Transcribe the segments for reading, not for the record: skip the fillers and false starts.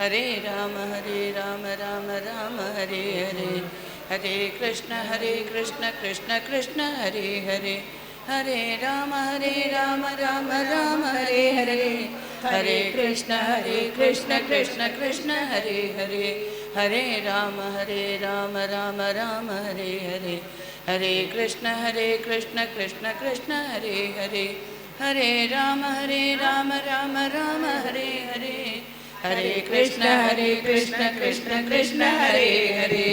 हरे राम राम राम हरे हरे हरे कृष्ण कृष्ण कृष्ण हरे हरे हरे राम राम राम हरे हरे हरे कृष्ण कृष्ण कृष्ण हरे हरे हरे राम राम राम हरे हरे हरे कृष्ण कृष्ण कृष्ण हरे हरे हरे राम राम राम हरे हरे हरे कृष्ण कृष्ण कृष्ण हरे हरे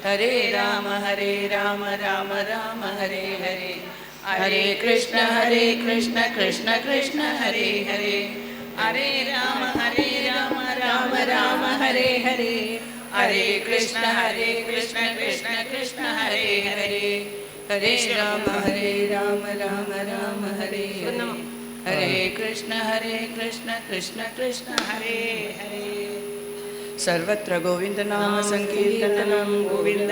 हरे राम राम राम हरे हरे हरे कृष्ण कृष्ण कृष्ण हरे हरे हरे राम राम हरे हरे हरे कृष्ण कृष्ण कृष्ण हरे हरे हरे राम राम हरे हरे हरे कृष्ण कृष्ण कृष्ण हरे हरे सर्वत्र गोविंद नाम संकीर्तनं गोविंद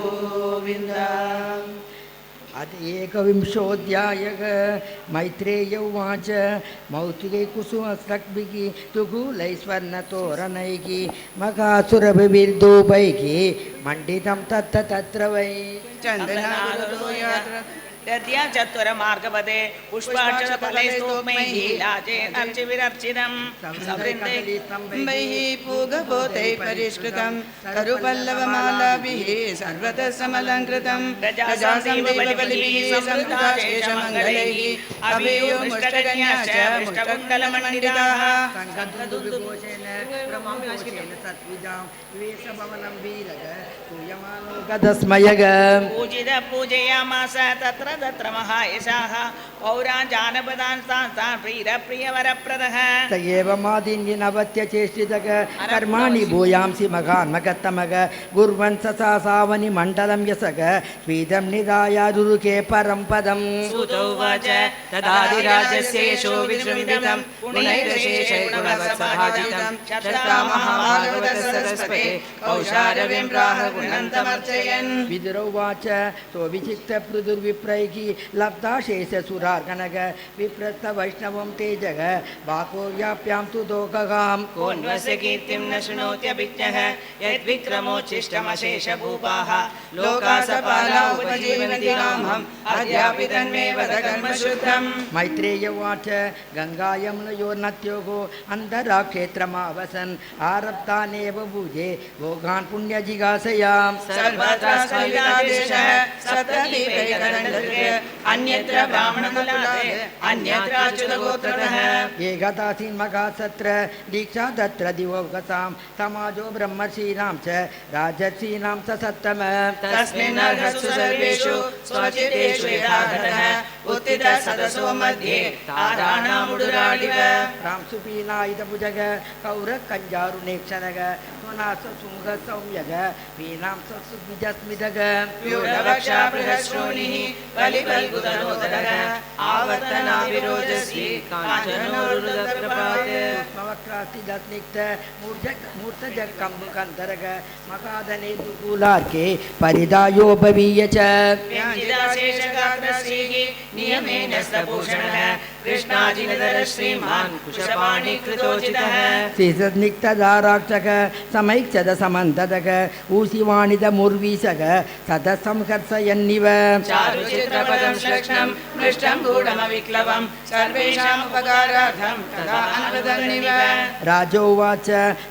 गोविंद एकविंशोऽध्यायः मैत्रेय उवाच मौक्तिके कुसुमस्तग्भिः तुगुलैस्वर्णतोरणैः मखासुरभिर्धूपैः मण्डितं तत्र वै दद्या चत्वर मार्गपदे पुष्पाक्षरफलैस्तोमैः लाजे अर्चिविरर्चितं संवृन्दैः पूगभूतैः परिष्कृतं तरुपल्लवमालाभिः सर्वतः समलङ्कृतं प्रजासंदेवबलिभिः समृद्धाशेषमङ्गलैः अभयो मुष्टकन्याश्च मुष्टकुण्डलमण्डिताः सङ्गद्धुविघोषेण प्रमोषेण सत्विजां विवेशभवनं वीरग पूयमानो गदस्मयग पूजित पूजयामास तत्र तत्र महायशाः पौरा जानपदान् तान् प्रियवरप्रदः स एव मादिन्यनवत्यचेष्टितग कर्माणि भूयांसि मघान्मगतमग गुर्वन् सा सावनि मण्डलं यसग स्वीदं निधाय दुरुके परं पदम् सूतो उवाच तदादिराजस्येषो विजृम्भितं गुणैरशेषैर्गुणवत्सभाजितं शतामहाभागवतसरस्वते कौशारविं प्राहगुणन्तमर्चयन् विदुरोवाच सो विचिक्तपृथुर्विप्रैः लब्धाशेषसुरार्गणग विप्रस्थ वैष्णवं तेजग बाको व्याप्यां तु दोघगाम् कोन्वस्य कीर्तिं न शृणोत्यभिज्ञः यद्विक्रमोच्छिष्टमशेषभूपाः लोकासपाला उपजीवन्ति रामम् अद्यापि तन्मे वद कर्मशुद्धम् मैत्रेय उवाच गङ्गा यमुनयोर्नद्योः अन्तराक्षेत्रमावसन् आरब्धानेव भुजे भोगान् पुण्यजिगासयाम् सर्वत्र स्मरितादेशः सप्तदीपैकदण्डस्य अन्यत्र ब्राह्मणकुलात् अन्यत्र अच्युतगोत्रतः एकदासीन्मघासत्र दीक्षा तत्र दिवोगतां समाजो ब्रह्मर्षीणां च राजर्षीणां च सत्तम तस्मिन् अर्हसु सर्वेषु स्वचितेषु यथागतः उत्थितः सदसो मध्ये ताराणामुडुराडिव रांसुपीनायुधभुजग कौरकञ्जारुणेक्षणग स्वनाससुमुखसौम्यग पीनां ससुद्विजस्मितग व्यूढवक्षा बृहश्रोणिः बलिबल्बुदनोदरः आवर्तनाभिरोजसी काञ्चनोरुदप्रपात् वक्रास्तिदस्निग्ध मूर्धजकम्बुकन्धरग मकादने दुकूलार्के परिदायोपवीय च व्यञ्जिताशेषगात्रश्रीः नियमेन स्तभूषणः कृष्णाजिनधर श्रीमान् कुशपाणिकृतोचितः श्रीसन्निग्धधाराक्षक समैक्षद समन्तदक ऊसिवाणिदमुर्वीसक सतसंहर्षयन्निव चारुचित्रपदं श्लक्ष्णं मृष्टं गूढमविक्लवं सर्वेषामुपकारार्थं तदा अनुदन्निव राजोवाच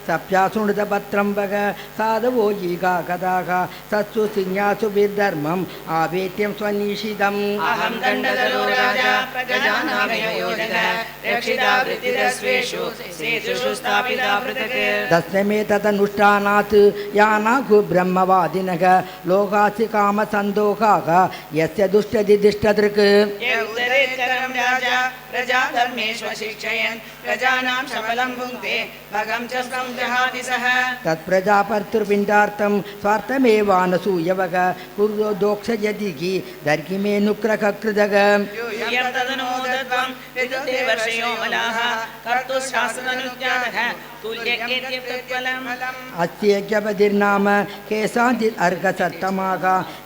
सप्यासुणुतपत्रं वग साधवो यीगा कदाः सत्सु सिंहासु विधर्मम् आवेत्यं स्वनिषितम् अहं दण्डधरो राजा प्रजानामयोजनः रक्षिता वृत्तिरस्वेषु सेतुषु स्थापिता पृथक् तस्मेतदनुष्ठानात् यानाघु ब्रह्मवादिनः लोकासि कामसन्दोहाः यस्य दुष्टदिदिष्टदृक् उत्तरेत्तरं राजा प्रजाधर्मेषु शिक्षयन् प्रजानां शमलं भुङ्क्ते भगं च संजहाति सः तत्प्रजापर्तृपिण्डार्थं स्वार्थमेवानसूयवः कुर्वो दोक्षयदिः दर्गिमेनुक्रककृदग तदनोदत्वं सर्वं विद्युदेवर्षयो मलाः कर्तुशास्त्रनुज्ञातः तुल्यकेत्यफलम् अस्येक्यपतिर्नाम केशाञ्चित् अर्घसत्तमाः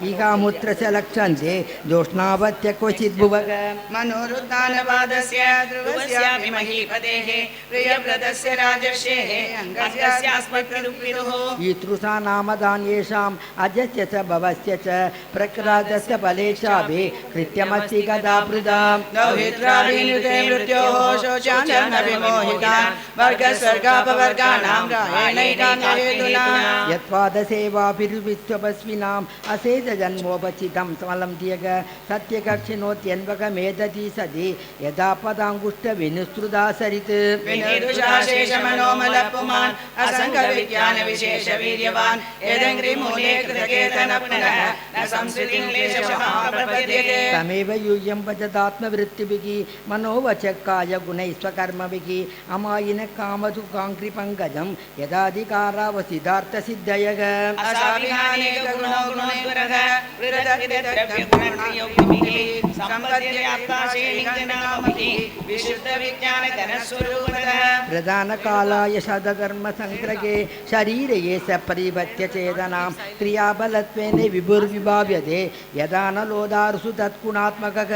इहामुत्रस्य लक्षन्ते जोष्णावत्य क्वचित् भुवग मनोरुद्धानपादस्य ध्रुवस्यापि महीपतेः प्रियव्रतस्य राजर्षेः अङ्गस्यास्मद्विदुः ईतृषा नामदान् येषाम् अजस्य च भवस्य च प्रक्रातस्य फलेशाभि कृत्यमस्ति गदापृदा दौहित्राभिनुते मृत्योः शोचान्न विमोहितान् वर्गस्वर्गापवर्गाणां रायणैकान्यहेतुना यत्पादसेवाभिर्विश्वपस्विनाम् अशेषजन्मोपचितं समलं त्यग सत्यकक्षिणोत्यन्वकमेदति सति यदा पदाङ्गुष्ठविनुसृता सरित् विनिर्दुषाशेषमनोमलपुमान् असङ्गविज्ञानविशेषवीर्यवान् यदङ्घ्रिमूले कृतकेतनपुनः न संस्कृतिं क्लेशशः प्रपद्यते तमेव यूयं भजतात्मवृत्तिभिः मनोवचक्काय गुणैस्वकर्मभिः अमायिन कामधुकाङ्कृपङ्कजं यदाधिकारावसिद्धार्थसिद्धयः असाविहानेकगुणोगुणोद्वरः प्रधानकालाय शतधर्मसङ्ग्रहे शरीरे स परिवर्त्य चेतनां क्रियाबलत्वेन विभुर्विभाव्यते यदा न लोदारुषु तत्कुणात्मकः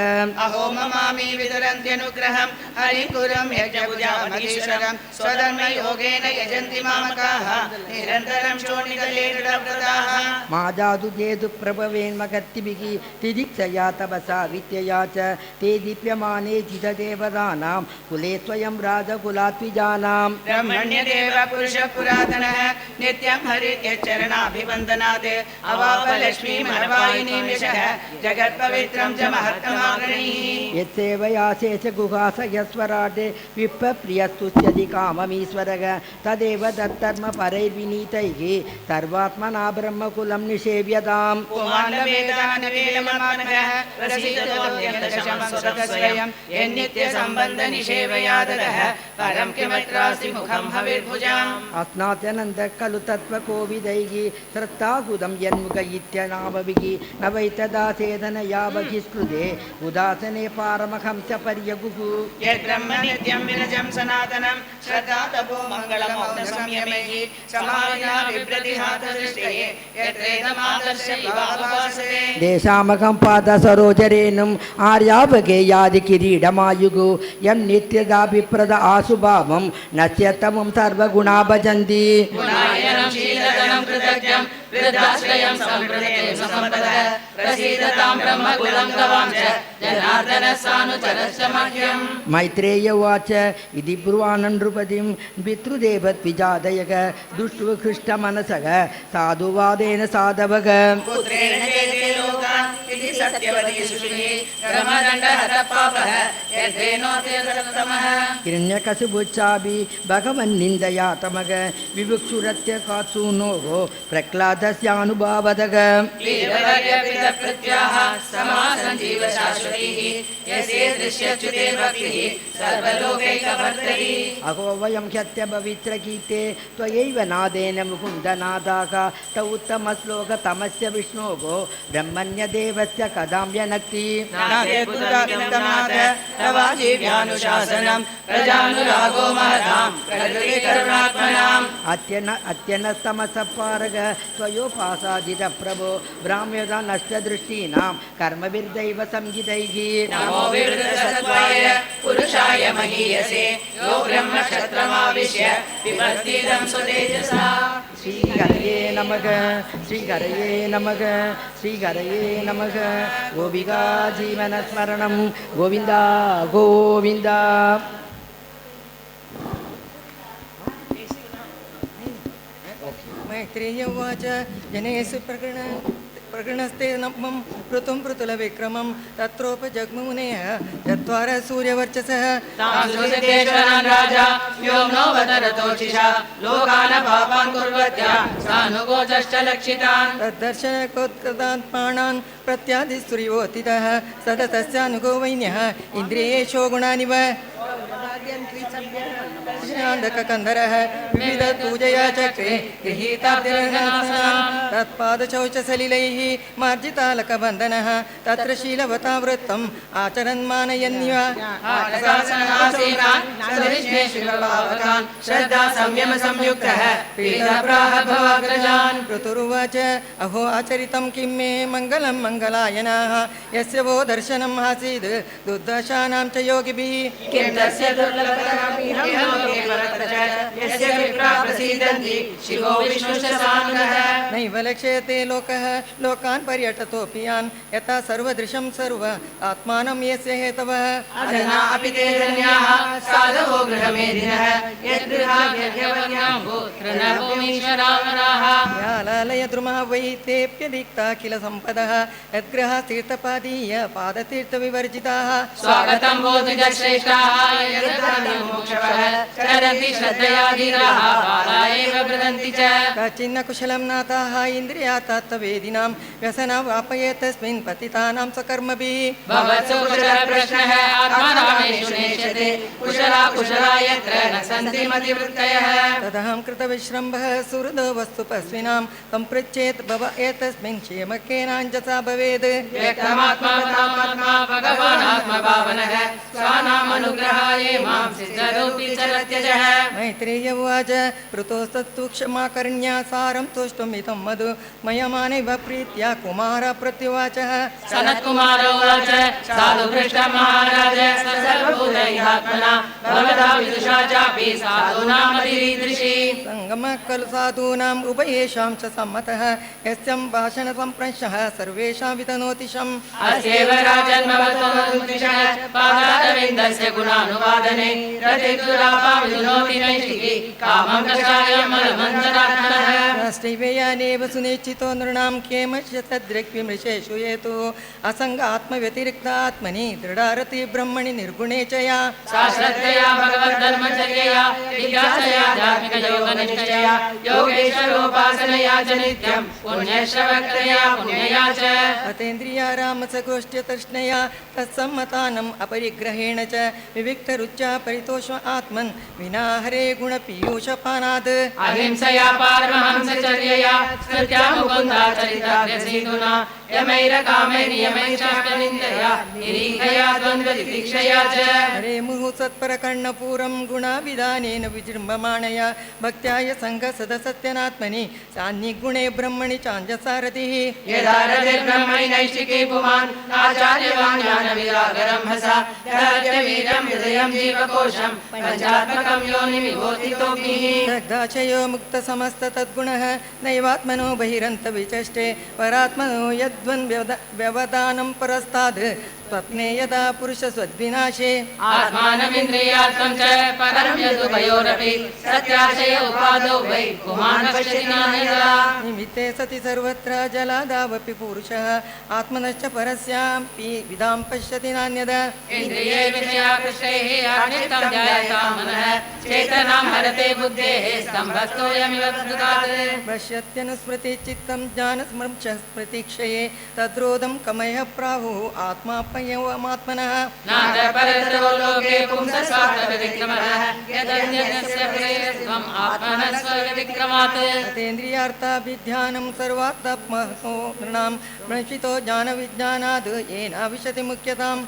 अहो ममामि वितरन्त्यनुग्रहं हरिपुरं यज्ञपूजामधीश्वरं स्वधर्मयोगेन यजन्ति मामकाः निरन्तरं शोणितले दृढव्रताः माजादु जेतु प्रभवेन्मकर्तिभिः तिदिक्षया तपसा विद्यया च ते दीप्यमाने चितदेवतानां कुले स्वयं राजकुलात्विजानां ब्रह्मण्यदेव पुरुषः पुरातनः नित्यं हरित्यचरणाभिवन्दनात् अवापलक्ष्मीमरवायिनीं यशः जगत्पवित्रं च महत्तमागणैः यत्सेवयाशेष गुहासयस्वराट् विप्पप्रियस्तुष्यति काममीश्वरः तदेव तद्धर्म परैर्विनीतैः सर्वात्मना ब्रह्मकुलं निषेव्यताम् अस्नात्यनन्तः खलु तत्त्वकोविदैः श्रद्धाहुदं यन्मुख इत्यनामभिः न वै तदा सेदनया बहिष्कृते उदासने पारमहं च पर्यगुः यद्ब्रह्म नित्यं विरजं सनातनं श्रद्धा तपो मङ्गलमौनसंयमैः समाहिना बिभ्रतिहातदृष्टये यत्रेदमादर्श विभावभासते देशामकं पादसरोजरेणुम् आर्यावगेयादि किरीडमायुः यं नित्यदाभिप्रद आशुभावं नश्यतमं सर्वगुणा भजन्ति गुणायनं शीलधनं कृतज्ञं वृद्धाश्रयं सम्प्रदेयं सम्पदः प्रसीदतां ब्रह्मकुलं गवां च जनार्दनः सानुचरश्च मह्यम् मैत्रेय उवाच इति ब्रुवाणं नृपतिं पितृदेवद्विजादयः दुष्टुहृष्टमनसः साधुवादेन साधवः पुत्रेण चेते लोकान् इति सत्यवती सुषुभिः कर्मदण्डहतपापः यद्वेनोत्यसत्तमः हिरण्यकशिपुच्छाभि भगवन्निन्दया तमग विवक्षुरत्यकात्सूनोः प्रह्लादस्यानुभावदः वीरवर्यपितप्रत्याः समासञ्जीवशाश्वतीः यस्ये दृश्यच्युते भक्तिः सर्वलोकैकभर्तरी अहो वयं ह्यत्यपवित्रकीर्ते त्वयैव नादेन मुकुन्दनादाः त उत्तमश्लोकतमस्य विष्णोः ब्रह्मण्यदेवस्य कदां व्यनक्ति तवाजीव्यानुशासनं प्रजानुरागो महतां प्रकृतिकरुणात्मनाम् अत्यनस्तमसपारग त्वयोपासादितप्रभो ब्राह्म्यता नष्टदृष्टीनां कर्मभिर्दैव संहितैः नमो विवृतसत्त्वाय पुरुषाय महीयसे यो ब्रह्मक्षत्रमाविश्य विभक्तिदं स्वतेजसा श्रीहरये नमः श्रीहरये नमः श्रीहरये नमः गोपिका जीवनस्मरणं गोविन्द गोविन्द मैत्रेय उवाच जनेषु प्रगणस्ते नमं पृथुं पृथुलविक्रमं तत्रोपजग्मुनेः चत्वार सूर्यवर्चसः राजा व्योम्नो वदरतोषिषा लोकान् पापान् कुर्वत्या सानुगोचश्च लक्षितान् तद्दर्शनकोत्कृतात्मानान् प्रत्यादिसूर्योत्थितः सततस्यानुगो वैन्यः इन्द्रियेषो गुणानिव कंदरः विविध पूजया चक्रे गृहीताब्धिर्हसनान् तत्पादशौचसलिलैः मार्जितालकबन्धनः तत्र शीलवतावृत्तम् आचरन् मानयन्निव श्रद्धा संयम संयुक्तः पीतप्राह भवाग्रजान् ऋतुरुवाच अहो आचरितं किं मे मङ्गलं मङ्गलायनाः यस्य वो दर्शनम् आसीद् दुर्दशानां च योगिभिः किं तस्य यस्य विप्रा प्रसीदन्ति शिवो विष्णुश्च सानुगः नैव लक्ष्यते लोकः लोकान् पर्यटतोऽपि यान् यथा सर्वदृशं सर्व आत्मानं यस्य हेतवः अधना अपि ते धन्याः साधवो गृहमेधिनः यद्गृहाभ्यर्घ्यवन्याम्भो तृणभूमीश्वरामराः यालालय द्रुमः वै तेऽप्यधिक्ता किल सम्पदः यद्गृहा तीर्थपादीय पादतीर्थविवर्जिताः स्वागतं वो द्विजश्रेष्ठाः यद्धान्यमोक्षवः चरन्ति श्रद्धया धीराः बाला एव वृदन्ति च कचिन्न कुशलं नाथाः इन्द्रियातात्तवेदिनां व्यसनवापये तस्मिन् पतितानां स्वकर्मभिः भवत्सु कुशलप्रश्नः आत्मारामेषु नेष्यते कुशला कुशला यत्र न सन्ति मतिवृत्तयः तदहं कृतविश्रम्भः सुहृदो वस्तुपस्विनां तं पृच्छेत् भव एतस्मिन् क्षेमकेनाञ्जसा भवेद् व्यक्तमात्मा भगवानात्मभावनः स्वानामनुग्रहाय मां सिद्धरूपी चरत्यजः मैत्रेय उवाच पृतोस्तत्तु क्षमाकर्ण्या सारं तुष्टुमिदं मधु मयमानैव प्रीत्या कुमारः प्रत्युवाचः सनत्कुमार उवाच साधु पृष्ठ महाराज सर्वभूतैहात्मना भवता विदुषा चापि साधूनामतिरीदृशी सङ्गमः खलु साधूनाम् उभयेषां च सम्मतः यस्यं भाषणसम्प्रश्नः सर्वेषां वितनोति शम् अस्यैव राजन्मवतोदिशः पादारविन्दस्य गुणानुवादने रतिर्दुरापा विदुनोति नैष्टिकी कामं कषायं मलमन्तरात्मनः राष्ट्रैवेयानेव सुनिश्चितो नृणां केमश्च तद्दृक्विमृशेषु हेतु असङ्ग आत्मव्यतिरिक्तात्मनि दृढारति ब्रह्मणि निर्गुणे च या सा श्रद्धया भगवद्धर्मचर्यया जिज्ञासया धार्मिकयोगनिष्ठया योगेश्वरोपासनया च नित्यं पुण्यश्रवक्तया पुण्यया च अतेन्द्रियारामसगोष्ठ्यतृष्णया तत्सम्मतानम् अपरिग्रहेण च विविक्तरुच्या परितोष आत्मन् विना हरे गुणपीयूषपानात् अहिंसया पारमहंसचर्यया स्तुत्या मुकुन्दा चरिताभ्यसीतुना यमैरकामैर्नियमैश्चाप्यनिन्दया निरीहया द्वन्द्वतितिक्षया च हरे मुहुः सत्परकर्णपूरं गुणाविधानेन विजृम्भमाणया भक्त्याय सङ्गसदसत्यनात्मनि सान्निगुणे ब्रह्मणि चाञ्जसारथिः यदा रतिर्ब्रह्मणि नैष्टिके पुमान् आचार्यवान् ज्ञानविरागरम्भसा दहत्यवीर्यं हृदयं जीवकोशं पञ्चात्मकं योनिमिवोतितोऽग्निः दग्धाशयो मुक्तसमस्ततद्गुणः नैवात्मनो बहिरन्तविचष्टे परात्मनो यद्वन् व्यवधानं परस्ताद् स्वप्ने यदा पुरुषस्वद्विनाशे आत्मानमिन्द्रियार्थं च परं यदुभयोरपि सत्याशय उपादौ वै पुमान् पश्यति नान्यथा निमित्ते सति सर्वत्र जलादावपि पुरुषः आत्मनश्च परस्यापि विदां पश्यति नान्यदा इन्द्रिये विषयाकृष्टैः आश्रितं जायतां मनः चेतनां हरते बुद्धेः स्तम्भस्तोऽयमिव प्रकृतात् पश्यत्यनुस्मृतिचित्तं ज्ञानस्मृतिक्षये तद्रोधं कमयः प्राहुः आत्मापयमात्मनः नादपरतो लोके पुंसस्वार्थविक्रमः यदन्यस्य प्रेयस्त्वम् आत्मनः स्वविक्रमात् अतेन्द्रियार्थाभिध्यानं सर्वार्थमहो नृणां प्रणशितो ज्ञानविज्ञानाद् येन विशति मुख्यताम्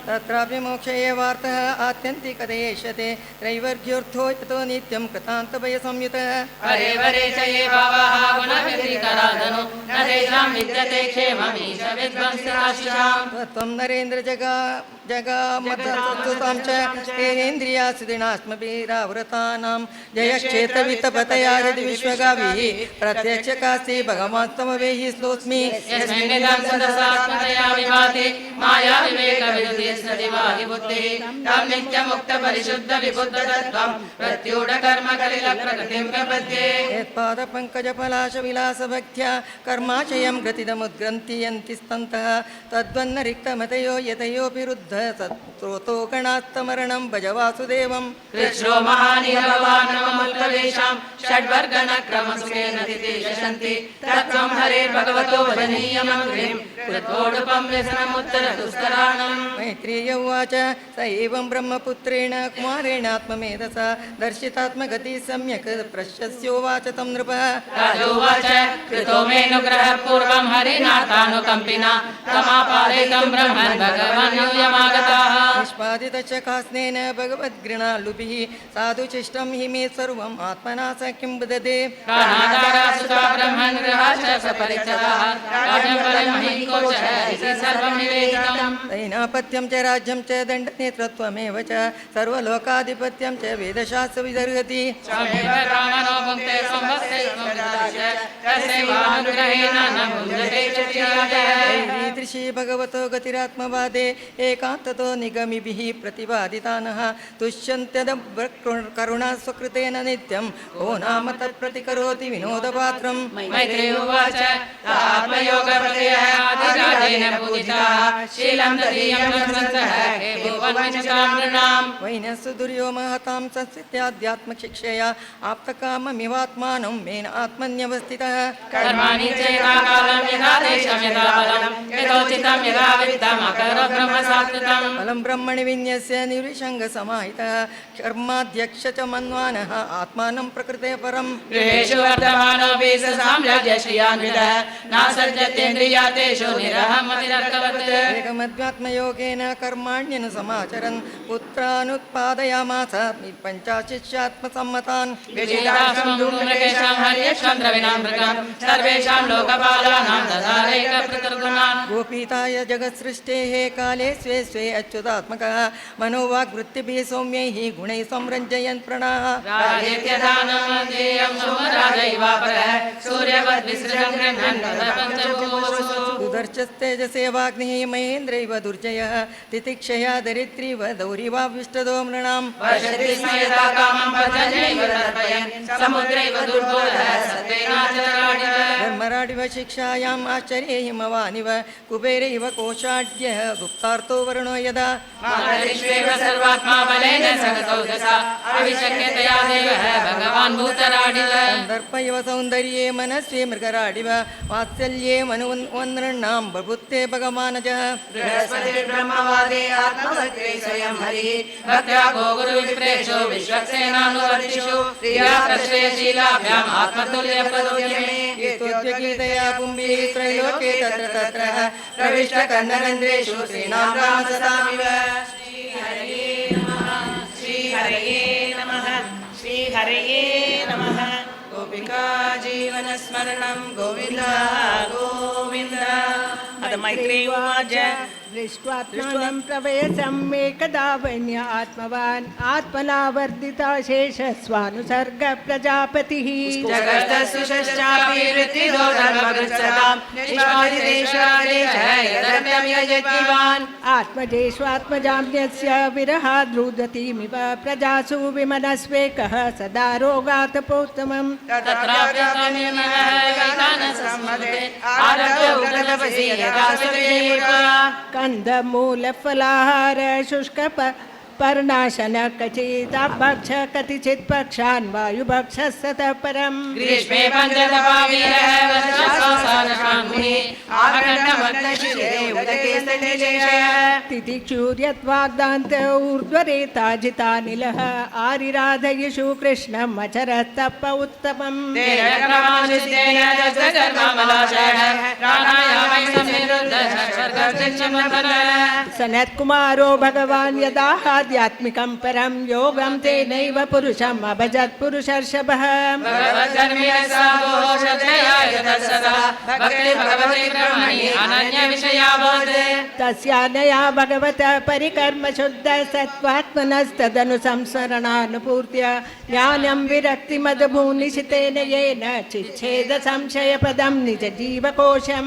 तत्रापि मोक्ष एवार्थः आत्यन्तिकदेशते त्रैवर्ग्योऽर्थो यतो नित्यं कृतान्तभयसंयुतः हरे वरे च ये भावाः गुणव्यतिकरादनु न तेषां विद्यते क्षेममीश विध्वंसराशिषाम् त्वं नरेन्द्र जगामतस्तुतां च तेनेन्द्रियासुदिनास्मभिरावृतानां जयश्चेतवित्तपतया हृदि विश्वगाभिः प्रत्यक्षकास्ति भगवात्तमवेहि श्लोस्मि यस्मिन्निदं सदसात्मतया विभाति माया विवेकविदुतिस्सदिवादिबुद्धिः तं नित्यमुक्तपरिशुद्धविबुद्धतत्त्वं प्रत्यूढकर्मकलिलप्रकृतिं प्रपद्ये यत्पादपङ्कजपलाशविलासभक्त्या कर्माशयं गतिदमुद्ग्रन्थि स्तन्तः तद्वन्न रिक्तमतयो यतयोऽपि रुद्ध सत्रोतो गणास्तमरणं भज वासुदेवं कृष्णो महानिरभवान्नममुत्तवेषां षड्वर्गणक्रमसुखेन तितिशन्ति तत्त्वं हरे भगवतो भजनीयमग्रिं कृतोडुपं व्यसनमुत्तरदुस्तराणम् मैत्रेय उवाच स एवं ब्रह्मपुत्रेण कुमारेणात्ममेधसा दर्शितात्मगति सम्यक् प्रशस्योवाच तं नृपः राजोवाच कृतो मेऽनुग्रहः पूर्वं हरिनाथानुकम्पिना तमापादयितं ब्रह्मन् भगवान् यूयमागताः निष्पादितश्च कास्नेन भगवद्गृणालुभिः साधुशिष्टं हि मे सर्वम् आत्मना स किं वदते प्राणादारासुता ब्रह्मन् गृहाश्च सपरिच्छदाः राजपरिमहीकोशः इति सर्वं निवेदितम् दैनापत्यं च राज्यं च दण्डनेतृत्वमेव च सर्वलोकाधिपत्यं च वेदशास्त्रविदर्हति स्वमेव ब्राह्मणो भुङ्क्ते संवत्ते स्वविदास्य तस्यैवानुग्रहेण न भुञ्जते च चिराजः ईदृशी भगवतो गतिरात्मवादे एकान्ततो निगमिभिः प्रतिपादितानः तुष्यन्त्यद करुणा स्वकृतेन नित्यं ओ नाम तत्प्रतिकरोति विनोदपात्रम् मैत्रेय उवाच आत्मयोगप्रत्ययः आदिराजेन पूजिताः शीलं तदीयं लक्ष्मणः हे भुवनविचितां नृणाम् वैनस्सु दुर्यो महतां संस्थित्याध्यात्मशिक्षया आप्तकाममिवात्मानं मेन आत्मन्यवस्थितः कर्माणि चेता कालं यथा देशं यथा बलं यथोचितं यथा वित्तम् अकरो ब्रह्मसात्कृतम् फलं ब्रह्मणि विन्यस्य निर्विसङ्गसमाहितः कर्माध्यक्ष च मन्वानः आत्मानं प्रकृते परम् गृहेषु वर्तमानोऽपि स साम्राज्यश्रियान्वितः नासर्जत्येन्द्रियातेषु निरहमतिरर्कवत् एकमध्यात्मयोगेन कर्माण्यनुसमाचरन् पुत्रानुत्पादयामास पञ्चाशिष्यात्मसम्मतान् विजिताश्वं धूम्रकेशं हर्यश्वं द्रविणामृगं सर्वेषां लोकपालानां ददारेकप्रतिर्गुणान् गोपीताय जगत्सृष्टेः काले स्वे स्वे अच्युतात्मकः मनोवाग्वृत्तिभिः सौम्यैः गुणैः संरञ्जयन् प्रणः राजेत्यदानमध्येयं सोमराजैवापरः सूर्यवद्विसृजं गृह्णन् पञ्चभूषु दुदर्शस्तेजसेवाग्निः महेन्द्रैव दुर्जयः तितिक्षया दरिद्रीव दौरिवाविष्टदो नृणाम् वर्षति स्म यथा कामं पतञ्जैव तर्पयन् समुद्रैव दुर्बोधः सत्त्वेनाचराडिव धर्मराडिव शिक्षायाम् आश्चर्ये हिमवानिव कुबेरैव कोशाढ्यः गुप्तार्थो वर्णो यदा मातरिष्वेव सर्वात्मा बलेन सगतौ दशा अविशक्यतया देवः भगवान् भूतराडिव दर्पैव सौन्दर्ये मनस्वी मृगराडिव वात्सल्ये मनुवन्नृणां बभुत्ते भगवानजः बृहस्पतिर्ब्रह्मवादे आत्मवक्त्रे स्वयं हरिः भक्त्या गोगुरुविप्रेषु विश्वक्सेनानुवर्तिषु प्रियाप्रश्रयशीलाभ्याम् आत्मतुल्यप्रदुर्यमे कीर्तोद्यगीतया पुंभिः त्रैलोके तत्र तत्र प्रविष्टकन्नरन्ध्रेषु श्रीणां रामसतामिव श्रीहरये नमः श्रीहरये नमः गोपिका जीवनस्मरणं गोविन्द गोविन्द अथ मैत्रेय उवाच दृष्ट्वात्मानं प्रवेशम् एकदा वन्य आत्मवान् आत्मना वर्धिता शेषस्वानुसर्ग प्रजापतिः जगस्तसुषश्चापि वृत्तिदो धर्मकृत्सतां निष्पादितेषादेशः यदर्थं यजतिवान् आत्मजेष्वात्मजाम्यस्य विरहाद् रुदतीमिव प्रजासु विमनस्वेकः सदा रोगातपोत्तमम् तत्राप्यतमेनः वैतानसम्मते आरभ्य उग्रतपसि यथा सुखदेव कंदमूलफलाहार शुष्क पर्णाशन कचिताभक्ष कतिचित् पक्षान् वायुभक्ष सतः परम् ग्रीष्मे पञ्चतपावीरः वर्षासारशान्मुनि आकण्ठमग्नशिरे उदके स्तनेशः तितिक्षूर्यत्वाग्दान्त ऊर्ध्वरेताजितानिलः आरिराधयिषु कृष्णम् अचरस्तप उत्तमम् तेन क्रमानुष्ठेन दग्धकर्ममलाशयः प्राणायामै संनिरुद्धः स्वर्गस्थितिमन्थनः सनत्कुमारो भगवान् यदा आध्यात्मिकं परं योगं तेनैव पुरुषम् अभजत् पुरुषर्षभः भगवद्धर्मेण साधोः श्रद्धया यतः सदा भक्ति भगवति ब्रह्मणि अनन्यविषया भवति तस्यानया भगवतः परिकर्म शुद्ध सत्त्वात्मनस्तदनुसंस्मरणानुपूर्त्य ज्ञानं विरक्तिमदभूनिशितेन येन चिच्छेद संशयपदं निज जीवकोशं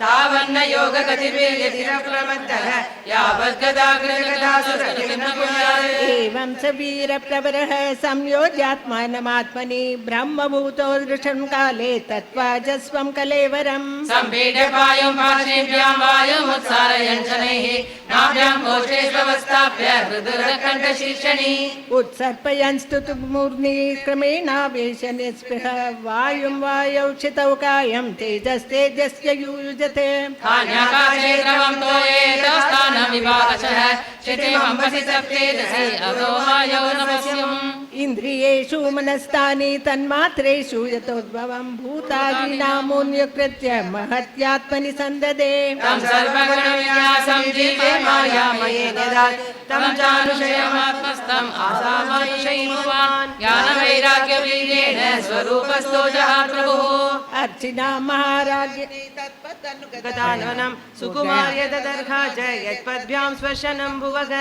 तावन्न योग गतिर्यतिरप्रबद्धः यावद्गदाग्रगदासुरकिर्नपुण्यात् एवं स वीरप्रवरः संयोज्यात्मानमात्मनि ब्रह्मभूतो दृशं काले तत्त्वाजस्वं कलेवरम् सम्पीड्य पायुं पार्श्वेभ्यां वायुमुत्सारयन् शनैः नाभ्यां कोष्ठे स्ववस्थाप्य हृदुरकण्ठशीर्षणि उत्सर्पयन् स्तुतुमूर्ध्नि क्रमेणावेश निःस्पृह वायुं वायौ क्षितौ कायं तेजस्तेजस्य युयुजते कान्याकाशे द्रवं तोये तवस्थानं विभागशः क्षितिमम्बसि सप्तेजसि अवरोहायौ नमस्यम् इन्द्रियेषु मनस्तानि तन्मात्रेषु यतोद्भवं भूतादीनामून्यकृत्य महत्यात्मनि सन्ददे तं सर्वगुणविन्यासं जीवे मायामयेन ददात् तं चानुशयमात्मस्थम् आसामानुशयिमुवान् ज्ञानवैराग्यवीर्येण स्वरूपस्थो जहात् प्रभुः अर्चिना महाराज गताननं सुकुमार्य ददर्घा च यत्पद्भ्यां स्वशनं भुवग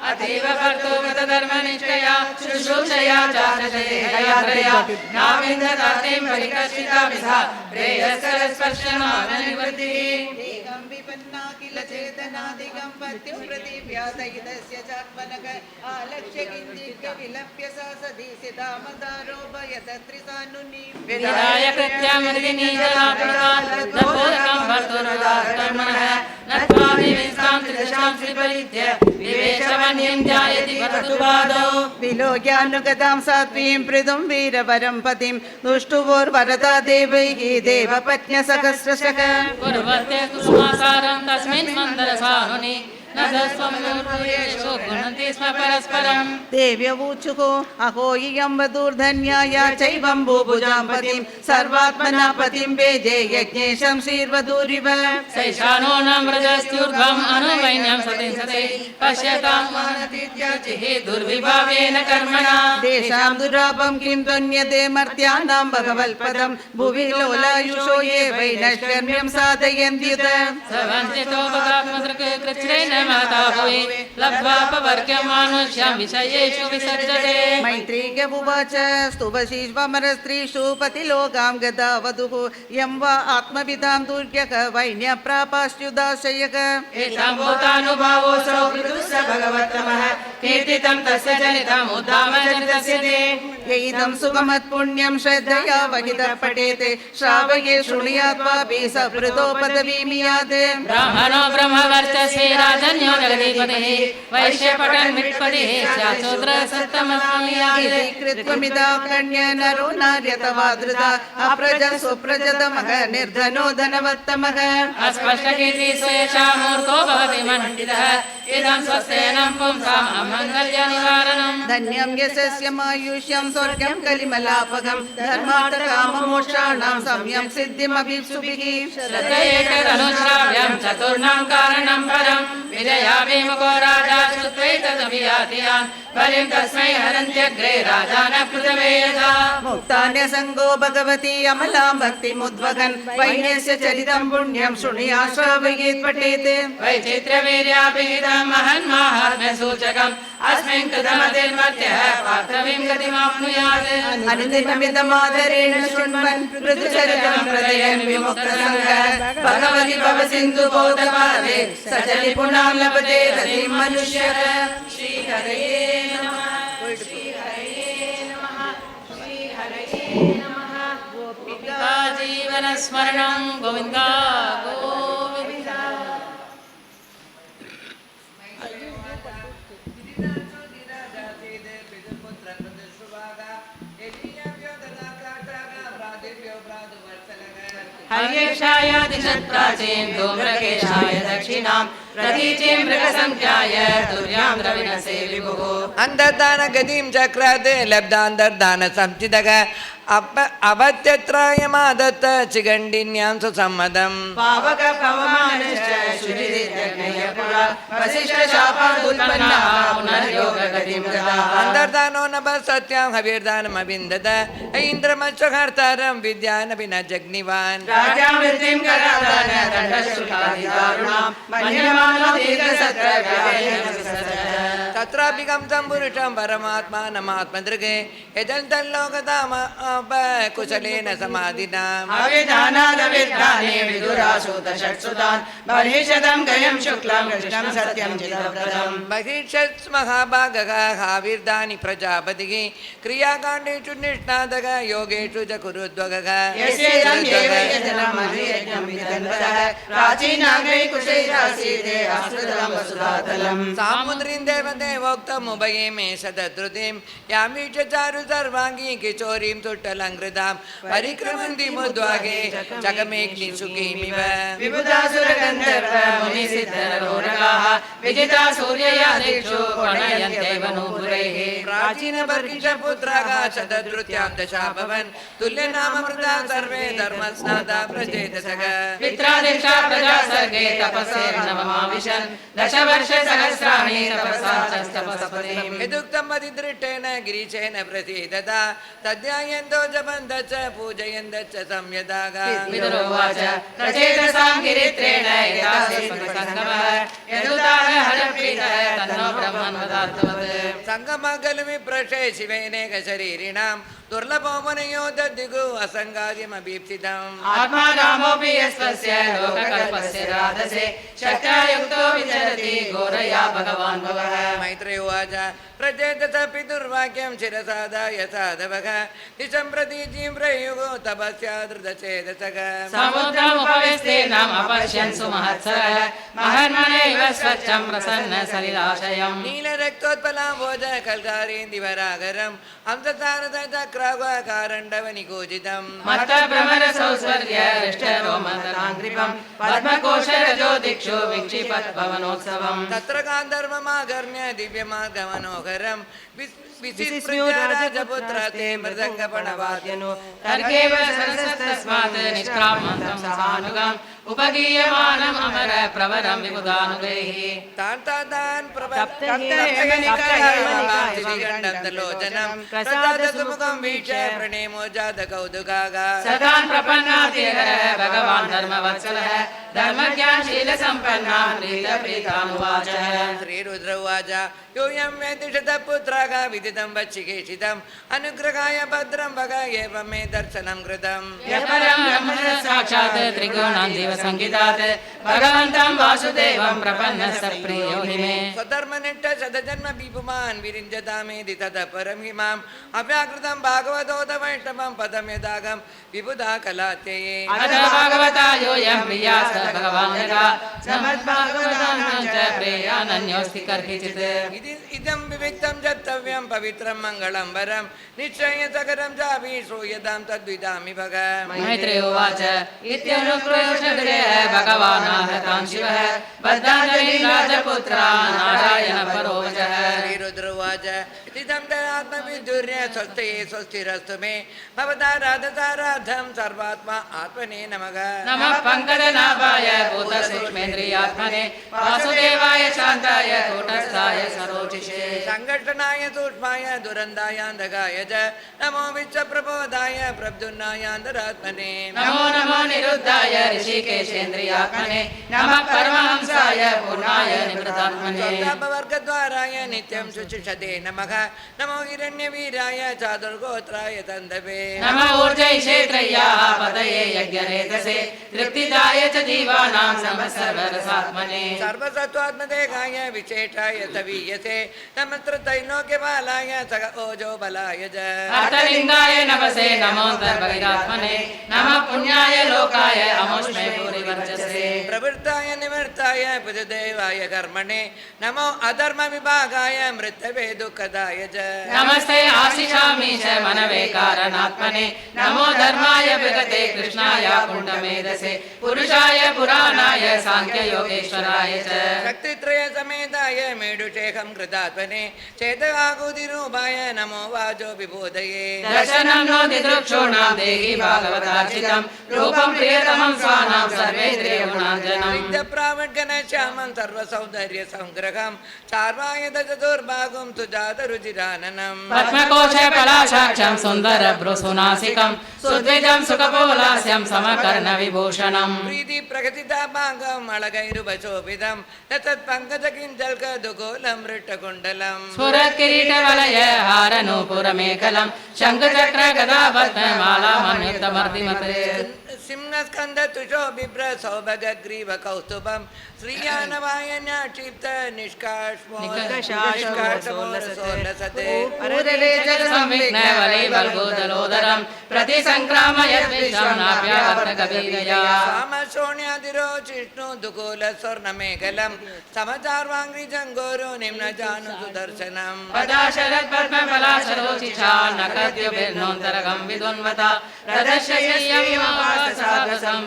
अतीव कर्तुगतधर्मनिष्ठया शुश्रूषया चाचशेखयात्रया नाविन्दतातें परिकर्षिताभिधा प्रेयस्करस्पर्शनाननिवृत्तिः एकं विपन्ना किल चेतनादिकं पत्युं प्रतिव्यासयितस्य चात्मनः आलक्ष्य किञ्चित् विलप्य सा सदीसितामदारोपयत त्रिसानुनीं विधाय कृत्यामृतिनीजलापृतात् भर्तुरदाकर्मणः नत्वा विविंस्तां त्रिदशां श्रीपरित्य विवेशवन्यं ध्यायति भर्तुपादौ विलोक्यानुगतां सात्वीं पृथुं वीरवरं पतिं दुष्टुवोर्वरदा देवैः देवपत्न्यसहस्रशः कुर्वत्य कुसुमासारं तस्मिन् मन्दरसानुनि न दस्वमूर्भूयेषु गुणन्ति स्म परस्परम् देव्यवूचुः अहो इयं वधूर्धन्याया चैवं भूभुजां पतिं सर्वात्मना पतिं भेजे यज्ञेशं श्रीर्वधूरिव सैषानो न व्रजस्त्युर्ध्वम् अनुवैन्यं सतिं सते पश्यतां मानतीत्याचिः दुर्विभावेन कर्मणा तेषां दुरापं किं त्वन्यते मर्त्यानां भगवल्पदं भुवि लोलायुषो ये वै नैष्कर्म्यं साधयन्त्युत स वञ्चितो भगात्मदृक् कृच्छ्रेण महता भुवि लब्ध्वापवर्ग्यं मानुष्यं विषयेषु विसर्जते मैत्रीक उवाच स्तुवशीष्वमरस्त्रीषु पतिलोकां गता वधुः यं वा आत्मविदां दुर्यक वैन्यप्रापाश्च्युदाशयक एषां भूतानुभावोऽसौ पृथुश्च भगवत्तमः कीर्तितं तस्य जनितम् उद्दामजनितस्य ते यैदं सुखमत्पुण्यं श्रद्धया वहितः पठेत् श्रावये शृणुयात्वापि सपृतो पदवीमियात् ब्राह्मणो ब्रह्मवर्चसे राजन्यो जगदीपतिः वैश्यपटन् मिट्पतिः स्यात्सूत्रः सत्तमस्मियात् कृत्वमिदा कन्य नरो नार्यतवा धृता अप्रज सुप्रजतमः निर्धनो धनवत्तमः अस्पष्टकीर्ति स्वेषा मूर्खो भवति मण्डितः इदं स्वस्तेनं पुंसाम् अमङ्गल्यनिवारणम् धन्यं यशस्य मायुष्यं स्वर्गं कलिमलापकं धर्मार्थकाममोक्षाणां सम्यं सिद्धिमभीप्सुभिः श्रद्धयेतदनुश्राव्यं चतुर्णां कारणं परं विजयाभिमुखो राजा श्रुत्वैतदभियाति यान् बलिं तस्मै हरन्त्यग्रे राजानः पृथवे यथा मुक्तान्यसङ्गो भगवती अमलां भक्तिमुद्वहन् वैन्यस्य चरितं पुण्यं शृणुया श्रावयेत् पठेत् वैचित्र्यवीर्याभिहितं महन्माहात्म्यसूचकम् अस्मिन् कृतमतिर्मध्यः पार्थवीं गतिमाप्नुयात् अनुदिनमिदमादरेण शृण्वन् पृथुचरितं प्रदयन् विमुक्तसङ्गः भगवति भवसिन्धुबोधपादे सचलि पुनां लभते रतिं मनुष्यः श्रीहरये नमः श्रीहरये नमः श्रीहरये नमः गोपिका जीवनस्मरणं गोविन्दा गोविन्दा हर्येक्षाय दिशत् प्राचीं धूम्रकेशाय दक्षिणां प्रतीचीं मृगसंख्याय तुर्यां द्रविणसे विभुः अंतर्दान गतिं चक्रात् लब्धान्तर्दान संचितः अवत्यत्रायमादत्त चिगण्डिन्यां सुसम्मतम् पावक पवमानश्च शुचिरित्यग्नयपुरा वसिष्ठशापादुत्पन्नाः पुनर्योगगतिं गताः अंतर्दानो नभ सत्यां हविर्दानमविन्दत ऐन्द्रमश्वहर्तारं विद्यानपि न जग्निवान् राजा वृत्तिं करादान दण्डशुल्कादिदारुणां मन्यमानो दीर्घसत्रव्यायेन तत्राभिगं सम्पुरुषं परमात्मानमात्मदृगे यजन्तल्लोकताम कुशलेन समाधिना अविधानादविद्वाने विदुरासूत षट्सुतान् बर्हिषदं गयं शुक्लं कृष्णं सत्यं चिदव्रतम् बहिषत् महाभागः हाविर्दानि प्रजापतिः क्रियाकाण्डेषु निष्णातः योगेषु च कुरुद्वगः यस्येदं देवयजनं अधियज्ञं विदन्वदः प्राचीनाग्रे कुशैरासीते आश्रितं वसुधातलम् सामुद्रीं देवदेवोक्तम् उभये मे सदद्रुतिं यामी च चारु सर्वाङ्गी किशोरीं तुट्टलङ्कृतां परिक्रमन्ति मुद्वागे जगमेग्नि सुखीमिव विबुधासुरगन्धर्व मुनिसिद्धरोरगाः विजिता सूर्ययादिक्षु प्रणयन्त्यैव नूपुरैः प्राचीनवर्गिषपुत्राः सदद्रुत्यां दशाभवन् तुल्यनाममृता सर्वे धर्मस्नाता प्रचेतसः पित्रादिक्षा प्रजा सर्गे तपसेर्नवमाविशन् दशवर्षसहस्राणि तपसा तपस्पतिम् यदुक्तम् अधिदृष्टेन गिरीशेन प्रसीदता तद्यायन्तो जपन्त च पूजयन्त च संयताः विदुरोवाच प्रचेतसां गिरित्रेण यदासे संगमः यदुदाह हरप्रीतः तन्नो ब्रह्मन्वदार्थवत् संगमः खलु विप्रशे शिवेनेक शरीरिणां दुर्लभो मुनयो दद्दिगु असङ्गार्यमभीप्सितम् आत्मा रामोऽपि यस्वस्य लोककल्पस्य राधसे शक्त्या युक्तो विचरति घोरया भगवान् भवः मैत्रेय उवाच प्रचेतस पितुर्वाक्यं शिरसादाय साधवः दिशं प्रतीचीं प्रयुगो तपस्या धृतचेतसः समुद्रमुपवेस्तेनाम् अपश्यन् सुमहत्सरः महन्मनैव स्वच्छं प्रसन्न सलिलाशयम् नीलरक्तोत्पलाम्भोज कल्कारेन्दिवरागरम् हंससारद चक्राकारण्डवनिकोजितम् मत्तभ्रमरसौस्वर्य हृष्टरोमतलाङ्घ्रिपम् पद्मकोशरजो दिक्षु विक्षिपत् भवनोत्सवम् तत्र गान्धर्वमाकर्ण्य दिव्यमार्गमनोहरम् विचिस्मृराजपुत्र ते मृदङ्गपणवाद्यनो तर्केव सरसस्तस्मात् निष्क्रामन्तं सहानुगम् उपगीयमानम् अमर प्रवरं विबुधानुगैः तान् प्रपत्तलोचनम् प्रसादसुमुखं वीक्ष्य प्रणेमो जात कौतुकाः सतान् प्रपन्नातिहर भगवान् धर्मवत्सलः धर्मज्ञानशीलसम्पन्नां प्रीतप्रीतानुवाच श्रीरुद्र उवाच यूयं वेदिषतपुत्राः विदितं वच्छिकेशितम् अनुग्रहाय भद्रं भग एवं मे दर्शनं कृतम् यपरं ब्रह्म साक्षात् त्रिगुणान्दिव संगीतात् भगवन्तं वासुदेवं प्रपन्नस्तप्रियो हि मे स्वधर्मनिष्ठ शतजन्म विपुमान् विरिञ्जतामेति ततः परं हिमाम् अव्याकृतं भागवतोद वैष्णवं पदं यदागं विबुधा कलात्यये अथ भागवता योऽयं प्रियास भगवान् यदा समद्भागवतानां च प्रेयानन्योऽस्ति कर्हिचित् इदं विविक्तं जप्तव्यं पवित्रं मङ्गलं वरं निश्चय सकरं चापि श्रूयतां तद्विदामि भग मैत्रेय उवाच इत्यनुक्रोशगृहे भगवानाहतां शिवः बद्धाञ्जलिं राजपुत्रा नारायण परोवचः श्रीरुद्र उवाच इदं आत्मविदुर्य स्वस्ति स्वस्तिरस्तु मे भवता राधताराधं सर्वात्मा आत्मने नमः नमः पङ्कजनाभाय भूतसूक्ष्मेन्द्रियात्मने वासुदेवाय शान्ताय कूटस्थाय सरोचिषे संघटनाय सूक्ष्माय दुरन्दायान्धकाय च नमो विश्वप्रबोधाय प्रब्धुन्नायान्तरात्मने नमो नमो निरुद्धाय ऋषिकेशेन्द्रियात्मने नमः परमहंसाय पूर्णाय निवृतात्मने वर्गद्वाराय नित्यं शुचिषते नमः नमो हिरण्यवीराय चातुर्गोत्राय तन्दवे नमः ऊर्जैषेत्रय्याः पतये यज्ञरेतसे तृप्तिदाय च जीवानां नमः सर्वरसात्मने सर्वसत्त्वात्मदेहाय विशेषाय सवीयसे नमस्त्र त्रैलोक्यबालाय सग ओजो बलाय च अर्थलिङ्गाय नमसे नमोऽन्तर्बहिरात्मने नमः पुण्याय लोकाय अमुष्मे भूरिवर्चसे प्रवृत्ताय निवृत्ताय पतिदेवाय कर्मणे नमो अधर्म विभागाय मृत्यवे दुःखदाय च नमस्ते आशिषामीश मनवे कारणात्मने नमो धर्माय विगते कृष्णाय कुण्डमेधसे पुरुषाय पुराणाय साङ्ख्ययोगेश्वराय च शक्तित्रय समेताय मेडुषेखं कृतात्मने चेतआहुतिरूपाय नमो वाचो विबोधये दर्शनं नो दिदृक्षूणां देहि भागवतार्चितं रूपं प्रियतमं स्वानां सर्वेन्द्रियगुणाञ्जनं विद्यप्रावड्गणश्यामं सर्वसौन्दर्य संग्रहं चार्वायत चतुर्भागं सुजात रुचिराननम् पद्मकोश पलाशाक्षं सुन्दर भ्रुसुनासिकं सुद्विजं सुखपोलास हास्यं समकर्णविभूषणम् प्रीति प्रकटितापाङ्गम् अलगैरुपशोभितं तत्पङ्कजकिञ्जल्कदुकूलं मृट्टकुण्डलम् स्फुरत्किरीटवलय हारनूपुरमेखलं शङ्खचक्र गदा पद्ममालामन्युतमर्दिमते सिंहस्कन्धतुषो बिभ्र सौभगग्रीव कौस्तुभं श्रीयानवायन्या क्षिप्त निष्काशमोलसते संविघ्न वलैवल्गोदलोदरं प्रतिसङ्क्रामयद्विषं नाप्यावर्तकवीरया सामशोण्यादिरोचिष्णु दुकूल स्वर्णमेखलं समचार्वाङ्घ्रिजङ्गोरो निम्नजानु सुदर्शनम् पदाशरत्पद्मफलाशरोचिषा नखद्युभिर्नोन्तरगं विद्वन्वता प्रदर्शयीयं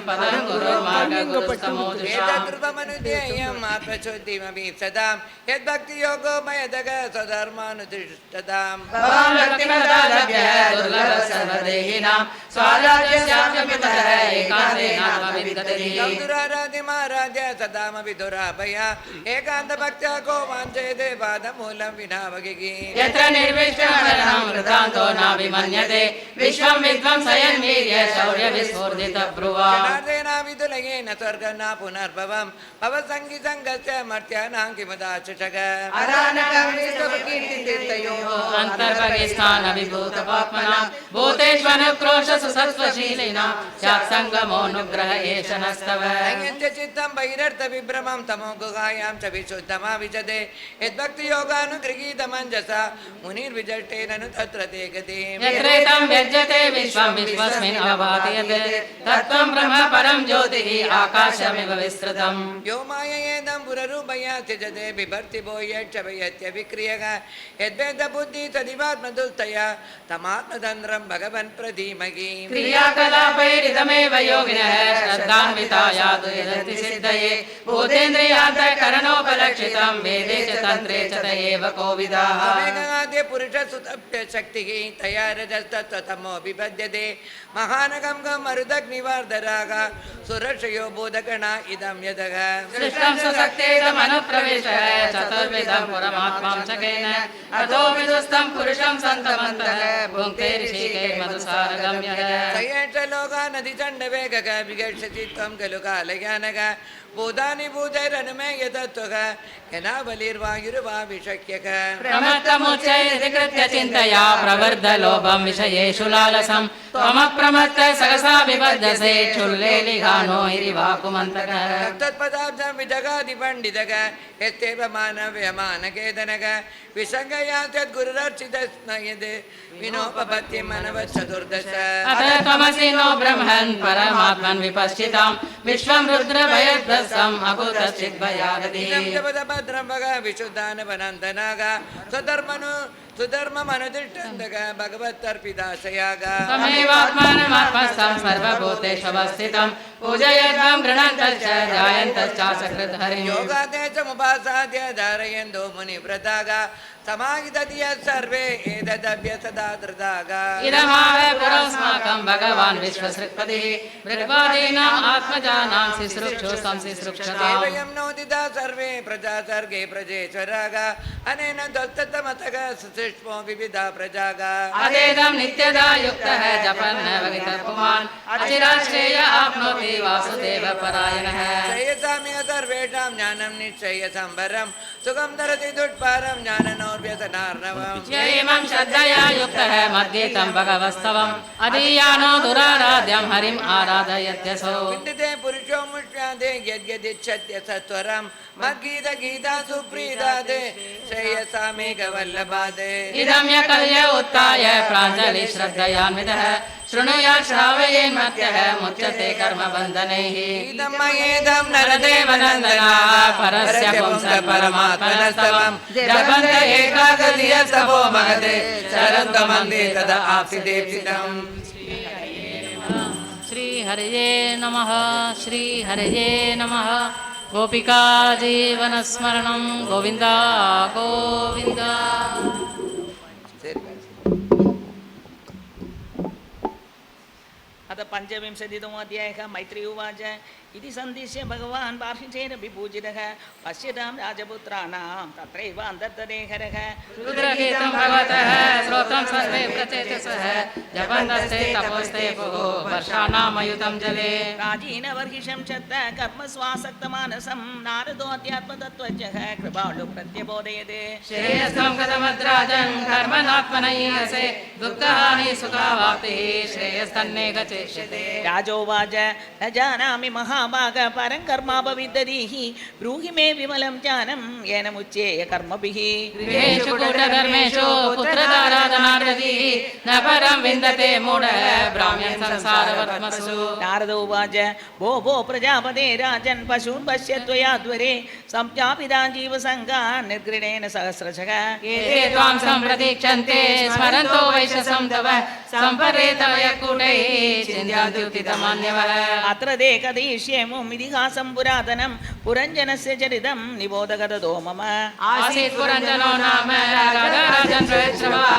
पदं गुरुर्मार्गगुरुस्तमोजुषा ध्रुवमनुध्येयम् आत्मशुद्धिमपि सदां यद्भक्तियोगो मयदग स्वधर्मानुतिष्ठताम् भवान् भक्तिमदालभ्य दुर्लभ सर्वदेहिनां स्वाराज्यस्याप्यपितः एकान्तेनात्मविदधति दुराराध्य महाराज्य सदामपि दुराभय एकान्तभक्त्या को वाञ्छेदे पादमूलं विना भगिगी यत्र निर्विष्टमरणं वृतान्तो नाभिमन्यते विश्वं विद्वंसयन्वीर्य शौर्यविस्फूर्दितब्रुवा विदुलयेन स्वर्गना पुनर्भवं भवसङ्गिसङ्गस्य मर्त्यानां किमुदाशुषग अन्तर्भगिस्थानविभूतपात्मना भूतेष्वनुक्रोशसुसत्त्वशीलिना स्यात्सङ्गमोऽनुग्रह एष नस्तव चित्तं भैरर्थविभ्रमं तमो गुहायां च विशुद्धमा विजते यद्भक्तियोगानुगृहीतमञ्जसा मुनिर्विजष्टेन तत्र ते गतिम् यत्रेतं व्यज्यते विश्वं विश्वस्मिन् अभाति यत् तत्त्वं ब्रह्म परं ज्योतिः आकाशमिव विस्तृतम् यो माययेदं पुररूपया त्यजते बिभर्ति भोयक्षभयत्य विक्रियः यद्वेदबुद्धि तदिवात्मदुस्तया तमात्मतन्त्रं भगवन् प्रधीमहि क्रियाकलापैरिदमेव योगिनः श्रद्धान्विता यातु यदति सिद्धये भूतेन्द्रियान्तःकरणोपलक्षितं वेदे च तन्त्रे च त एव कोविदाः वेगाद्य पुरुषसुतप्य शक्तिः तया रजस्तत्त्वतमो विपद्यते महानगं गं मरुदग्निवार्धराग सुरक्षयो बोधगणा इदं यदः सृष्टं सुशक्तेदमनुप्रविशः चतुर्विधं पुरमात्मां चकेन अतो विदुस्तं पुरुषं सन्तमन्तः भुङ्क्ते ऋषिकैर्मधुसारगम्यः स एष लोकानधिचण्डवेगः विगर्षति त्वं खलु कालयानः भूतानि भूतैरनुमेय तत्त्वः यनावलिर्वायुर्वा विशक्यः प्रमत्तमुच्चैर्धिकृत्य चिन्तया प्रवर्धलोभं विषयेषु लालसं त्वमप्रमत्तः सहसा विबध्यसे क्षुल्लेलिघानो हिरिवाकुमन्तकः तत्पदाब्जं विजगादिपण्डितः यस्तेव मानव्यमानकेतनः विसङ्गयात्यद्गुरुरर्चितस्मयदे विनोपपत्तिम् अनवचतुर्दश अथ त्वमसि नो ब्रह्मन् परमात्मन् विपश्चितां विश्वं रुद्रभयद्भस्सम् अकुतश्चिद्भयागतिः भद्रं भग विशुद्धानवनन्दनाग सुधर्ममनुतिष्ठन्तः भगवत्तर्पिताशयाग तमेवात्मानमात्मस्थं सर्वभूतेष्वस्थितं पूजयध्वं गृह्णन्तश्च ध्यायन्तश्चासकृद्हरिं योगादेशमुपासाद्य धारयन्तो मुनिव्रताग समाहितधिय सर्वे एतदभ्यसदा धृताग इदमाह पुरस्माकं भगवान् विश्वसृक्पतिः भृग्वादीनाम् आत्मजानां शिश्रुक्षु संशिश्रुक्षताम् वयं नोदिता सर्वे प्रजा सर्गे प्रजेश्वराग अनेन दत्ततमतः सुशिष्मो विविधा प्रजाग अदेदं नित्यदा युक्तः जपन् भगितः पुमान् अचिराश्रेय आप्नोति वासुदेव परायणः श्रेयसामिह सर्वेषां ज्ञानं निश्चय संवरं सुखं धरति दुष्पारं ज्ञाननोर्व्यसनार्णवम् य इमं श्रद्धया युक्तः मद्गीतं भगवस्तवम् अधीयानो दुराराध्यं हरिम् आराधयत्यसौ विदिते पुरुषो मुष्यादे यद्यदिच्छत्य सत्वरं मद्गीता सुप्रीदादे श्रेयसामेकवल्लभादे इदं य कल्य उत्थाय प्राञ्जलि श्रद्धयान्वितः शृणुयात् श्रावयेन्मत्यः मुच्यते कर्मबन्धनैः इदं मयेदं नरदेवनन्दना परस्य पुंसः परमात्मनस्तवं जपन्त एकादशीय सभो महते शरन्तमन्दे तदा आप्सिदेप्सितम् श्रीहरये नमः श्रीहरये नमः गोपिका जीवनस्मरणं गोविन्द गोविन्द अथ पञ्चविंशतितमोऽध्यायः मैत्री उवाच इति सन्दिश्य भगवान् बार्हिषेरपि पूजितः पश्यतां राजपुत्राणां तत्रैव अन्तर्तते हरः रुद्रगीतं भगवतः श्रोत्रं सर्वे प्रचेतसः जपन्तस्ते तपोस्ते भो वर्षाणामयुतं जले प्राचीनवर्हिषं चत्त कर्मस्वासक्तमानसं नारदोऽध्यात्मतत्त्वज्ञः कृपालु प्रत्यबोधयते श्रेयस्त्वं कथमद्राजन् कर्मणात्मनैयसे दुःखहानि सुखावाप्तिः श्रेयस्तन्ने गचेष्यते राजोवाच न जानामि महाभाग परं कर्मापविदधीः ब्रूहि मे विमलं ज्ञानं येन मुच्येय कर्मभिः गृहेषु कूटधर्मेषु पुत्रदाराधनार्हतिः न परं विन्दते मूढः भ्राम्यन् संसारवर्त्मसु नारदोवाच भो भो प्रजापते राजन् पशून् पश्य त्वया द्वरे संज्ञापितान् जीवसङ्गान् निर्गृणेन सहस्रशः एते त्वां सम्प्रतीक्षन्ते स्मरन्तो वैशसं तव सम्परेतय कूटैः चिन्त्याद्युतितमान्यवः अत्र ते कथयिष्येमुम् इतिहासं पुरातनं पुरञ्जनस्य चरितं निबोधगततो मम आसीत् पुरञ्जनो नाम राजन् प्रच्छ्रवः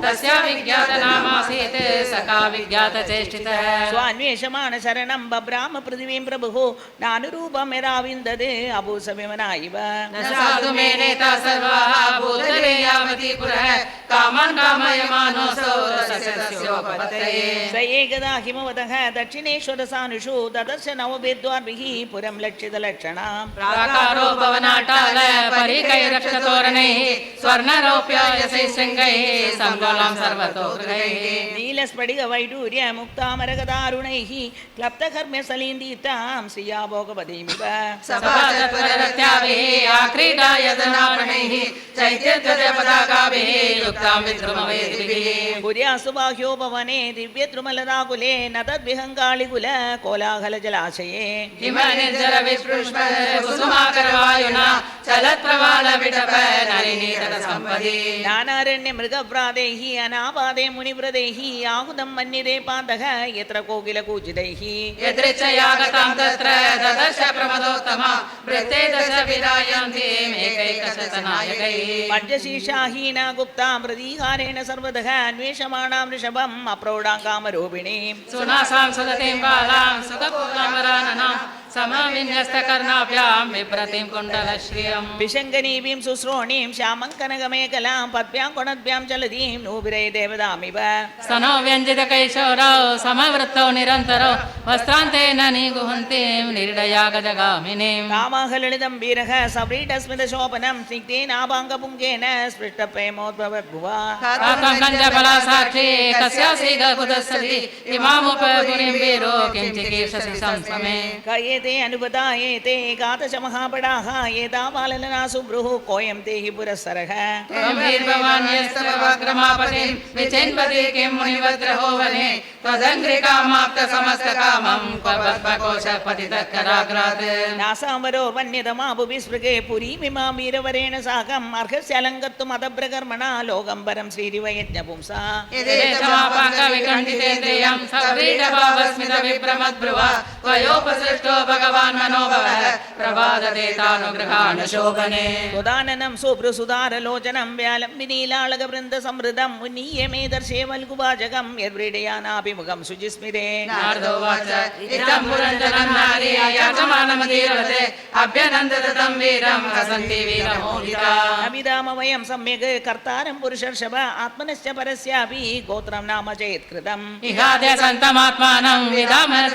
तस्य विज्ञातनामासीत् सखा विज्ञातचेष्टितः स्वान्वेषमाण शरणं बभ्राम पृथिवीं प्रभुः नानुरूपं यदाविन्दते अभूसविमना इव न साधु मे नेता सर्वाः भूतले यावती पुरः कामान् कामयमानोऽसौ रसस्योपपत्तये स एकदा हिमवतः दक्षिणेश्वरसानुषु ददर्श नवभेद्वार्भिः पुरं लक्षितलक्षणां प्राकारो भवनाटाल परिकैरक्षतोरणैः स्वर्णरौप्यायसै शृङ्गैः सम्बलं सर्वतो गृहैः नीलस्फटिकवैडूर्य मुक्तामरगदारुणैः क्लप्तकर्म्यसलीन्दीतां श्रिया भोगवतीमिव सभातत्पररत्याभिः आक्रीडायतनाभरणैः चैत्यध्वजपताकाभिः युक्तां विद्रुमवेदिभिः पुर्यासु बाह्यो भवने दिव्यद्रुमलदाकुले न तद्विहङ्गाळिकुल कोलाहलजलाशये हिमनिर्जरविस्पृष्ट कुसुमाकरवायुना चलत्प्रवालविटप नलिनीतटसम्पदि नानारण्यमृगव्रादैः अनापादे मुनिव्रतैः आहुतं मन्यते पादः यत्र कोकिलकूजितैः यदृच्छयागतां तत्र ददर्श प्रमदोत्तमा वृत्ते दश विरायन्तीमेकैकशतनायकैः पञ्चशीर्षाहीना गुप्तां प्रतीहारेण सर्वतः अन्वेषमाणां वृषभम् अप्रौढां कामरूपिणीं सुनासां सुदतीं बालां सुखपूर्णाम्बराननां समविन्यस्तकर्णाभ्यां बिभ्रतीं कुण्डलश्रियम् विशङ्कनीवीं शुश्रोणीं श्यामं कनकमेकलां पद्भ्यां कुणद्भ्यां चलतीं नूपुरे देवतामिव स्तनो व्यञ्जितकैशोरौ समवृत्तौ निरन्तरौ वस्त्रान्तेन निगुहन्तीं निर्दया गजगामिनीं कामाहललितं वीरः सव्रीडस्मितशोभनं स्निग्धेनाभाङ्गपुङ्गेन स्पृष्टप्रेमोद्भवद्भुवा काकं कञ्जफलासाक्षी कस्यासि गकुदस्सति इमामुपपुरीं वीरो किं चिकीर्षसि संसमे कयेते अनुपदायेते एकादशमहापडाः एतावाललना सुभ्रुः कोऽयं ते हि पुरःसरः गम्भीर्भवान्यस्तवग्रमापतिं विचिन्वति किं मुनिवद्रहो वने त्वदङ्घ्रिकामाप्तसमस्तकामं क्वपद्मकोशपतितत्कराग्रात् नासाम्बरो वन्यतमाभुविस्पृगे पुरीमिमां वीरवरेण साकम् अर्हस्यलङ्कत्तुम् अदभ्रकर्मणा लोकम्बरं श्रीरिवयज्ञपुंसा यदेशमापाकविखण्डितेन्द्रियं सव्रीडभावस्मितविभ्रमद्भ्रुवा त्वयोपसृष्टो भगवान् मनोभवः प्रभादते तानुगृहाण शोभने उदाननं सुभ्रुसुधारलोचनं व्यालं विनीलाळकवृन्दसमृद्धम् उन्नीय मे दर्शे वल्गुभाजकं यद्व्रीडयानाभिमुखं शुचिस्मिरे नारदोवाच इदं पुरञ्जनं नारी याचमानमतीरवते अभ्यनन्दतं वीरं हसन्ति वीरमोहिता अमिदामवयं सम्यक् कर्तारं पुरुषर्षभ आत्मनश्च परस्यापि गोत्रं नाम चेत्कृतम् इहाद्य सन्तमात्मानं विदामः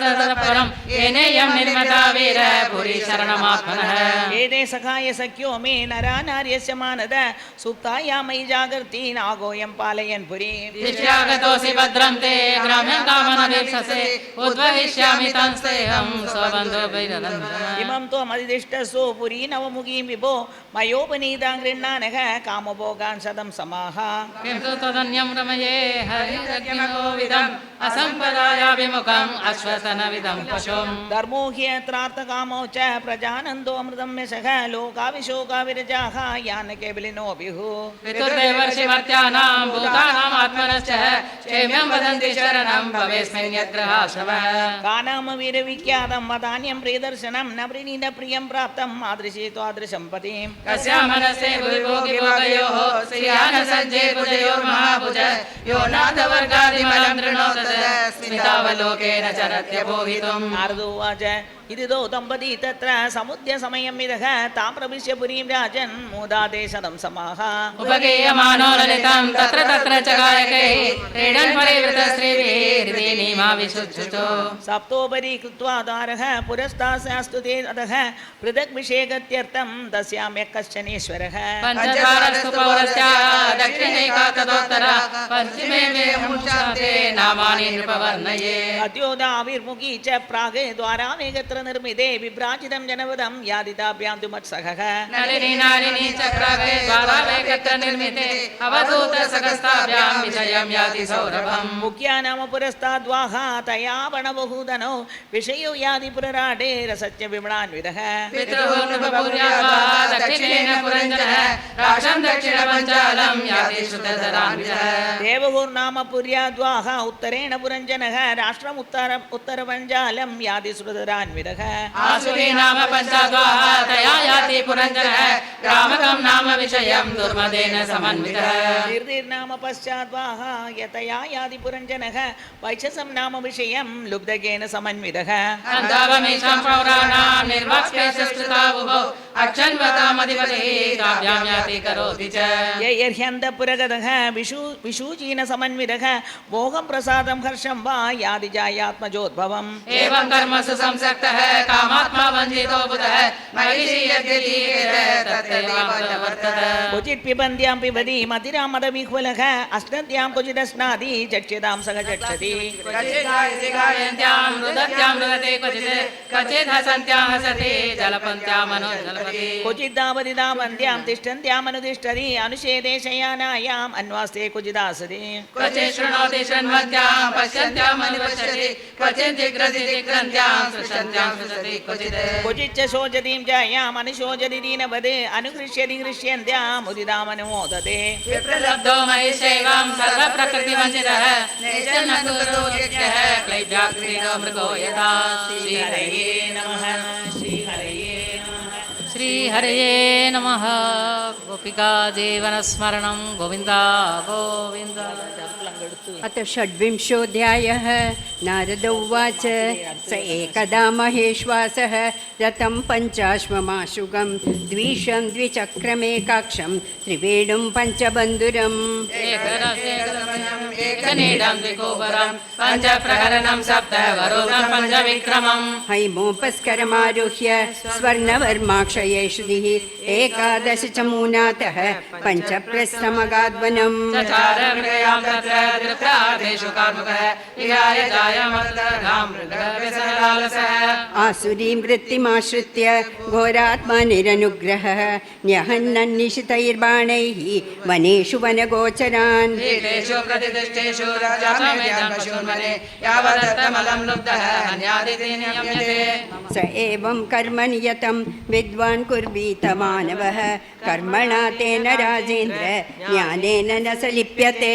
परं येनेयं निर्मता वीर पुरी शरणमात्मनः एते सखाय सख्यो मे नरा नार्यस्य मानद सुप्ताया मयि जागर्ति नागोऽयं पालयन् पुरीं दिश्यागतोऽसि भद्रं ते ग्राम्यं कामनवीप्ससे उद्वहिष्यामि तंस्तेऽहं स्वबन्धुभिरनन्दनः इमं त्वमधिष्ठसु पुरी नवमुखीं विभो मयोपनीतां गृह्णानः कामभोगान् शतं समाः किं तु तदन्यं रमये हरिरज्ञमोविदम् असम्पदायाभिमुखम् अश्वसनविदं पशुम् धर्मो ह्यत्रार्थकामो च प्रजानन्दो अमृतं यशः लोकाविशोकाविरजाः यान् केवलिनो विहुः पितुर्देवर्षिमर्त्यानां भूतानाम् आत्मनश्च क्षेम्यं वदन्ति शरणं भवेस्मिन् यद्ग्रहाश्रमः कानाम वीरविख्यातं वदान्यं प्रियदर्शनं न प्रणीत प्रियं प्राप्तम् आदृशी त्वादृशं पतिं कस्या मनसे भुविभोगिभोगयोः श्रियान सज्जे भुजयोर्महाभुज यो नाथवर्गादिमलं दृणोत स्मितावलोकेन चरत्यभोगितुम् नारदोवाच इदिदो दम्पती तत्र समुद्य समयं विदः तां प्रविश्य पुरीं राजन् मोदादेशदं समाः उपगीयमानो ललितं तत्र तत्र च गायकैः क्रीडन् परिवृतश्रीभिः हृदि नीमाविशुद्धुतो सप्तोपरि कृत्वा दारः पुरस्तास्यास्तु ते अधः पृथक् विषेकत्यर्थं तस्याम्यः कश्चनेश्वरः पञ्चद्वारस्तु पौरस्या दक्षिणैका तदोत्तर पश्चिमे मे मुञ्चाते नामानि नृपवर्णये अद्योदाविर्मुखी च प्रागे द्वारा वेगत्र निर्मिते विभ्राजितं जनपदं यादिताभ्यां तु मत्सखः नलिनी नालिनी चक्राग्रे द्वारावेकत्र निर्मिते अवधूत सकस्ताभ्यां विजयं याति सौरभम् मुख्या नाम पुरस्ताद्वाः तया वणबहूदनौ विषयो यादि पुरराडे रसत्य विमणान्वितः पितृः नृपपुर्याद्वा दक्षिणेन पुरञ्जनः राक्षं दक्षिणपञ्चालं याति श्रुतधरान्वितः देवहुर्नाम पुर्याद्वाः उत्तरेण पुरञ्जनः राष्ट्रम् उत्तरपञ्चालं याति श्रुतधरान्वितः आसुरी नाम पञ्चाद्वाः तया याति पुरञ्जनः ग्रामकं नाम विषयं दुर्मदेन समन्वितः निर्दिर्नाम पश्चाद्वाः यतया याति पुरञ्जनः वैशसं नाम विषयं लुब्धकेन समन्वितः अन्तावमेषां पौराणां निर्वाक्स्येषस्तुतावुभौ अक्षन्वतामधिपतिः ताभ्यां याति करोति च यैर्ह्यन्तपुरगतः विशूचीन समन्वितः मोहं प्रसादं हर्षं वा याति जायात्मजोद्भवम् एवं कर्मसु संसक्तः कामात्मा वञ्चितो बुधः महिषी यद्यतीयते तत्तेवावर्तत क्वचित् पिबन्द्यां पिबति मदिरां मदविह्वलः अश्नद्यां क्वचिदश्नाति चक्ष्यतां सह चक्षति गायन्त्यां रुदत्यां रुदते क्वचित् हसन्त्यां हसति जलपन्त्यां मनोजलपति क्वचिद्दावति दावन्त्यां तिष्ठन्त्यामनुतिष्ठति अनुषेदे शयानायाम् अन्वास्ते क्वचिदासति क्वचित् शृणोति शृण्वन्त्यां पश्यन्त्याम् अनुपश्यति क्वचित् जिघ्रति जिघ्रन्त्यां स्पृशन्त्यां स्पृशति क्वचिच्च शोचतीं जायाम् अनुशोचति दीनपदे अनुगृह्यति गृह्यन्त्याम् उदितामनुमोदते विप्रलब्धो महेशैवां सर्वप्रकृतिवञ्चितः नैषन्न कुतो यज्ञः क्लैब्याक्रीडो मृगो यथा श्रीहरये नमः श्रीहरये नमः श्रीहरये नमः गोपिका जीवनस्मरणं गोविन्दा गोविन्द अथ षड्विंशोऽध्यायः नारद उवाच स एकदा महेश्वासः रथं पञ्चाश्वमाशुगं द्विषं द्विचक्रमेकाक्षं त्रिवेणुं पञ्चबन्धुरम् एकनीडं द्विकोपरं पञ्चप्रहरणं सप्तवरोधं पञ्चविक्रमम् हैमोपस्करमारुह्य स्वर्णवर्माक्षयेषुधिः एकादश च मूनातः पञ्चप्रस्थमगाद्वनम् आसुरीं वृत्तिमाश्रित्य घोरात्मनिरनुग्रहः न्यहन्नन्निशितैर्बाणैः वनेषु वनगोचरान् स एवं कर्म नियतं विद्वान् कुर्वीत मानवः कर्मणा तेन राजेन्द्र ज्ञानेन न स लिप्यते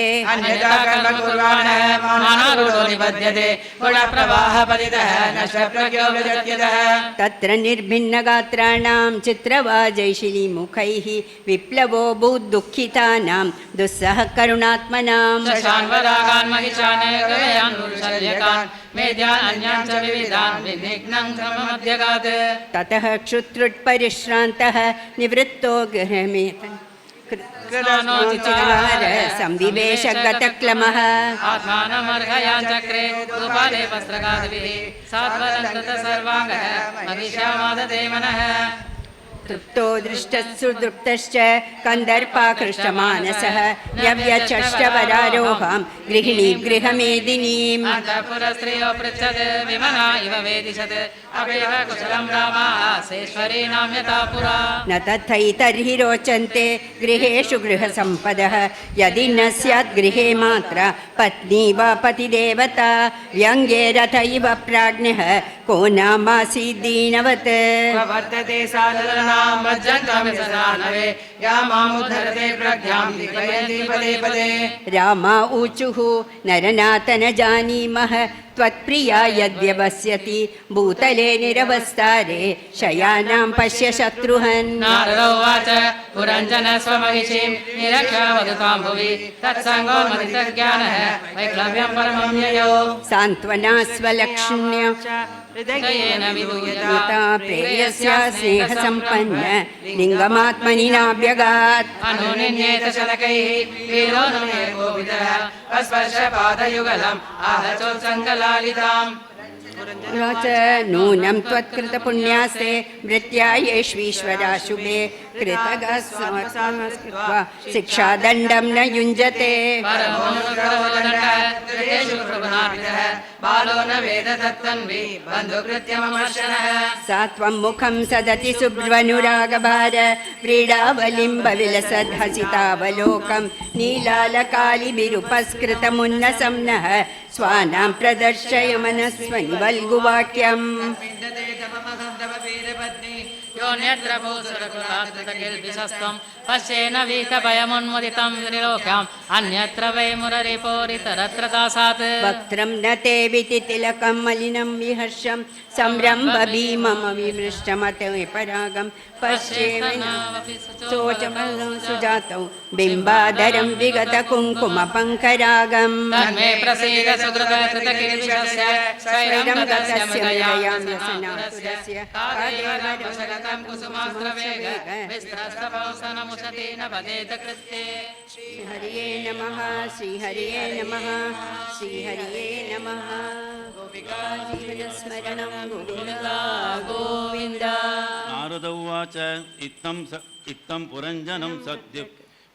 तत्र निर्भिन्नगात्राणां चित्रवाजैशिलीमुखैः विप्लवो भूद्दुःखितानां दुस्सह करुणात्मनां ततः क्षुत्रुट्परिश्रान्तः निवृत्तो गृहमेत संविवेशगतक्लमः आत्मानमर्हयाञ्चक्रे गोपाले वस्त्रगादिभिः सात्वरं कृत सर्वाङ्गः महिषामादते मनः तृप्तो दृष्टस्सुदृप्तश्च कन्दर्पाकृष्टमानसः व्यव्यचष्टवरारोहां गृहिणी गृहमेदिनीम् अन्तःपुरस्त्रियो पृच्छत् विमना इव वेदिशत् अपेव कुशलं रामासेश्वरी नाम्यता पुरा न तथैतर्हि रोचन्ते गृहेषु गृहसम्पदः यदि न स्यात् गृहे मात्र पत्नी वा पतिदेवता व्यङ्ग्ये रथ इव प्राज्ञः को नामासीत् दीनवत् वर्तते साधनां वज्रन्तमिसरानवे या मामुद्धरते प्रज्ञां दीपयन्ति पदे पदे रामा ऊचुः नरनाथ न जानीमः त्वत्प्रिया यद्यवस्यति भूतले निरवस्तारे शयानां पश्य शत्रुहन् नारद उवाच पुरञ्जन स्वमहिषीं निरक्ष्य वदतां भुवि तत्सङ्गोन्मदितज्ञानः वैक्लव्यं परमं ययो सान्त्वना स्वलक्ष्ण्य हृदयेन विदूयता प्रेयस्या स्नेहसम्पन्न लिङ्गमात्मनि नाभ्यगात् अनुनिन्येत शतकैः वीरो न मे कोपितः अस्पर्श पादयुगलम् आहचोत्सङ्गलालिताम् च नूनं त्वत्कृतपुण्यास्ते मृत्यायेष्वीश्वरा शुभे कृतगस्कृत्वा शिक्षादण्डं न युञ्जते बालो न वेद तत्तन्वी बन्धुकृत्यममर्शनः सा त्वं मुखं सदति शुभ्रनुरागभार व्रीडावलिम्बविलसद्हसितावलोकं नीलालकालिभिरुपस्कृतमुन्नसं नः स्वानां प्रदर्शय मनस्वनि वल्गुवाक्यम् योऽन्यत्र भूसुरकुलात्तकिल्बिषस्त्वं पश्येन वीतभयमुन्मुदितं त्रिलोक्याम् अन्यत्र वै मुररिपोरितरत्र दासात् वक्त्रं न ते वितितिलकं मलिनं विहर्षं संरम्भ भीममविमृष्टमते परागं पश्येन शोचमलं सुजातौ बिम्बाधरं विगतकुङ्कुमपङ्करागम् तन्मे प्रसीद सुकृतकृतकिल्बिषस्य स्वैरं गतस्य मृगयाम्यसनातुरस्य कालेवरं कुसुमास्त्रवेग विस्त्रस्तपौसनमुशति न भजेत कृत्ये श्रीहरिये नमः श्रीहरिये नमः श्रीहरिये नमः गोपिका जीवनस्मरणं गोविन्दा गोविन्द नारद उवाच इत्थं पुरञ्जनं सद्य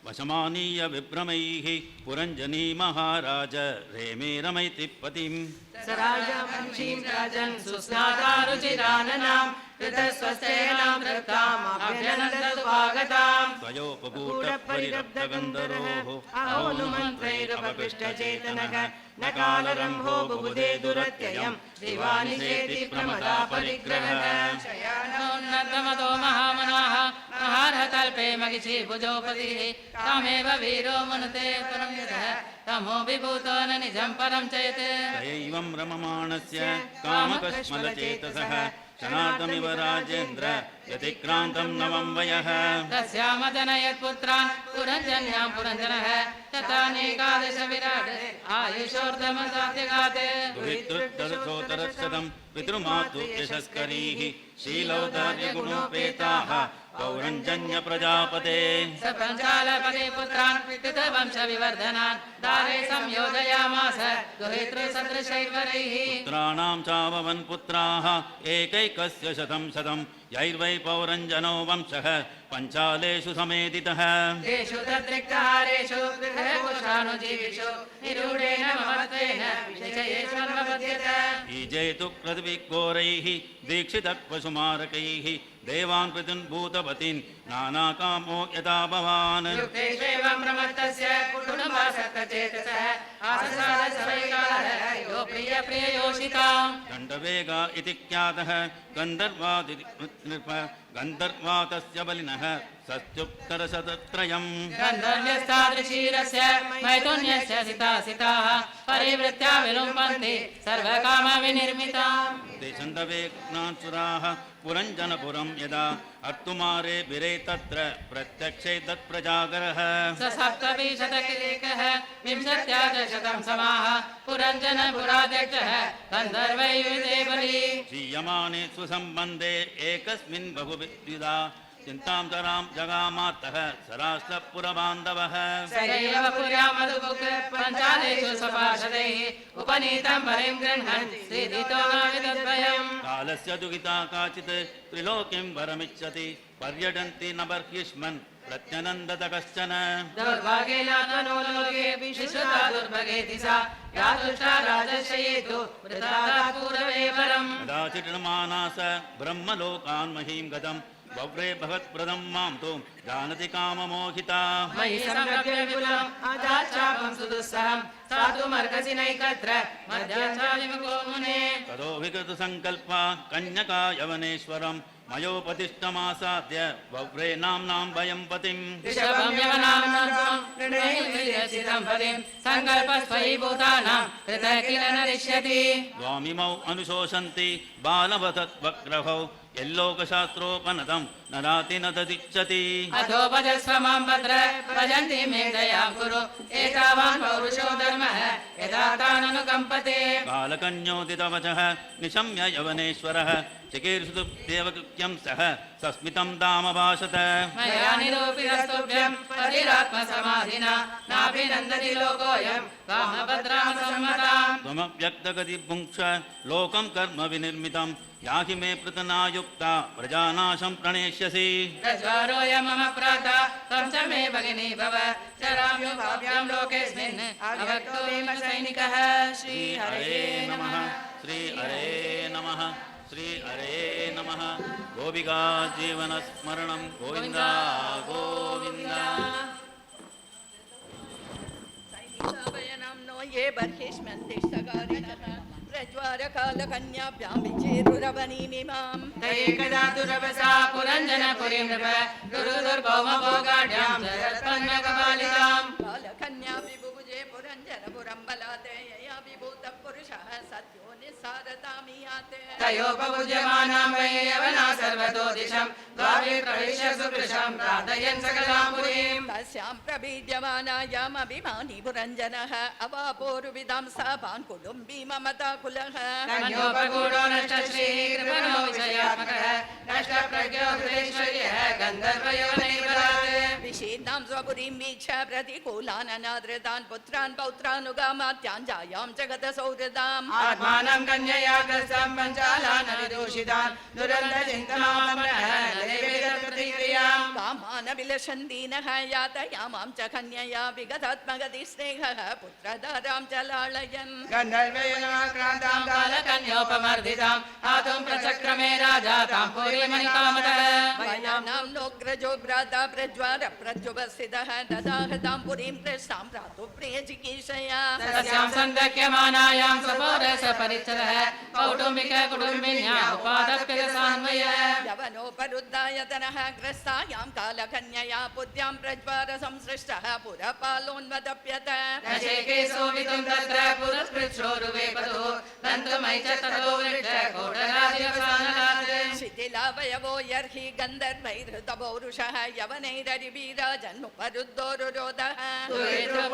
वशमानीय विभ्रमैः पुरञ्जनी महाराज रेमे रमैति पतिम् स राजा वंशीं राजन् सुस्नातारुचिराननां कृतस्वस्तेनां वृत्ताम् अभ्यनन्ददुपागताम् स्वयोपकूटपरिरब्धगन्धरोः अहोनुमन्त्रैरपकृष्टचेतनः न कालरम्भो बुबुधे दुरत्ययम् दिवानिषेति प्रमदा परिग्रहः शयानोन्नतमतो महामनाः महार्हकल्पे महिषी भुजोपतिः तामेव वीरो मनुते परं यतः तमो विभूतो न निजं परं चेत् तयैवं रममाणस्य कामकस्मलचेतसः शनार्दमिव राजेन्द्र व्यतिक्रान्तं नवं वयः तस्यामजनयत्पुत्रान् पुरञ्जन्यां पुरञ्जनः तथानेकादश विराट आयुषोर्धमसात्यगात् दुहितृदर्थोत्तरशतं पितृमातु यशस्करीः शीलौदार्यगुणोपेताः पौरञ्जन्य प्रजापते स पञ्चालपदे पुत्रान् पितृवंशविवर्धनान् दारे संयोजयामास दुहितृसदृशैर्वरैः पुत्राणां चाववन् पुत्राः एकैकस्य शतं शतं यैर्वै पौरञ्जनो वंशः पञ्चालेषु समेदितः तेषु तद्रिक्तहारेषु गृहपुरुषानुजीविषु निरूढेन महत्त्वेन विषयेष्वन्वपद्यत ईजेतु कृतविघोरैः दीक्षितपशुमारकैः देवान् पृथुन् भूतपतीन् नानाकामो यथा भवान् युक्तेष्वेवं प्रमत्तस्य कुटुम्बासक्तचेतसः आससादसवैकालः यो प्रियप्रिययोषिताम् दण्डवेगा इति ख्यातः गन्धर्वातस्य बलिनः सत्युत्तरशतत्रयम् गन्धर्व्यस्तादृशीरस्य मैथुन्यस्य सिताः परिवृत्या विलुम्बन्ति सर्वकामविनिर्मिताम् ते छन्दवेग्नासुराः पुरञ्जनपुरं यदा अर्तुमारे बिरे तत्र प्रत्यक्षे तत्प्रजागरः स सप्तविंशतिरेकः विंशत्यादशतं समाः पुरञ्जनपुराध्यक्षः गन्धर्वैर्विदे बली क्षीयमाने स्वसम्बन्धे एकस्मिन् बहुविधा चिन्तां तरां जगामातः सराष्ट्रपुरबान्धवः स एव पुर्यां मधुभुक् पञ्चालेषु स्वपार्षदैः उपनीतं बलिं गृह्णन् श्रीधितो नाविदद्वयम् बालस्य दुहिता काचित् त्रिलोकीं वरमिच्छति पर्यटन्ति न बर्हिष्मन् प्रत्यनन्दत कश्चन दौर्भाग्येनात्मनो लोके विश्रुता दुर्भगेति सा या दुष्टा राजर्षयेतु वृथादात् पूर्वे परम् कदाचिन्मानास ब्रह्मलोकान् महीं गतम् बव्रे भगवत्प्रदं मां तु जानति काममोहिता मयि संरभ्य विपुलम् अजाचापं सुदुस्सहं साधुमर्कसि नैकत्र मध्याचार्यमुको मुने ततो विकृतसङ्कल्पा कन्यका यवनेश्वरम् मयोपतिष्ठमासाद्य बव्रे नाम्नां वयं पतिम् ऋषभं यवनामनर्पं प्रणयचितं पतिं सङ्कल्पस्त्वयि भूतानां कृतः किल नरिष्यति द्वामिमौ अनुशोषन्ति बालवतत्वग्रहौ यल्लोकशास्त्रोपनतं न नाति न तदिच्छति अथो भजस्व मां भद्र भजन्ति मे दयां कुरु एतावान् पौरुषो धर्मः यथा ताननुकम्पते बालकन्योदितवचः निशम्य यवनेश्वरः चिकीर्षुतु देवकृत्यं सः सस्मितं दामभाषत मया निरूपितस्तुभ्यं पतिरात्मसमाधिना नाभिनन्दति लोकोऽयं कामभद्रां सम्मताम् त्वमव्यक्तगतिभुङ्क्ष लोकं कर्म विनिर्मितं याहि मे पृतनायुक्ता प्रजानाशं प्रणेष्यसि प्रज्वारोऽयं मम प्राता त्वं च मे भगिनी भव चराम्यो भाव्यां लोकेऽस्मिन् अभक्तो मे सैनिकः श्रीहरे नमः श्रीहरे नमः श्रीहरे नमः गोपिका जीवनस्मरणं गोविन्द गोविन्द ये बर्हिष्मन्तिष्ठकारिणः प्रज्वारकालकन्याभ्यां विचेरुरवनीमिमां तैकदा दुरवसा पुरञ्जनपुरीं नृप गुरुदुर्भौमभोगाढ्यां जगत्पन्नकपालिकां कालकन्या विभुभुजे पुरञ्जनपुरं बलाते यया विभूतः पुरुषः सद्यो निस्सारतामि याते तयोपभुज्यमानां वै यवना सर्वतो दिशं द्वारे प्रविश्य सुकृशं प्रार्थयन् सकलां पुरीं तस्यां प्रबीड्यमानायामभिमानी पुरञ्जनः अवापोरुविदां सापान् कुटुम्बी ममता कुलः कन्योपगूढो नष्टश्रीः कृपणो विजयात्मकः नष्टप्रज्ञो हृदैश्वर्यः गन्धर्वयोनैर्बलात् विशीर्णां स्वपुरीं वीक्ष्य प्रतिकूलाननादृतान् पुत्रान् पौत्रानुगामात्यान् जायां जगतसौहृदाम् आत्मानं कन्यया ग्रस्तं पञ्चालान् विदूषितान् दुरन्तचिन्तनामनः नरेवेदप्रतिक्रियां कामान विलसन्दीनः यातयामां च कन्यया विगतात्मगतिस्नेहः पुत्रधारां च लालयन् गन्धर्वयोनाक्रान्तां कालकन्योपमर्दितां हातुं प्रचक्रमे राजा तां पुरीमणिकामतः वयानां लोग्रजो भ्राता प्रज्वार प्रत्युपस्थितः ददाहतां पुरीं प्रस्थां भ्रातु प्रियचिकीर्षया तस्यां सन्दक्यमानायां सपौरसपरिच्छदः कौटुम्बिक कुटुम्बिन्या उपादप्यसान्वयः यवनोपरुद्धायतनः ग्रस्तायां कालकन्यया पुत्र्यां प्रज्वार संसृष्टः पुरपालोन्वदप्यत नशेके सोवितुं तत्र पुरस्पृच्छोरुवेपतुः गन्तुमयि च ततो वृक्षकोटरादिवसानलात् शिथिलावयवो यर्हि गन्धर्वैर्हृतपौरुषः यवनैररिवीराजन्मुपरुद्धोरुरोधः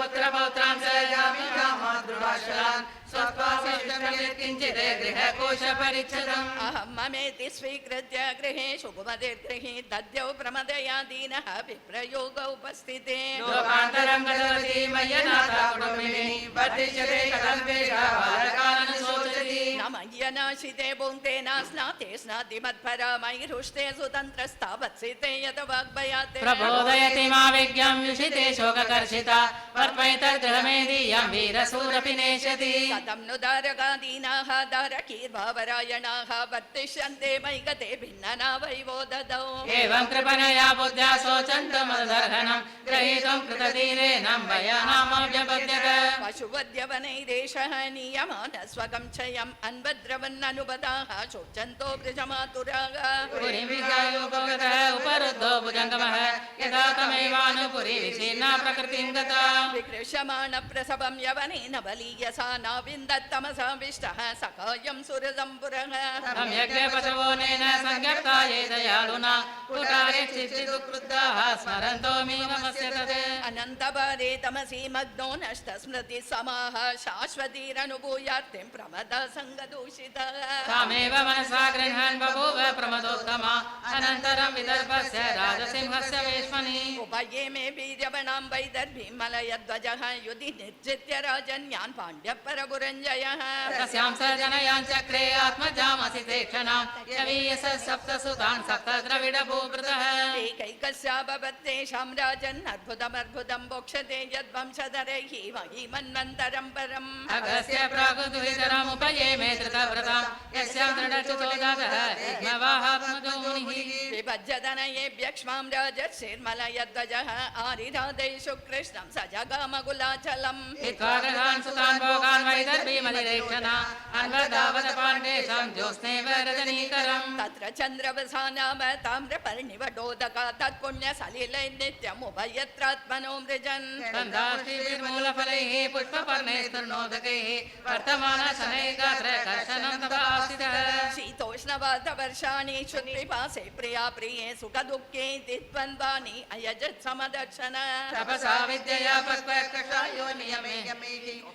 पुत्रपौत्रां स जामिकामातृभाषलान् स्वस्वासिष्टमियत्किञ्चित् गृहकोशपरिच्छदम् अहं ममेति स्वीकृत्य गृहेषु कुमतिर्गृहे दद्यौ प्रमदया दीनः विप्रयोग उपस्थिते लोकान्तरं गतवती मय्यनाथा कुटुम्बिनी वर्धिष्यते कथं वेषा बालकाननुशोचति न मय्यनाशिते भुङ्क्ते न स्नाते स्नाति मत्परा मयिरुष्टे सुतन्त्रस्तावत्सिते यत वाग्भयात् प्रबोधयति मा विज्ञां युषिते शोककर्षिता वर्पैतर्गृहमेदीयं वीरसूरपि नेष्यति कथं नु दारकादीनाः दारकीर्भावरायणाः वर्तिष्यन्ते मयि गते भिन्नना वैवो ददौ एवं कृपणया बुद्ध्या शोचन्तमदर्हनं ग्रहीतुं कृतधीरेण वयानामव्यपद्यत पशुवद्यवनैरेषः नीयमानः स्वगं क्षयम् अन्वद्रवन्ननुपदाः शोचन्तो वृजमातुराः पुरीं विद्यायोपगतः उपरुद्धो भुजङ्गमः यदा तमेवानुपुरी विशीर्णा प्रकृतिं गता विकृष्यमाण प्रसवं यवनेन बलीयसा नाविन्दत्तमसाविष्टः सखायं सुरदम्पुरः सम्यग्पशवोनेन संज्ञप्ता ये दयालुना कुटारे चित्तिदुक्रुद्धाः स्मरन्तो मे नमस्य तत् अनन्तपारे तमसि मग्नो नष्टस्मृतिः समाः शाश्वतीरनुभूयार्तिं प्रमदा सङ्गदूषितः तामेव मनसा गृह्णन् बभूव प्रमदोत्तमा अनन्तरं विदर्भस्य राजसिंहस्य वेश्मनि उपये मे वीर्यवणां वैदर्भीमलयध्वजः युधि निर्जित्य राजन्यान् पाण्ड्यपरपुरञ्जयः तस्यां स जनयाञ्चक्रे आत्मजामसि तेक्षणां यवीयस सप्तसुतान् सप्तद्रविडभूभृतः एकैकस्याभवत्तेषां राजन् अद्भुतमद्भुतं मोक्षते यद्वंशधरैः महीमन्वन्तरं परम् अगस्त्य प्रागुदुहितरमुपये मे धृतव्रतां यस्यां दृढचुतोदातः यज्ञवाहात्मजो मुनिः विभज्यतनयेभ्यक्ष्मां राजर्षिर्मलयध्वजः आरिराधैषु कृष्णं स जगामकुलाचलम् हित्वाग्रहान् सुतान् भोगान् वैदर्भीमलिरेक्षणा अन्वदावत पाण्डेषां ज्योत्स्नेव रजनीकरम् तत्र चन्द्रवसा नाम ताम्रपर्णिवटोदका तत्पुण्यसलिलैः नित्यमुभयत्रात्मनो मृजन् गन्धाष्टिभिर्मूलफलैः पुष्पपर्णैः स्तुर्णोदकैः वर्तमानशनैः गात्र कर्षणं तपासितः शीतोष्णवातवर्षाणि क्षुत्पिपासे प्रिया प्रिये सुखदुःखे द्वन्द्वानि अयजत् समदर्शन तपसा विद्यया पक्वकषायो नियमे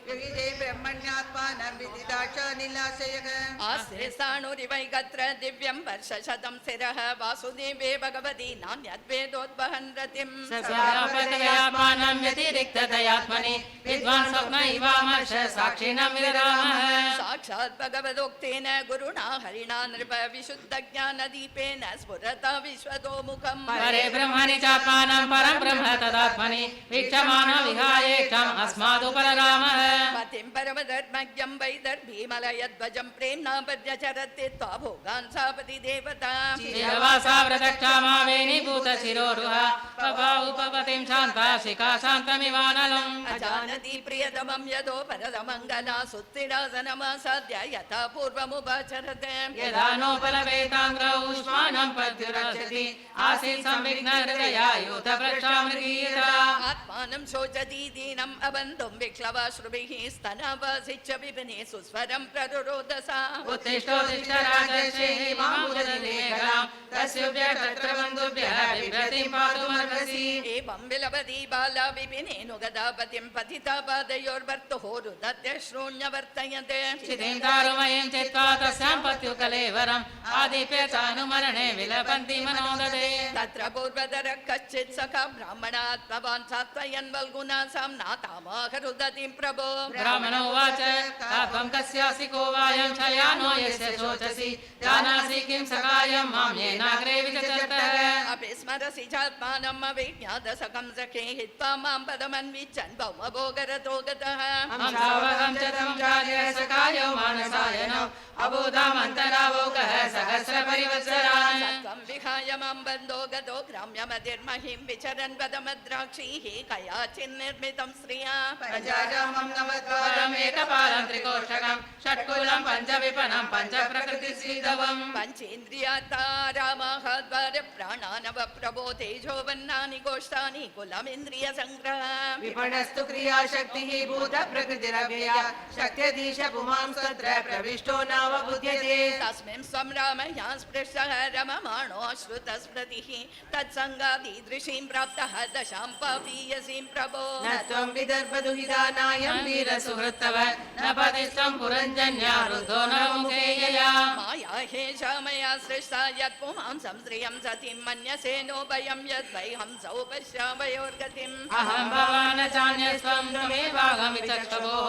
विविधे ब्रह्मण्यात्मानं विदिताच निलाशयः आस्ते स्थाणुरिवैकत्र दिव्यं वर्षशतं स्थिरः वासुदेवे भगवती नान्यद्वेदोद्वहन् रतिम् स्वयापकयात्मानं व्यतिरिक्ततयात्मनि विद्वान् स्वप्न इवामर्ष साक्षिणं विरामः साक्षात् भगवदोक्तेन गुरुणा हरिणा नृप विशुद्धज्ञानदीपेन स्फुरता विश्वतो मुखम् परे ब्रह्मणि चात्मानं परं ब्रह्म तदात्मनि वीक्षमाणो विहायेक्षम् अस्मादुपररामः पतिं परमधर्मज्ञं वैदर्भीमलयध्वजं प्रेम्णा पद्यचरति त्वा भोगान् सापति देवता शिरवासा व्रतक्षामावेनि भूतशिरोरुहा पपा उपपतिं शान्ता शिखा शान्तमिवानलम् अजानति प्रियतमं यदो परदमङ्गला सुत्थिरासनमासाद्य यथा पूर्वमुपाचरते यदा नोपलवेताङ्ग्रौ उष्मानं पद्युरचति आसीत् संविघ्न हृदया यूथभ्रष्टामृगीयता आत्मानं शोचति दीनम् अबन्धुं विक्लवाश्रुभिः स्तनावासिच्च विपिने सुस्वरं प्ररुरोदसा उत्तिष्ठोत्तिष्ठ राजर्षिः मामुदतिमेघलां तस्युभ्यः तत्र बन्धुभ्यः बिभ्रतिं पातुमर्हसि एवं विलपति बाला विपिनेऽनुगदापतिं पतिता पादयोर्भर्तुः रुदत्य श्रोण्यवर्तयते क्षितिं दारुमयीं चित्वा तस्यां पत्युकलेवरम् आदिप्य चानुमरणे विलपन्ति मनोदते तत्र पूर्वतरः कश्चित् सखा ब्राह्मणात्मवान् सात्वयन् वल्गुनासां नातामाहरुदतिं प्रभो ब्राह्मणो उवाच तापं कस्यासि को वायं शयानो यस्य शोचसि जानासि किं सखायं मां येनाग्रे विचरतः अपि स्मरसि चात्मानम् अविज्ञातसखं सखे हित्वा मां पदमन्विच्छन् भौमभोगरतो गतः हंसावहं च तं चार्य सखायो मानसायनौ अबोधामन्तरावोकः सहस्रपरिवत्सरान् सत्त्वं विहाय मां बन्धो गतो ग्राम्यमतिर्महिं विचरन् पदमद्राक्षीः कयाचिन्निर्मितं श्रिया पञ्चाजामं नवद्वारम् एकपालं त्रिकोष्ठकं षट्कुलं पञ्चविपनं पञ्चप्रकृतिश्रीधवम् पञ्चेन्द्रियातारामाः द्वार प्राणानव प्रभो तेजोवन्नानि गोष्ठानि कुलमिन्द्रियसङ्ग्रह विपणस्तु क्रियाशक्तिः भूतप्रकृतिरव्यया शक्त्यधीश पुमां तत्र प्रविष्टो नावबुध्यते तस्मिन् स्वं रामया स्पृष्टः रममाणो श्रुतस्मृतिः तत्सङ्गादीदृशीं प्राप्तः दशां पापीयसीं प्रभो न त्वं विदर्भदुहितानायं वीरसुहृत्तव न पतिष्ठं पुरञ्जन्या रुद्धो न मुखे यया माया हेषा मया सृष्टा यत् पुमां संश्रियं सतीं मन्यसेनो भयं यद्वैहंसौ पश्यामयोर्गतिम् अहं भवान् चान्यस्त्वं त्वमेवाहमिचक्षुभोः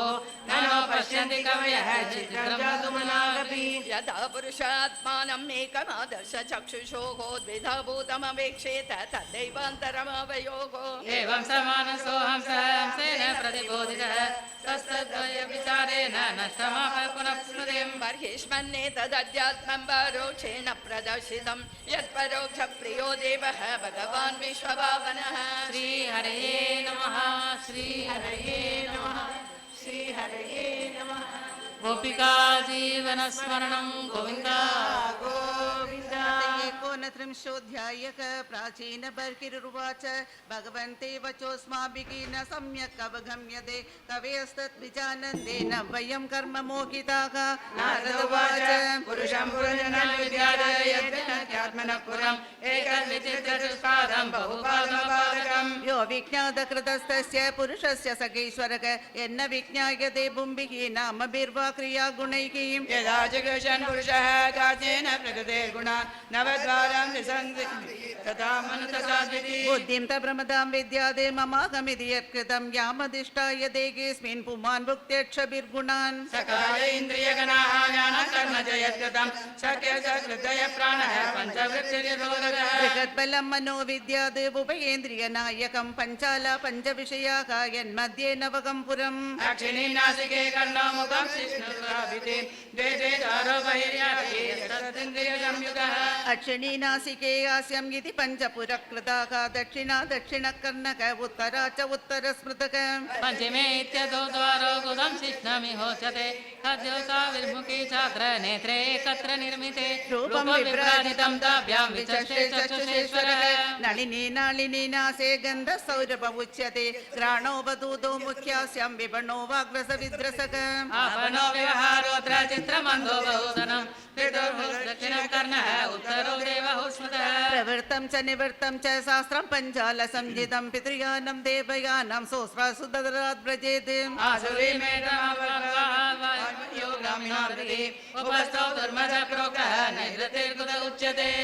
न नो पश्यन्ति कवयः चित्रं जातुमनागपि यदा पुरुषात्मानम् एकमादर्श चक्षुषोः द्विधा भूतमवेक्षेत तदैवान्तरमवयोः एवं समानसोऽहं सहंसेन प्रतिबोधितः तस्तद्वय विचारेण नष्टमाप पुनः स्मृतिं बर्हिष्मन्नेतदध्यात्मं परोक्षेण प्रदर्शितं यत्परोक्षप्रियो देवः भगवान् विश्वभावनः श्रीहरये नमः श्रीहरये नमः श्रीहरये नमः गोपिका जीवनस्मरणं गोविन्दा गोविन्दा एकोनत्रिंशोऽध्यायः प्राचीनबर्हिरुवाच भगवन्ते वचोऽस्माभिः न सम्यक् अवगम्यते कवेस्तद्विजानन्देन वयं कर्म मोहिताः नारद उवाच पुरुषं पुरुषं विद्यादयद्विनत्या आत्मनः पुरम् एकद्विचित्रचतुष्पादम् बहुपादमपादकम् यो विज्ञातकृतस्तस्य पुरुषस्य सखेश्वरः यन्न विज्ञायते भुम्भिः नामभिर्वा क्रियागुणैः यदा जिगृशन् पुरुषः काचेन प्रकृतेर्गुणान् नवद्वारं तथा मनुतसाद्विति बुद्धिं च प्रमदां विद्यादे ममाहमिति यत्कृतं यामधिष्ठाय देहेऽस्मिन् पुमान् भुक्त्यक्षभिर्गुणान् सकाल इन्द्रियगणाः ज्ञानं कर्म च यत्कृतं शक्य सकृतय प्राणः पञ्चवृत्तिर्यथोदरः जगद्बलं मनो विद्याद् उभयेन्द्रियनायकं पञ्चाला पञ्चविषयाः यन्मध्ये नवकं पुरम् अक्षिणीं नासिके कर्णौ मुखं शिष्णुराभिते द्वे चारो बहिर्याति तदिन्द्रियसंयुतः अक्षिणी नासिके हास्यम् इति पञ्चपुरकृताः दक्षिणा दक्षिणकर्णक उत्तरा च उत्तरस्मृतक पञ्चमे इत्यतो द्वारो गुदं शिष्णमिहोच्यते तद्योता विर्मुखी चात्र नेत्रे एकत्र निर्मिते रूपं विभ्राजितं ताभ्यां विचक्षे चक्षुषेश्वरः नलिनी नालिनी नासे गन्धसौरभ उच्यते घ्राणो वधूतो मुख्यास्यां विपणो वाग्रसविद्रसक आपनो व्यवहारोऽत्र चित्रमन्धो बहुधनम् दक्षिणकर्णः उत्तरो देवः स्मृतः प्रवृत्तं च निवृत्तं च शास्त्रं पञ्चाल संजितं पितृयानं देवयानं सोऽस्रासुदरात् व्रजेत्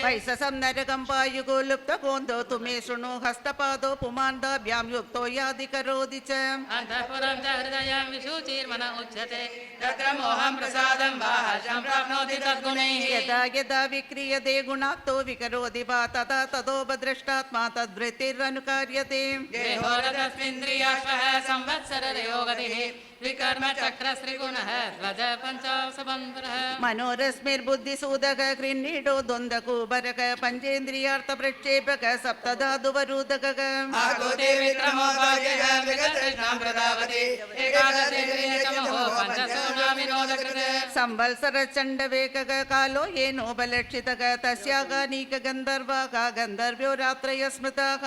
वैससं नरकं पायुगो लुप्तकोन्दो तुमे शृणु हस्तपादो पुमान्दाभ्यां युक्तो यादि करोति च अन्तःपुरं च हृदयं विशुचिर्मन उच्यते तत्र मोहं प्रसादं वा हर्षं प्राप्नोति तद्गुणैः यदा यदा विक्रियते गुणाक्तो विकरोति वा तदा तदोपद्रष्टात्मा तद्वृत्तिरनुकार्यते देहोरतस्मिन्द्रियाश्वः संवत्सरयो गतिः विकर्म चक्रश्रीगुणः ध्वज पञ्चाशबन्धरः मनोरस्मिर्बुद्धिसूदक क्रीडो द्वन्द्वकूबरक पञ्चेन्द्रियार्थप्रक्षेपक सप्तधातुवरूदकः आगोते विक्रमोपायः विगतृष्णां प्रदावति एकादशेन्द्रियचमो पञ्चसूनाविनोदकृत संवत्सरचण्डवेकक कालो येनोपलक्षितक तस्यागानीक गन्धर्वाः गन्धर्व्यो रात्रय स्मृताः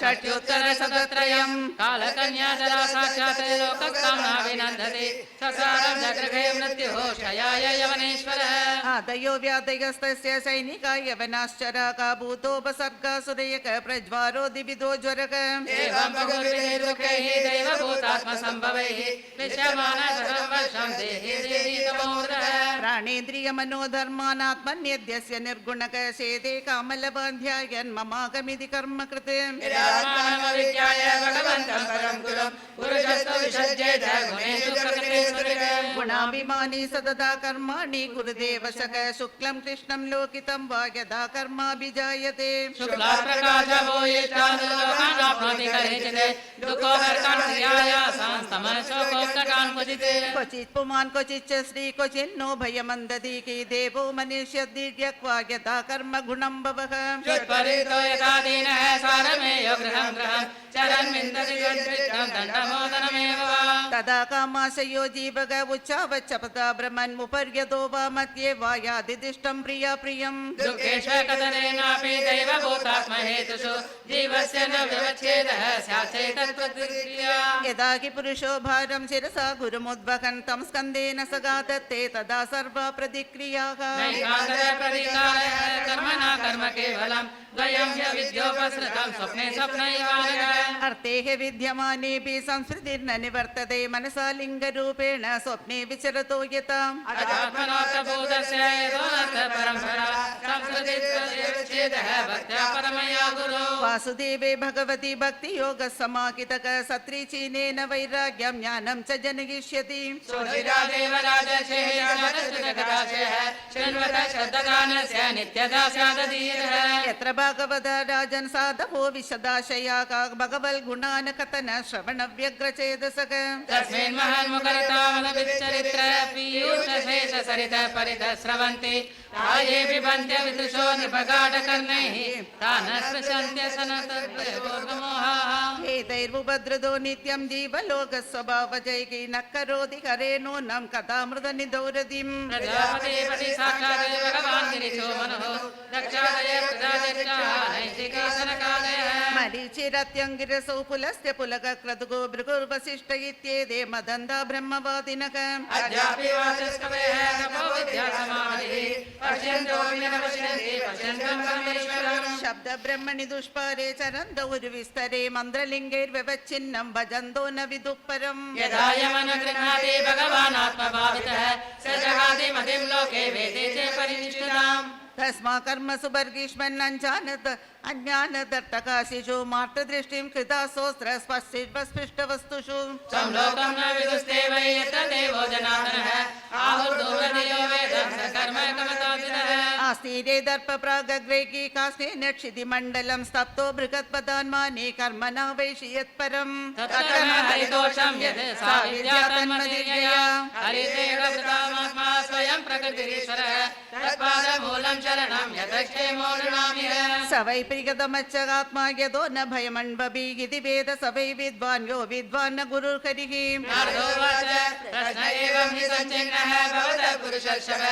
षट्युत्तरशतत्रयं कालकन्या जला साक्षात् लोककामनाभिनन्दति ससारं जगृहे मृत्युः क्षयाय यवनेश्वरः आदयो व्यादयस्तस्य सैनिका यवनाश्चराः भूतोपसर्गासुरयक प्रज्वारो दिविदो ज्वरक एवं बहुर्विनिर्दुःखैः दैवभूतात्मसम्भवैः विश्यमानः सर्ववर्षं देहि देहीतमोदः प्राणेन्द्रियमनोधर्मानात्मन्यद्यस्य निर्गुणक शेते कामलबान्ध्यायन् ममागमिति कर्म कृते विद्याय भगवन्तं परं गुरुं पुरुषस्तु विसज्जेत गुणेषु प्रकृतेश्वरः गुणाभिमानी सतता कर्माणि गुरुदेवशक शुक्लं कृष्णं लोकितं वा यदा कर्माभिजायते शुक्लाप्रकाशो येष्टानुलोकानाप्नोति करिचित् दुःखो नरकान्त्यायासांस्तमशोकोत्कटान् क्वचित् क्वचित् पुमान् क्वचिच्च श्री क्वचिन्नो भयमन्दति कि देवो मनुष्यदीर्यक्वा यथा कर्म गुणं भवः युत्परितो यथा दीनः सारमेयो गृहं गृहं चरन्विन्दति यद्विष्टं दण्डमोदनमेव वा तदा कामाशयो जीवग उच्चावच्चपता ब्रह्मन्मुपर्यतो वा मध्ये वा यादिदिष्टं प्रिया प्रियम् दुःखेष्वकतरेणापि दैवभूतात्महेतुषु जीवस्य न व्यवच्छेदः स्याच्चैतत्त्वक्रिया यदा हि पुरुषो भारं शिरसा गुरुमुद्वहन् तं स्कन्देन स गादत्ते तदा सर्वा प्रतिक्रियाः नैकान्तप्रतिकारः कर्मणा कर्म केवलं द्वयं ह्यविद्योपसृतं स्वप्ने स्वप्नैवानघ अर्तेः विद्यमानेऽपि संस्कृतिर्न निवर्तते मनसा लिङ्गरूपेण स्वप्ने विचरतो यथा अजात्मनोऽर्थभूतस्य यतोऽनर्थपरम्परा संस्कृतिच्छेदः भक्त्या परमया गुरो वासुदेवे भगवती भक्तियोगः समाहितः सत्रीचीनेन वैराग्यं ज्ञानं च जनयिष्यति सुचिरादेव राजशेषः शृण्वत श्रद्धानस्य नित्यदा स्यादधीरः यत्र भागवत राजन् साधवो विशदाशयाः भगवल्गुणान् कथन श्रवण व्यग्रचेदसक तस्मिन् महन्मुखरतामनविच्चरित्र पीयूषशेष सरित परित स्रवन्ति ताये पिबन्त्य विदुषो निपगाढकर्णैः तान् स्पृशन्त्य सनतद्वयोर्गमोहाः एतैर्मुपद्रुतो नित्यं जीवलोकस्वभावजैः न करोति हरेणो नं कथामृतनिधौरधिम् प्रजापतिपति साक्षात् भगवान् गिरिशो मनः दक्षादय प्रजादक्षाः नैतिकासनकालयः मरीचिरत्यङ्गिरसौ पुलस्य पुलकक्रतुको भृगुर्वसिष्ठ इत्येते मदन्ता ब्रह्मवादिनः अद्यापि वाचस्कवयः तपो विद्यासमाधिः पश्य पश्यन्तोऽपि न पश्यन्ति पश्यन्तं परमेश्वरम् शब्द ब्रह्मणि दुष्पारे चरन्त उर्विस्तरे मन्त्रलिङ्गैर्व्यवच्छिन्नं भजन्तो न विदुः परम् यदा यमनुगृह्णाति भगवान् आत्मभावितः स जहाति मतिं लोके वेदे च परिनिष्ठिताम् तस्मा कर्मसु वर्गीष्मन्नञ्जानत अज्ञानदट्टकाशिषु मार्तदृष्टिं कृता सोऽस्त्रस्पष्टिष्टवस्तुषु संलोकं न विदुस्ते वै यत्र देवो जनार्दनः आहुर्दूरधियो वेदं स कर्म कमताभितः आस्तीरे दर्पप्रागग्रेकी कास्नेन क्षितिमण्डलं स्तप्तो बृहत्पदान्माने कर्मणा वैषि यत्परम् तत्कर्म हरिदोषं यत् सा विद्या तन्मदीयया हरितेव वृतामात्मा स्वयं प्रकृतिरीश्वरः तत्पादमूलं शरणं यतक्षेमो नृणाम्यः स वै प्रियतमच्चगात्मा यतो न भयमण्बभि इति वेद स वै विद्वान् यो विद्वान् न गुरुर्हरिः नारदोवाच प्रश्न एवं हि सञ्चिन्नः भवतः पुरुषर्षभ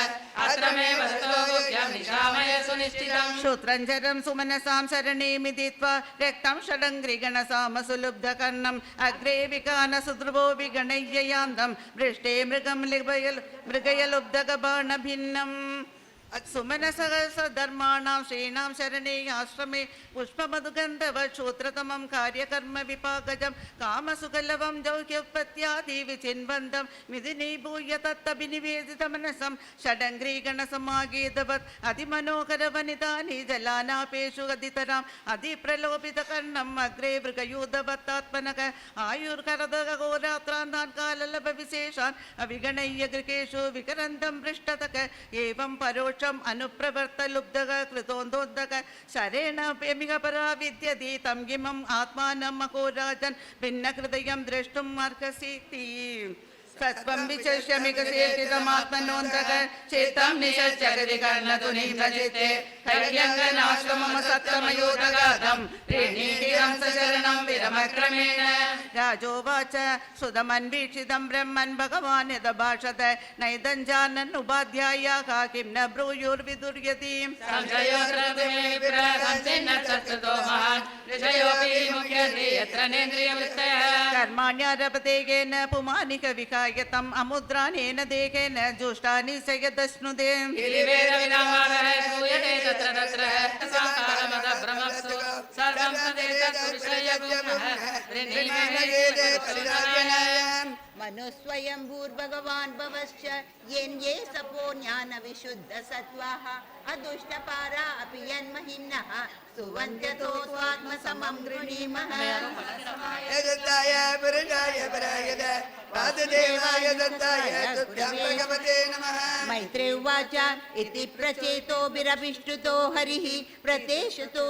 अत्र मे वदतो गुह्यं निशामय सुनिश्चितम् श्रोत्रञ्जरं सुमनसां शरणे मिदित्वा रक्तं षडङ्घ्रिगणसामसुलुब्धकर्णम् अग्रे विकानसुध्रुवो विगणय्ययान्दं पृष्ठे मृगं मृगयलुब्धगबाणभिन्नम् सुमनसहस्रधर्माणां श्रीणां शरणे आश्रमे पुष्पमधुगन्धवक्षोत्रतमं कार्यकर्म विपाकजं कामसुकलवं जौह्योत्पत्त्यादिविचिन्वन्तं मिथिनीभूय तत्तभिनिवेदितमनसं षडङ्घ्रिगणसमागीतवत् अतिमनोहरवनितानि जलानापेषु अतितराम् अतिप्रलोभितकर्णम् अग्रे मृगयूधवत्तात्मनः आयुर्करदघोरात्रान्तान् काललभविशेषान् अविगणय्य गृहेषु विकरन्तं पृष्ठतक एवं परोक्ष अनुप्रवर्तलुब्धः कृतोन्दोद्धः शरेण प्रेमिक परा विद्यति तं किमम् आत्मानं महोराजन् भिन्नहृदयं द्रष्टुम् अर्हसीति सत्वं विचर्ष्यमिकसेतितमात्मनोऽन्तः चेतं निशश्चरति कर्णतुनिं सचिते हर्यङ्गनाश्रमं सत्तमयोधगाधं प्रीणीतिरं सचरणं विरमक्रमेण राजोवाच सुतमन्वीक्षितं ब्रह्मन् भगवान् यदभाषत नैदं जानन् उपाध्यायाः किं न ब्रूयुर्विदुर्यति संशयो क्रतुमे विप्रसंसिन्नच्छत्तो महान् ऋषयोऽपि मुख्यन्ति यत्र नेन्द्रियवृत्तयः कर्माण्यारपतेगेन पुमानिक विकायतम् अमुद्रानेन देहेन जुष्टानि सयदश्नुते गिरिवेदविदामावः श्रूयते तत्र तत्र संकारमदभ्रमस्तु सर्वं सदेतत्पुरुषयगुणः मनुस्वयंभूर्भगवान् भवश्च येन्ये सपो ज्ञानविशुद्ध सत्त्वाः अदुष्टपारा अपि यन्महिन्नः सुवन्त्यतो स्वात्मसमं गृणीमः दत्ताय पुरुषाय परायत वासुदेवाय दत्ताय तुभ्यं भगवते नमः मैत्रे उवाच इति प्रचेतोभिरभिष्टुतो हरिः प्रतेशतो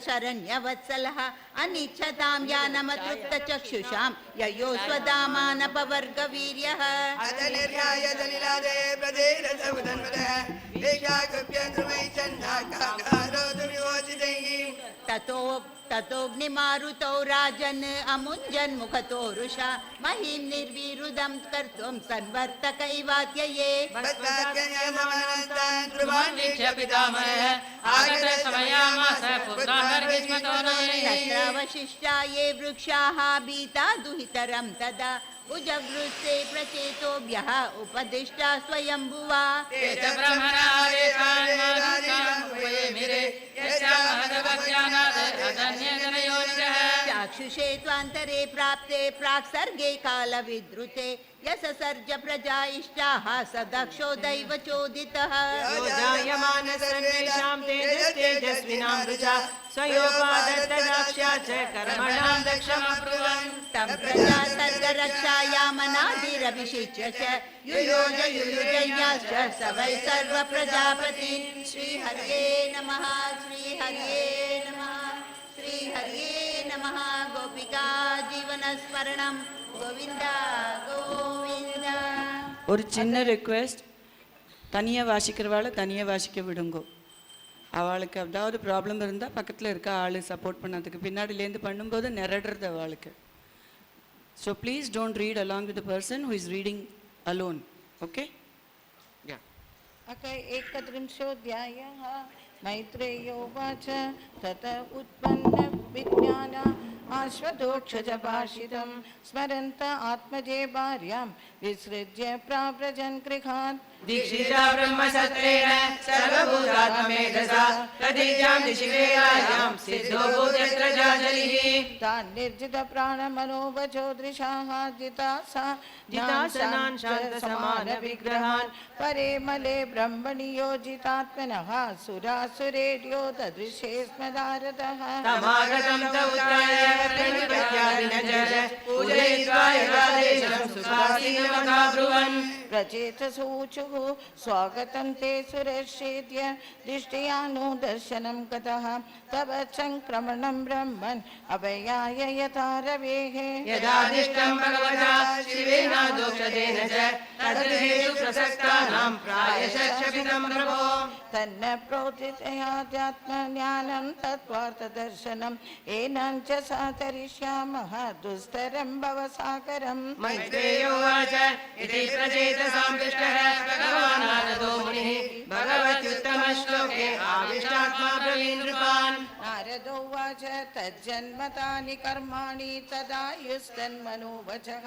शरण्यवत्सलः अनिच्छतां यानमतृप्तचक्षुषां ययो स्वदामानपवर्गवीर्यः अदनिर्याय दनिलादे प्रदेरसमुदन्वदः वेशाकुप्यं ध्रुवै चन्नाकारो दुर्योचितैः ततोऽग्निमारुतौ राजन् अमुञ्जन्मुखतो रुषा महीं निर्विरुदं कर्तुं सन्वर्तकैवात्यये ध्रुवान्वीक्ष्य पितामहः आगतः समयामास पुत्रान् तत्रावशिष्टा ये वृक्षाः भीता दुहितरं तदा उजवृत्ते प्रचेतोभ्यः उपदिष्टा स्वयंभुवा चाक्षुषे त्वान्तरे प्राप्ते प्राक्सर्गे कालविद्रुते यससर्ज प्रजा इष्टाः स दक्षो दैव चोदितः जायमानसर्वेषां तेजस्तेजस्विनां वृजा स्वयोपादत्तदाक्ष्या च कर्मणां दक्षमब्रुवन् तं प्रजा सर्गरक्षायामनादिरभिषिच्य च युयुजयाश्च स वै सर्वप्रजापति श्रीहर्ये नमः श्रीहर्ये नमः श्रीहर्ये नमः गोपिका जीवनस्मरणं गोविन्द गोविन्द ஒரு சின்ன ரெக்வெஸ்ட், தனியாக வாசிக்கிறவாளை தனியாக வாசிக்க விடுங்கோ. அவளுக்கு ஏதாவது ப்ராப்ளம் இருந்தால் பக்கத்தில் இருக்க ஆள் சப்போர்ட் பண்ணதுக்கு பின்னாடிலேருந்து பண்ணும்போது நிரடுறது அவளுக்கு. So please don't read along with the person who is reading alone. Okay? एकत्रिंशोऽध्यायः मैत्रेयोवाच तत उत्पन्न विज्ञान आश्वतोक्षजभाषितं स्मरन्त आत्मजे भार्यां विसृज्य प्राव्रजन् गृहात् दीक्षिता ब्रह्मसत्रेण सर्वभूतात्ममेधसा तदीजां दिशिवेलायां सिद्धो भूत्यत्र जाजलिः तान् निर्जित प्राणमनोवचो दृशाः जितासनान् शान्तसमानविग्रहान् परे मले ब्रह्मणि योजितात्मनः सुरासुरेड्यो ददृशे स्म नारदः तमागतं च उत्थाय प्रणिपत्यादिनजर पूजयित्वा यदादेशं सुखासीनमकाब्रुवन् प्रचेतसूचुः स्वागतं ते सुरर्षेद्य दृष्ट्यानो दर्शनं गतः तव संक्रमणं ब्रह्मन् अभयाय यथा रवेः यदादिष्टं भगवता शिवेन दोषदेन च तद्गृहेषु प्रसक्तानां प्रायशक्षपितं प्रभो तन्न प्रोदितयाध्यात्मज्ञानं तत्त्वार्थदर्शनं येनं च सातरिष्यामः दुस्तरं भवसागरम् मैत्रेयोवाच इति प्रचेतसां पृष्टः भगवान् नारदो मुनिः भगवत्युत्तमश्लोके आविष्टात्मा ब्रवीन्द्रपान् नारदोवाच तज्जन्मतानि कर्माणि तदायुस्तन्मनोवचः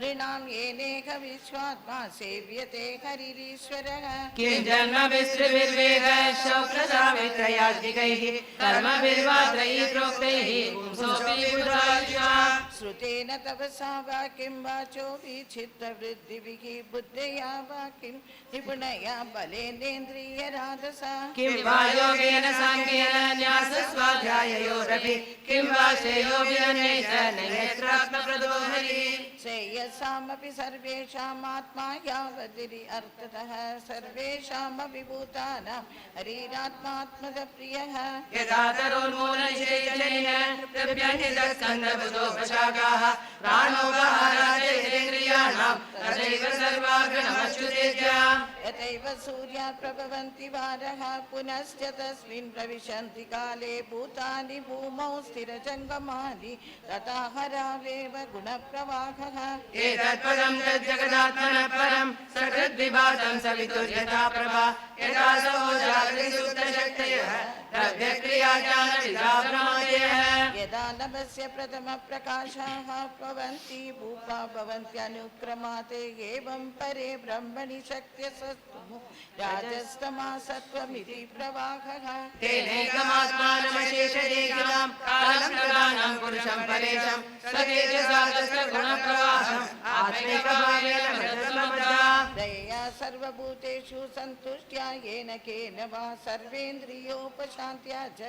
नृणां येनेह विश्वात्मा सेव्यते हरिरीश्वरः किं जन्मभिस्त्रिभिर्वेद शौक्रसावित्रयाज्ञिकैः कर्मभिर्वा त्रयी प्रोक्तैः पुंसोऽपि बुधायुषा श्रुतेन तपसा वा किं वाचो विचित्तवृद्धिभिः बुद्धया वा किं निपुणया बलेनेन्द्रियराधसा किं वा योगेन साङ्ख्येन न्यासस्वाध्याययोरपि किं वा श्रेयोऽभिरन्यैः च नैत्रात्मप्रदो हरिः श्रेयसामपि सर्वेषामात्मा यावदिरि अर्थतः सर्वेषामपि भूतानां हरिरात्मात्मजप्रियः यदा तरोन्मूलनिषेचनेन प्रभ्यन्यतस्कन्धबुधोपशाखाः प्राणोपहाराचेन्द्रियाणां तथैव सर्वाग्रहमच्युतेज्या यथैव सूर्यात् प्रभवन्ति वारः पुनश्च तस्मिन् प्रविशन्ति काले भूतानि भूमौ स्थिरजङ्गमानि तथा हरावेव गुणप्रवाहः एतत्पदं तज्जगदात्मनः परं सकृद्विभातं सवितुर्यथा प्रभा यथा सवोजाग्रसुप्तशक्तयः द्रव्यक्रियाज्ञानविदा प्रमादयः यदा नभस्य प्रथमप्रकाशाः भवन्ति भूपा भवन्त्यनुक्रमात् एवं परे ब्रह्मणि शक्त्यसस्तु राजस्तमा सत्त्वमिति प्रवाहः तेनैकमात्मानमशेषदेहिनां कालं प्रधानं पुरुषं परेशं स्वतेजसा गुणप्रवाहम् आत्मैकभावेन मृतसमजा दयया सर्वभूतेषु सन्तुष्ट्या येन केन वा सर्वेन्द्रियोपशान्त्या च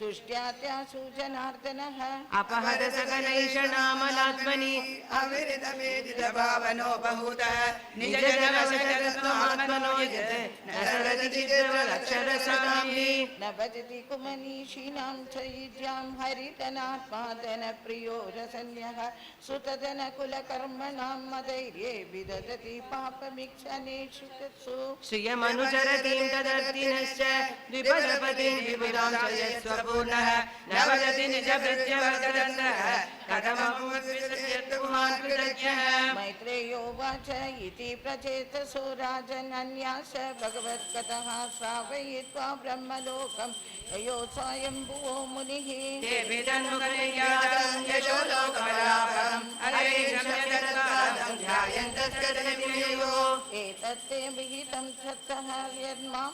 तुष्ट्या त्यासु जनार्दनः अपहत सकलैषणामलात्मनि अविरतमेदितभावनोपहूतः निजजनवशरत्वमात्मनो यत् न सरति चित्रवलक्षरसताम्नि न भजति कुमनीषीणां च युज्यां हरितनात्मादनप्रियो रसन्यः सुतदनकुलकर्मणां मदैर्ये विदधति पापमिक्षनेषु तत्सु श्रियमनुचरतीं तदर्थिनश्च द्विपदपतिं विबुधां च यत्स्वपूर्णः न भजति निजभृत्यवर्तरन्तः कथमभूद्विषयत्पुमान् कृतज्ञः मैत्रेयोवाच इति प्रचेतसो राजनन्यास भगवत्कथः श्रावयित्वा ब्रह्मलोकं ययो स्वयंभुवो मुनिः देवि तन्मुखनिर्यातं यशो लोकपरापरम् हरेशं यदत्पादं ध्यायन्तस्कदतिमेयो एतत्ते विहितं सत्तः यन्मां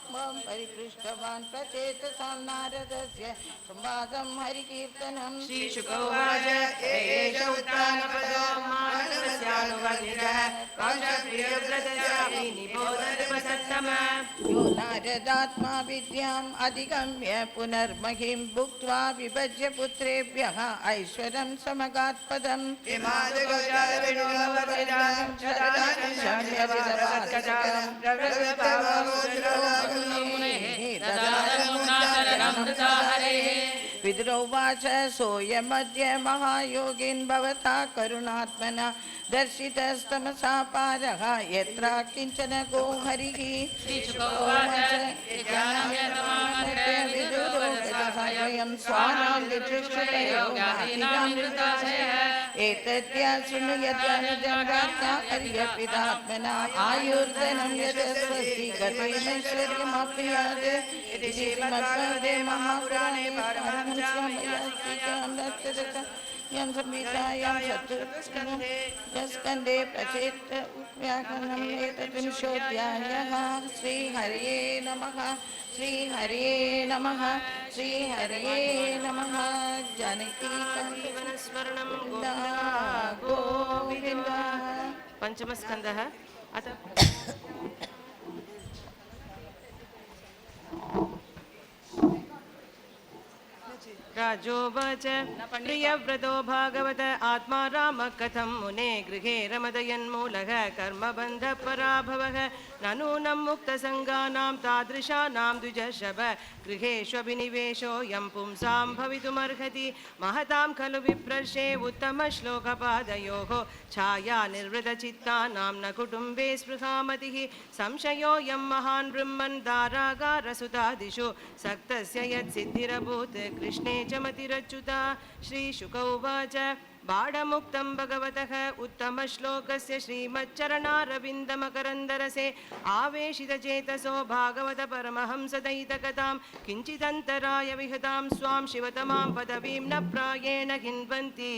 परिपृष्टवान् प्रचेतसां नारदस्य संवादं हरिकीर्तनं श्रीशुकोवाच एष उत्तानपदो मानवस्यानुवर्णितः वंशप्रियव्रतशाली निबोधनपसत्तमः यो नारदात्मा विद्याम् अधिगम्य पुनर्महिं भुक्त्वा विभज्य पुत्रेभ्यः ऐश्वरं समगात्पदम् विद्रोवाच सोऽयमद्य महायोगिन् भवता करुणात्मना दर्शितस्तमसा पारः यत्र किञ्चन गोहरिः स्वयं स्वानां दिदृक्षयोगादीनामृताशयः एतद्या शृणुयत्यानुजगात्मा अर्यपितात्मना आयुर्धनं यशस्वस्ति गतैश्वर्यमाप्नुयात् इति श्रीमद्भगवते महापुराणे पारमहंस्यां यं संहितायां चतुर्स्कन्धे प्रचेत व्याकरणम् एतत्विंशोऽध्यायः। श्रीहरये नमः। श्रीहरये नमः। श्रीहरये नमः। जानकीकान्तस्मरणं गोविन्द। पञ्चमस्कन्धः अथ राजोवाच प्रियव्रतो भागवत आत्मा रामः कथं मुने गृहे रमदयन्मूलः कर्मबन्धपराभवः ननूनं मुक्तसङ्गानां तादृशानां द्विजशव गृहेष्वभिनिवेशो यं पुंसां भवितुमर्हति महतां खलु विप्रर्षे उत्तमश्लोकपादयोः छाया निर्वृतचित्तानां न कुटुम्बे स्पृहामतिः संशयोऽयं महान् ब्रह्मन् दारागारसुतादिषु सक्तस्य यत्सिद्धिरभूत् कृष्णे च मतिरच्युता। श्रीशुक उवाच बाढमुक्तं भगवतः उत्तमश्लोकस्य श्रीमच्चरणारविन्दमकरन्दरसे आवेशितचेतसो भागवत परमहंसदयितकथां किञ्चिदन्तराय विहतां स्वां शिवतमां पदवीं न प्रायेण हिन्वन्ति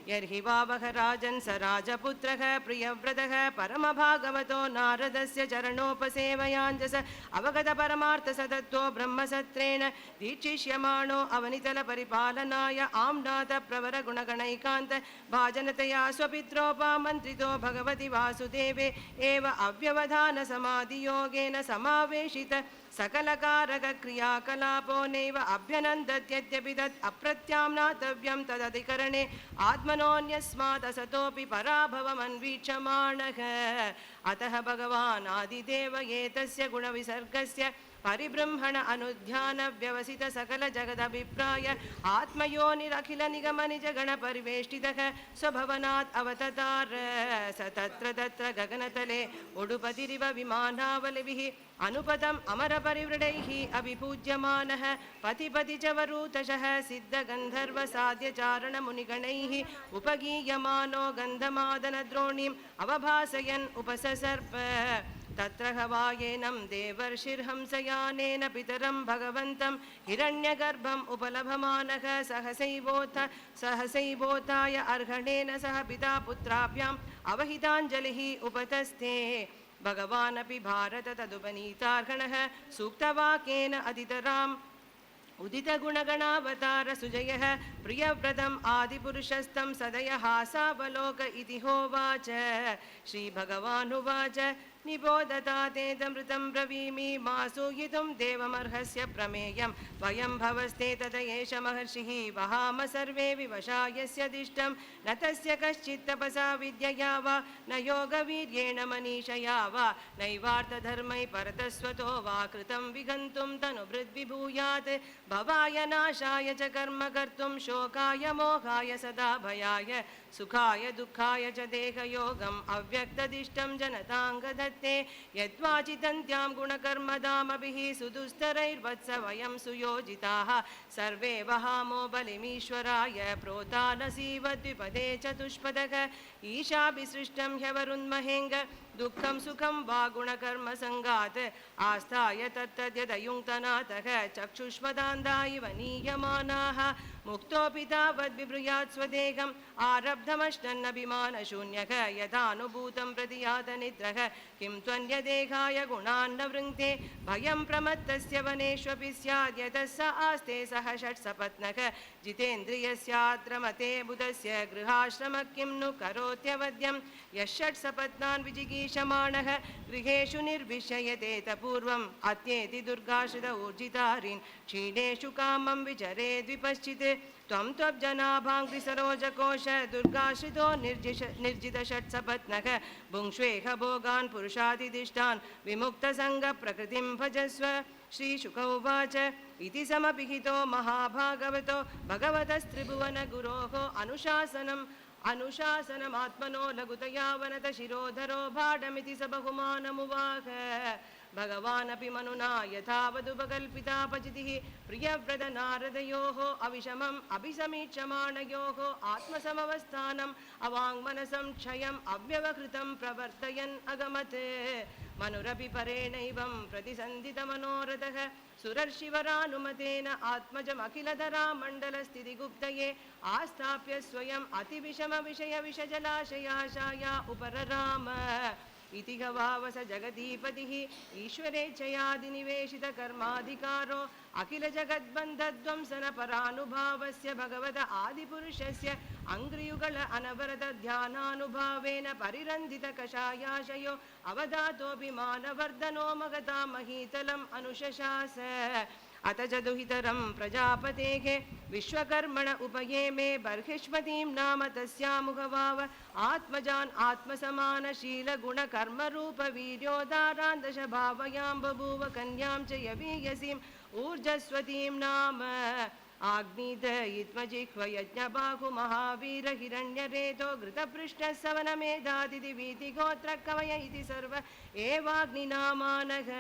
यर्हि वावः राजन् स राजपुत्रः प्रियव्रतः परमभागवतो नारदस्य चरणोपसेवयाञ्जस अवगतपरमार्थसतत्त्वो ब्रह्मसत्रेण दीक्षिष्यमाणो अवनितलपरिपालनाय आम्नाथ प्रवरगुणगणैकान्त भाजनतया स्वपित्रोपमन्त्रितो भगवति वासुदेवे एव अव्यवधानसमाधियोगेन समावेशित सकलकारकक्रियाकलापो नैव अभ्यनन्दत्यद्यपि तत् अप्रत्याम्नातव्यं तदधिकरणे आत्मनोऽन्यस्मात् असतोऽपि पराभवमन्वीक्षमाणः। अतः भगवान् आदिदेव एतस्य गुणविसर्गस्य परिब्रह्मण अनुध्यान व्यवसित सकल जगदभिप्राय आत्मयोनिरखिल निगम निज गण परिवेष्टितः स्वभवनात् अवततार स तत्र तत्र गगनतले उडुपतिरिव विमानावलिभिः अनुपतम् अमरपरिवृढैः अभिपूज्यमानः पतिपति च वरूतशः सिद्धगन्धर्वसाध्यचारणमुनिगणैः उपगीयमानो गन्धमादनद्रोणीम् अवभासयन् उपससर्प तत्र हवायेनं देवर्षिर्हंसयानेन पितरं भगवन्तं हिरण्यगर्भम् उपलभमानः सहसैवोत्थाय अर्हणेन सह पिता पुत्राभ्याम् अवहिताञ्जलिः उपतस्थे भगवानपि भारत तदुपनीतार्हणः सूक्तवाक्येन अदितराम् उदितगुणगणावतार सुजयः प्रियव्रतम् आदिपुरुषस्तं सदयहासावलोक इति होवाच। श्रीभगवानुवाच निबोधता तेदमृतं ब्रवीमि मा सूयितुं देवमर्हस्य प्रमेयं वयं भवस्ते तत एष महर्षिः वहाम सर्वे विवशा यस्य दिष्टं न तस्य कश्चित् तपसा विद्यया वा न योगवीर्येण मनीषया वा नैवार्थधर्मै परतस्वतो वा कृतं विगन्तुं तनुभृद्विभूयात् भवाय नाशाय च कर्म कर्तुं शोकाय मोहाय सदा भयाय सुखाय दुःखाय च देहयोगम् अव्यक्तदिष्टं जनताङ्गदत्ते यद्वाचितन्त्यां गुणकर्मदामभिः सुदुस्तरैर्वत्स वयं सुयोजिताः सर्वे वहामो बलिमीश्वराय प्रोता न सीवद्विपदे चतुष्पदः ईशाभिसृष्टं ह्यवरुन्महेङ्ग दुःखं सुखं वा गुणकर्मसङ्गात् आस्थाय तत्तद्यदयुङ्क्तनाथः चक्षुष्मदान्धा इव नीयमानाः मुक्तोऽपि तावद्विब्रूयात् स्वदेहम् आरब्धमश्नन्नभिमानशून्यः यथानुभूतं प्रतियात निद्रः किं त्वन्यदेहाय गुणान् न वृङ्क्ते भयं प्रमत्तस्य वनेष्वपि स्यात् यतः स आस्ते सह षट्सपत्नः जितेन्द्रियस्यात्र मते बुधस्य गृहाश्रमः किं नु करोत्यवद्यं यः षट्सपत्नान् विजिगीषमाणः गृहेषु निर्विशयतेत पूर्वम् अत्येति दुर्गाश्रित ऊर्जितारीन् क्षीणेषु कामं विचरेद्विपश्चित् त्वं त्वब्जनाभाङ्घ्रिसरोजकोश दुर्गाश्रितो निर्जितषट्सपत्नः भुङ्क्ष्वेह भोगान् पुरुषादिदिष्टान् विमुक्तसङ्गप्रकृतिं भजस्व। श्रीशुक उवाच इति समपिहितो महाभागवतो भगवतस्त्रिभुवनगुरोः अनुशासनमात्मनो लघुतया वनत शिरोधरो भाडमिति स बहुमानमुवाह भगवानपि मनुना यथावदुपकल्पितापचितिः प्रियव्रतनारदयोः अविषमम् अभिसमीक्षमाणयोः आत्मसमवस्थानम् अवाङ्मनसं क्षयम् अव्यवकृतं प्रवर्तयन् अगमत् मनुरपि परेणैवं प्रतिसन्धितमनोरथः सुरर्षिवरानुमतेन आत्मजमखिलधरामण्डलस्थितिगुप्तये आस्थाप्य स्वयम् अतिविषमविषयविषजलाशयाशाया उपरराम इति गवावस जगदीपतिः ईश्वरेच्छयादिनिवेशितकर्माधिकारो अखिलजगद्बन्धध्वंसनपरानुभावस्य भगवत आदिपुरुषस्य अङ्घ्रियुगल अनवरतध्यानानुभावेन परिरन्धितकषायाशयो अवधातोऽपि मानवर्धनो मगता महीतलम् अनुशशास अथ च दुहितरं प्रजापतेः विश्वकर्मण उपयेमे बर्हिष्मतीं नाम तस्यामुखभाव आत्मजान् आत्मसमानशीलगुणकर्मरूपवीर्योदारान् दशभावयां बभूव कन्यां च यवीयसीम् ऊर्जस्वतीं नाम आग्नीतयित्मजिह्वयज्ञबाहु महावीर हिरण्यरेतो घृतपृष्ठः सवनमेधादितिवीतिगोत्रकवय इति सर्व एवाग्निनामानः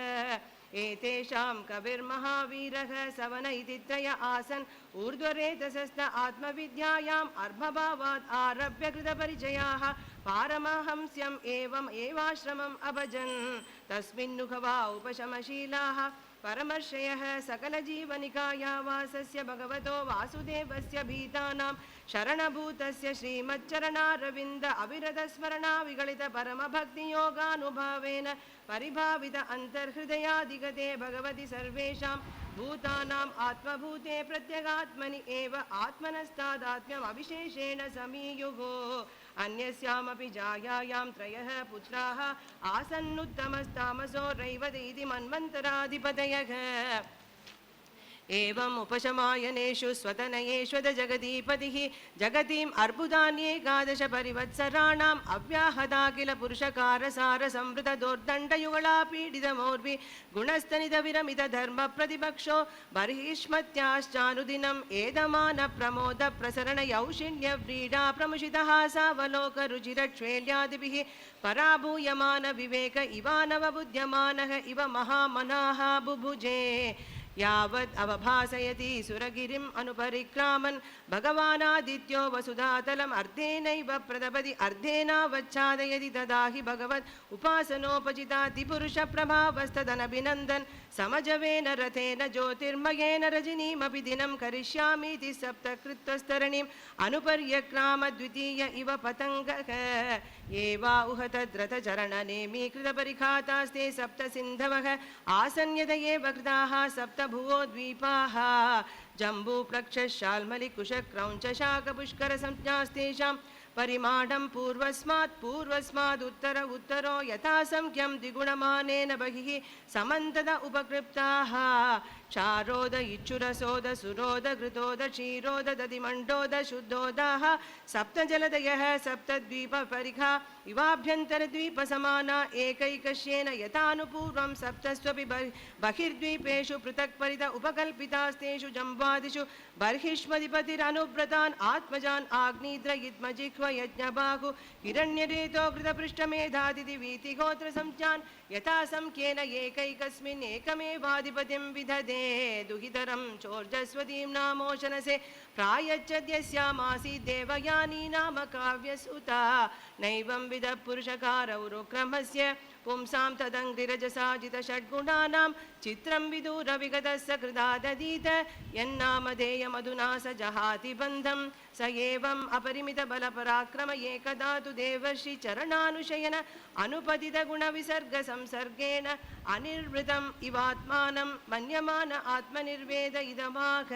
एतेषां कविर्महावीरः सवन इति त्रय आसन् ऊर्ध्वरेतसस्त आत्मविद्यायाम् अर्भभावात् आरभ्य कृतपरिचयाः पारमहंस्यम् एवम् एवाश्रमम् अभजन् तस्मिन्नुखवा उपशमशीलाः परमर्षयः सकलजीवनिकायावासस्य भगवतो वासुदेवस्य भीतानां शरणभूतस्य श्रीमच्चरणारविन्द अविरतस्मरणा विगलित परमभक्तियोगानुभावेन परिभावित अन्तर्हृदयादिगते भगवति सर्वेषां भूतानाम् आत्मभूते प्रत्यगात्मनि एव आत्मनस्तादात्म्यम् अविशेषेण समीयुः अन्यस्यामपि जायायां त्रयः पुत्राः आसन्नुत्तमस्तामसो रैवत इति मन्वन्तराधिपतयः एवम् उपशमायनेषु स्वतनयेष्वद जगदीपतिः जगतीम् अर्बुदान्येकादश परिवत्सराणाम् अव्याहता किल पुरुषकारसार संवृत दोर्दण्डयुगला पीडितमोर्भि गुणस्तनित विरमित धर्म प्रतिपक्षो बर्हिष्मत्याश्चानुदिनम् एदमान प्रमोद प्रसरण यौषिण्य व्रीडा प्रमुषितः सावलोक रुचिरक्ष्वेल्यादिभिः पराभूयमान विवेक इवानवबुध्यमानः इव महामनाः बुभुजे यावत् अवभासयति सुरगिरिम् अनुपरिक्रामन् भगवानादित्यो वसुधातलम् अर्धेनैव प्रदपति अर्धेनावच्छादयति तदा हि भगवत् उपासनोपचितातिपुरुषप्रभावस्तदनभिनन्दन् समजवेन रथेन ज्योतिर्मयेन रजनीमपि दिनं करिष्यामीति सप्तकृत्वस्तरणीम् अनुपर्यक्राम द्वितीय इव पतङ्गः एवाउह तद्रथचरणनेमीकृतपरिखातास्ते सप्तसिन्धवः आसन्यतयेव कृताः सप्तभुवोद्वीपाः जम्बूप्रक्षशाल्मलिकुशक्रौञ्चशाकपुष्करसंज्ञास्तेषां परिमाणं पूर्वस्मात् उत्तरो यथासंख्यं द्विगुणमानेन बहिः समन्तद उपकृप्ताः क्षारोद इच्छुरसोद सुरोद घृतोद क्षीरोद दधिमण्डोद शुद्धोदाः सप्तजलदयः सप्तद्वीपपरिखा इवाभ्यन्तरद्वीपसमाना एकैकस्येन यथानुपूर्वं सप्तस्वपि बहिर्द्वीपेषु पृथक् परित उपकल्पितास्तेषु जम्बादिषु बर्हिष्मधिपतिरनुव्रतान् आत्मजान् आग्नीद्रयित्मजिह्व यज्ञबाहु हिरण्यरेतो कृतपृष्ठमेधादितिवीतिगोत्रसंज्ञान् यथासंख्येन एकैकस्मिन् एकमेवाधिपतिं विदधे दुहितरं चोर्जस्वतीं नामोशनसे प्रायच्छद्यस्यामासीत् देवयानी नाम काव्यसुता नैवं विद पुरुषकारौरुक्रमस्य पुंसां तदङ्घ्रिरजसाजितषड्गुणानां चित्रं विदूरविगतस्य कृदादधीत यन्नामधेयमधुना स जहाति बन्धं स एवम् अपरिमितबलपराक्रम एकदा तु देवर्षि चरणानुशयन अनुपतितगुणविसर्गसंसर्गेण अनिर्वृतम् इवात्मानं मन्यमान आत्मनिर्वेद इदमाह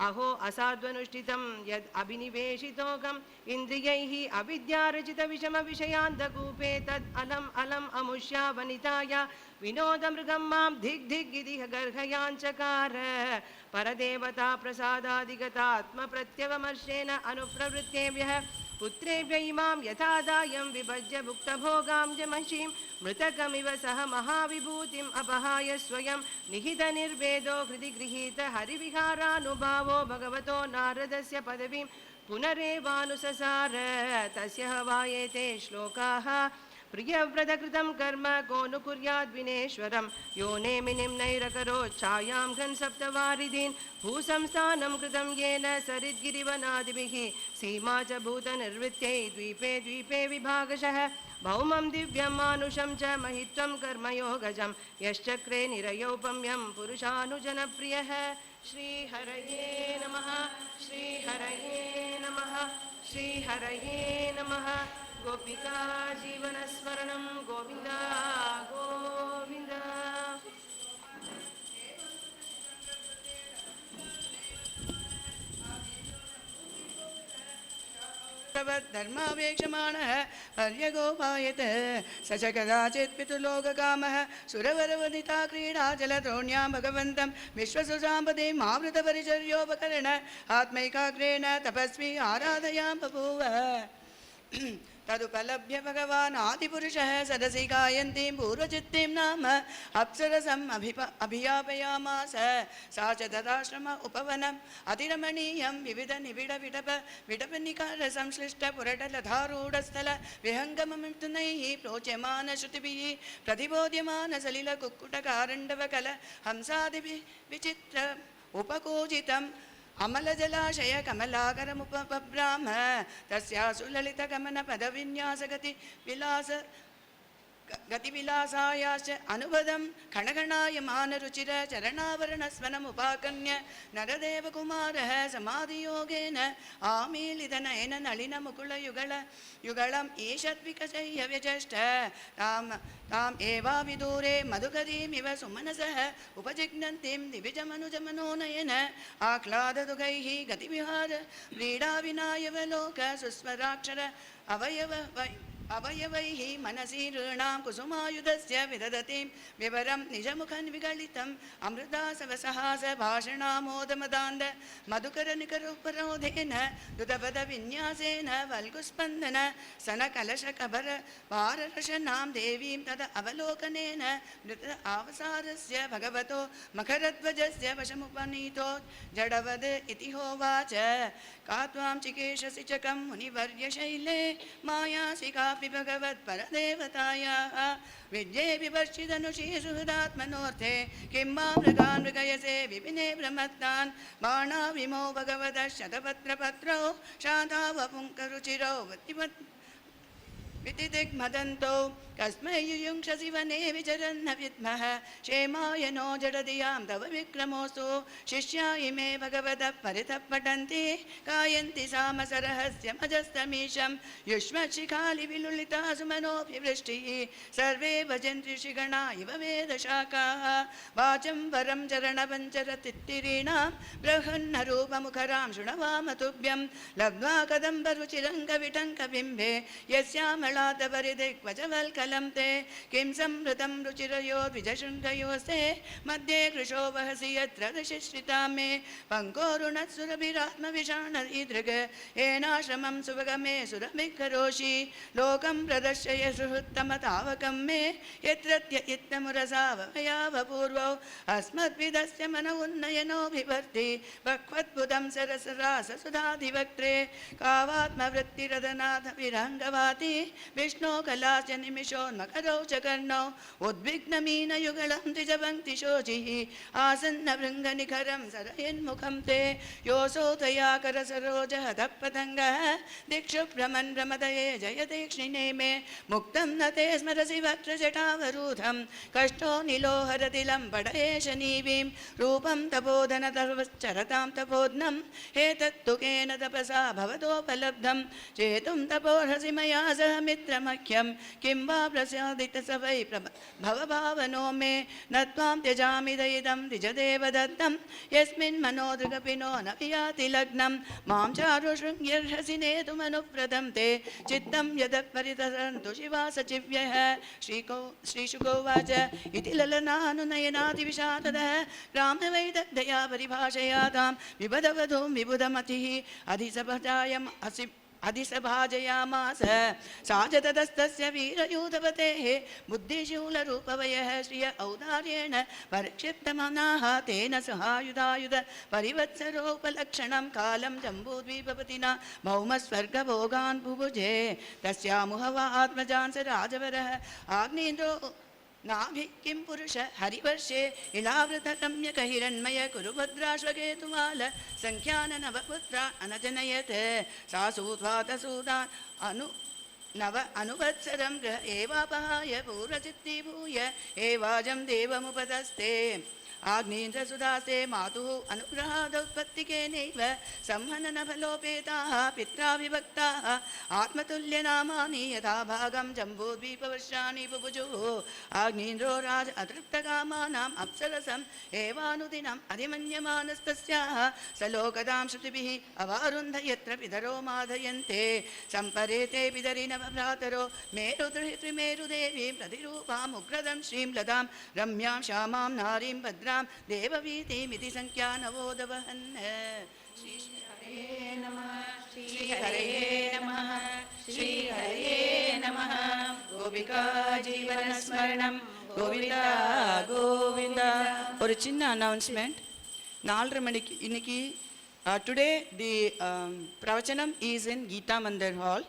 अहो असाध्वनुष्ठितं यद् अभिनिवेशितोऽगम् इन्द्रियैः अविद्यारचितविषमविषयान्तकूपे तद् अलम् अलम् अमुष्या वनिताया विनोदमृगं मां धिग् धिग् इति गर्हयाञ्चकार परदेवता प्रसादादिगतात्मप्रत्यवमर्शेन अनुप्रवृत्तेभ्यः पुत्रेभ्य इमां यथादायं विभज्य भुक्तभोगां जमशीं मृतकमिव सह महाविभूतिम् अपहाय स्वयं निहितनिर्वेदो हृदि गृहीत हरिविहारानुभावो भगवतो नारदस्य पदवीं पुनरेवानुससार तस्य वा एते श्लोकाः प्रियव्रतकृतं कर्म को नु कुर्याद् विनेश्वरं यो नेमिनिं नैरकरोच्छायां घन् सप्तवारिधीन् भूसंस्थानं कृतं येन सरिद्गिरिवनादिभिः सीमा च भूतनिर्वृत्यै द्वीपे द्वीपे विभागशः भौमं दिव्यं मानुषं च महित्वं कर्मयोगजं यश्चक्रे निरयोपम्यं पुरुषानुजनप्रियः श्रीहरये नमः श्रीहरये नमः श्रीहरये नमः गोपिका जीवनस्मरणं गोविन्द गोविन्द धर्मावेक्षमाणः पर्यगोपायत स च कदाचित् पितुलोककामः सुरवरवनिता क्रीडा जलद्रोण्यां भगवन्तं विश्वसुसाम्पदीम् आवृतपरिचर्योपकरण आत्मैकाग्रेण तपस्वी आराधयां बभूव तदुपलभ्य भगवान् आदिपुरुषः सदसि गायन्तीं पूर्वचित्तीं नाम अप्सरसम् अभियापयामास सा च तदाश्रम उपवनम् अतिरमणीयं विविधनिबिडविटपनिकारसंश्लिष्टपुरटलधारूढस्थल विहङ्गममिथुनैः प्रोच्यमानश्रुतिभिः प्रतिबोध्यमानसलिलकुक्कुटकारण्डवकल हंसादिभिः विचित्र उपकूजितम् अमलजलाशय कमलाकरमुपब्राह्म तस्यासु ललितगमनपदविन्यासगति विलास गतिविलासायाश्च अनुपदं खणखणायमानरुचिर चरणावरणस्वनमुपाकन्य नरदेवकुमारः समाधियोगेन आमीलितनयन नलिनमुकुलयुगलम् ईषद्विकचय्य व्यचष्ट ताम् एवाविदूरे मधुकरीमिव सुमनसः उपजिघ्नन्तीं दिविजमनुजमनोनयन आह्लाददुगैः गतिविहार व्रीडाविनायवलोक सुस्वराक्षर अवयवैः मनसि ऋणां कुसुमायुधस्य विदधतीं विवरं निजमुखं विगलितम् अमृतासवसहास भाषणामोदमदान्द मधुकरनिकरोपरोधेन दुदपदविन्यासेन वल्गुस्पन्दन सनकलशकबर वाररशनां देवीं तद अवलोकनेन मृत आवसारस्य भगवतो मकरध्वजस्य वशमुपनीतो जडवद् इति होवाच का त्वां चिकेशसि च कं मुनिवर्यशैले मायासि कापि भगवत्परदेवतायाः विद्ये विवर्षितनुषी सुहृदात्मनोऽर्थे किं वा मृगान् मृगयसे विपिने भ्रमत्तान् बाणाविमो भगवतः शतपत्रपत्रौ शान्तावपुङ्करुचिरौ विदिग्मदन्तौ कस्मै युयुङ्क्षसि वने विचरन्न विद्मः क्षेमाय नो जडधियां तव विक्रमोऽस्तु शिष्या इमे भगवतः परितः पठन्ति गायन्ति सामसरहस्यमजस्तमीशं युष्मशिखालिविलुलिता सुमनोऽभिवृष्टिः सर्वे भजन्ति ऋषिगणा इव वेदशाखाः वाचं वरं चरणपञ्चरतित्तिरीणां बृहन्नरूपमुखरां शृणवामतुभ्यं लब्ध्वा कदम्बरुचिरङ्गविटङ्कबिम्बे यस्यामलातपरिदिग्वजवल्कलं ते किं संवृतं रुचिरयोर्विजशृङ्गयोस्ते मध्ये कृशो वहसि यत्र ऋषिश्रिता मे पङ्कोरुणत्सुरभिरात्मविषाणीदृग येनाश्रमं सुभगमे सुरभिकरोषि लोकं प्रदर्शय सुहृत्तमतावकं मे यत्रत्य इत्थमुरसावयावपूर्वौ अस्मद्विदस्य मन उन्नयनोऽभिवर्ति भक्वद्भुतं सरसराससुधाधिवक्त्रे कावात्मवृत्तिरदनाथ विरङ्गवाति विष्णो कलास्य निमिषोन्मकरौ च कर्णौ उद्विग्नमीनयुगलं द्विजपङ्क्तिशोचिः आसन्नभृङ्गनिखरं सरयन्मुखं ते योऽसौ तया करसरोजहतः पतङ्गः दिक्षु भ्रमन् भ्रमदये जयतीक्ष्णिने मे मुक्तं न ते स्मरसि वक्त्रजटावरूढं कष्टो निलोहरतिलं पडये शनीवीं रूपं तपोधनतपश्चरतां तपोध्नम् एतत्तु केन तपसा भवतोपलब्धं चेतुं तपोर्हसि मया सह मित्रमख्यं किं वा प्रसादित स वै भवभावनो मे न त्वां त्यजामि दयितं द्विजदेवदत्तं यस्मिन् मनोदृगपिनो न वियाति लग्नं मां चारुशृङ्ग्यर्हसि नेतुमनुव्रतं ते चित्तं यदः परितरन्तु शिवा सचिव्यः श्रीशुकोवाच इति ललनानुनयनादिविषादः ग्राम्यवैदग्धया परिभाषयातां विबधवधूं विबुधमतिः अधिसपजायम् अधिसभाजयामास सा च ततस्तस्य वीरयूथपतेः बुद्धिशूलरूपवयः श्रिय औदार्येण परिक्षिप्तमनाः तेन सहायुधायुध परिवत्सरोपलक्षणं कालं जम्बूद्वीपपतिना भौमस्वर्गभोगान् बुभुजे तस्यामुहवा आत्मजान् स राजवरः आग्नेन्द्रो नाभि किं पुरुष हरिवर्षे इलावृतरम्यक हिरण्मय कुरुभद्राश्वकेतुमाल संख्यान नवपुत्रा अनजनयत् सा सूत्वातसूदान् नव अनुवत्सरं गृह एवापहाय पूर्वचित्तीभूय एवाजं देवमुपतस्ते आग्नेन्द्रसुधास्ते मातुः अनुग्रहादौत्पत्तिकेनैव संहननफलोपेताः पित्रा विभक्ताः आत्मतुल्यनामानि यथा भागं जम्बूद्वीपवर्षाणि बुभुजुः आग्नेन्द्रो राज अतृप्तकामानाम् अप्सरसम् एवानुदिनम् अधिमन्यमानस्तस्याः सलोकदां श्रुतिभिः अवारुन्ध यत्र पितरो माधयन्ते सम्परेते पितरिनवभ्रातरो मेरुत्रिमेरुदेवीं प्रतिरूपामुग्रदं श्रीं लतां रम्यां श्यामां नारीं भद्रां देववीतिमिति संख्या नवोदवहन् श्री हरे नमः श्री हरे नमः श्री हरे नमः गोपिका जीवन स्मरणं गोविंदा गोविंदा ஒரு சின்ன அனௌன்ஸ்மெண்ட் 4:30 மணிக்கு இன்னைக்கு today the pravachanam is in Geeta Mandir hall,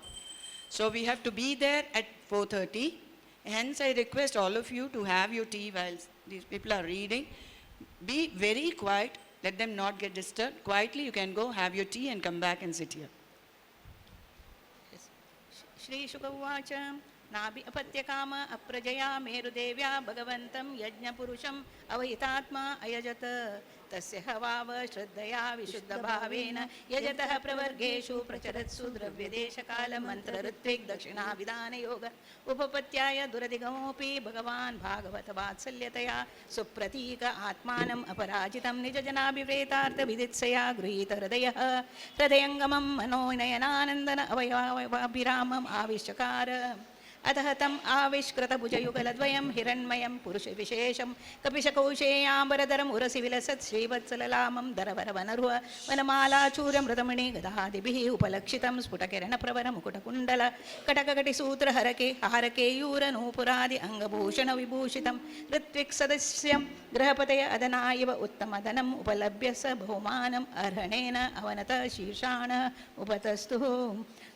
so we have to be there at 4:30. Hence I request all of you to have your tea while these people are reading. Be very quiet, let them not get disturbed. Quietly you can go have your tea and come back and sit here. Shri शुक उवाच नाभि अपत्यकाम अप्रजया मेरुदेव्या भगवन्तं यज्ञपुरुषम् अवहितात्मा अयजत तस्य हवाव श्रद्धया विशुद्धभावेन यजतः प्रवर्गेषु प्रचरत्सु द्रव्यदेशकालमन्त्रऋत्विग् दक्षिणाविधानयोग उपपत्याय दुरधिगमोऽपि भगवान् भागवत वात्सल्यतया सुप्रतीक आत्मानम् अपराजितं निजजनाभिप्रेतार्थविदित्सया गृहीत हृदयः हृदयङ्गमं मनोनयनानन्दन अवयवाभिरामम् आविष्कार अतः तम् आविष्कृतभुजयुगलद्वयं हिरण्मयं पुरुषविशेषं कपिशकौशेयाम्बरधरम् उरसि विलसत् श्रीवत्सललामं दरवरवनरुह वनमालाचूरमृतमणि गदादिभिः उपलक्षितं स्फुटकिरणप्रवरमुकुटकुण्डल कटककटिसूत्रहरके हारकेयूरनूपुरादि अङ्गभूषणविभूषितं ऋत्विक्सदस्यं गृहपतय अदना इव उत्तमधनम् उपलभ्य स बहुमानम् अर्हणेन अवनत शीर्षाण उपतस्तुः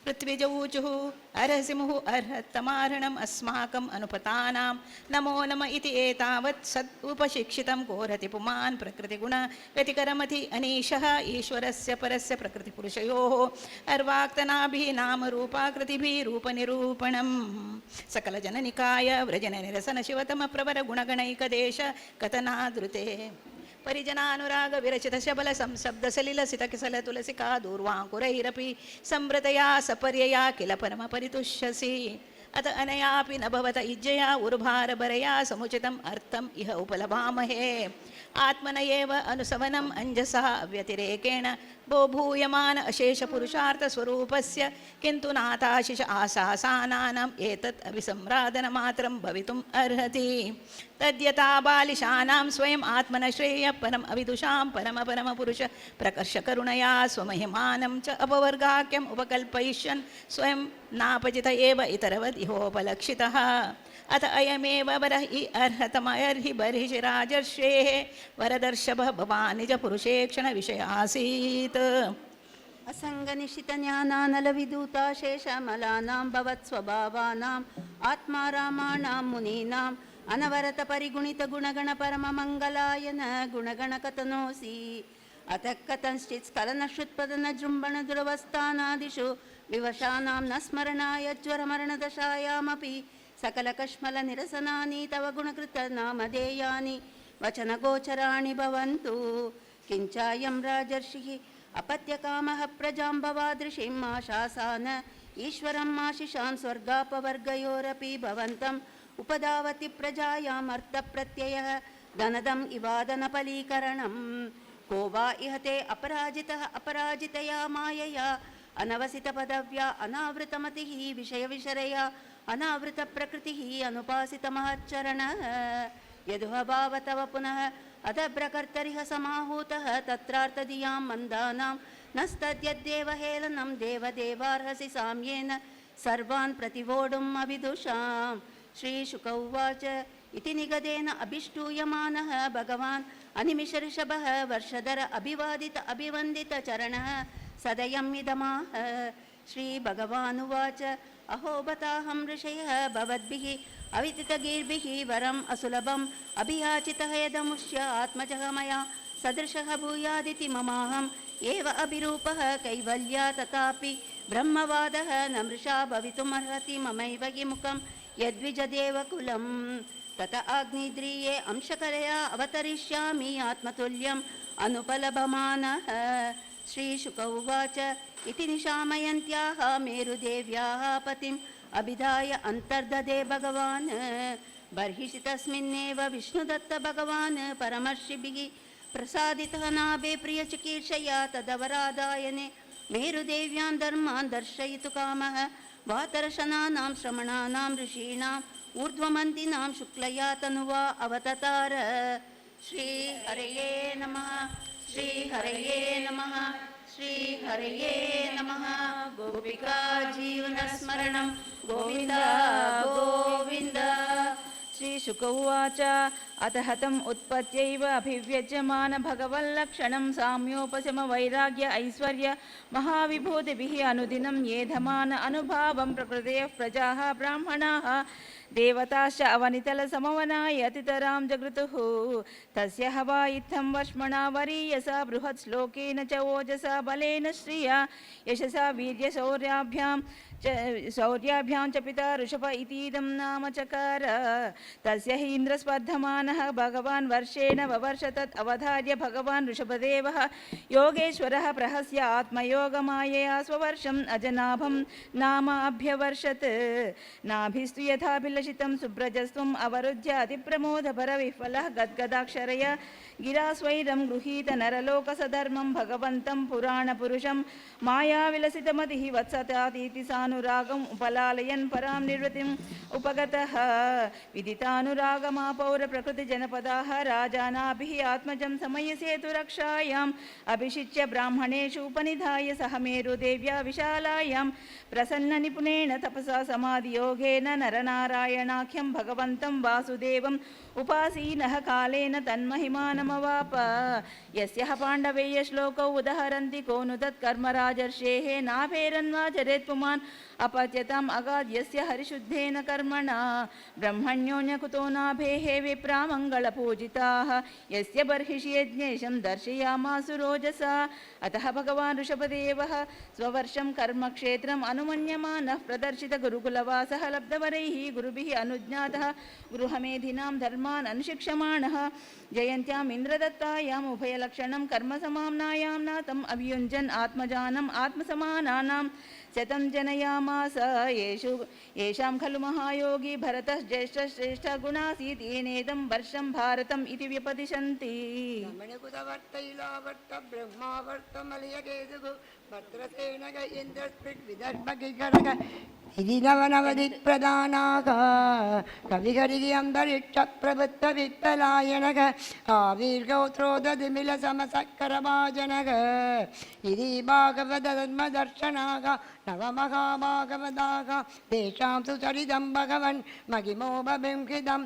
पृथ्वीजौचुः अर्हसि मुहुः अर्हत्तमार्हणम् अस्माकम् अनुपतानां नमो नम इति एतावत् सद् उपशिक्षितं कोरति पुमान् प्रकृतिगुण व्यतिकरमति अनीशः ईश्वरस्य परस्य प्रकृतिपुरुषयोः अर्वाक्तनाभिः नामरूपाकृतिभिः रूपनिरूपणं सकलजननिकाय व्रजननिरसन शिवतमप्रवरगुणगणैकदेश कथनादृते परिजनानुराग विरचित शबल संशब्द सलिल सितकिसल तुलसिका दूर्वाङ्कुरैरपि संवृतया सपर्यया किल परम परितुष्यसि अत अनयापि न भवत इज्जया उर्भारभरया समुचितम् अर्थम् इह उपलभामहे आत्मन एव अनुसवनम् अंजसः अव्यतिरेकेण भूयमान अशेष पुरुषार्थ स्वरूपस्य किन्तु नाथाशिष आशासानानाम् एतत् अभिसम्रादन मात्रं भवितुम् अर्हति तद्यथा बालिशानां स्वयम् आत्मनश्रेय परम अविदुषां परम परम पुरुष प्रकर्ष करुणया स्वमहिमानं च अपवर्गाख्यम् उपकल्पयिष्यन् स्वयं नापचित एव इतरवद् इहोपलक्षितः अथ अयमेव वरहि अर्हतमयर्हि बर्हिषि राजर्षेः वरदर्शभः भवान् निजपुरुषेक्षण विषयासीत् असङ्गनिश्चितज्ञानानलविदूताशेषमलानां भवत्स्वभावानाम् आत्मारामाणां मुनीनाम् अनवरतपरिगुणितगुणगणपरममङ्गलायन गुणगणकथनोऽसि अतः कथञ्चित् स्खलनश्रुत्पदनजृम्भणदुरवस्थानादिषु विवशानां न स्मरणाय ज्वरमरणदशायामपि सकलकश्मलनिरसनानि तव गुणकृतनामधेयानि वचनगोचराणि भवन्तु किञ्चायं राजर्षिः अपत्यकामः प्रजां भवादृशीं आशासान ईश्वरम् आशिषान् स्वर्गापवर्गयोरपि भवन्तम् उपधावति प्रजायामर्थप्रत्ययः धनदम् इवादनफलीकरणम् को वा इहते अपराजितः अपराजितया मायया अनवसितपदव्या अनावृतमतिः विषयविशरया अनावृतप्रकृतिः अनुपासितमहच्चरणः यदुहभाव तव पुनः अदभ्रकर्तरिह समाहूतः तत्रार्थधियां मन्दानां नस्तद्यद्देवहेलनं देवदेवार्हसि साम्येन सर्वान् प्रतिवोढुम् अभिदुषाम् श्रीशुक उवाच इति निगदेन अभिष्टूयमानः भगवान् अनिमिषऋषभः वर्षधर अभिवादित अभिवन्दितचरणः सदयम् इदमाह श्रीभगवानुवाच अहो बताहं ऋषयः भवद्भिः अविदितगीर्भिः वरम् असुलभम् अभियाचितः यदमुष्य आत्मजः मया सदृशः भूयादिति ममाहम् एव अभिरूपः कैवल्या तथापि ब्रह्मवादः न मृषा भवितुमर्हति ममैव हि मुखं यद्विजदेवकुलं तत आग्निद्रिये अंशकलया अवतरिष्यामि आत्मतुल्यम् अनुपलभमानः श्रीशुक उवाच इति निशामयन्त्याः मेरुदेव्याः पतिम् अभिधाय अन्तर्ददे भगवान् बर्हिषि तस्मिन्नेव विष्णुदत्त भगवान् परमर्षिभिः प्रसादितः नाभे प्रियचिकीर्षया तदवरादायने मेरुदेव्यान् धर्मान् दर्शयितु कामः वातरशनानां श्रमणानां ऋषीणाम् ऊर्ध्वमन्तिनां शुक्लया तनुवा अवततार श्रीहरये नमः श्रीहरये नमः श्रीहरये नमः गोपिका जीवनस्मरणं गोविन्द गोविन्द श्रीशुक उवाच अथ हतम् उत्पत्त्यैव अभिव्यज्यमान भगवल्लक्षणं साम्योपशम वैराग्य ऐश्वर्य महाविभूतिभिः अनुदिनं येधमान अनुभावं प्रकृतेः प्रजाः ब्राह्मणाः देवताश्च अवनितलसमवनाय अतितरां जगृतुः तस्य हवा इत्थं वर्ष्मणा वरीयसा बृहत् श्लोकेन च ओजसा बलेन श्रिया यशसा वीर्यशौर्याभ्यां च पिता ऋषभ इतीदं नाम चकार तस्य हि इन्द्रस्पर्धमानः भगवान् वर्षेण ववर्ष तत् अवधार्य भगवान् ऋषभदेवः योगेश्वरः प्रहस्य आत्मयोगमायया स्ववर्षम् अजनाभं नाम अभ्यवर्षत् नाभिस्तु यथाभिलषितं सुब्रजस्त्वम् अवरुध्य अतिप्रमोदभरविह्वलः गद्गदाक्षरया गिरास्वैरं गृहीत नरलोकसधर्मं भगवन्तं पुराणपुरुषं मायाविलसितमतिः वत्सतातीति सानुरागम् उपलालयन् परां निर्वृतिम् उपगतः विदितानुरागमापौर प्रकृतिजनपदाः राजानाभिः आत्मजं समयसेतुरक्षायाम् अभिषिच्य ब्राह्मणेषु उपनिधाय सह मेरुदेव्या विशालायां प्रसन्ननिपुणेन तपसा समाधियोगेन नरनारायणाख्यं भगवन्तं वासुदेवम् उपासीनः कालेन तन्महिमानमवाप यस्यः पाण्डवेय श्लोकौ उदहरन्ति को नु तत्कर्मराजर्षेः नाभेरन्वाचरेत् पुमान् अपत्यताम् अगाद्यस्य हरिशुद्धेन कर्मणा ब्रह्मण्योऽन्यकुतो नाभेः विप्रामङ्गलपूजिताः यस्य बर्हिषि यज्ञेशं दर्शयामासु रोजसा अतः भगवान् ऋषभदेवः स्ववर्षं कर्मक्षेत्रम् अनुमन्यमानः प्रदर्शित गुरुकुलवासः लब्धवरैः गुरुभिः अनुज्ञातः गृहमेधिनां धर्मान् अनुशिक्षमाणः जयन्त्याम् इन्द्रदत्तायाम् उभयलक्षणं कर्मसमाम्नायां नाथम् अभियुञ्जन् आत्मजानम् आत्मसमानानां शतं जनयामास येषां खलु महायोगी भरतः ज्येष्ठश्रेष्ठ गुणासीत् येनेदं वर्षं भारतम् इति व्यपदिशन्ति ఇది నవనవది ప్రధానాగ కవిగరికి అంతరిక్ష ప్రభుత్వ విత్తలాయనగ ఆవిర్గౌత్రోదమిల సమసక్కర భాజనగ ఇది భాగవత ధర్మ దర్శనాగ నవమహాభాగవదాగ తేషాం సుచరితం భగవన్ మహిమోపబింహితం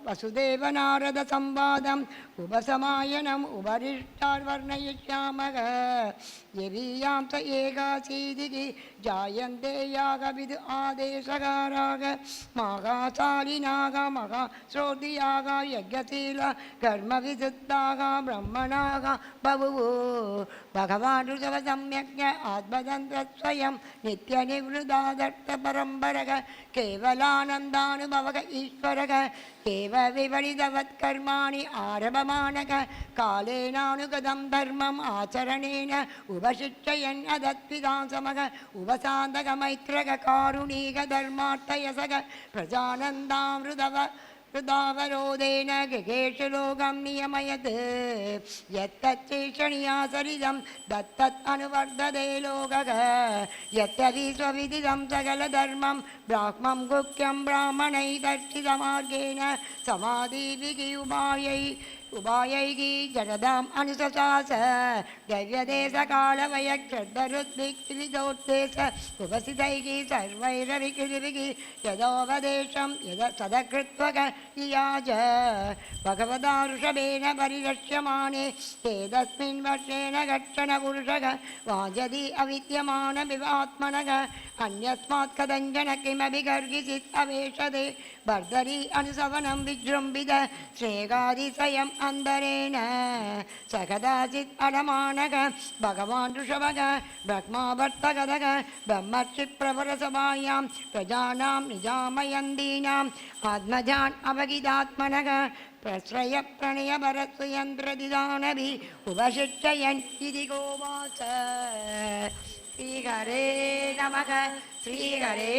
వసుదేవ నారద సంవాదం ఉపసమాయనం ఉపరిష్టార్వర్ణయిష్యామగ యవీయాం స ఏకాసీదికి జాయంతే యాగ విదు ఆదేశగారాగ మహాశాలినాగ మహాశ్రోతియాగ యజ్ఞశీల కర్మ విశుద్ధాగ బ్రహ్మణాగ బభువు భగవాన్ ఋషభ సమ్యజ్ఞ ఆత్మతంత్ర స్వయం నిత్య నివృదాదర్శ పరంపరగ కేవలానందానుభవగ ఈశ్వరగ కేవ విపరీతవత్కర్మాణి ఆరభమానక కాళేనానుగతం ధర్మం ఆచరణేన ఉపశిక్షయన్ అదత్విదాంసమగ ఉపసాంతక మైత్రక కారుణీక ధర్మార్థయసగ ప్రజానందామృతవ హృదావరోధేన గగేషు లోకం నియమయత్ యత్తచ్చేషణీయా సరిదం దత్తత్ అనువర్ధతే లోకః యత్తది స్వవిదిదం సకలధర్మం బ్రాహ్మం గుఖ్యం బ్రాహ్మణై దర్శితమార్గేణ సమాధిభిः उभायैः जगदाम् अनुसशास दैव्यदेशकालवयक्षुद्धरुद्भिक्त्रिविदोत्तेश उपसितैः सर्वैरविकृतिभिः यदोपदेशं यद सदकृत्वक इयाज भगवता ऋषभेन परिरक्ष्यमाणे तेदस्मिन् वर्षेण गच्छनपुरुषः वाजति अविद्यमानमिवात्मनः अन्यस्मात् कदञ्जन किमपि गर्गिचित् अवेशते बर्दरी अनुसवनं विजृम्भित श्रेगादिशयम् अन्तरेण स कदाचित् अडमानः भगवान् ऋषभः ब्रह्मावर्तगदः ब्रह्मर्षिप्रवरसभायां प्रजानां निजामयन्दीनाम् आत्मजान् अवगिदात्मनः प्रश्रय प्रणयभरस्वयन्त्रदिदानभि उपशिक्षयन् इति गोवाच श्रीहरे नमः श्रीहरे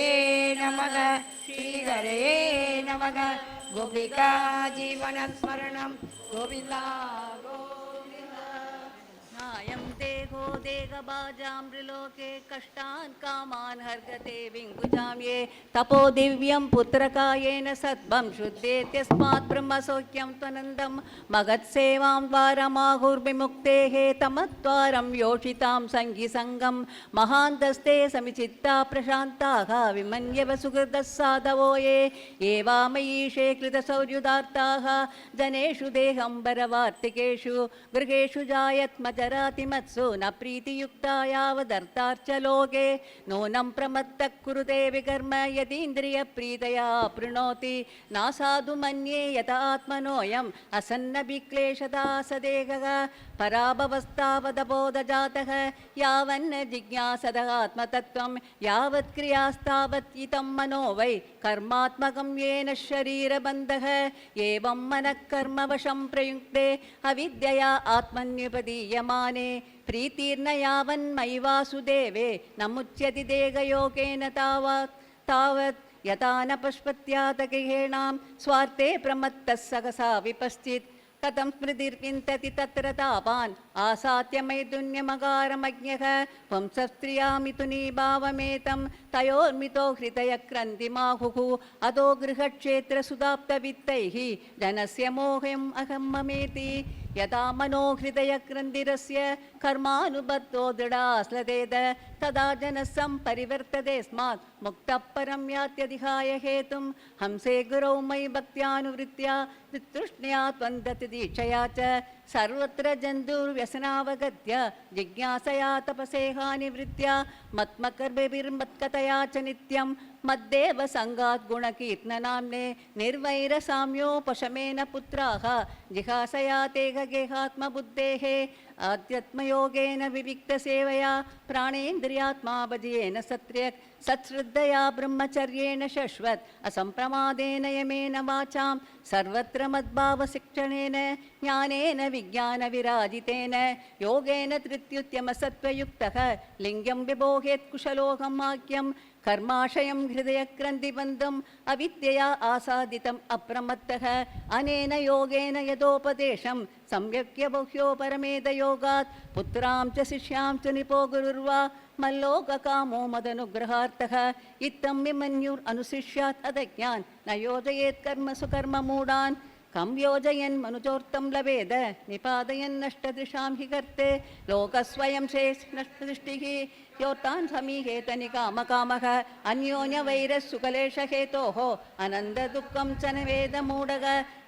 नमः श्रीहरे नमः गोपिका जीवनस्मरणं गोविन्दा नायं देहो देहबाजां त्रिलोके कष्टान् कामान् हर्गते विङ्कुजां ये तपो दिव्यं पुत्रकायेन सद्भं शुद्धेत्यस्मात् ब्रह्मसौख्यं त्वनन्दं महत्सेवां द्वारमाहुर्विमुक्तेः तमद्वारं योषितां सङ्गिसङ्गं महान्तस्ते समिचित्ता प्रशान्ताः विमन्यव सुहृदः साधवो ये एवामयीशे कृतसौर्युदार्ताः जनेषु देहम्बरवार्तिकेषु गृहेषु जायत्मजरातिमत्सु न प्रीतियुक्ता यावदर्थार्च लोके नूनं प्रमत्तः कुरुते विकर्म यदीन्द्रियप्रीतया प्रणोति नासाधु मन्ये यत आत्मनोऽयम् असन्नभिक्लेशता सदेहः पराभवस्तावदबोधजातः यावन्न जिज्ञासदः आत्मतत्त्वं यावत् क्रियास्तावत् इतं मनो वै कर्मात्मकं येन शरीरबन्धः एवं मनः कर्मवशं प्रयुक्ते अविद्यया आत्मन्युपदीयमाने प्रीतिर्न यावन्मयि वासुदेवे न मुच्यति देहयोगेन तावत् यथा न पश्पत्यातगृहेणां स्वार्थे प्रमत्तः सहसा विपश्चित् कथं स्मृतिर्विन्दति तत्र तापान् आसात्य मैथुन्यमगारमज्ञः वंशस्त्रियामिथुनी भावमेतं तयोर्मितो हृदयक्रन्तिमाहुः अधो गृहक्षेत्रसुदाप्तवित्तैः जनस्य मोहम् अहं ममेति यदा मनो हृदयक्रन्तिरस्य कर्मानुबद्धो दृढाश्लतेद तदा जनः सम्परिवर्तते स्मात् मुक्तः परं यात्यधिहाय हेतुं हंसे गुरौ मयि भक्त्यानुवृत्त्या तृष्ण्या त्वन्दति दीक्षया च सर्वत्र जन्तुर्व्यसनावगत्य जिज्ञासया तपसेहानिवृत्त्या मत्मकर्भिर्मत्कतया च नित्यं मद्देव सङ्गात् गुणकीर्तननाम्ने निर्वैरसाम्योपशमेन पुत्राः जिहासया तेह गेहात्मबुद्धेः आध्यात्मयोगेन विविक्तसेवया प्राणेन्द्रियात्मा भजेन सत्र्यक् सत्श्रद्धया ब्रह्मचर्येण शश्वत् असम्प्रमादेन यमेन वाचां सर्वत्र मद्भावशिक्षणेन ज्ञानेन विज्ञानविराजितेन योगेन धृत्युद्यमसत्त्वयुक्तः लिङ्गं विबोहेत् कुशलोहम् आख्यं कर्माशयं हृदयक्रन्तिबन्धम् अविद्यया आसादितम् अप्रमत्तः अनेन योगेन यदोपदेशं सम्यक् बह्यो परमेदयोगात् पुत्रां च शिष्यां च निपो गुरुर्वा मल्लोककामो मदनुग्रहार्थः इत्थं विमन्युरनुशिष्यात् अदज्ञान् न योजयेत् कर्मसु कर्ममूढान् कं योजयन् मनुजोक्तं लभेद निपादयन् नष्टदृशां हि कर्ते लोकस्वयं शेषनष्टदृष्टिः योतान् समीहेत निकामकामः अन्योन्यवैरस्सुकलेशहेतोः अनन्ददुःखं च न वेद मूढः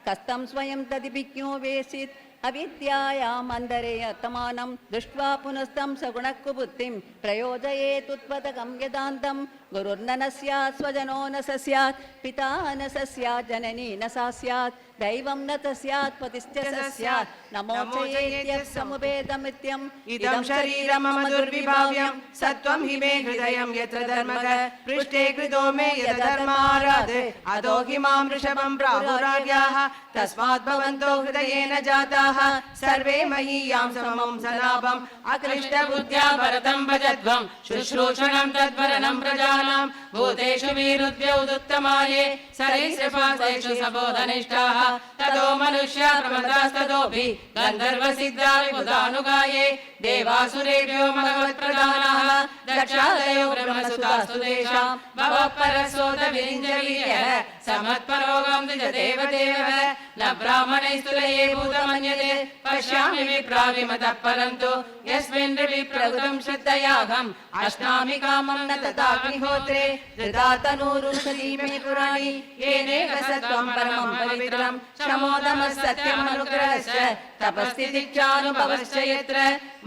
कस्तं स्वयं तदिभिज्ञो वेसीत् अविद्यायाम् अन्तरे अतमानं दृष्ट्वा पुनस्तं सगुणकुबुद्धिं प्रयोजयेतुत्पदकं यदान्तं गुरुर्न स्यात् स्वजनो न स स्यात् पिता न स स्यात् जननी न सा स्यात् दैवं न तस्यात् पतिश्च स स्यात् नमोचयेत्यः समुपेदमित्यम् इदं शरीरं मम दुर्विभाव्यं सत्वं हि मे हृदयं यत्र धर्मः पृष्ठे कृतो मे यदधर्माराधे अधो हि मां वृषभं प्राहुरार्याः तस्मात् भवन्तो हृदयेन जाताः सर्वे महीयां समं सनाभम् अकृष्टबुद्ध्या भरतं भजध्वं शुश्रूषणं तद्वरणं प्रजानां भूतेषु वीरुद्व्यौदुत्तमाये सरीसृपासेषु सबोधनिष्ठाः ततो मनुष्या प्रमदास्ततोऽपि गन्धर्वसिद्धा विबुधानुगाये देवासुरेभ्यो भगवत्प्रधानाः दक्षादयो ब्रह्मसुतास्तु तेषां भवः परसोद विरिञ्जवीर्यः समत्परोगं द्विजदेवदेवः न ब्राह्मणैस्तुलये भूतमन्यते पश्यामि विप्राविमतः परन्तु यस्मिन् विप्रकृतं श्रद्धयाहम् अश्नामि कामं न तथाग्निहोत्रे धृता तनूरुषति मे पुराणि येनेक सत्त्वं परमं पवित्रं शमोदमः सत्यमनुग्रहश्च तपस्तितिक्षानुभवश्च यत्र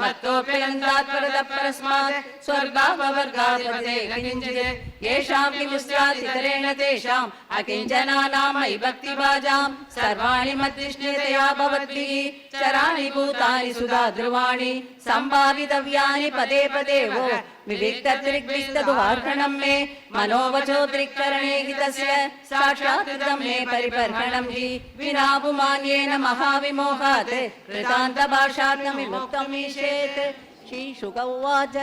मत्तोऽप्यनन्दात्परतः परस्मात् स्वर्गापवर्गाधिपते किञ्चित् येषां किमुस्यादितरेण तेषाम् अकिञ्चनानां मयि भक्तिभाजां सर्वाणि मद्विष्णुतया भवद्भिः चराणि भूतानि सुधा ध्रुवाणि सम्भावितव्यानि पदे पदे वो विविक्तदृग्विस्तदुहार्हणं मे मनोवचो दृक्करणे हितस्य साक्षात् मे परिपर्हणं हि विना पुमान्येन महाविमोहात् कृतान्तभाषात्मविमुक्तं ईशेत् श्रीशुक उवाच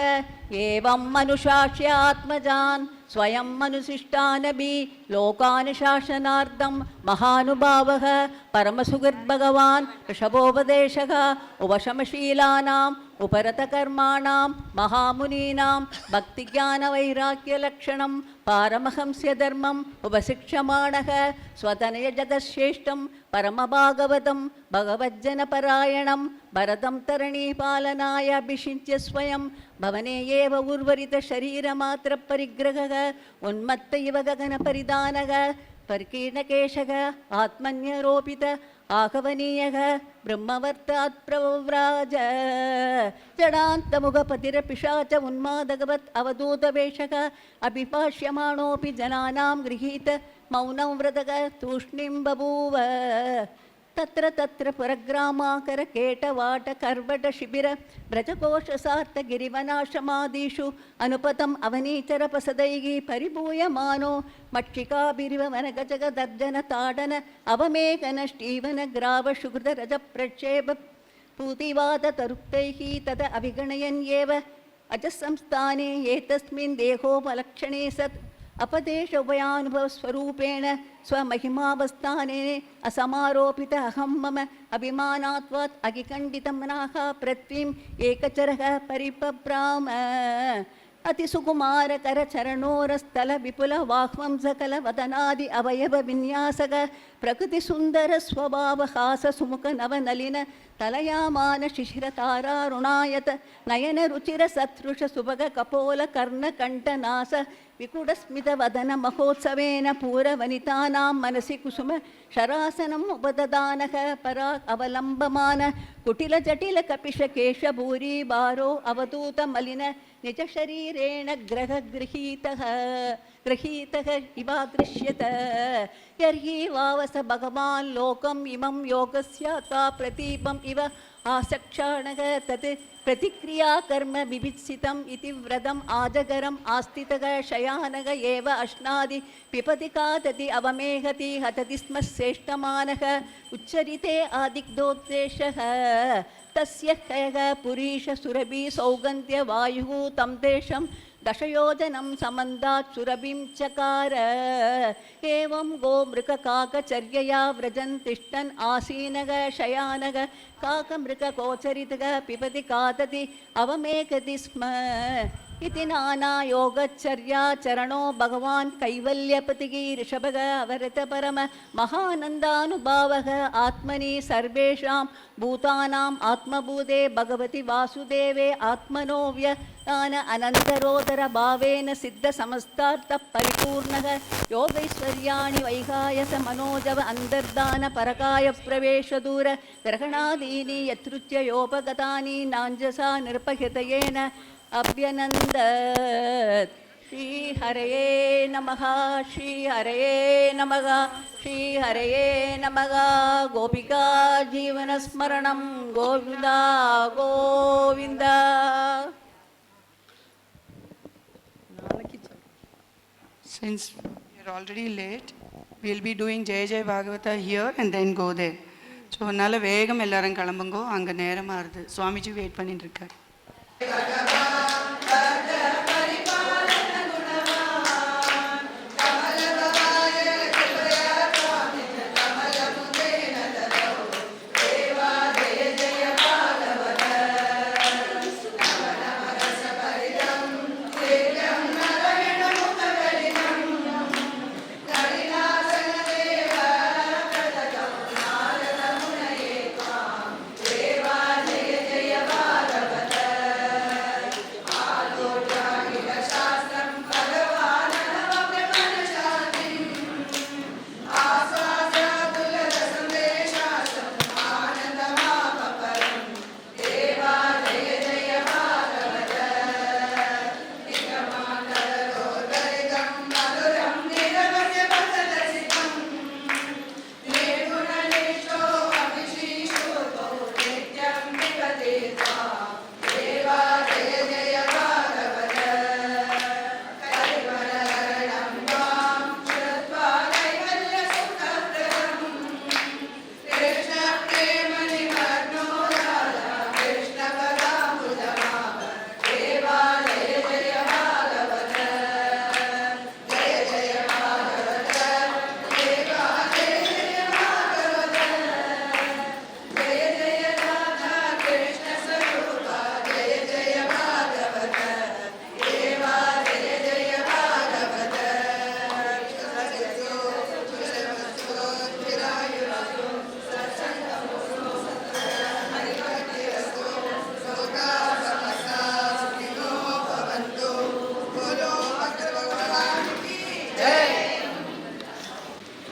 एवं मनुषाक्ष्यात्मजान् स्वयं मनुशिष्टानपि लोकानुशासनार्थं महानुभावः परमसुहृद्भगवान् ऋषभोपदेशः उपशमशीलानाम् उपरतकर्माणां महामुनीनां भक्तिज्ञानवैराग्यलक्षणं पारमहंस्य धर्मम् उपशिक्षमाणः स्वतनयजगश्रेष्ठं परमभागवतं भगवज्जनपरायणं भरतं तरणीपालनाय अभिषिच्य स्वयं भवने एव उर्वरितशरीरमात्रपरिग्रहः उन्मत्त इव गगनपरिधानः परिकीर्णकेशः आत्मन्यरोपित आहवनीयः ब्रह्मवर्तात् प्रव्राज जडान्तमुखपतिरपिशाच उन्मादगवत् अवधूतवेषः अभिभाष्यमाणोऽपि जनानां गृहीत मौनं व्रतः तूष्णीं बभूव तत्र तत्र पुरग्रामाकर केटवाट कर्वट शिबिर ब्रजकोशसार्थ गिरिवनाश्रमादिषु अनुपतम् अवनीचरपसदैः परिभूयमानो मक्षिकाभिरिव वनगजगदर्जन ताडन अवमेकन श्रीवन ग्राव शुकृत रज प्रक्षेप पूतिवाद तरुक्तैः तद अभिगणयन् एव अजसंस्थाने एतस्मिन् देहोपलक्षणे सत् अपदेश उभयानुभवस्वरूपेण स्वमहिमावस्थाने असमारोपित अहं मम अभिमानात्वात् अगिखण्डितमनाः पृथ्वीम् एकचरः परिपभ्राम अतिसुकुमारकरचरणोरस्थल विपुलवाह्वं सकलवदनादि अवयवविन्यासक प्रकृतिसुन्दरस्वभावहाससुमुखनवनलिन तलयामान शिशिरतारारुणायत नयनरुचिरसदृशसुभगकपोलकर्णकण्ठनास विकुटस्मितवदन महोत्सवेन पूरवनितानां मनसि कुसुम शरासनम् उपददानः पराक् अवलम्बमान कुटिलजटिलकपिशकेशभूरी बारो अवधूतमलिन निजशरीरेण गृहीतः इवादृश्यत यर्हि वावस भगवान् लोकम् इमं योगस्यात्वा प्रतीपम् इव आसक्षाणः तत् प्रतिक्रियाकर्म विभित्सितम् इति व्रतम् आजगरम् आस्थितः शयानः एव अश्नादि पिपति खादति अवमेहति हतति स्म श्रेष्ठमानः उच्चरिते आदिग्धोद्देशः तस्य हयः पुरीश सुरभि सौगन्ध्य वायुः तं देशं दशयोजनं समन्दात् सुरभिं चकार एवं गोमृगकाकचर्यया व्रजन् तिष्ठन् आसीनः शयानः काकमृगगोचरितः पिबति खादति अवमेकति स्म इति नानायोगचर्याचरणो भगवान् कैवल्यपतिः ऋषभः अवरत परम महानन्दानुभावः आत्मनि सर्वेषां भूतानाम् आत्मभूते भगवति वासुदेवे आत्मनोव्यदान अनन्तरोदरभावेन सिद्धसमस्तार्थः परिपूर्णः योगैश्वर्याणि वैगायस मनोजव अन्तर्धान परकाय प्रवेशदूर ग्रहणादीनि यत्रुच्ययोपगतानि नाञ्जसा निर्पहितयेन अभ्यनन्दत् श्रीहरये नमः श्रीहरये नमः श्रीहरये नमः गोपिका जीवनस्मरणं Govinda Govind Since you're already late, we'll be doing Jai Jai Bhagavata here and then go there. So அதனால வேகம் எல்லாரும் கிளம்புங்கோ, அங்கே நேரமாக இருது. சுவாமிஜி வெயிட் பண்ணிட்டு இருக்கார். கமலவாய கமலவாய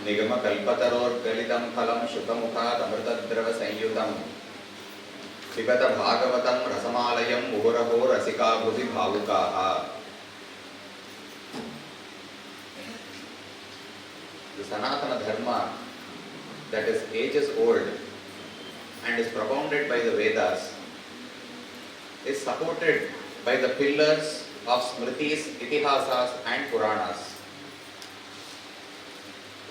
निगमकल्पतरोर्गलितं फलं शुकमुखादमृतद्रवसंयुतं पिबत भागवतं रसमालयं मुहुरहो रसिका भुवि भावुकाः. The Sanatana Dharma that is ages old and is propounded by the Vedas is supported by the pillars of Smritis, Itihasas and Puranas.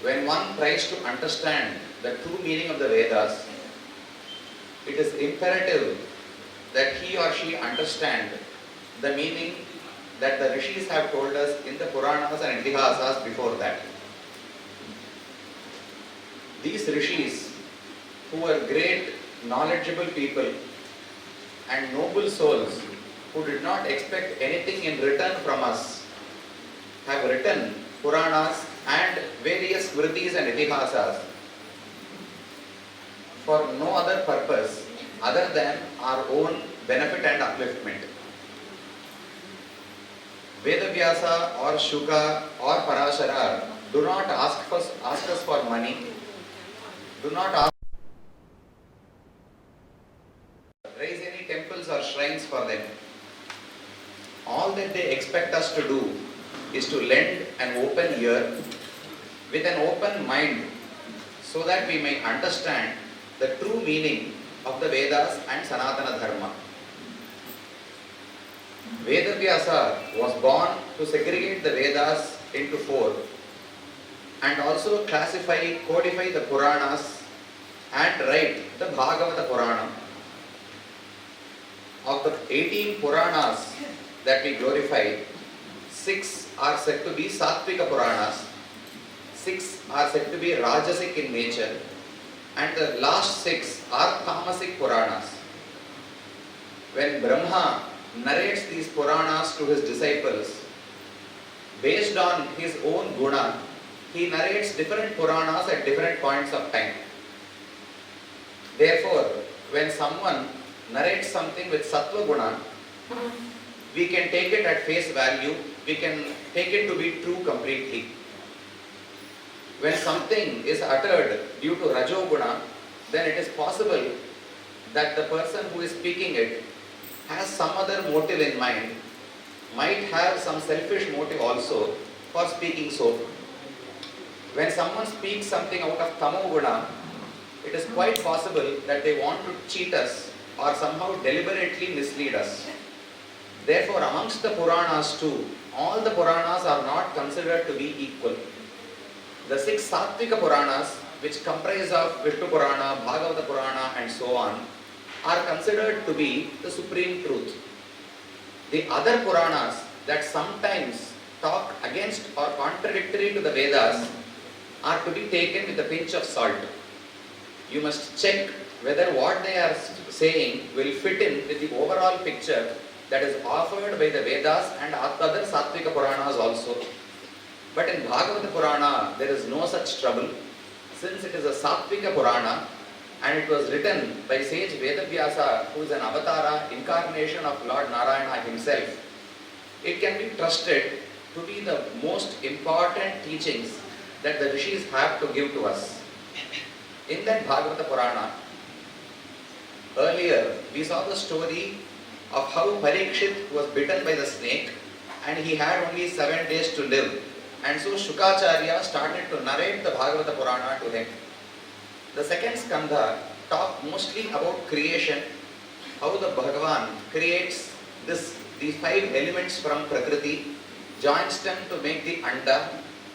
When one tries to understand the true meaning of the Vedas, it is imperative that he or she understand the meaning that the Rishis have told us in the Puranas and Itihasas before that. These Rishis, who were great, knowledgeable people and noble souls who did not expect anything in return from us, have written Puranas and various Smritis and Itihasas for no other purpose other than our own benefit and upliftment. Vedavyasa or Shuka or Parashara do not ask us for money, do not ask raise any temples or shrines for them. All that they expect us to do is to lend an open ear with an open mind so that we may understand the true meaning of the Vedas and Sanatana Dharma. Vedavyasa was born to segregate the Vedas into four and also classify, codify the Puranas and write the Bhagavata Purana. Of the 18 Puranas that we glorify, 6 are said to be Sattvika Puranas, 6 are said to be Rajasic in nature, and the last 6 are Tamasic Puranas. When Brahma narrates these Puranas to his disciples, based on his own guna, he narrates different Puranas at different points of time. Therefore, when someone narrates something with Sattva guna, we can take it at face value, we can take it to be true completely. When something is uttered due to Rajoguna, then it is possible that the person who is speaking it has some other motive in mind, might have some selfish motive also for speaking so. When someone speaks something out of Tamoguna, it is quite possible that they want to cheat us or somehow deliberately mislead us. Therefore, amongst the Puranas too, all the Puranas are not considered to be equal. The 6 Sattvika Puranas, which comprise of Vishnu Purana, Bhagavata Purana and so on, are considered to be the supreme truth. The other Puranas that sometimes talk against or contradictory to the Vedas are to be taken with a pinch of salt. You must check whether what they are saying will fit in with the overall picture that is offered by the Vedas and other Sattvika Puranas also. But in Bhagavata Purana, there is no such trouble, since it is a Sattvika Purana and it was written by sage Vedavyasa, who is an avatara, incarnation of Lord Narayana himself. It can be trusted to be the most important teachings that the Rishis have to give to us. In that Bhagavata Purana, earlier we saw the story of how Parikshit was bitten by the snake and he had only 7 days to live. And so Shukacharya started to narrate the Bhagavata Purana to him. The second skandha talked mostly about creation, how the Bhagavan creates these 5 elements from Prakriti, joins them to make the Anda,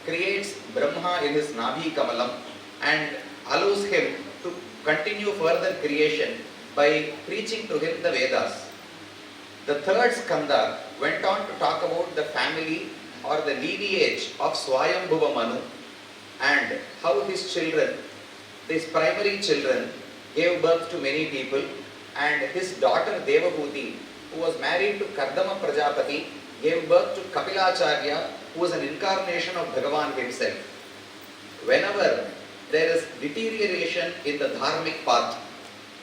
creates Brahma in his Nabhi Kamalam, and allows him to continue further creation by preaching to him the Vedas. The third skanda went on to talk about the family or the lineage of Swayambhuva Manu and how his children, his primary children, gave birth to many people, and his daughter Devahuti, who was married to Kardama Prajapati, gave birth to Kapilacharya, who was an incarnation of Bhagavan himself. Whenever there is deterioration in the dharmic path,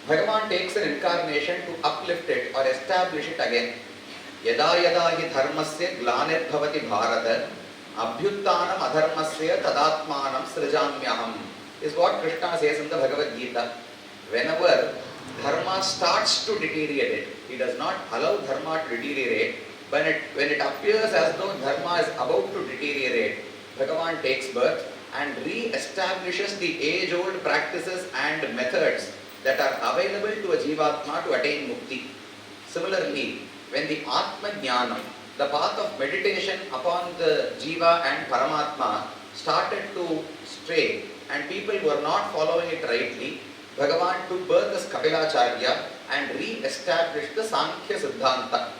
Bhagavan takes an incarnation to uplift it or establish it again. Yada yada hi dharmasya glanir bhavati bharata abhyuttanam adharmasya tadatmanam srijamyaham is what Krishna says in the Bhagavad Gita. Whenever dharma starts to deteriorate, he does not allow dharma to deteriorate. When it appears as though dharma is about to deteriorate, Bhagavan takes birth and re-establishes the age-old practices and methods that are available to a Jivatma to attain mukti. Similarly, when the Atma Jnanam, the path of meditation upon the Jiva and Paramatma, started to stray and people were not following it rightly, Bhagavan took birth as Kapilacharya and re-established the Sankhya Siddhanta.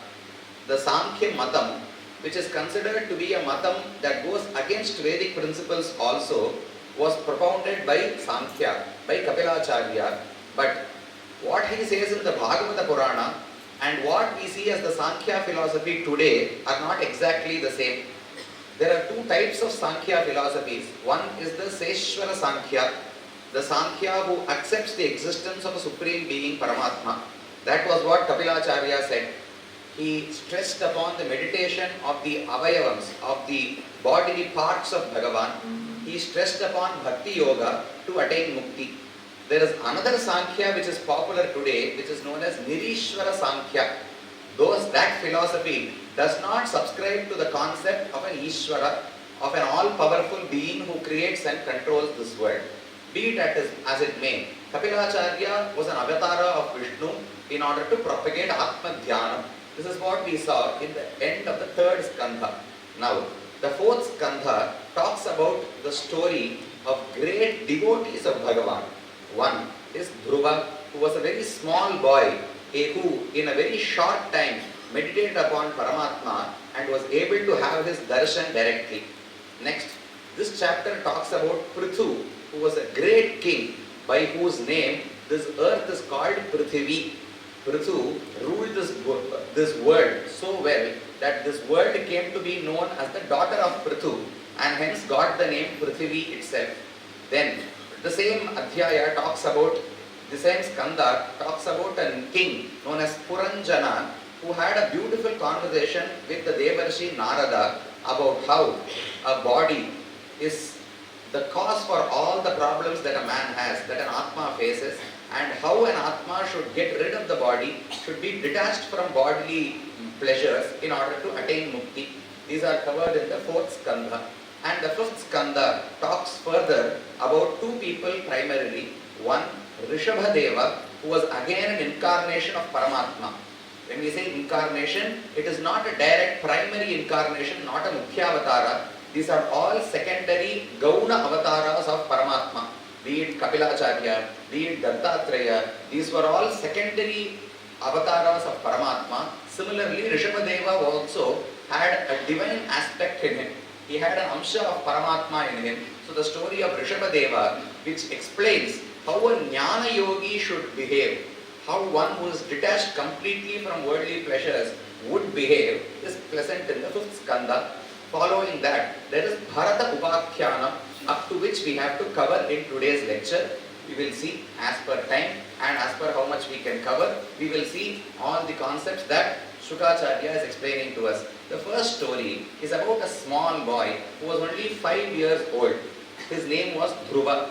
The Sankhya Matam, which is considered to be a Matam that goes against Vedic principles also, was propounded by Sankhya, by Kapilacharya. But what he says in the Bhagavata Purana and what we see as the Sankhya philosophy today are not exactly the same. There are 2 types of Sankhya philosophies. One is the Seshwara Sankhya, the Sankhya who accepts the existence of a supreme being, Paramatma. That was what Kapilacharya said. He stressed upon the meditation of the avayavams, of the bodily parts of Bhagavan. He stressed upon Bhakti Yoga to attain Mukti. There is another Sankhya which is popular today, which is known as Nirishwara Sankhya. That philosophy does not subscribe to the concept of an Ishvara, of an all-powerful being who creates and controls this world. Be it as it may, Kapilacharya was an avatara of Vishnu in order to propagate Atma Dhyanam. This is what we saw in the end of the 3rd skandha. Now, the 4th skandha talks about the story of great devotees of Bhagavan. One is Dhruva, who was a very small boy, who in a very short time meditated upon Paramatma and was able to have his darshan directly. Next, this chapter talks about Prithu, who was a great king by whose name this earth is called Prithvi. Prithu ruled this world so well that this world came to be known as the daughter of Prithu and hence got the name Prithvi itself. Then the same Adhyaya talks about, the same Skanda talks about a king known as Puranjana who had a beautiful conversation with the Devarshi Narada about how a body is the cause for all the problems that a man has, that an Atma faces, and how an Atma should get rid of the body, should be detached from bodily pleasures in order to attain Mukti. These are covered in the 4th Skandha. And the 5th Skandha talks further about 2 people primarily. One, Rishabhadeva, who was again an incarnation of Paramatma. When we say incarnation, it is not a direct primary incarnation, not a Mukhya Avatara. These are all secondary Gauna Avataras of Paramatma. Be it Kapilacharya, be it Dattatreya, these were all secondary Avataras of Paramatma. Similarly, Rishabhadeva also had a divine aspect in him. He had an Amsha of Paramatma in him. So the story of Rishabhadeva, which explains how a Jnana Yogi should behave, how one who is detached completely from worldly pleasures would behave, is present in the 5th Skandha. Following that, there is Bharata Upakhyanam, up to which we have to cover in today's lecture. We will see as per time and as per how much we can cover. We will see all the concepts that Shukacharya is explaining to us. The first story is about a small boy who was only 5 years old. His name was Dhruva.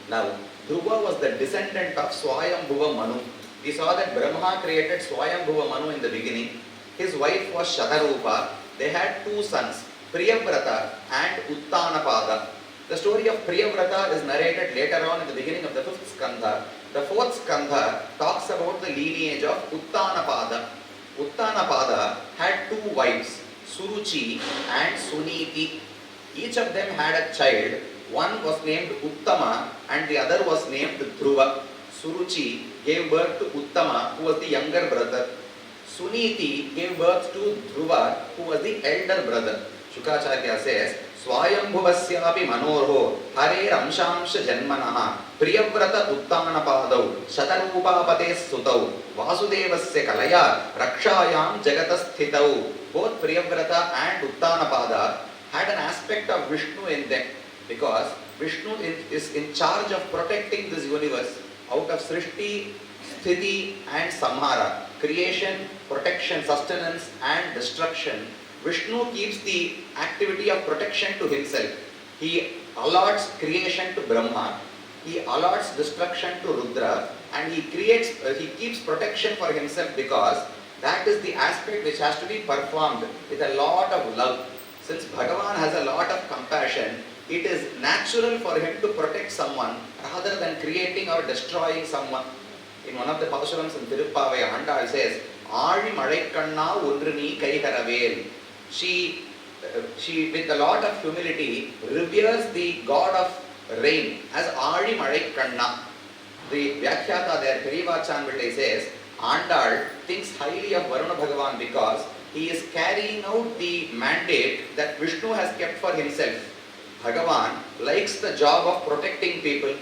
Now, Dhruva was the descendant of Swayambhuva Manu. We saw that Brahma created Swayambhuva Manu in the beginning. His wife was Shatarupa. They had 2 sons, Priyavrata and Uttanapada. The story of Priyavrata is narrated later on in the beginning of the 5th Skandha. The fourth skandha talks about the lineage of Uttanapada. Uttanapada had two wives, Suruchi and Suniti. Each of them had a child. One was named Uttama and the other was named Dhruva. Suruchi gave birth to Uttama, who was the younger brother. Suniti gave birth to Dhruva, who was the elder brother. Shukacharya says, Swayambhuvasyapi manorho hare ramshamsha janmanaha priyavrata uttanapadau shatarupapate sutau vasudevasya kalaya rakshayam jagatasthitau. Both Priyavrata and Uttanapada had an aspect of Vishnu in them, because Vishnu is in charge of protecting this universe out of Srishti, Sthiti and Samhara, creation, protection, sustenance and destruction. Vishnu keeps the activity of protection to himself. He allots creation to Brahma, he allots destruction to Rudra, and he keeps protection for himself, because that is the aspect which has to be performed with a lot of love. Since Bhagavan has a lot of compassion, it is natural for him to protect someone rather than creating or destroying someone. In one of the Pausurams in Tirupavai, Andal says, Aali Madaikanna Undrini Kaiharavel. She with a lot of humility reveres the god of rain as Aali Madaikanna. The Vyakhyata there, Perivachanvite says, Andal thinks highly of Varuna Bhagavan because he is carrying out the mandate that Vishnu has kept for himself. Bhagavan likes the job of protecting people.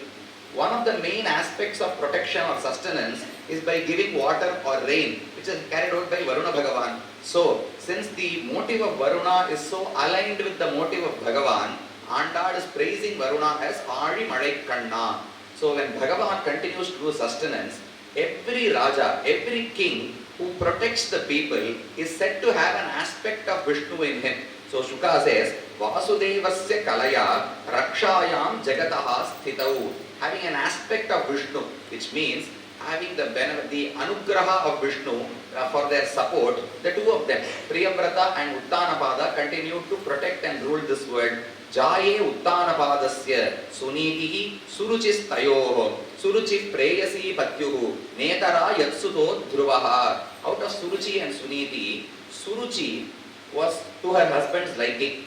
One of the main aspects of protection or sustenance is by giving water or rain, which is carried out by Varuna Bhagavan. So, since the motive of Varuna is so aligned with the motive of Bhagavan, Andal is praising Varuna as Aali Madaikanna. So, when Bhagavan continues to do sustenance, every Raja, every king who protects the people is said to have an aspect of Vishnu in him. So Shuka says, Vasudevasya kalaya rakshayam jagataha sthitau. Having an aspect of Vishnu, which means having the anugraha of Vishnu for their support. The two of them, Priyavrata and Uttanapada, continue to protect and rule this world. Jaye Uttanapadasya Sunitihi Suruchis Tayoho Suruchi Preyasi Patyuhu Netara Yatsuto Dhruvaha. Out of Suruchi and Suniti, Suruchi was to her husband's liking.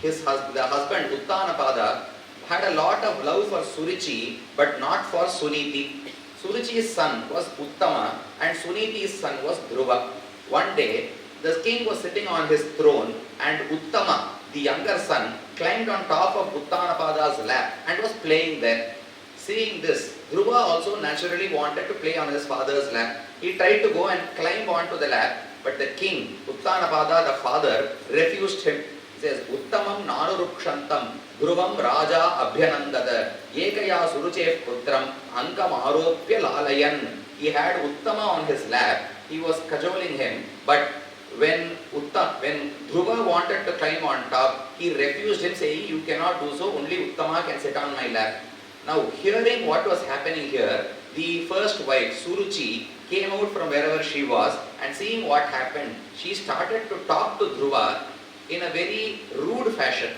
The husband Uttanapada had a lot of love for Suruchi but not for Suniti. Suruchi's son was Uttama and Suniti's son was Dhruva. One day, the king was sitting on his throne and Uttama, the younger son, climbed on top of Uttanapada's lap and was playing there. Seeing this, Dhruva also naturally wanted to play on his father's lap. He tried to go and climb onto the lap, but the king, Uttanapada, the father, refused him. He says, Uttamam nanurukshantam Dhruvam Raja Abhyanandada Ekaya Suruchev Putram Ankam Aropya Lalayan. He had Uttama on his lap. He was cajoling him, but when Dhruva wanted to climb on top, he refused him, saying, you cannot do so, only Uttama can sit on my lap. Now, hearing what was happening here, the first wife, Suruchi, came out from wherever she was, and seeing what happened, she started to talk to Dhruva in a very rude fashion.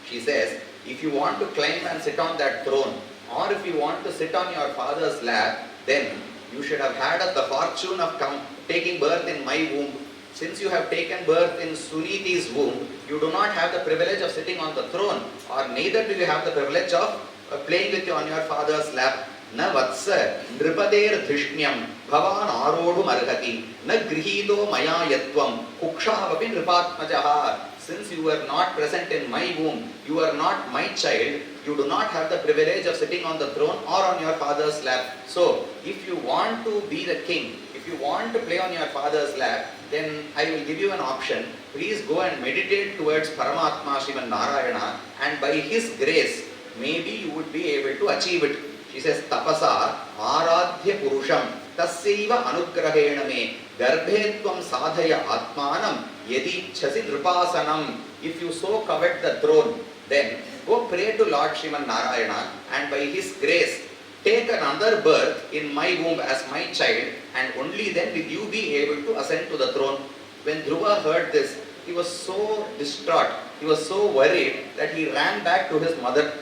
She says, if you want to climb and sit on that throne, or if you want to sit on your father's lap, then you should have had the fortune of taking birth in my womb. Since you have taken birth in Suniti's womb, you do not have the privilege of sitting on the throne, or neither do you have the privilege of playing with you on your father's lap. Na vatsa nripader dhishnyam bhavan arodhu marhati na grihito maya yatvam kukshavapin nripatmajaha. Since you were not present in my womb, you are not my child, you do not have the privilege of sitting on the throne or on your father's lap. So, if you want to be the king, if you want to play on your father's lap, then I will give you an option. Please go and meditate towards Paramatma Sriman Narayana, and by his grace, maybe you would be able to achieve it. She says, Tapasa Aradhya Purusham Tasyaiva Anugrahena me Garbhetvam Sadhaya Atmanam Yedi Chasi Drupasanam. If you so covet the throne, then go pray to Lord Sriman Narayana, and by his grace, take another birth in my womb as my child, and only then will you be able to ascend to the throne. When Dhruva heard this, he was so distraught, he was so worried that he ran back to his mother.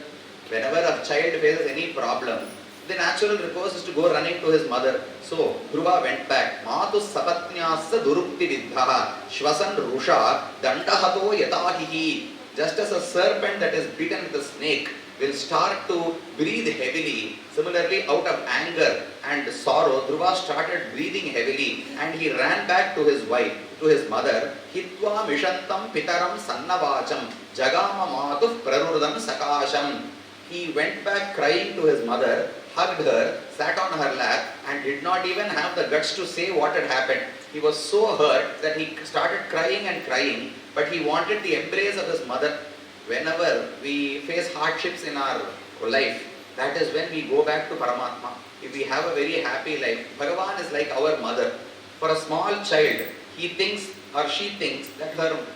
Whenever a child faces any problem, the natural recourse is to go running to his mother. So Dhruva went back. Matu sapatnyasa durukti viddha shvasan rusha dandahato yatahihi. Just as a serpent that is bitten with a snake will start to breathe heavily, similarly out of anger and sorrow, Dhruva started breathing heavily and he ran back to his wife, to his mother. Hitva mishantam pitaram sannavacham jagama matuf prarurdam sakasham. He went back crying to his mother, hugged her, sat on her lap and did not even have the guts to say what had happened. He was so hurt that he started crying and crying, but he wanted the embrace of his mother. Whenever we face hardships in our life, that is when we go back to Paramatma. If we have a very happy life, Bhagavan is like our mother. For a small child, he thinks or she thinks that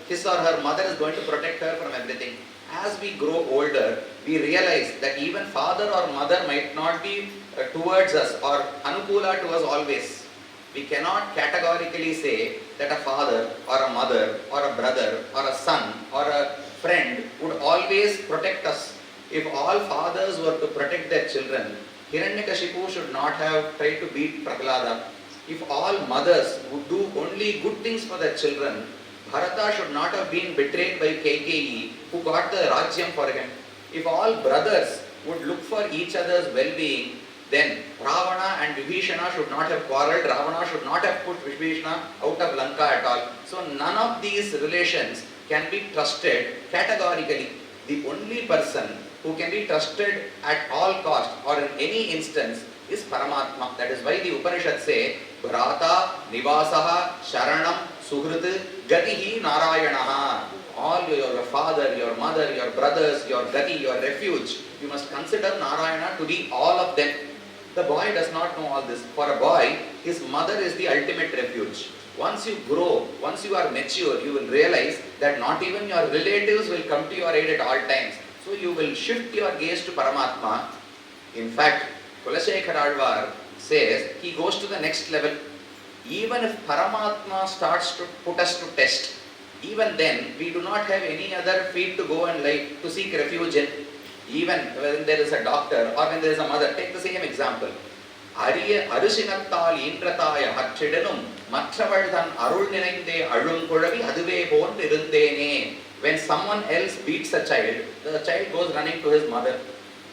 his or her mother is going to protect her from everything. As we grow older, we realize that even father or mother might not be towards us or anukula to us always. We cannot categorically say that a father or a mother or a brother or a son or a friend would always protect us. If all fathers were to protect their children, Hiranyakashipu should not have tried to beat Prahlada. If all mothers would do only good things for their children, Bharata should not have been betrayed by Kaikeyi, who got the Rajyam for him. If all brothers would look for each other's well-being, then Ravana and Vibhishana should not have quarreled. Ravana should not have put Vibhishana out of Lanka at all. So none of these relations can be trusted categorically. The only person who can be trusted at all cost or in any instance is Paramatma. That is why the Upanishads say, Bhrata, Nivasaha, Sharanam, Suhrit, Gatihi, Narayanaha. All your father, your mother, your brothers, your Gati, your refuge, you must consider Narayana to be all of them. The boy does not know all this. For a boy, his mother is the ultimate refuge. Once you grow, once you are mature, you will realize that not even your relatives will come to your aid at all times. So you will shift your gaze to Paramatma. In fact, Kulasekhar Alvar says he goes to the next level. Even if Paramatma starts to put us to test, even then we do not have any other feet to go and to seek refuge in. Even when there is a doctor or when there is a mother, take the same example. Arusinathal Indrataya Hatchidanum Matravaldan Arul Ninainde Alum Kudavi Aduve Pon Irundene. When someone else beats a child, the child goes running to his mother.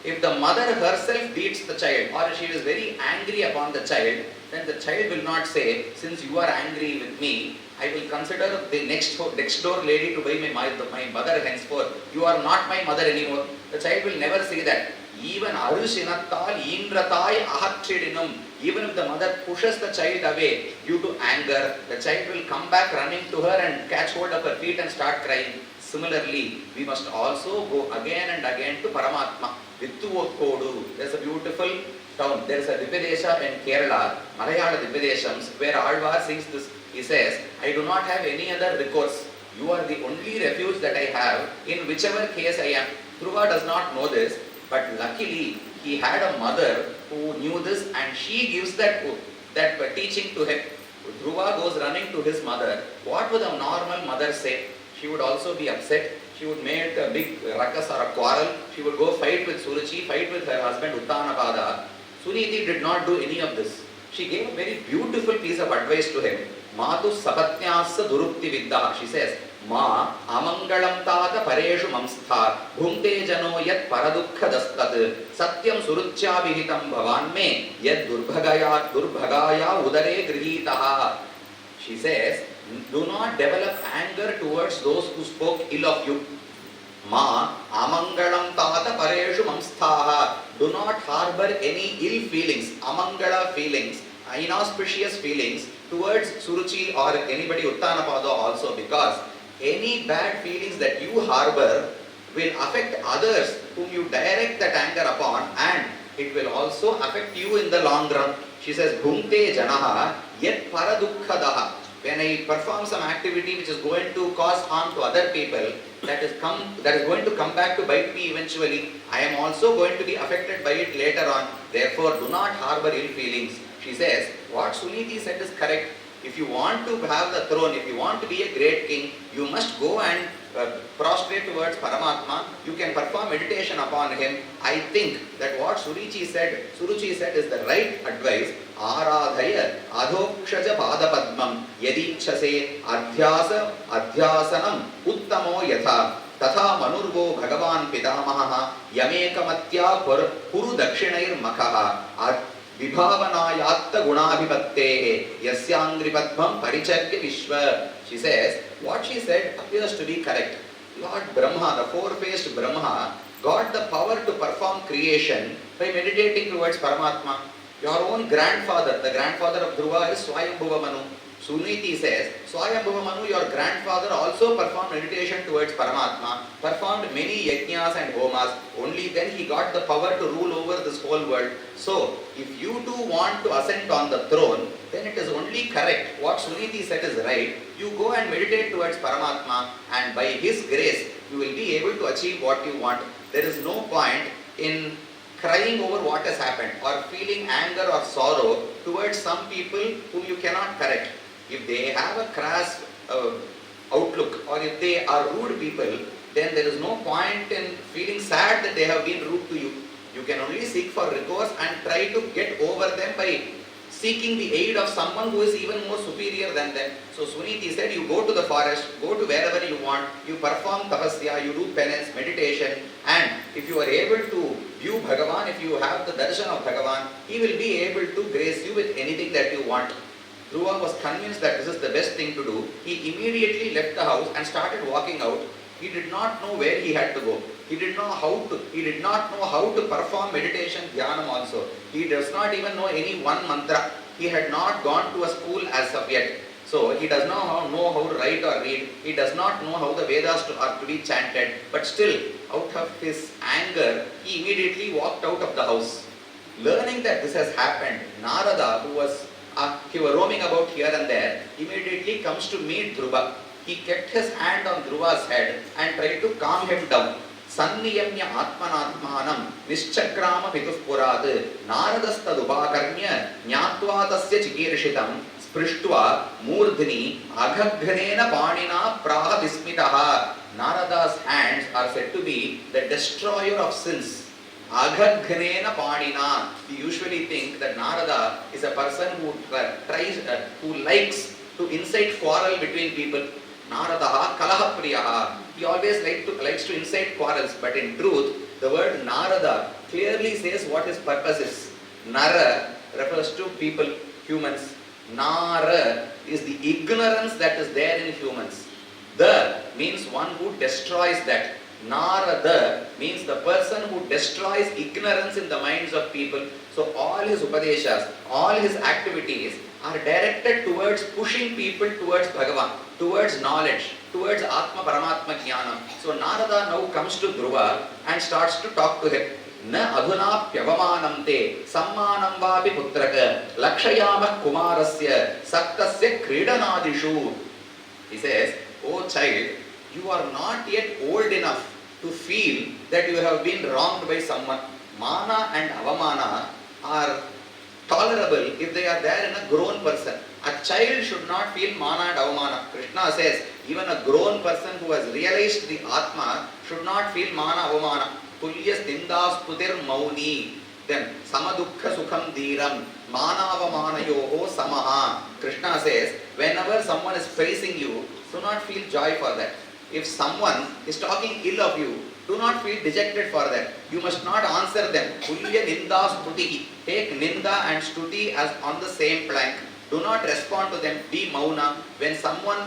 If the mother herself beats the child or she is very angry upon the child, then the child will not say, since you are angry with me, I will consider the next door lady to be my mother henceforth. You are not my mother anymore. The child will never say that. Even Arusinathal Indratai Ahatchidinum, even if the mother pushes the child away due to anger, the child will come back running to her and catch hold of her feet and start crying. Similarly, we must also go again and again to Paramatma. Vittuvokodu. There is a beautiful town. There is a Divyadesha in Kerala, Malayala Divyadeshams, where Alvar sings this. He says, I do not have any other recourse. You are the only refuge that I have in whichever case I am. Dhruva does not know this, but luckily he had a mother who knew this and she gives that teaching to him. Dhruva goes running to his mother. What would a normal mother say? She would also be upset. She would make a big ruckus or a quarrel. She would go fight with Suruchi, fight with her husband Uttanapada. Suniti did not do any of this. She gave a very beautiful piece of advice to him. Matu sapatnyasa durukti viddaha. She says, Ma amangalam tata pareshu mamstha bhumte jano yat paradukha dastat satyam suruchya vihitam bhavanme yat durbhagaya udare grihitaha. She says, do not develop anger towards those who spoke ill of you. Ma amangalam tata pareshu mamsthaha. Do not harbor any ill feelings, amangala feelings, inauspicious feelings towards Suruchi or anybody Uttanapada also, because any bad feelings that you harbor will affect others whom you direct that anger upon, and it will also affect you in the long run. She says, Bhumte janaha yet paradukhadaha. When I perform some activity which is going to cause harm to other people, that is going to come back to bite me eventually, I am also going to be affected by it later on. Therefore, do not harbor ill feelings. She says, what Suniti said is correct. If you want to have the throne, if you want to be a great king, you must go and prostrate towards Paramatma, you can perform meditation upon him. I think that what Suruchi said is the right advice. Aradhaya adhokshaja padapadmam yadikshase adhyasanam uttamo yatha तथा मनुर्वो भगवान पितामहः यमेकमत्या पुरु दक्षिणैर मखः विभावनायात्त गुणाभिपत्तेः यस्यांग्रिपद्मं परिचर्य विश्व. She says, what she said appears to be correct. Lord Brahma, the four-faced Brahma, got the power to perform creation by meditating towards Paramatma. Your own grandfather, the grandfather of Dhruva, is Swayambhuva Manu. Suniti says, Swayambhuva Manu, your grandfather also performed meditation towards Paramatma, performed many yajnas and homas. Only then he got the power to rule over this whole world. So, if you too want to ascend on the throne, then it is only correct. What Suniti said is right. You go and meditate towards Paramatma, and by his grace, you will be able to achieve what you want. There is no point in crying over what has happened or feeling anger or sorrow towards some people whom you cannot correct. If they have a crass outlook or if they are rude people, then there is no point in feeling sad that they have been rude to you. You can only seek for recourse and try to get over them by seeking the aid of someone who is even more superior than them. So Suniti said, you go to the forest, go to wherever you want, you perform tapasya, you do penance, meditation, and if you are able to view Bhagavan, if you have the darshan of Bhagavan, he will be able to grace you with anything that you want. Dhruva was convinced that this is the best thing to do. He immediately left the house and started walking out. He did not know where he had to go. He did not know how to perform meditation dhyanam also. He does not even know any one mantra. He had not gone to a school as of yet. So he does not know how to write or read. He does not know how the Vedas are to be chanted. But still, out of his anger, he immediately walked out of the house. Learning that this has happened, Narada, who was roaming about here and there, immediately comes to meet Dhruva. He kept his hand on Dhruva's head and tried to calm him down. Sanniyamya atmanatmanam nischakrama pituh purad naradastadupākarnya ñātvā tasya chikīrshitam sprishtva mūrdhini aghaghranena pānina praha vismitaha. Narada's hands are said to be the destroyer of sins. Aghaghranena pānina. We usually think that Narada is a person who likes to incite quarrel between people. Naradaha kalaha priyaha. He always likes to incite quarrels, but in truth, the word Narada clearly says what his purpose is. Nara refers to people, humans. Nara is the ignorance that is there in humans. The means one who destroys that. Narada means the person who destroys ignorance in the minds of people. So all his upadeshas, all his activities are directed towards pushing people towards Bhagavan, towards knowledge, towards Atma Paramatma Jnanam. So Narada now comes to Dhruva and starts to talk to him. Na adhuna pyavamanam te sammanam vapi putraka lakshayamah kumarasya saktasya kridanadishu. He says, oh child, you are not yet old enough to feel that you have been wronged by someone. Mana and avamana are tolerable if they are there in a grown person. A child should not feel mana and avamana. Krishna says, even a grown person who has realized the Atma should not feel mana avamana. Tulyas nindastutir mauni. Then samadukha sukham dhiram mana avamanayoho samaha. Krishna says, whenever someone is praising you, do not feel joy for that. If someone is talking ill of you, do not feel dejected for that. You must not answer them. Tulya ninda stuti. Take ninda and stuti as on the same plank. Do not respond to them. Be mauna. When someone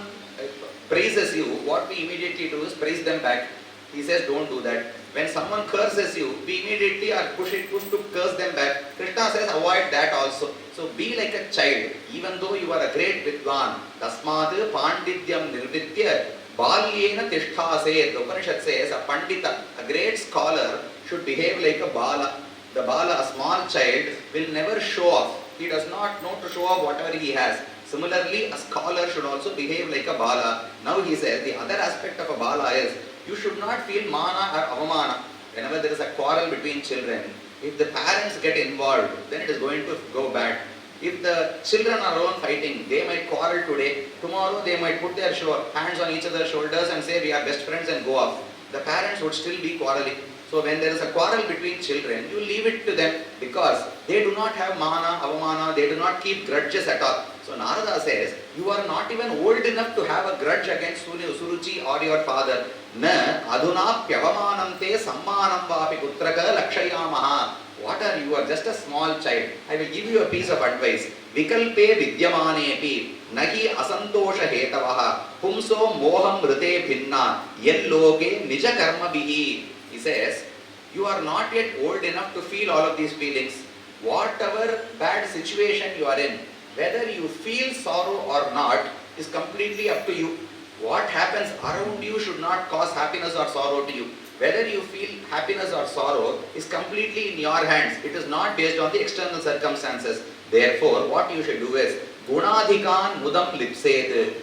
praises you, what we immediately do is praise them back. He says don't do that. When someone curses you, we immediately are pushed to curse them back. Krishna says avoid that also. So be like a child. Even though you are a great vidwan, tasmad pandityam nirvitya balyena tisthase. The Upanishad says a pandita, a great scholar, should behave like a bala. The bala, a small child, will never show off. He does not know to show off whatever he has. Similarly, a scholar should also behave like a bala. Now he says the other aspect of a bala is you should not feel mana or avamana. Whenever there is a quarrel between children, if the parents get involved, then it is going to go bad. If the children are alone fighting, they might quarrel today, tomorrow they might put their hands on each other's shoulders and say we are best friends and go off. The parents would still be quarreling. So when there is a quarrel between children, you leave it to them because they do not have mana, avamana, they do not keep grudges at all. So Narada says, you are not even old enough to have a grudge against Suruchi or your father. Na aduna pyavamanante sammanam vapi putraka lakshayamaha. What are you? You are just a small child. I will give you a piece of advice. Vikalpe vidyamanepi nahi asantosha hetavaha pumso moham rite bhinna yelloke nija karma bihi. He says, you are not yet old enough to feel all of these feelings. Whatever bad situation you are in, whether you feel sorrow or not, is completely up to you. What happens around you should not cause happiness or sorrow to you. Whether you feel happiness or sorrow is completely in your hands. It is not based on the external circumstances. Therefore, what you should do is, Gunadhikan mudam lipsed,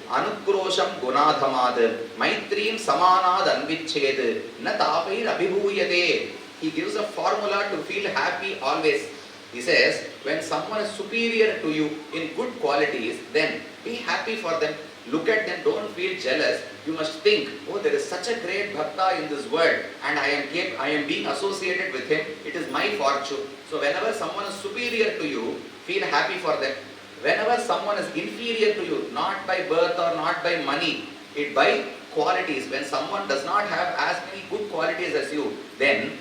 Anukrosham gunadhamad, Maitrim samanad anviched, Na tapair abhibhuyate. He gives a formula to feel happy always. He says, when someone is superior to you in good qualities, then be happy for them. Look at them, don't feel jealous. You must think, oh, there is such a great bhakta in this world and I am being associated with him. It is my fortune. So whenever someone is superior to you, feel happy for them. Whenever someone is inferior to you, not by birth or not by money, it by qualities. When someone does not have as many good qualities as you, then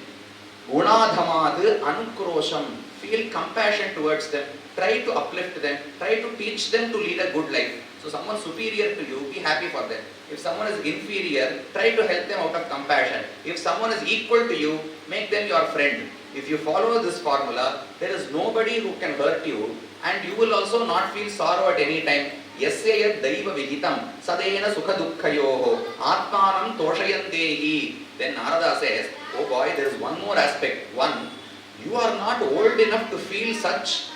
Gunadhamad Anukrosham, feel compassion towards them, try to uplift them, try to teach them to lead a good life. So someone superior to you, be happy for them. If someone is inferior, try to help them out of compassion. If someone is equal to you, make them your friend. If you follow this formula, there is nobody who can hurt you and you will also not feel sorrow at any time. Yasya yad daiva vihitam sadena sukha dukkhayoho atmanam toshayantehi. Then Narada says, oh boy, there is one more aspect. One, you are not old enough to feel such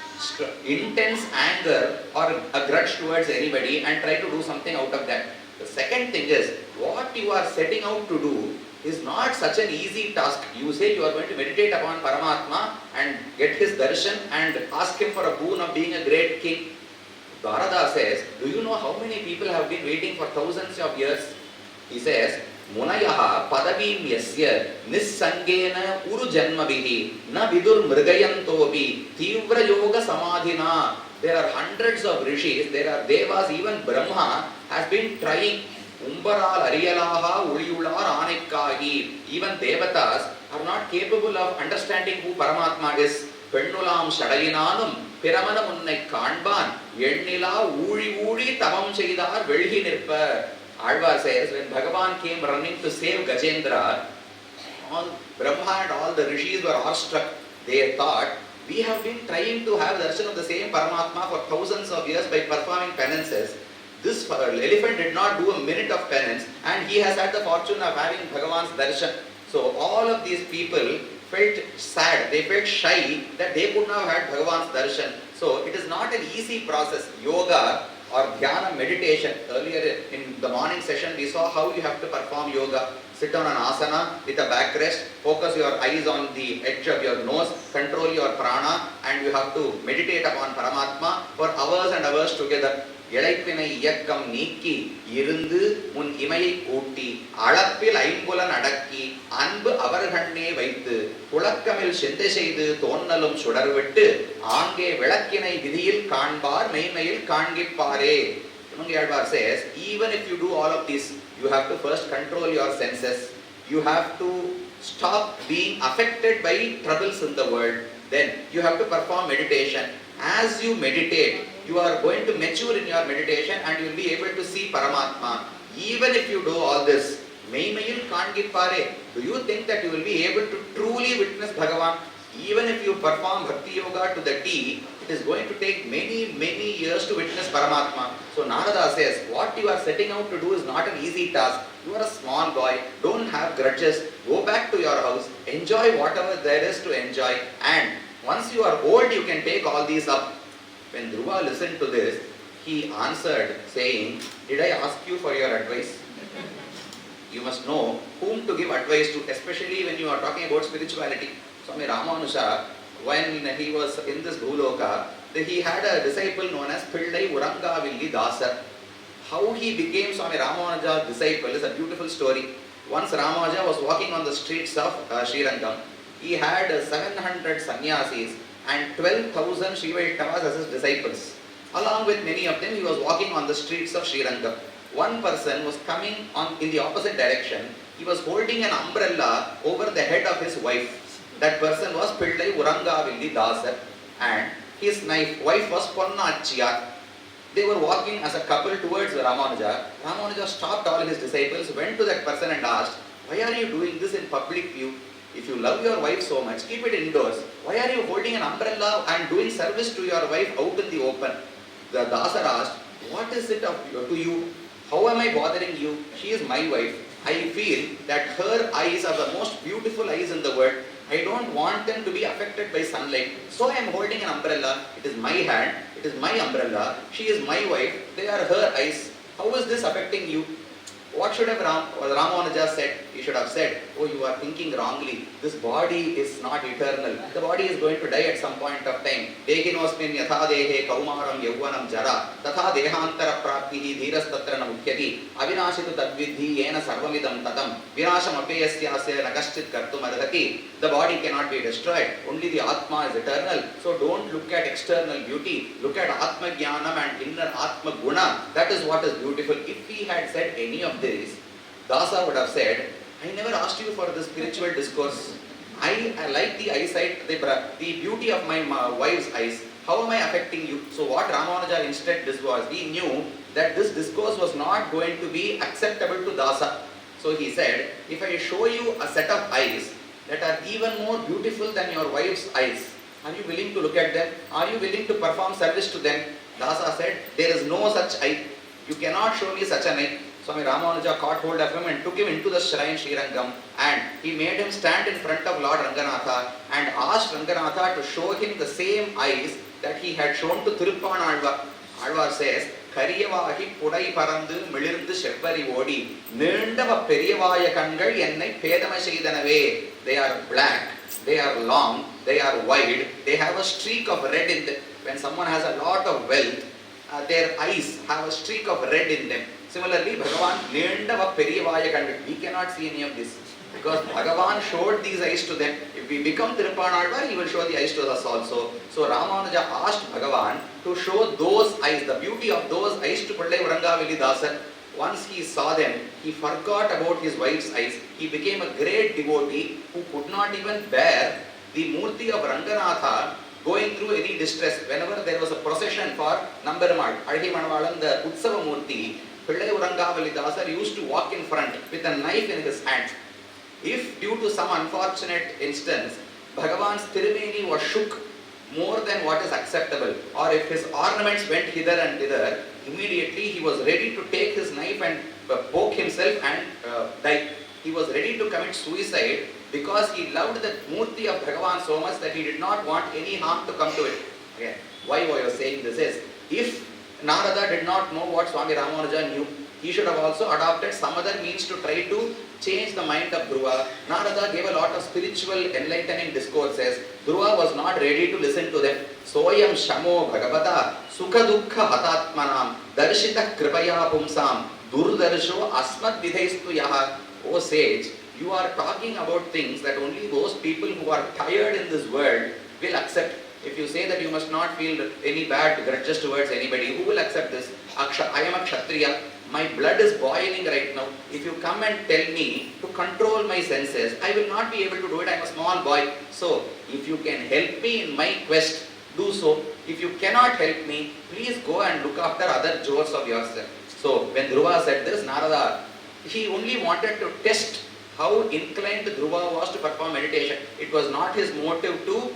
intense anger or a grudge towards anybody and try to do something out of that. The second thing is, what you are setting out to do is not such an easy task. You say you are going to meditate upon Paramatma and get his darshan and ask him for a boon of being a great king. Narada says, do you know how many people have been waiting for thousands of years? He says, Munayaha padavim yasya nissangena uru janmabihi na vidur mrigayantobi tivra yoga samadhina. There are hundreds of rishis, there are devas, even Brahma has been trying. Umbaral ariyalaha uliyular anikkahi. Even devatas are not capable of understanding who Paramatma is. Pennulam shadayinanum piramana munnai kanban yennila uli uli tamam cheydar velhi nirpa. Alvar says, when Bhagavan came running to save Gajendra, all Brahma and all the rishis were awestruck. They thought, we have been trying to have darshan of the same Paramatma for thousands of years by performing penances. This elephant did not do a minute of penance and he has had the fortune of having Bhagavan's darshan. So all of these people felt sad, they felt shy that they could not have had Bhagavan's darshan. So it is not an easy process. Yoga or dhyana meditation. Earlier in the morning session we saw how you have to perform yoga. Sit on an asana with a backrest, focus your eyes on the edge of your nose, control your prana and you have to meditate upon Paramatma for hours and hours together. இழைப்பினை இயக்கம் நீக்கி இருந்து முன் இமையை கூட்டி அளப்பில் ஐம்புலன் அடக்கி அன்பு அவர்கண்ணே வைத்து புழக்கமில் சிந்தை செய்து தோன்னலும் சுடர்விட்டு ஆங்கே விளக்கினை விதியில் காண்பார் மெய்மையில் காண்கிப்பாரே. Alvar says, even if you do all of this, you have to first control your senses. You have to stop being affected by troubles in the world. Then you have to perform meditation. As you meditate, you are going to mature in your meditation and you will be able to see Paramatma. Even if you do all this, Meimayil Kangippare, do you think that you will be able to truly witness Bhagavan? Even if you perform Bhakti Yoga to the T, it is going to take many, many years to witness Paramatma. So Narada says, what you are setting out to do is not an easy task. You are a small boy, don't have grudges, go back to your house, enjoy whatever there is to enjoy, and once you are old, you can take all these up. When Dhruva listened to this, he answered saying, did I ask you for your advice? You must know whom to give advice to, especially when you are talking about spirituality. Swami Ramanuja, when he was in this Bhuloka, he had a disciple known as Pillai Urangavilli Dasar. How he became Swami Ramanuja's disciple is a beautiful story. Once Ramanuja was walking on the streets of Srirangam. He had 700 sannyasis and 12,000 Shivaitavas as his disciples. Along with many of them, he was walking on the streets of Srirangam. One person was coming in the opposite direction. He was holding an umbrella over the head of his wife. That person was Pillai Urangavilli Dasar, and his wife was Ponnachiyar. They were walking as a couple towards Ramanuja. Ramanuja stopped all his disciples, went to that person and asked, "Why are you doing this in public view? If you love your wife so much, keep it indoors. Why are you holding an umbrella and doing service to your wife out in the open?" The Dasar asked, "What is it to you? How am I bothering you? She is my wife. I feel that her eyes are the most beautiful eyes in the world. I don't want them to be affected by sunlight. So I am holding an umbrella. It is my hand. It is my umbrella. She is my wife. They are her eyes. How is this affecting you?" What should have Ramanuja said? He should have said, "Oh, you are thinking wrongly. This body is not eternal. The body is going to die at some point of time. Dehinosmin yatha dehe kaumaram yauvanam jara tatha dehantara praptihi dhirastatra na mukhyati avinashitu tadvidhi yena sarvamidam tatam vinasham apeyasyasya nakaschit kartum arhati." The body cannot be destroyed. Only the Atma is eternal. So don't look at external beauty. Look at Atma Jnanam and inner Atma Guna. That is what is beautiful. If he had said any of this, Dasa would have said, "I never asked you for the spiritual discourse. I like the eyesight, the beauty of my wife's eyes. How am I affecting you?" So what Ramanuja instead did was, he knew that this discourse was not going to be acceptable to Dasa. So he said, "If I show you a set of eyes that are even more beautiful than your wife's eyes, are you willing to look at them? Are you willing to perform service to them?" Dasa said, "There is no such eye. You cannot show me such an eye." Swami Ramanuja caught hold of him and took him into the shrine Srirangam, and he made him stand in front of Lord Ranganatha and asked Ranganatha to show him the same eyes that he had shown to Tiruppan Alvar. Alvar says, "Kariyavahi pudai parandu milirndu shevvari odi neendava periyavaya kangal ennai pedama seidanave." They are black, they are long, they are wide, they have a streak of red in them. When someone has a lot of wealth, their eyes have a streak of red in them. Similarly, Bhagavan neendava periyavaya kangal. We cannot see any of this because Bhagavan showed these eyes to them. If we become Tiruppanalvar, he will show the eyes to us also. So Ramanuja asked Bhagavan to show those eyes, the beauty of those eyes to Pillai Urangavilli Dasar. Once he saw them, he forgot about his wife's eyes. He became a great devotee who could not even bear the Murti of Ranganatha going through any distress. Whenever there was a procession for Namberumal, Alhi Manavalan, the Utsava Murti, Pillai Urangavilli Dasar used to walk in front with a knife in his hand. If due to some unfortunate instance, Bhagavan's Tirumeni was shook more than what is acceptable, or if his ornaments went hither and thither, immediately he was ready to take his knife and poke himself and die. He was ready to commit suicide because he loved the Murti of Bhagavan so much that he did not want any harm to come to it. Okay. Why I was saying this is, if Narada did not know what Swami Ramanuja knew, he should have also adopted some other means to try to change the mind of Dhruva. Narada gave a lot of spiritual enlightening discourses. Dhruva was not ready to listen to them. Soyam shamo Bhagavata sukha dukkha hatatmanam darshita kripaya pumsam durdarsho asmad vidhaistu yaha. O sage, you are talking about things that only those people who are tired in this world will accept. If you say that you must not feel any bad grudges towards anybody, who will accept this? I am a Kshatriya. My blood is boiling right now. If you come and tell me to control my senses, I will not be able to do it. I am a small boy. So, if you can help me in my quest, do so. If you cannot help me, please go and look after other chores of yourself. So, when Dhruva said this, Narada, he only wanted to test how inclined Dhruva was to perform meditation. It was not his motive to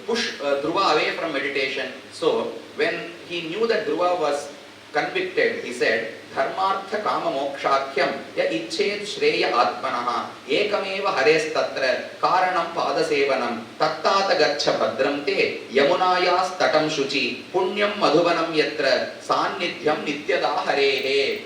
push Dhruva away from meditation. So, when he knew that Dhruva was convicted, he said, Dharmartha kama mokshakhyam ya icchet shreya atmanaha ekameva hares tatra karanam padasevanam tattata gaccha bhadram te yamunayas tatam shuchi punyam madhuvanam yatra sannidhyam nityada harehe.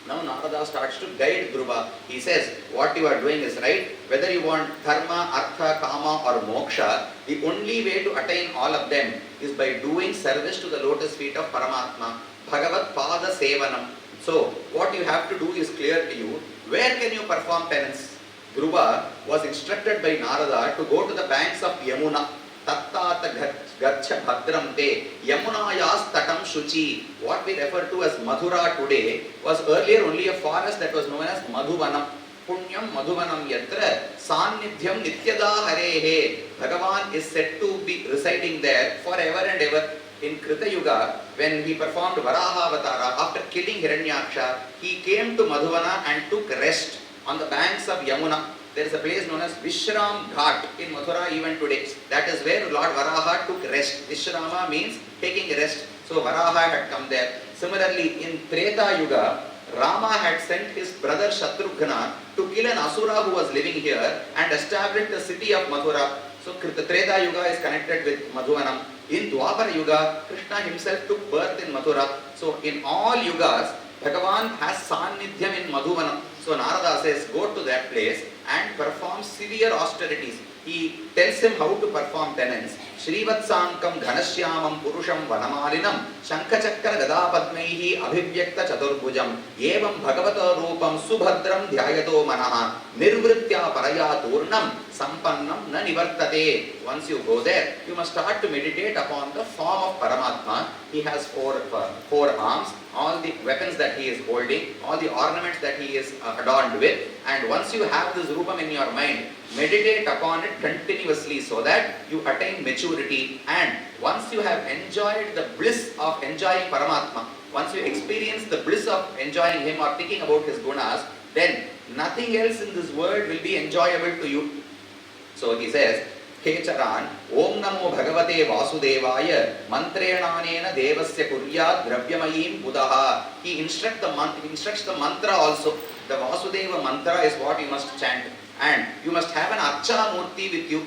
Now Narada starts to guide Dhruva. He says, what you are doing is right. Whether you want dharma, artha, kama or moksha, the only way to attain all of them is by doing service to the lotus feet of Paramatma. Bhagavat pada sevanam. So what you have to do is clear to you. Where can you perform penance? Dhruva was instructed by Narada to go to the banks of Yamuna. Tattata Gacha Bhadram Te Yamunayas Tatam Shuchi. What we refer to as Mathura today was earlier only a forest that was known as Madhuvana. Punyam Madhuvanam Yatra Sannidhyam Nityada Harehe. Bhagavan is said to be residing there forever and ever. In Krita Yuga, when he performed Varaha Avatara, after killing Hiranyaksha, he came to Madhuvana and took rest on the banks of Yamuna. There is a place known as Vishram Ghat in Mathura even today. That is where Lord Varaha took rest. Vishrama means taking rest. So Varaha had come there. Similarly, in Treta Yuga, Rama had sent his brother Shatrughna to kill an Asura who was living here and establish the city of Mathura. So Treta Yuga is connected with Madhuvanam. In Dwapara Yuga, Krishna himself took birth in Mathura. So in all yugas, Bhagavan has Sannidhyam in Madhuvanam. So Narada says, go to that place and perform severe austerities. He tells him how to perform penance. Shrivatsankam Ghanashyamam Purusham Vanamalinam Shankachakra Gadapadmaihi Abhivyakta Chaturbhujam Evam Bhagavata Rupam Subhadram Dhyayato Manaha Nirvritya Paraya Turnam Sampannam Na Nivartate. Once you go there, you must start to meditate upon the form of Paramatma. He has four arms, all the weapons that he is holding, all the ornaments that he is adorned with, and once you have this Rupam in your mind, meditate upon it continuously so that you attain maturity. And once you have enjoyed the bliss of enjoying Paramatma, once you experience the bliss of enjoying him or thinking about his gunas, then nothing else in this world will be enjoyable to you. So he says, Kecharan, Om Namo Bhagavate Vasudevaya, Mantrenanena Devasya Kuryat Dravyamayim Buddha. He instructs the mantra also. The Vasudeva mantra is what you must chant. And you must have an Archa Murti with you.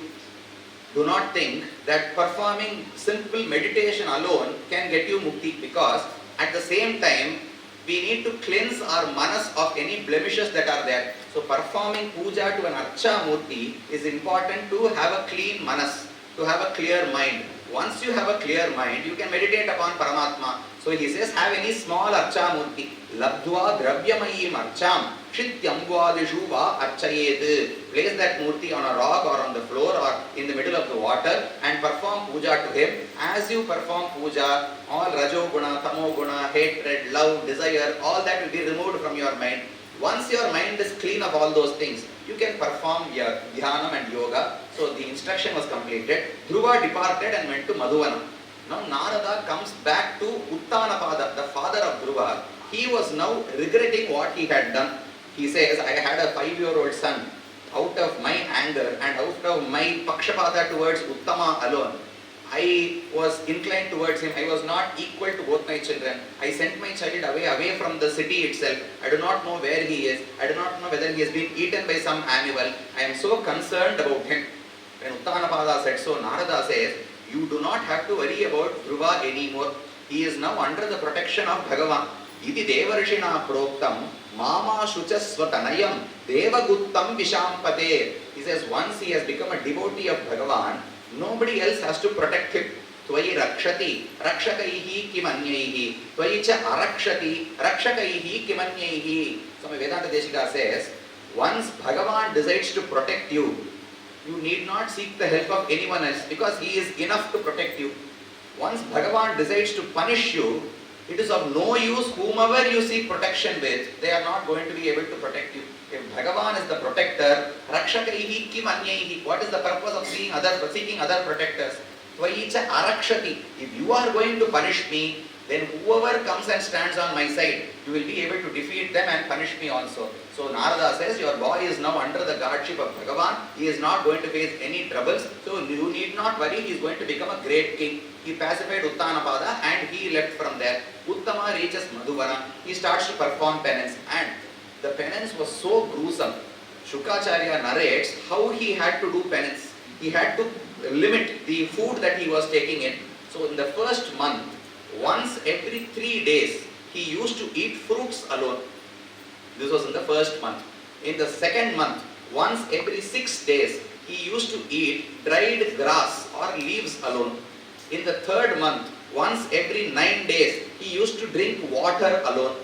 Do not think that performing simple meditation alone can get you mukti, because at the same time, we need to cleanse our manas of any blemishes that are there. So performing puja to an Archa Murti is important to have a clean manas, to have a clear mind. Once you have a clear mind, you can meditate upon Paramatma. So he says, have any small Archa Murti. Labdhva Dravyamayim Archam Shityamgvadishu Va Archayet. Place that Murti on a rock or on the floor or in the middle of the water and perform puja to him. As you perform puja, all Rajo Guna, Tamo Guna, hatred, love, desire, all that will be removed from your mind. Once your mind is clean of all those things, you can perform your dhyanam and yoga. So the instruction was completed. Dhruva departed and went to Madhuvana. Now Narada comes back to Uttanapada, the father of Dhruva. He was now regretting what he had done. He says, I had a 5-year-old son. Out of my anger and out of my pakshapata towards Uttama alone, I was inclined towards him. I was not equal to both my children. I sent my child away from the city itself. I do not know where he is. I do not know whether he has been eaten by some animal. I am so concerned about him. When Uttanapada said so, Narada says, you do not have to worry about Dhruva anymore. He is now under the protection of Bhagavan. Iti Devarshina Proktam Mama Shuchasvatanayam Devaguttam Vishampate. He says once he has become a devotee of Bhagavan, nobody else has to protect him. Tvayi rakshati rakshakaihi kimanyaihi Tvayi cha arakshati rakshakaihi kimanyaihi. So my Vedanta Deshika says, once Bhagavan decides to protect you, you need not seek the help of anyone else, because he is enough to protect you. Once Bhagavan decides to punish you, it is of no use whomever you seek protection with, they are not going to be able to protect you. If Bhagavan is the protector, rakshakaihi kim anyaihi, what is the purpose of seeking other protectors? Tvaicha arakshati. If you are going to punish me, then whoever comes and stands on my side, you will be able to defeat them and punish me also. So Narada says, your boy is now under the guardship of Bhagavan. He is not going to face any troubles. So you need not worry, he is going to become a great king. He pacified Uttanapada and he left from there. Uttama reaches Madhuvana. He starts to perform penance, and the penance was so gruesome. Shukacharya narrates how he had to do penance. He had to limit the food that he was taking in. So in the first month, once every 3 days, he used to eat fruits alone. This was in the first month. In the second month, once every 6 days, he used to eat dried grass or leaves alone. In the third month, once every 9 days, he used to drink water alone.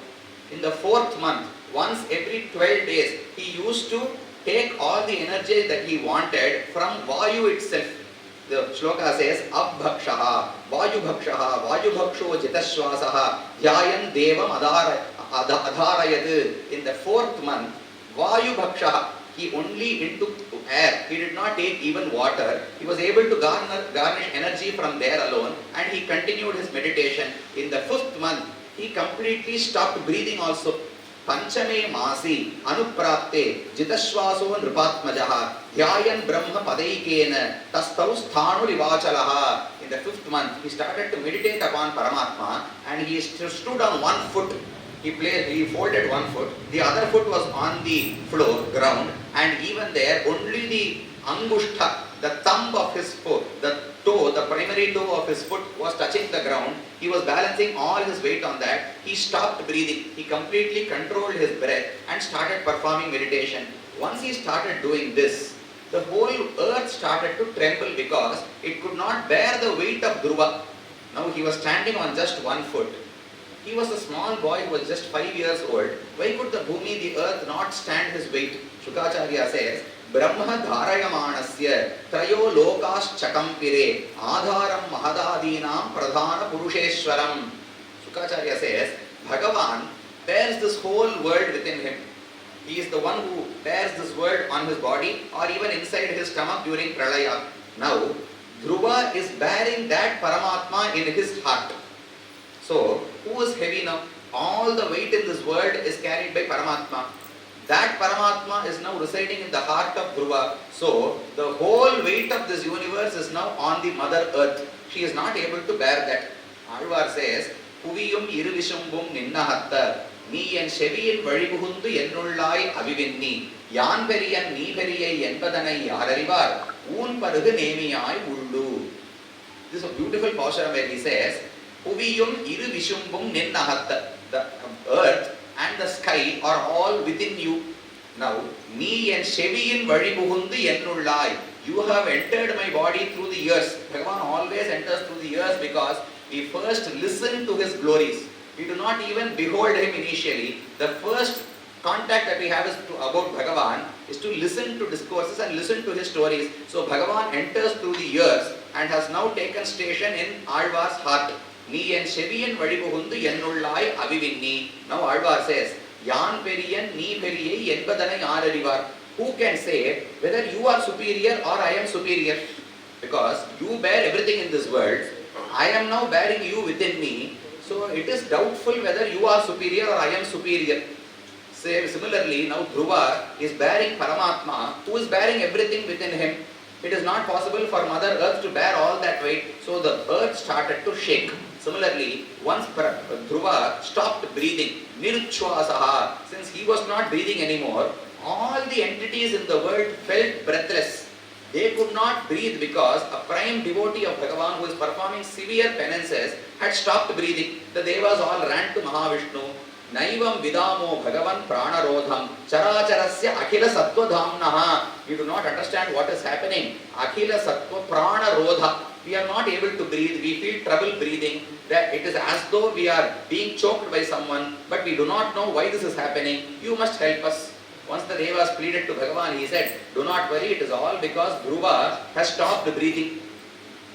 In the fourth month, once every 12 days, he used to take all the energy that he wanted from Vayu itself. The shloka says, Abhakshaha, Vayu Bhakshaha, Vayu Bhaksho Jitashwasaha, Dhyayan Devam Adharayad. In the fourth month, Vayu Bhakshaha, he only intook air. He did not take even water. He was able to garnish energy from there alone, and he continued his meditation. In the fifth month, he completely stopped breathing also. Panchame Masi Anuprapte Jitashwaso Nrupatmajaha Dhyayan Brahma Padaikena Tastau Sthanu Rivachalaha. In the fifth month, he started to meditate upon Paramatma, and he stood on one foot. He folded one foot, the other foot was on the floor, ground, and even there only the Angushtha, the thumb of his foot, the toe, the primary toe of his foot was touching the ground. He was balancing all his weight on that. He stopped breathing. He completely controlled his breath and started performing meditation. Once he started doing this, the whole earth started to tremble because it could not bear the weight of Dhruva. Now he was standing on just one foot. He was a small boy who was just 5 years old. Why could the Bhumi, the earth, not stand his weight? Shukacharya says, Brahma dharayamanasya trayo lokas chakampire adharam mahadadinam pradhana purusheshwaram. Shukacharya says, Bhagavan bears this whole world within him. He is the one who bears this world on his body or even inside his stomach during pralaya. Now, Dhruva is bearing that Paramatma in his heart. So, who is heavy now? All the weight in this world is carried by Paramatma. That Paramatma is now residing in the heart of Dhruva. So, the whole weight of this universe is now on the Mother Earth. She is not able to bear that. Alvar says, Puviyum iruvisumbum ninnahatta நீயன் செவியின் வழிபுகுந்து என்னுள்ளாய் அவிவென்னி யான் பெரியன் நீ பெரியை என்பதனை யாரறிவார் ஊன் பருகு நேமியாய் உள்ளு. This is a beautiful portion where he says, Puviyum iru vishumbum ninnahatta. The earth and the sky are all within you. Now, நீ என் செவியின் வழிபுகுந்து என்னுள்ளாய். You have entered my body through the ears. Bhagavan always enters through the ears because we first listen to his glories. We do not even behold him initially. The first contact that we have is about Bhagavan is to listen to discourses and listen to his stories. So Bhagavan enters through the ears and has now taken station in Alvar's heart. நீ என் செவியன் வழிபுகுந்து என்னுள்ளாய் அவிவின்னி. Now Alvar says, யான் பெரியன் நீ பெரியை என்பதனை யாரறிவார். Who can say whether you are superior or I am superior? Because you bear everything in this world. I am now bearing you within me. So it is doubtful whether you are superior or I am superior. Similarly, now Dhruva is bearing Paramatma, who is bearing everything within him. It is not possible for Mother Earth to bear all that weight. So the earth started to shake. Similarly, once Dhruva stopped breathing, Nirchwasaha, since he was not breathing anymore, all the entities in the world felt breathless. They could not breathe because a prime devotee of Bhagavan who is performing severe penances had stopped breathing. The Devas all ran to Mahavishnu. Naivam vidamo Bhagavan pranarodham characharasya akhila sattva dhamnaha. We do not understand what is happening. Akhila sattva pranarodha. We are not able to breathe. We feel trouble breathing. That it is as though we are being choked by someone, but we do not know why this is happening. You must help us. Once the Devas pleaded to Bhagavan, he said, do not worry, it is all because Dhruva has stopped breathing.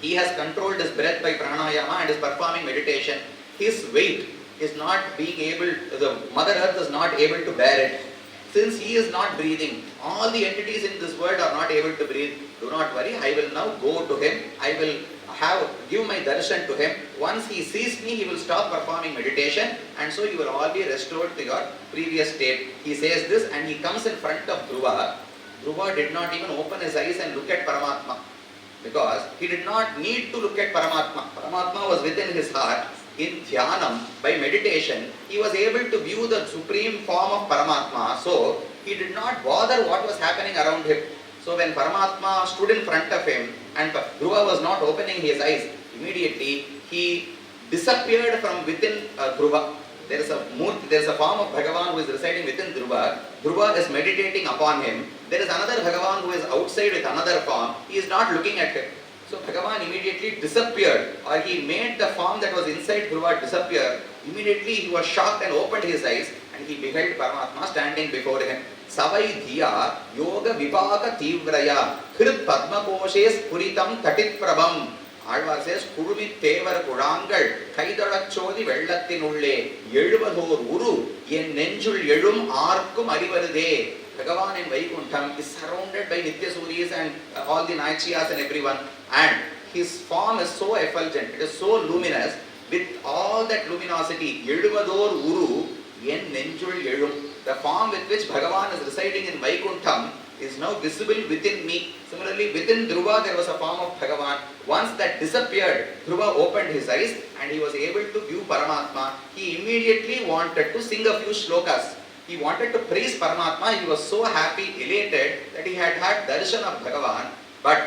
He has controlled his breath by pranayama and is performing meditation. His weight is not being able, the Mother Earth is not able to bear it. Since he is not breathing, all the entities in this world are not able to breathe. Do not worry, I will now go to him. I will give my darshan to him. Once he sees me, he will stop performing meditation, and so you will all be restored to your previous state. He says this and he comes in front of Dhruva. Dhruva did not even open his eyes and look at Paramatma because he did not need to look at Paramatma. Paramatma was within his heart. In Dhyanam, by meditation, he was able to view the supreme form of Paramatma. So he did not bother what was happening around him. So when Paramatma stood in front of him and Dhruva was not opening his eyes, immediately he disappeared from within Dhruva. There is a murti, there is a form of Bhagavan who is residing within Dhruva. Dhruva is meditating upon him. There is another Bhagavan who is outside with another form. He is not looking at him. So Bhagavan immediately disappeared, or he made the form that was inside Dhruva disappear. Immediately he was shocked and opened his eyes, and he beheld Paramatma standing before him. Savai dhiya yoga vipaka tivraya hrid padma koshes puritam tatit prabham. Alvar says, Kurumi tevar kurangal kaidalachodi vellattinulle எழுவதோர் உரு என் நெஞ்சுள் எழும் ஆர்க்கும் அறிவருதே. Bhagavan in Vaikuntham is surrounded by Nitya Suryas and all the Naichiyas and everyone, and his form is so effulgent, it is so luminous, with all that luminosity. எழுவதோர் உரு என் நெஞ்சுள் எழும். The form with which Bhagavan is residing in Vaikuntham is now visible within me. Similarly, within Dhruva there was a form of Bhagavan. Once that disappeared, Dhruva opened his eyes and he was able to view Paramatma. He immediately wanted to sing a few shlokas. He wanted to praise Paramatma. He was so happy, elated that he had had darshan of Bhagavan, but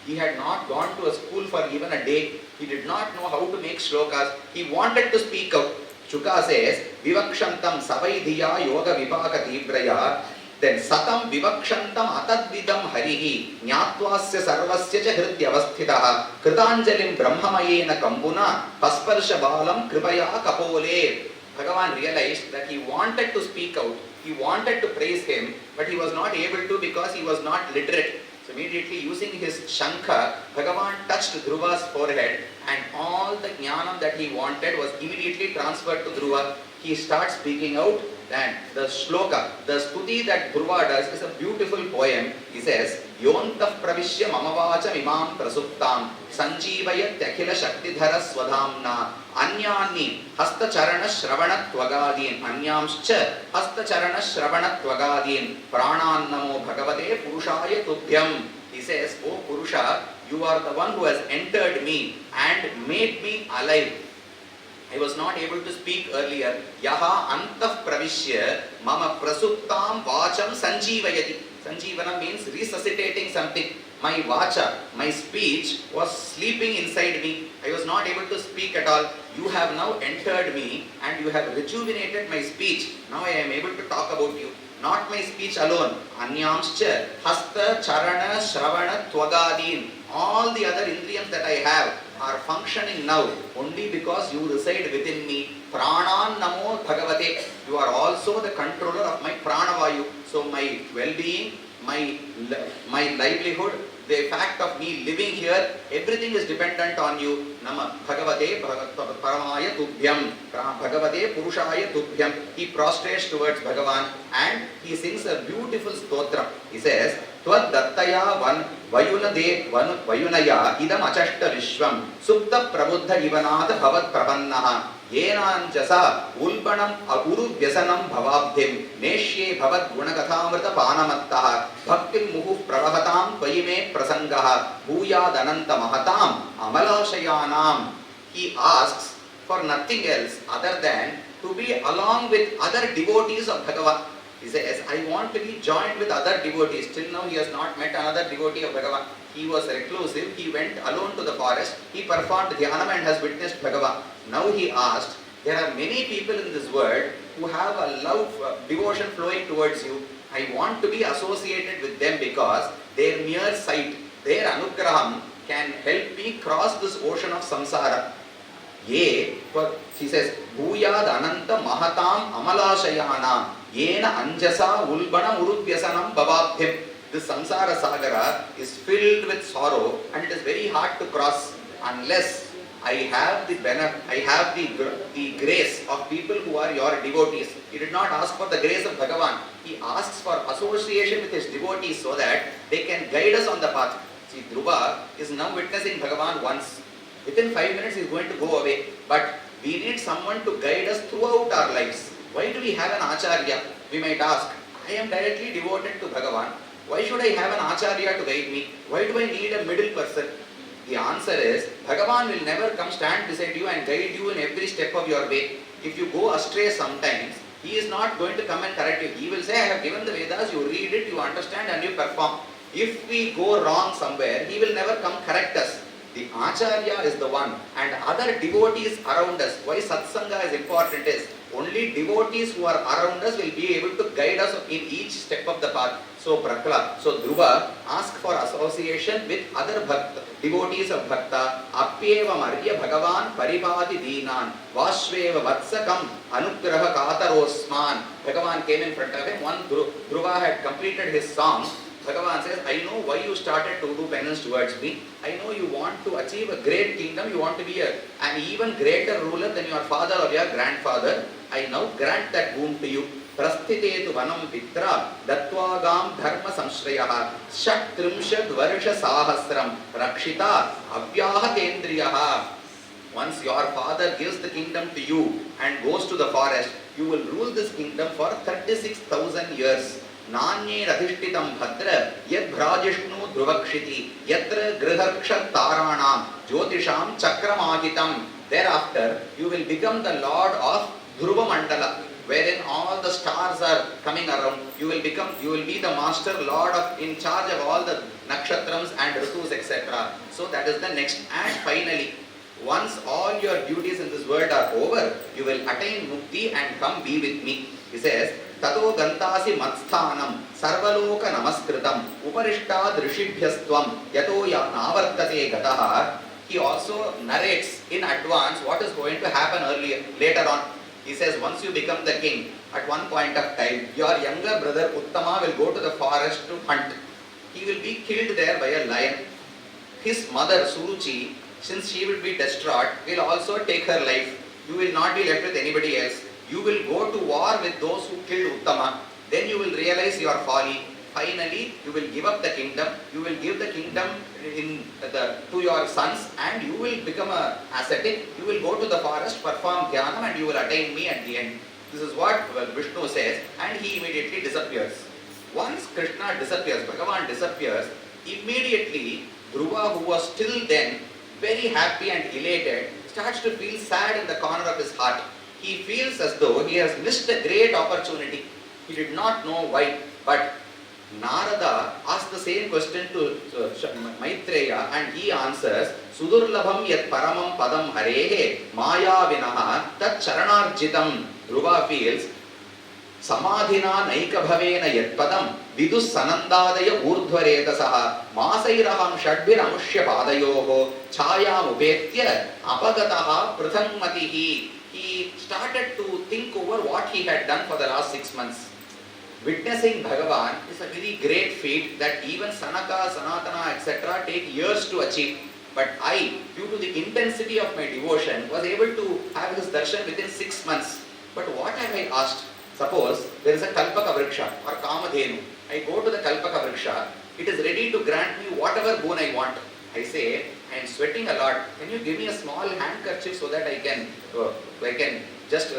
he had not gone to a school for even a day. He did not know how to make shlokas. He wanted to speak out. Shuka says, Vivakshantam Savaidhiya Yoga Vipaka Tivraya. Then Satam Vivakshantam Atadvidam Harihi Nyatwasya Sarvasya Cha Hridyavasthitaha Kritanjalim Brahmamayena Kambuna Pasparsha Balam Kripaya Kapole. Bhagavan realized that he wanted to speak out, he wanted to praise him, but he was not able to because he was not literate. So immediately using his Shankha, Bhagavan touched Dhruva's forehead, and all the jnanam that he wanted was immediately transferred to Dhruva. He starts speaking out, and the shloka, the stuti that Dhruva does is a beautiful poem. He says, Yontah pravishya mamavacha imam prasuptam sanjeevayat akhila shaktidhara swadhamna anyani hastacharana shravana tvagadin anyamscha hastacharana shravana tvagadin pranannamo bhagavate purushaya tubhyam. He says, O Purusha, you are the one who has entered me and made me alive. I was not able to speak earlier. Yaha antah pravishya mama prasuptam vacham sanjeevayati. Sanjeevana means resuscitating something. My vacha, my speech was sleeping inside me. I was not able to speak at all. You have now entered me and you have rejuvenated my speech. Now I am able to talk about you. Not my speech alone. Anyamscha, hasta, charana, shravana, tvagadin. All the other indriyams that I have are functioning now only because you reside within me. Pranan namo bhagavate. You are also the controller of my pranavayu. So my well-being, my livelihood, the fact of me living here, everything is dependent on you. Nama bhagavate paramaya tubhyam. Bhagavate purushaya tubhyam. He prostrates towards Bhagavan and he sings a beautiful stotra. He says, Tvad dattaya vayunaya idam achashta vishwam supta prabuddha ivanata bhavat prapannaha yenanjasa ulpanam aguru vyasanam bhavabdhim neshye bhavat gunakathamrita panamattaha bhaktim muhu pravahatam tvayime prasangaha bhuyadananta mahatam amalashayanam. He asks for nothing else other than to be along with other devotees of Bhagavan. He says, I want to be joined with other devotees. Till now he has not met another devotee of Bhagavan. He was reclusive, he went alone to the forest, he performed dhyanam and has witnessed Bhagavan. Now he asked, there are many people in this world who have a love, devotion flowing towards you. I want to be associated with them because their mere sight, their anugraham can help me cross this ocean of samsara. Ye, he says, Bhuyad ananta mahatam amalashayana yena anjasa ulbana urudvyasanam bhavabdhim. This samsara sagara is filled with sorrow and it is very hard to cross unless I have the grace of people who are your devotees. He did not ask for the grace of Bhagavan. He asks for association with his devotees so that they can guide us on the path. See, Dhruva is now witnessing Bhagavan once. Within 5 minutes he is going to go away. But we need someone to guide us throughout our lives. Why do we have an acharya? We might ask, I am directly devoted to Bhagavan. Why should I have an acharya to guide me? Why do I need a middle person? The answer is, Bhagavan will never come stand beside you and guide you in every step of your way. If you go astray sometimes, he is not going to come and correct you. He will say, I have given the Vedas, you read it, you understand and you perform. If we go wrong somewhere, he will never come correct us. The acharya is the one and other devotees around us. Why satsanga is important is, Only devotees who are around us will be able to guide us in each step of the path. So Dhruva asked for association with other devotees of Bhakta. Appyeva Marya Bhagavan Paripati Deenan Vashveva Vatsakam Anugraha Katarosman. Bhagavan came in front of him. One Dhruva had completed his song. Bhagavan says, I know why you started to do penance towards me. I know you want to achieve a great kingdom. You want to be an even greater ruler than your father or your grandfather. I now grant that boon to you. Prasthitetu vanam pitra datvagam dharma samshrayaha shatrimshad varsha sahasram rakshita avyahatendriyaha. Once your father gives the kingdom to you and goes to the forest, you will rule this kingdom for 36,000 years. Nanye radhishtitam bhadra yad bhrajishnu dhruvakshiti yatra grihakshat taranam jyotisham chakramahitam. Thereafter, you will become the lord of Dhruva Mandala, wherein all the stars are coming around. You will be the master lord in charge of all the nakshatrams and ritus, etc. So that is the next. And finally, once all your duties in this world are over, you will attain mukti and come be with me. He says, Tato gantasi matsthanam sarvaloka namaskritam uparishtad rishibhyastvam yato navartate gataha. He also narrates in advance what is going to happen later on. He says, once you become the king, at one point of time, your younger brother Uttama will go to the forest to hunt. He will be killed there by a lion. His mother Suruchi, since she will be distraught, will also take her life. You will not be left with anybody else. You will go to war with those who killed Uttama. Then you will realize your folly. Finally, you will give up the kingdom. You will give the kingdom to your sons, and you will become an ascetic. You will go to the forest, perform dhyanam, and you will attain me at the end. This is what Vishnu says, and he immediately disappears. Once Krishna disappears, Bhagavan disappears, immediately Dhruva, who was till then very happy and elated, starts to feel sad in the corner of his heart. He feels as though he has missed a great opportunity. He did not know why, but Narada asked the same question to Maitreya, and he answers, Sudurlabham yat paramam padam harehe maya vinaha tat charanarjitam. Dhruva feels, Samadhina naikabhavena yat padam vidus sanandadaya urdhvaretasaha masairaham shadbhir amushya padayoho chayam upetya apagataha prithangmatihi. He started to think over what he had done for the last 6 months. Witnessing Bhagavan is a very great feat that even Sanaka, Sanatana, etc. take years to achieve. But I, due to the intensity of my devotion, was able to have his darshan within 6 months. But what have I asked? Suppose there is a Kalpaka Vriksha or Kamadhenu. I go to the Kalpaka Vriksha. It is ready to grant me whatever boon I want. I say, I am sweating a lot. Can you give me a small handkerchief so that I can just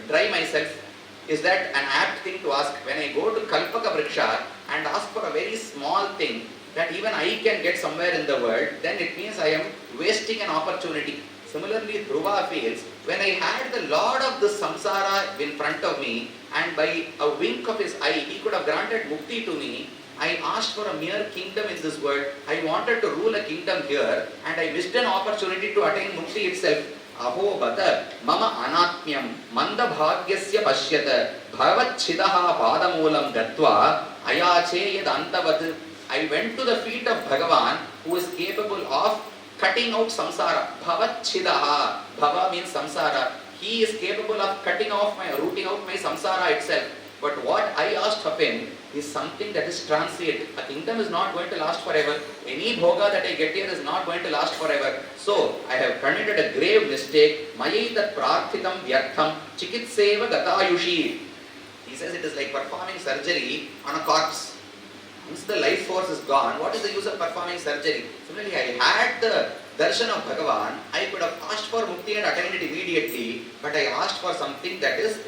dry myself? Is that an apt thing to ask? When I go to Kalpaka Vriksha and ask for a very small thing that even I can get somewhere in the world, then it means I am wasting an opportunity. Similarly, Dhruva feels, when I had the Lord of this samsara in front of me, and by a wink of his eye, he could have granted mukti to me, I asked for a mere kingdom in this world. I wanted to rule a kingdom here, and I missed an opportunity to attain mukti itself. Aho bata mama anatmyam manda bhagyasya pashyata bhavachidaha padamulam gatva ayache yad antavat. I went to the feet of Bhagavan, who is capable of cutting out samsara. Bhavachidaha. Bhava means samsara. He is capable of rooting out my samsara itself. But what I asked of him is something that is transient. A kingdom is not going to last forever. Any bhoga that I get here is not going to last forever. So, I have committed a grave mistake. Mayaitat prarthitam vyartham chikitseva gatayushi. He says it is like performing surgery on a corpse. Once the life force is gone, what is the use of performing surgery? Similarly, I had the darshan of Bhagavan. I could have asked for mukti and attained it immediately, but I asked for something that is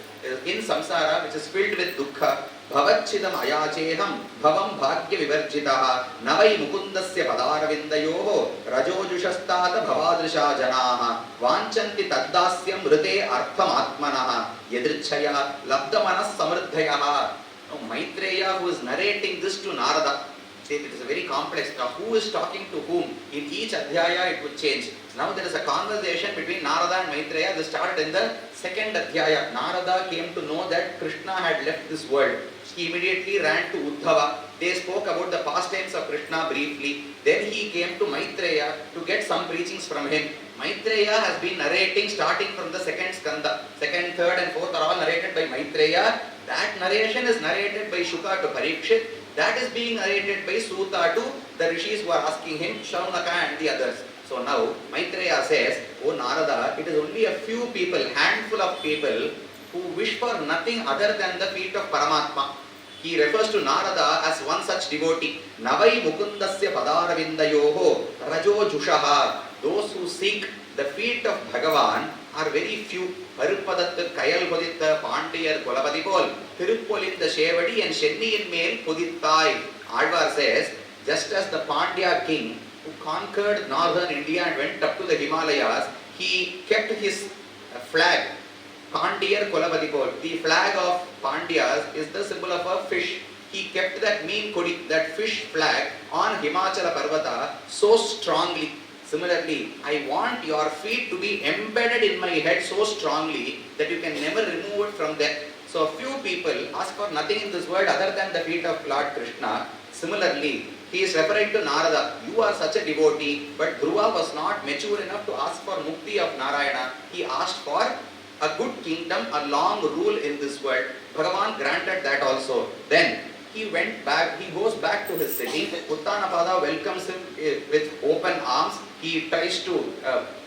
in samsara, which is filled with dukkha. Bhavachidam ayacheham bhavam bhagya vivarjitaha navai mukundasya padaravindayoho rajojushastata bhavadrisha janaha vanchanti taddasyam rite artham atmanaha yadrichaya labdamanas samriddhayaha. Maitreya, who is narrating this to Narada, it is a very complex. Now who is talking to whom? In each adhyaya it would change. Now there is a conversation between Narada and Maitreya. This started in the second adhyaya. Narada came to know that Krishna had left this world. He immediately ran to Uddhava. They spoke about the pastimes of Krishna briefly. Then he came to Maitreya to get some preachings from him. Maitreya has been narrating starting from the second skanda. Second, third and fourth are all narrated by Maitreya. That narration is narrated by Shuka to Parikshit. That is being narrated by Suta to the rishis who are asking him, Shaunaka and the others. So now Maitreya says, "O Narada, it is only a few people, handful of people who wish for nothing other than the feet of Paramatma." He refers to Narada as one such devotee. Navai Mukundasya Padaravindayoho Rajo Jushaha. Those who seek the feet of Bhagavan are very few. Parupadattu Kayal Poditta Pandiyar Kolabadipol Tiruppolinda Shevadi and Shenniyin Mel Podittai. Alvar says, just as the Pandya king who conquered northern India and went up to the Himalayas, he kept his flag, Pandiyar Kolabadipol. The flag of Pandyas is the symbol of a fish. He kept that mean kodi, that fish flag on Himachala Parvata so strongly. Similarly, I want your feet to be embedded in my head so strongly that you can never remove it from there. So few people ask for nothing in this world other than the feet of Lord Krishna. Similarly, he is referring to Narada. You are such a devotee, but Dhruva was not mature enough to ask for mukti of Narayana. He asked for a good kingdom, a long rule in this world. Bhagavan granted that also. Then he went back, he goes back to his city. Uttanapada welcomes him with open arms. He tries to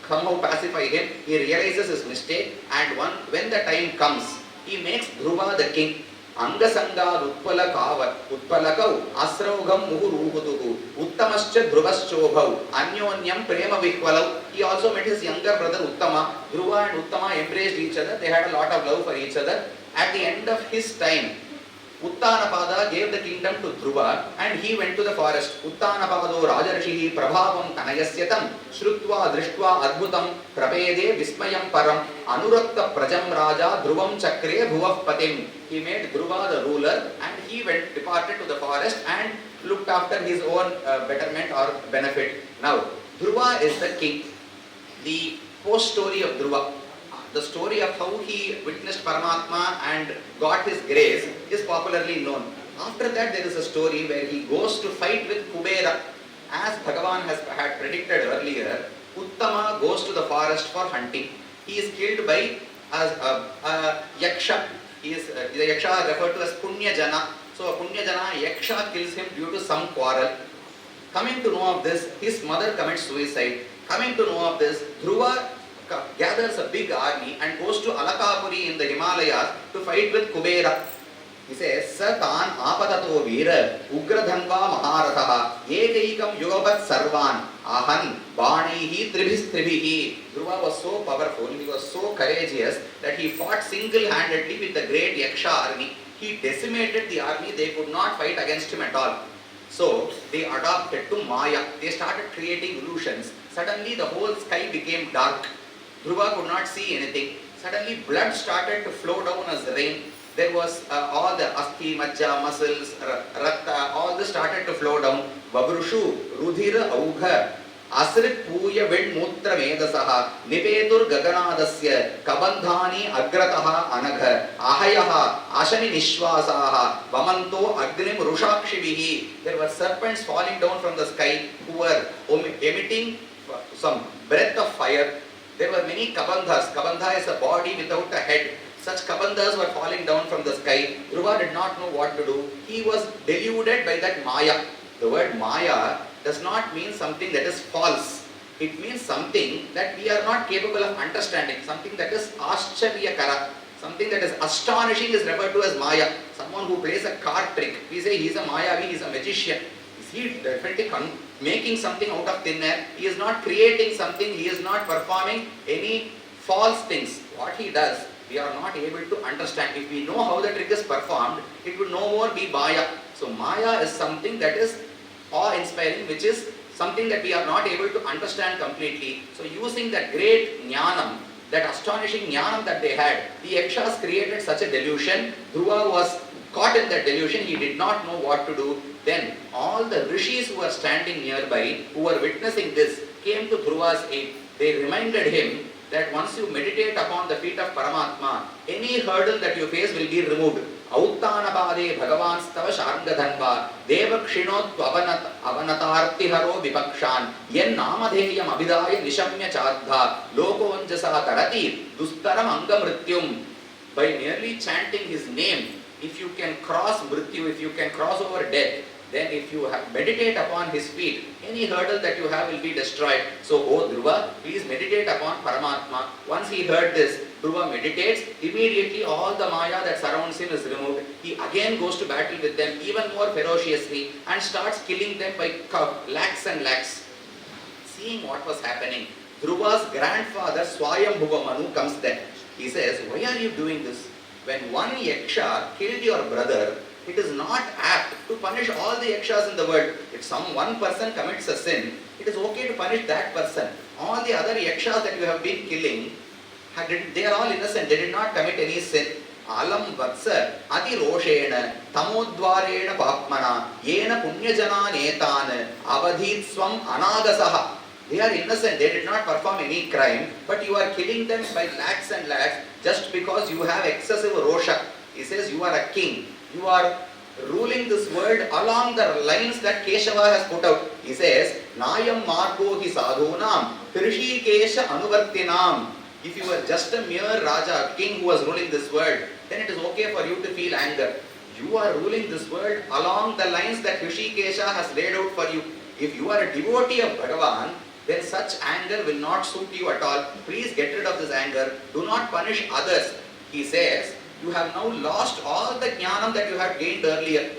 somehow pacify him. He realizes his mistake, and when the time comes, he makes Dhruva the king. Angasanga Utpalakau Asraugam Muhuruhuduhu Uttamascha Dhruvaschobhau Anyonyam Prema Vikwalau. He also met his younger brother Uttama. Dhruva and Uttama embraced each other. They had a lot of love for each other. At the end of his time, Uttanapada gave the kingdom to Dhruva and he went to the forest. Uttanapado Rajarshihi Prabhavam Kanayasyatam Shrutva Drishtva Adbhutam Prapede Vismayam Param Anurakta Prajam Raja Dhruvam Chakre Bhuvav Patim. He made Dhruva the ruler and he departed to the forest and looked after his own betterment or benefit. Now, Dhruva is the king. The post story of Dhruva, the story of how he witnessed Paramatma and got his grace is popularly known. After that, there is a story where he goes to fight with Kubera. As Bhagavan had predicted earlier, Uttama goes to the forest for hunting. He is killed by a Yaksha. The Yaksha are referred to as Punya Jana. So a Punya Jana, Yaksha kills him due to some quarrel. Coming to know of this, his mother commits suicide. Coming to know of this, Dhruva gathers a big army and goes to Alakapuri in the Himalayas to fight with Kubera. He says, Satan apadato veera ugradhanva maharatha ekaikam yugapat sarvan ahan banihi tribhihi. Dhruva was so powerful, he was so courageous that he fought single-handedly with the great Yaksha army. He decimated the army, they could not fight against him at all. So they adopted to Maya. They started creating illusions. Suddenly the whole sky became dark. Dhruva could not see anything. Suddenly blood started to flow down as rain. There was all the asthi, majja, muscles, rakta, all this started to flow down. Vabrushu, rudhira augha, asrit puya ved mutra medasaha, nipetur gaganadasya, kabandhani agrataha anagha, ahayaha, ashani nishwasaha, vamanto agnim rushakshivihi. There were serpents falling down from the sky who were emitting some breath of fire. There were many kabandhas. Kabandha is a body without a head. Such kabandhas were falling down from the sky. Dhruva did not know what to do. He was deluded by that Maya. The word Maya does not mean something that is false. It means something that we are not capable of understanding. Something that is ascharya-kara. Something that is astonishing is referred to as Maya. Someone who plays a card trick. We say he is a Mayavi, he is a magician. He is definitely making something out of thin air. He is not creating something. He is not performing any false things. What he does, we are not able to understand. If we know how the trick is performed, it will no more be Maya. So Maya is something that is awe-inspiring, which is something that we are not able to understand completely. So using that great jnanam, that astonishing jnanam that they had, the Yakshas created such a delusion. Dhruva was caught in that delusion, he did not know what to do. Then all the rishis who were standing nearby, who were witnessing this, came to Dhruva's aid. They reminded him that once you meditate upon the feet of Paramatma, any hurdle that you face will be removed. Auttanapade Bhagavan Stava Shargadhanva Devakshino Avanatartiharo Vipakshan Yen Namadheyam Abhidaya Nishamya Chadha Lokonjasa Tarati Dustaram Anga Mrityum. By merely chanting his name, if you can cross Mrityu, if you can cross over death, then if you meditate upon his feet, any hurdle that you have will be destroyed. So, O Dhruva, please meditate upon Paramatma. Once he heard this, Dhruva meditates, immediately all the Maya that surrounds him is removed. He again goes to battle with them even more ferociously and starts killing them by lakhs and lakhs. Seeing what was happening, Dhruva's grandfather Swayambhuva Manu comes there. He says, why are you doing this? When one yaksha killed your brother, it is not apt to punish all the yakshas in the world. If one person commits a sin, it is okay to punish that person. All the other yakshas that you have been killing, they are all innocent. They did not commit any sin. Alam vatsa ati roshena tamodvarena papmana yena punyajana netan avadhitsvam anagasaha. They are innocent. They did not perform any crime, but you are killing them by lakhs and lakhs just because you have excessive rosha. He says you are a king. You are ruling this world along the lines that Keshava has put out. He says, Nayam Margo hi sadhunam, Hrishikesha anuvartinam. If you were just a mere Raja, king who was ruling this world, then it is okay for you to feel anger. You are ruling this world along the lines that Hrishikesha has laid out for you. If you are a devotee of Bhagavan, then such anger will not suit you at all. Please get rid of this anger. Do not punish others. He says, you have now lost all the jnanam that you had gained earlier.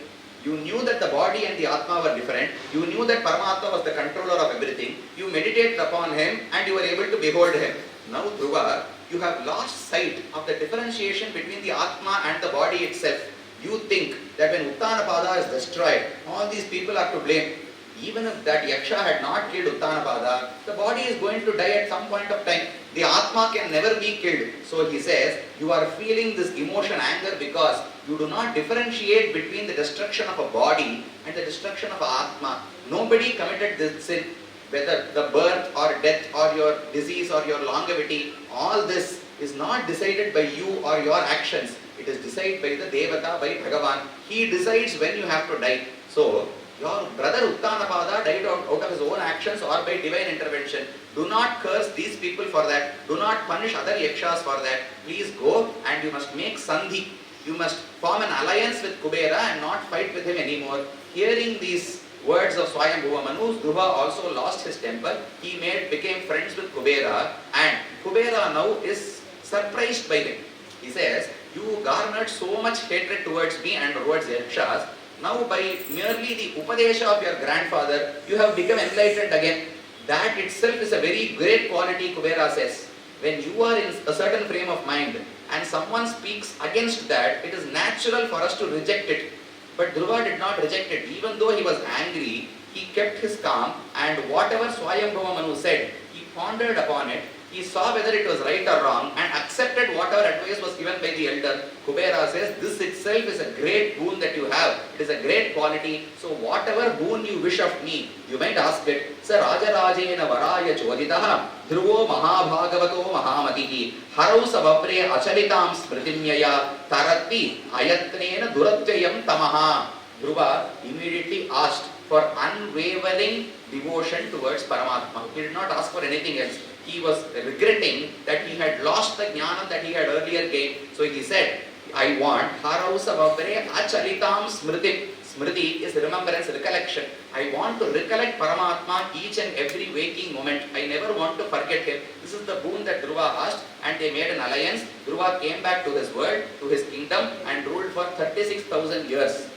You knew that the body and the Atma were different. You knew that Paramatma was the controller of everything. You meditated upon him and you were able to behold him. Now Dhruva, you have lost sight of the differentiation between the Atma and the body itself. You think that when Uttanapada is destroyed, all these people are to blame. Even if that yaksha had not killed Uttanapada, the body is going to die at some point of time. The Atma can never be killed. So he says, you are feeling this emotion, anger, because you do not differentiate between the destruction of a body and the destruction of Atma. Nobody committed this sin. Whether the birth or death or your disease or your longevity, all this is not decided by you or your actions. It is decided by the Devata, by Bhagavan. He decides when you have to die. So, your brother Uttanapada died out of his own actions or by divine intervention. Do not curse these people for that. Do not punish other yakshas for that. Please go and you must make sandhi. You must form an alliance with Kubera and not fight with him anymore. Hearing these words of Swayambhuva Manu, Dhruva also lost his temper. He became friends with Kubera, and Kubera now is surprised by him. He says, you garnered so much hatred towards me and towards yakshas. Now by merely the Upadesha of your grandfather, you have become enlightened again. That itself is a very great quality, Kubera says. When you are in a certain frame of mind and someone speaks against that, it is natural for us to reject it. But Dhruva did not reject it. Even though he was angry, he kept his calm, and whatever Swayambhuva Manu said, he pondered upon it. He saw whether it was right or wrong and accepted whatever advice was given by the elder. Kubera says, this itself is a great boon that you have. It is a great quality. So whatever boon you wish of me, you might ask it. Sa Rajarajena Varaya Choditaha Dhruvo Mahabhagavato Mahamatihi Harau Savapre Achalitam Smritimyaya Tarati Ayatnena Duratjayam Tamaha. Dhruva immediately asked for unwavering devotion towards Paramatma. He did not ask for anything else. He was regretting that he had lost the jnana that he had earlier gained. So he said, I want Harau Savapre Achalitam Smritim. Smriti is remembrance, recollection. I want to recollect Paramatma each and every waking moment. I never want to forget him. This is the boon that Dhruva asked, and they made an alliance. Dhruva came back to his world, to his kingdom, and ruled for 36,000 years.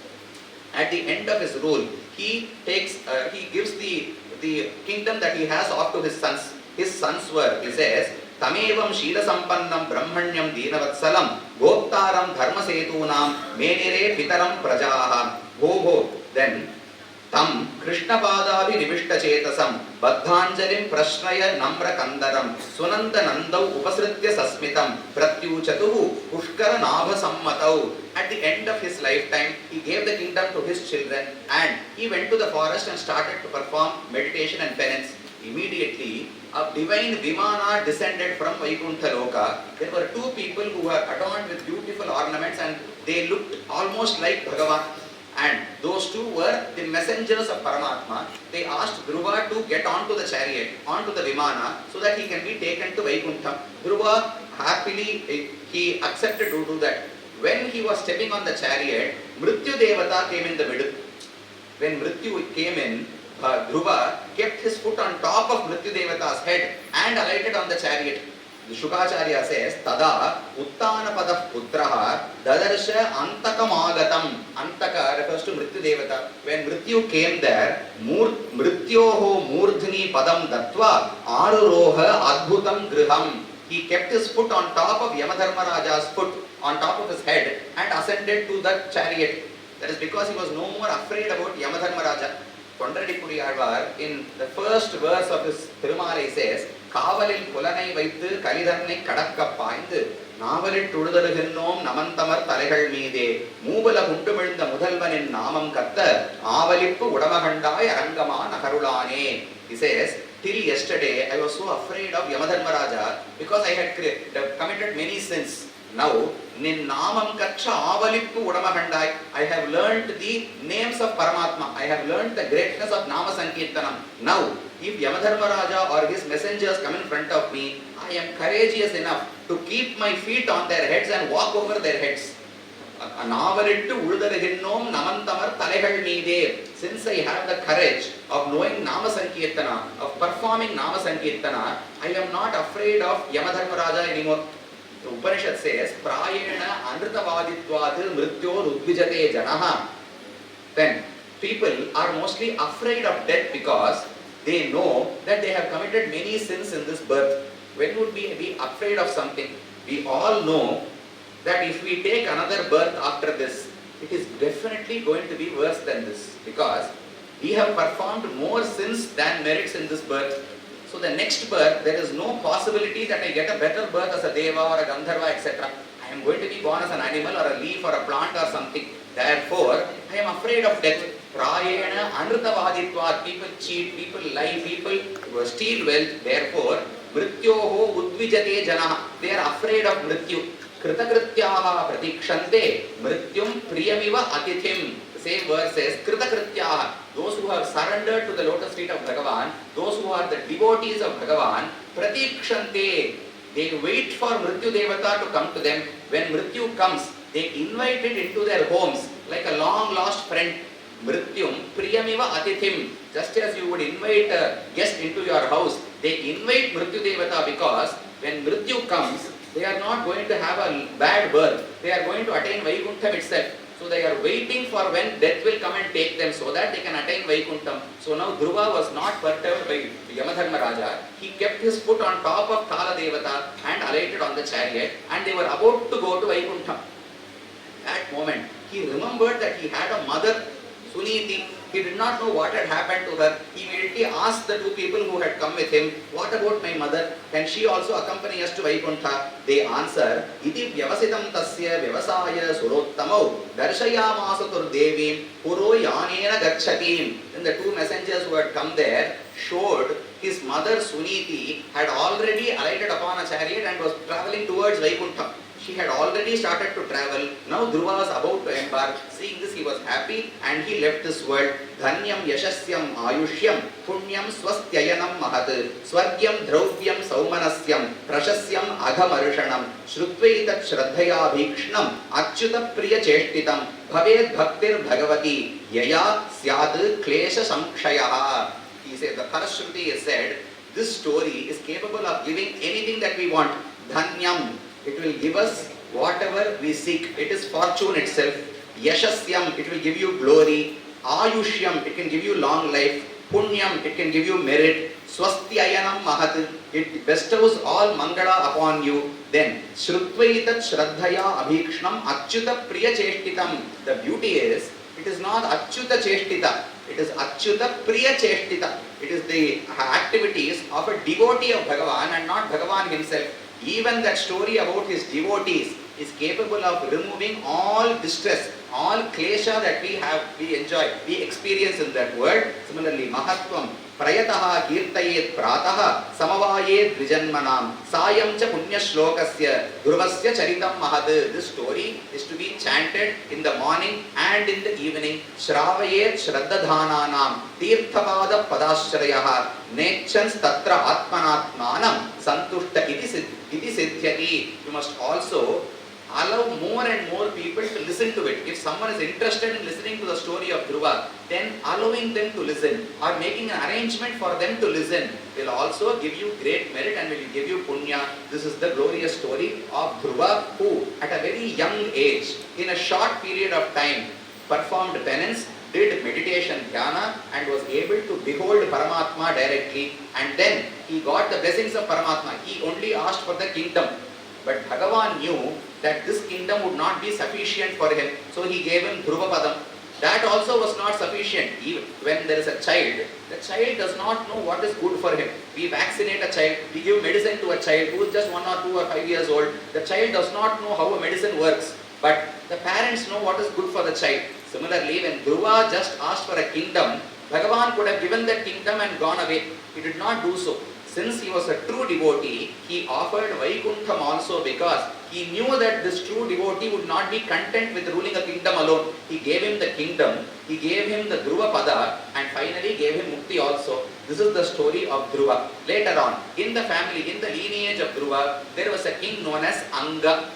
At the end of his rule, he gives the kingdom that he has off to his sons. His sons were, he says, Tamevam Shila Sampannam Brahmanyam Dinavatsalam Goptaram Dharmasetunam Menire Pitaram Prajaha. Then तं कृष्णपादाभिनिविष्टचेतसं बद्धाञ्जलिं प्रश्नय नम्रकन्दरं सुनन्दनन्दौ उपसृत्य सस्मितं प्रत्यूचतुः पुष्करनाभसम्मतौ. At the end of his lifetime, he gave the kingdom to his children and he went to the forest and started to perform meditation and penance. Immediately, a divine Vimana descended from Vaikuntha Loka. There were two people who were adorned with beautiful ornaments and they looked almost like Bhagavan. And those two were the messengers of Paramatma. They asked Dhruva to get onto the chariot, onto the Vimana, so that he can be taken to Vaikuntha. Dhruva happily, he accepted to do that. When he was stepping on the chariot, Mrityu Devata came in the middle. When Mrityu came in, Dhruva kept his foot on top of Mrityu Devata's head and alighted on the chariot. The Shukacharya says, Tada Uttanapadah Putraha Dadarsha Antakamagatam. Antaka refers to Mrityu Devata. When Mrityu came there, Mrityoho Murdhini Padam Dattva Aruroha Adbhutam Griham. He kept his foot on top of Yamadharmaraja's foot, on top of his head, and ascended to the chariot. That is because he was no more afraid about Yamadharmaraja. Konradipudi Alvar, in the first verse of his Thirumalai says, Kavalil Pulanai Vaitu Kalidharnai Kadakka Paindu Navalil Tududaruhinnom Namantamar Talegal Meede Mubala Kuntumilda Mudhalvanin Namam Katta Avalippu Udamagandai Arangama Nakarulane. He says, till yesterday I was so afraid of Yamadharmaraja because I had committed many sins. Now, Nin Namam Kacha Avalippu Udamagandai, I have learned the names of Paramatma. I have learned the greatness of Nama Sankirtanam. Now, if Yamadharmaraja or his messengers come in front of me, I am courageous enough to keep my feet on their heads and walk over their heads. Since I have the courage of knowing Nama Sankirtana, of performing Nama Sankirtana, I am not afraid of Yamadharmaraja anymore. The Upanishad says, Prayena Anritavaditvat Mrityor Udvijate Janaha. Then, people are mostly afraid of death because they know that they have committed many sins in this birth. When would we be afraid of something? We all know that if we take another birth after this, it is definitely going to be worse than this because we have performed more sins than merits in this birth. So the next birth, there is no possibility that I get a better birth as a Deva or a Gandharva, etc. I am going to be born as an animal or a leaf or a plant or something. Therefore, I am afraid of death. Prayena Anritavaditvat, people cheat, people lie, people steal wealth. Therefore, Mrityoho Udvijate Janaha, they are afraid of Mrityu. Kritakrityaha pratikshante Mrityum Priyamiva Atithim. The same verse says, Kritakrityaha, those who have surrendered to the lotus feet of Bhagavan, those who are the devotees of Bhagavan, pratikshante, they wait for Mrityu Devata to come to them. When Mrityu comes, they invite it into their homes like a long lost friend. Mrityum Priyamiva Atithim. Just as you would invite a guest into your house, they invite Mrityu Devata because when Mrityu comes, they are not going to have a bad birth. They are going to attain Vaikuntha itself. So they are waiting for when death will come and take them so that they can attain Vaikuntha. So now Dhruva was not perturbed by Yamadharmaraja. He kept his foot on top of Kala Devata and alighted on the chariot and they were about to go to Vaikuntha. That moment, he remembered that he had a mother, Suniti. He did not know what had happened to her. He immediately asked the two people who had come with him, what about my mother? Can she also accompany us to Vaikuntha? They answer, Iti vyavasitam tasya vyavasaya surottamau darshayamasatur devim puro yanena gacchatim. Then the two messengers who had come there showed his mother Suniti had already alighted upon a chariot and was travelling towards Vaikuntha. She had already started to travel. Now Dhruva was about to embark. Seeing this, he was happy and he left this world. Dhanyam yashasyam ayushyam punyam swastyayanam mahat swargyam drauvyam saumanasyam prashasyam agamarshanam shruttvaitat shraddhaya bhikshnam achyuta priya cheshtitam bhaved bhaktir bhagavati yaya syat klesha samkshayaha. He said, the Parashruti is said, this story is capable of giving anything that we want. Dhanyam, it will give us whatever we seek. It is fortune itself. Yashasyam, it will give you glory. Ayushyam, it can give you long life. Punyam, it can give you merit. Swastyayanam mahat, it bestows all mangala upon you. Then, Shrutvaitat Shraddhaya Abhikshnam Achyuta Priya Cheshtitam. The beauty is, it is not Achyuta Cheshtita. It is Achyuta Priya Cheshtita. It is the activities of a devotee of Bhagavan and not Bhagavan himself. Even that story about his devotees is capable of removing all distress, all klesha that we enjoy, we experience in that world. Similarly, Mahatvam Prayataha Kirtayet Prataha Samavayet Vijanmanam Sayam Cha Punya Shlokasya Dhruvasya Charitam Mahad. This story is to be chanted in the morning and in the evening. Shravayet Shraddadhananam Tirthapada Padashrayaha Nechans Tatra Atmanatmanam Santushta Iti Siddhyati. You must also allow more and more people to listen to it. If someone is interested in listening to the story of Dhruva, then allowing them to listen or making an arrangement for them to listen will also give you great merit and will give you punya. This is the glorious story of Dhruva, who at a very young age, in a short period of time, performed penance, did meditation dhyana and was able to behold Paramatma directly, and then he got the blessings of Paramatma. He only asked for the kingdom. But Bhagavan knew that this kingdom would not be sufficient for him. So he gave him Dhruva Padam. That also was not sufficient. Even when there is a child, the child does not know what is good for him. We vaccinate a child, we give medicine to a child who is just 1 or 2 or 5 years old. The child does not know how a medicine works. But the parents know what is good for the child. Similarly, when Dhruva just asked for a kingdom, Bhagavan could have given that kingdom and gone away. He did not do so. Since he was a true devotee, he offered Vaikuntha also because he knew that this true devotee would not be content with ruling a kingdom alone. He gave him the kingdom, he gave him the Dhruva Pada, and finally gave him Mukti also. This is the story of Dhruva. Later on, in the family, in the lineage of Dhruva, there was a king known as Anga.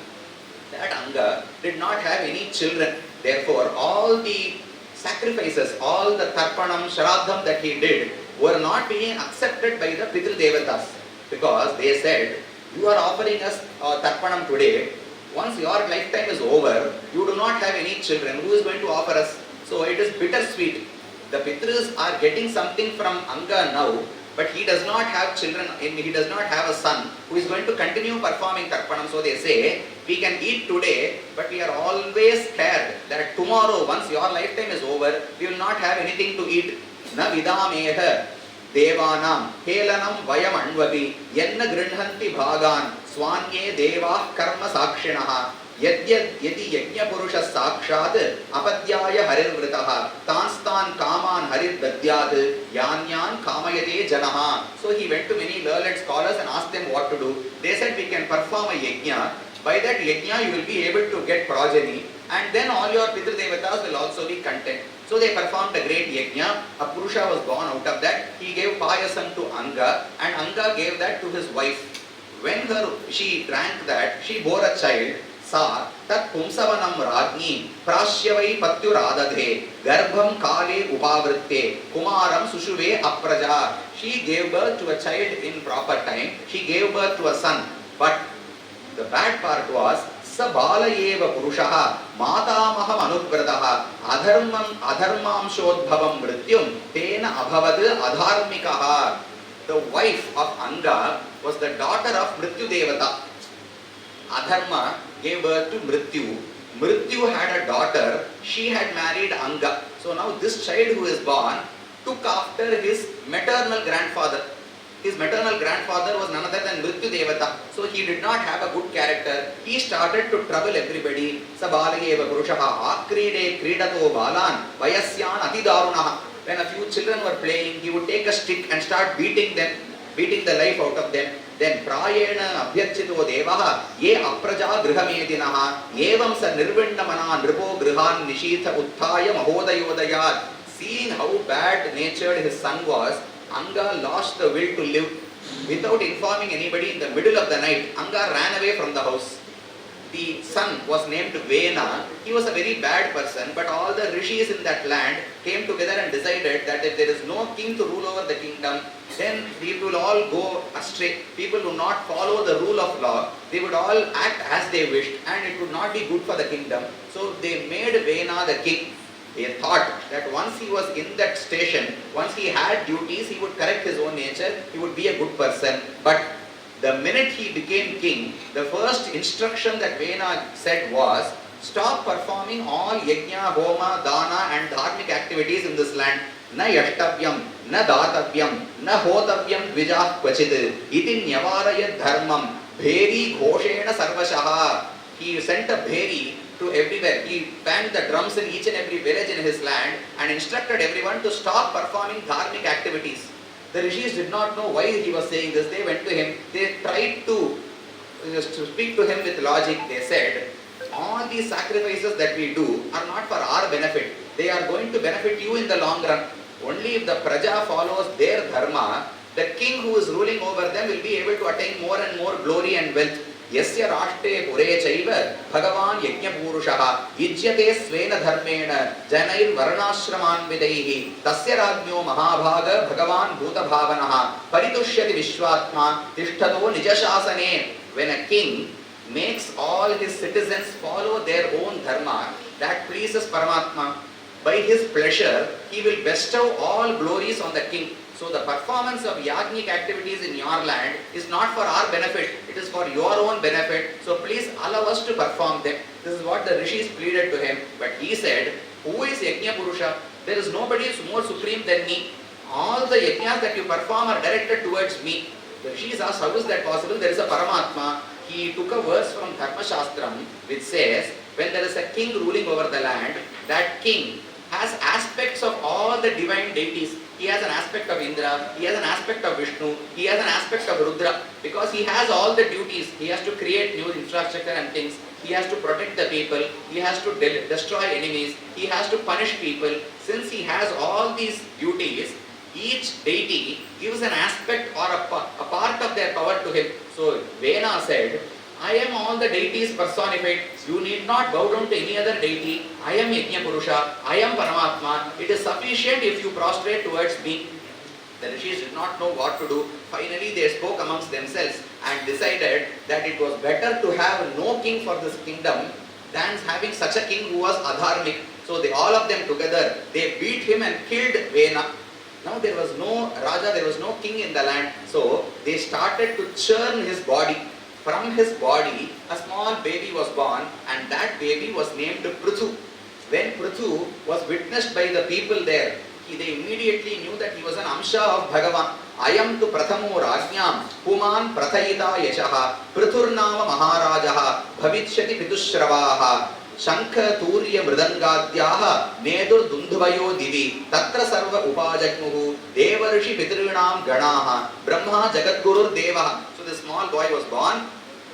That Anga did not have any children. Therefore, all the sacrifices, all the Tarpanam, Shraddham that he did, were not being accepted by the Prithu Devatas, because they said, you are offering us Tarpanam today, once your lifetime is over, you do not have any children, who is going to offer us? So it is bittersweet. The Pitrus are getting something from Anga now, but he does not have children, he does not have a son who is going to continue performing Tarpanam. So they say, we can eat today, but we are always scared that tomorrow, once your lifetime is over, we will not have anything to eat. Na vidameha devanam helanam vayam anvapi yanna grinhanti bhagan swanye devah karma sakshinaha yadyad yadi yajna purusha sakshat apadyaya harirvritaha tanstan kaman haridvadyad yanyan kamayate janaha. So he went to many learned scholars and asked them what to do. They said, we can perform a yajna. By that yajna you will be able to get progeny, and then all your Pitru Devatas will also be content. So they performed a great yajna. A Purusha was born out of that. He gave payasam to Anga, and Anga gave that to his wife. When she drank that, she bore a child. Sa tat pumsavanam ragni prashyavai patyuradadhe garbham kale upavritte kumaram sushuve apraja. She gave birth to a child in proper time. She gave birth to a son. But the bad part was, Sabala eva purushaha matamaham anuvrataha adharmamshodbhavam mrityum tena abhavad adharmikaha. The wife of Anga was the daughter of Mrityu Devata. Adharma gave birth to Mrityu. Mrityu had a daughter, she had married Anga. So now this child who is born took after his maternal grandfather. His maternal grandfather was none other than Mrityu Devata. So he did not have a good character. He started to trouble everybody. Sabalayeva Purushaha Akride Kridato Balan Vayasyan Atidarunaha. When a few children were playing, he would take a stick and start beating them, beating the life out of them. Then Prayena Abhyachito Devaha Ye Apraja Grihamedinaha Evam Sa Nirvindamana Nripo Grihan Nishitha Uttaya Mahodayodayat. Seeing how bad natured his son was, Anga lost the will to live. Without informing anybody, in the middle of the night, Anga ran away from the house. The son was named Vena. He was a very bad person, but all the rishis in that land came together and decided that if there is no king to rule over the kingdom, then people will all go astray. People will not follow the rule of law. They would all act as they wished, and it would not be good for the kingdom. So they made Vena the king. They thought that once he was in that station, once he had duties, he would correct his own nature, he would be a good person. But the minute he became king, the first instruction that Vena said was, stop performing all yajna, homa, dana and dharmic activities in this land. न यष्टव्यम न दातव्यम न होतव्यम द्विजाः क्वचित् इति न्यवारयत् धर्मम भेरी घोषेण सर्वशः. He sent a bheri to everywhere. He banged the drums in each and every village in his land and instructed everyone to stop performing dharmic activities. The rishis did not know why he was saying this. They went to him. They tried to speak to him with logic. They said, all these sacrifices that we do are not for our benefit. They are going to benefit you in the long run. Only if the praja follows their dharma, the king who is ruling over them will be able to attain more and more glory and wealth. Yasya rashte pure chaiva bhagavan yajna purushaha yijyate svena dharmena janair varnashraman vidaihi tasya rajnyo mahabhaga bhagavan bhuta bhavanaha paritushyati vishwatma tishthato nijashasane. When a king makes all his citizens follow their own dharma, that pleases Paramatma. By his pleasure, he will bestow all glories on the king. So the performance of yajnik activities in your land is not for our benefit, it is for your own benefit. So please allow us to perform them. This is what the rishis pleaded to him. But he said, who is Yajna Purusha? There is nobody more supreme than me. All the yajnas that you perform are directed towards me. The rishis asked, how is that possible? There is a Paramatma. He took a verse from Dharma Shastram which says, when there is a king ruling over the land, that king has aspects of all the divine deities. He has an aspect of Indra, he has an aspect of Vishnu, he has an aspect of Rudra, because he has all the duties. He has to create new infrastructure and things, he has to protect the people, he has to destroy enemies, he has to punish people. Since he has all these duties, each deity gives an aspect or a part of their power to him. So Vena said, I am all the deities personified. You need not bow down to any other deity. I am Yajna Purusha. I am Paramatma. It is sufficient if you prostrate towards me. The rishis did not know what to do. Finally, they spoke amongst themselves and decided that it was better to have no king for this kingdom than having such a king who was adharmic. So all of them together, they beat him and killed Vena. Now there was no Raja, there was no king in the land. So they started to churn his body. From his body, a small baby was born, and that baby was named Prithu. When Prithu was witnessed by the people there, they immediately knew that he was an Amsha of Bhagavan. Ayam tu prathamo rajnyam puman prathayita yashaha prithurnama maharajaha bhavichyati pitushravāha shankha turya mridangadhyaha nedur dundhuvayo divi tatra sarva upajagmuhu devarshi pitrunam ganaha brahma jagadgurur devaha. So the small boy was born.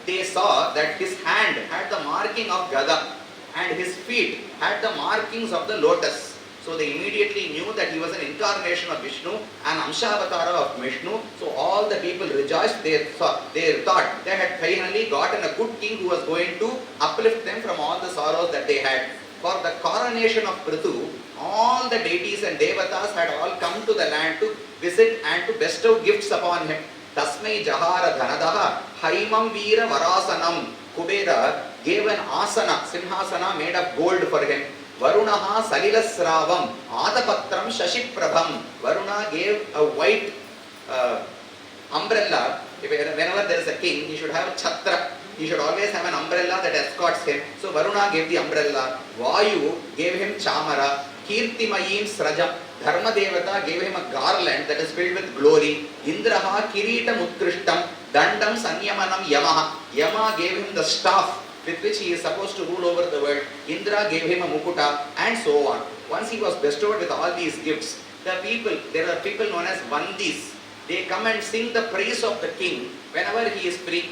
They saw that his hand had the marking of Gada and his feet had the markings of the lotus. So they immediately knew that he was an incarnation of Vishnu, an Amshavatara of Vishnu. So all the people rejoiced. They thought they had finally gotten a good king who was going to uplift them from all the sorrows that they had. For the coronation of Prithu, all the deities and devatas had all come to the land to visit and to bestow gifts upon him. Tasmai Jahara Dhanadaha Haimam Veera Varasanam. Kubera gave an asana, simhasana made of gold for him. Varunaha Salilasravam Adapatram Shashiprabham. Varuna gave a white umbrella. Whenever there is a king, he should have a chhatra. He should always have an umbrella that escorts him. So Varuna gave the umbrella. Vayu gave him chamara. Kirtimayim Srajam. Dharma Devata gave him a garland that is filled with glory. Indraha Kirita Utkrishtam Dandam Sanyamanam Yamaha. Yama gave him the staff with which he is supposed to rule over the world. Indra gave him a mukuta, and so on. Once he was bestowed with all these gifts, there are people known as Vandis. They come and sing the praise of the king whenever he is free.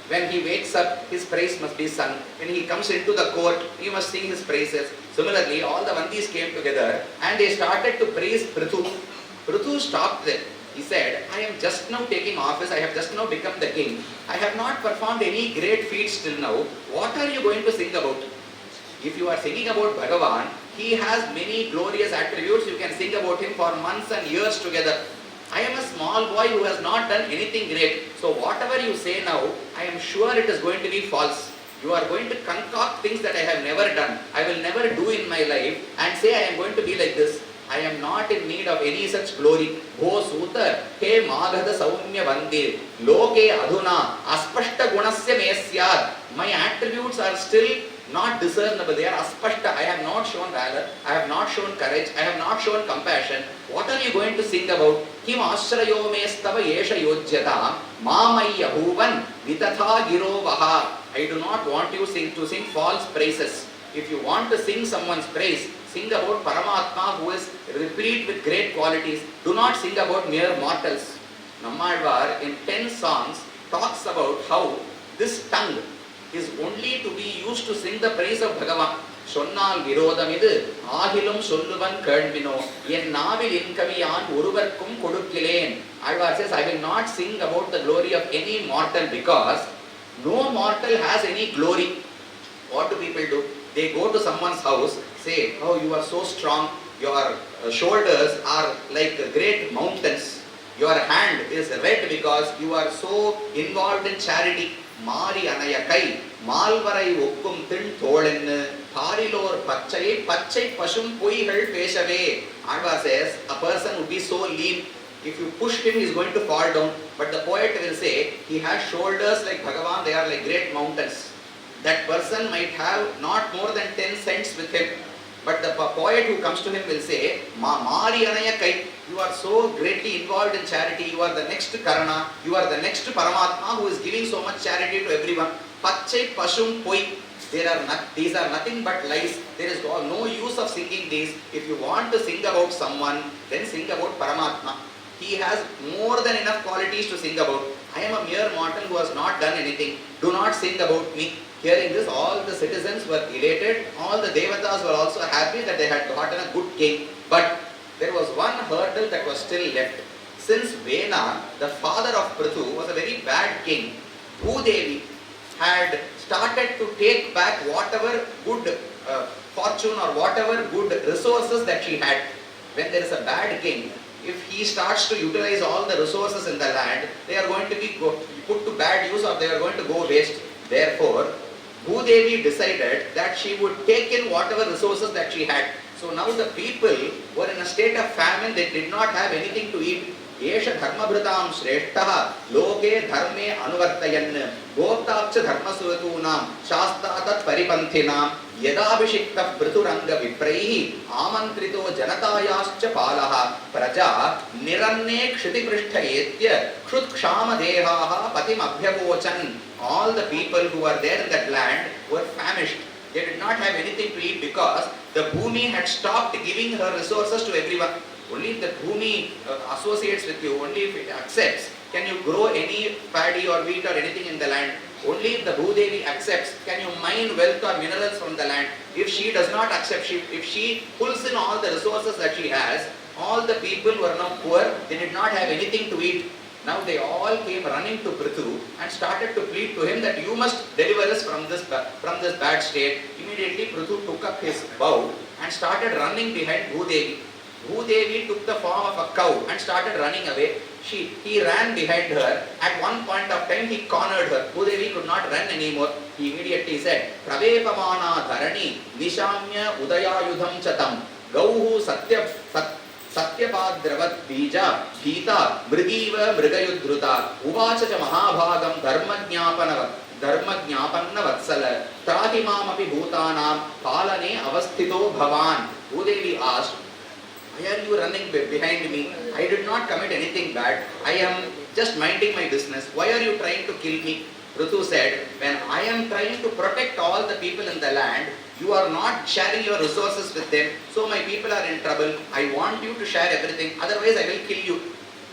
When he wakes up, his praise must be sung. When he comes into the court, he must sing his praises. Similarly, all the Vandis came together and they started to praise Prithu. Prithu stopped them. He said, I am just now taking office, I have just now become the king. I have not performed any great feats till now. What are you going to sing about? If you are singing about Bhagavan, he has many glorious attributes. You can sing about him for months and years together. I am a small boy who has not done anything great. So whatever you say now, I am sure it is going to be false. You are going to concoct things that I have never done. I will never do in my life and say I am going to be like this. I am not in need of any such glory. Ho Suta, He Maghada Saumya Vandir, Loke Adhuna, Aspashta Gunasya Mesyad. My attributes are still not discernible, they are aspashta. I have not shown valor, I have not shown courage, I have not shown compassion. What are you going to sing about? Kim ashrayo mestava yesha yojyata mamai yahuvan vitatha giro vaha. I do not want you to sing false praises. If you want to sing someone's praise, sing about Paramatma who is replete with great qualities. Do not sing about mere mortals. Nammalvar in 10 songs talks about how this tongue is only to be used to sing the praise of Bhagavan. Sonnal virodamidu ahilum solluvan kelvino en navil inkaviyan oruvarkkum kodukkilen. Alvar says, I will not sing about the glory of any mortal because no mortal has any glory. What do people do? They go to someone's house, say, oh, you are so strong, your shoulders are like great mountains. Your hand is red because you are so involved in charity. Mari anaya kai, malvarai okkum tin tholennu, tharilor pachai, pachai pashum poihal peshave. Alva says, a person would be so lean, if you push him, he is going to fall down. But the poet will say, he has shoulders like Bhagavan, they are like great mountains. That person might have not more than 10 cents with him. But the poet who comes to him will say, Mari anaya kai, you are so greatly involved in charity, you are the next Karana, you are the next Paramatma who is giving so much charity to everyone. Pachai pashum poi, these are nothing but lies. There is no use of singing these. If you want to sing about someone, then sing about Paramatma. He has more than enough qualities to sing about. I am a mere mortal who has not done anything. Do not sing about me. Hearing this, all the citizens were elated. All the devatas were also happy that they had gotten a good king. But there was one hurdle that was still left. Since Vena, the father of Prithu, was a very bad king, Bhudevi had started to take back whatever good fortune or whatever good resources that she had. When there is a bad king, if he starts to utilize all the resources in the land, they are going to be put to bad use or they are going to go waste. Therefore, Bhudevi decided that she would take in whatever resources that she had. So now the people were in a state of famine, they did not have anything to eat. Yesha dharmabhritam shreshtaha loke dharme anuvartayan goptaksha dharmasuvatunam shastatat paripanthinam yadabhishikta Prithu-ranga vipraihi amantrito janatayascha palaha praja niranne kshitiprishtha kshut kshama dehaha patim abhyavochan. All the people who were there in that land were famished. They did not have anything to eat because the Bhumi had stopped giving her resources to everyone. Only if the Bhumi associates with you, only if it accepts, can you grow any paddy or wheat or anything in the land. Only if the Bhudevi accepts, can you mine wealth or minerals from the land. If she does not accept, if she pulls in all the resources that she has, all the people were now poor, they did not have anything to eat. Now they all came running to Prithu and started to plead to him that you must deliver us from this bad state. Immediately Prithu took up his bow and started running behind Bhudevi. Bhudevi took the form of a cow and started running away. He ran behind her. At one point of time he cornered her. Bhudevi could not run anymore. He immediately said, Pravepamana dharani nishamya udayayudham chatam gauhu satyapadravat bija bhita mrigiva mrigayudhruta uvacha cha mahabhagam dharmajnapanna vatsala trahimamapi bhutanam palane avasthito bhavan. Bhudevi asked, why are you running behind me? I did not commit anything bad. I am just minding my business. Why are you trying to kill me? Prithu said, when I am trying to protect all the people in the land, you are not sharing your resources with them. So my people are in trouble. I want you to share everything. Otherwise I will kill you.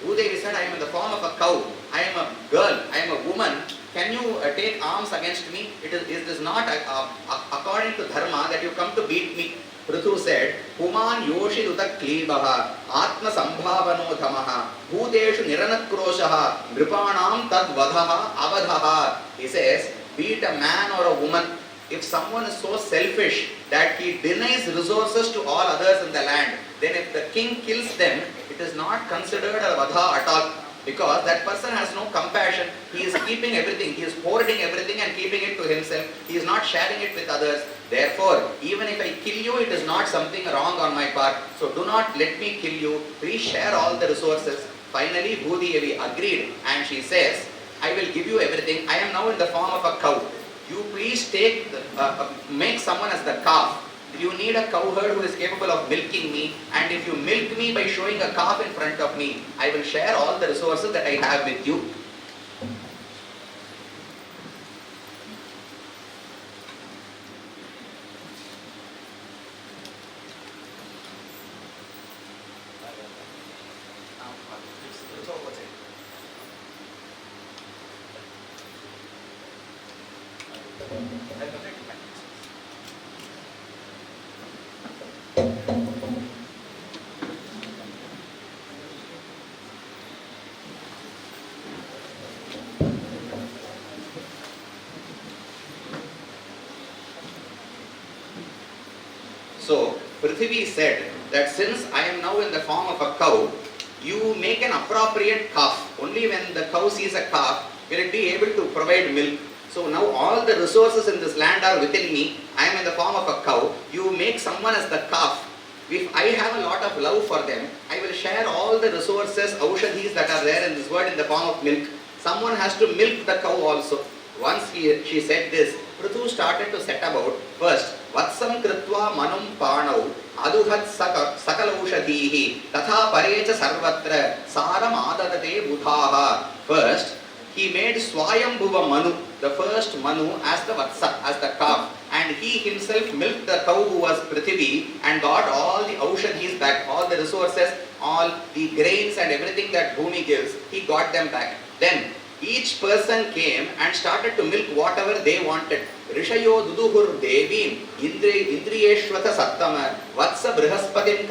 Bhudevi said, I am in the form of a cow. I am a girl. I am a woman. Can you take arms against me? It is not according to dharma that you come to beat me. Prithu said, Puman yoshiduta klibaha atma sambhavano dhamaha bhuteshu niranakrosaha nripanam tad vadhaha avadhaha. He says, be it a man or a woman, if someone is so selfish that he denies resources to all others in the land, then if the king kills them, it is not considered a vadha at all. Because that person has no compassion. He is keeping everything. He is hoarding everything and keeping it to himself. He is not sharing it with others. Therefore, even if I kill you, it is not something wrong on my part. So do not let me kill you. Please share all the resources. Finally, Bhudevi agreed and she says, I will give you everything. I am now in the form of a cow. you please make someone as the calf. You need a cowherd who is capable of milking me, and if you milk me by showing a calf in front of me, I will share all the resources that I have with you. So, Prithvi said that since I am now in the form of a cow, you make an appropriate calf. Only when the cow sees a calf will it be able to provide milk. So now all the resources in this land are within me. I am in the form of a cow. You make someone as the calf. If I have a lot of love for them, I will share all the resources, aushadhis that are there in this world in the form of milk. Someone has to milk the cow also. Once she said this, Prithu started to set about. First, Vatsam Kritva Manum Panau Aduhat Sakalaushadhihi Tatha Parecha Sarvatra Saram Adadate Buthaha. First, he made Swayambhuva Manu, the first Manu, as the Vatsa, as the calf. And he himself milked the cow who was Prithvi and got all the aushadhis back, all the resources, all the grains and everything that Bhumi gives, he got them back. Then each person came and started to milk whatever they wanted. Rishayo Duduhur Devim Indriyeshwata Sattama Vatsa Brihaspatim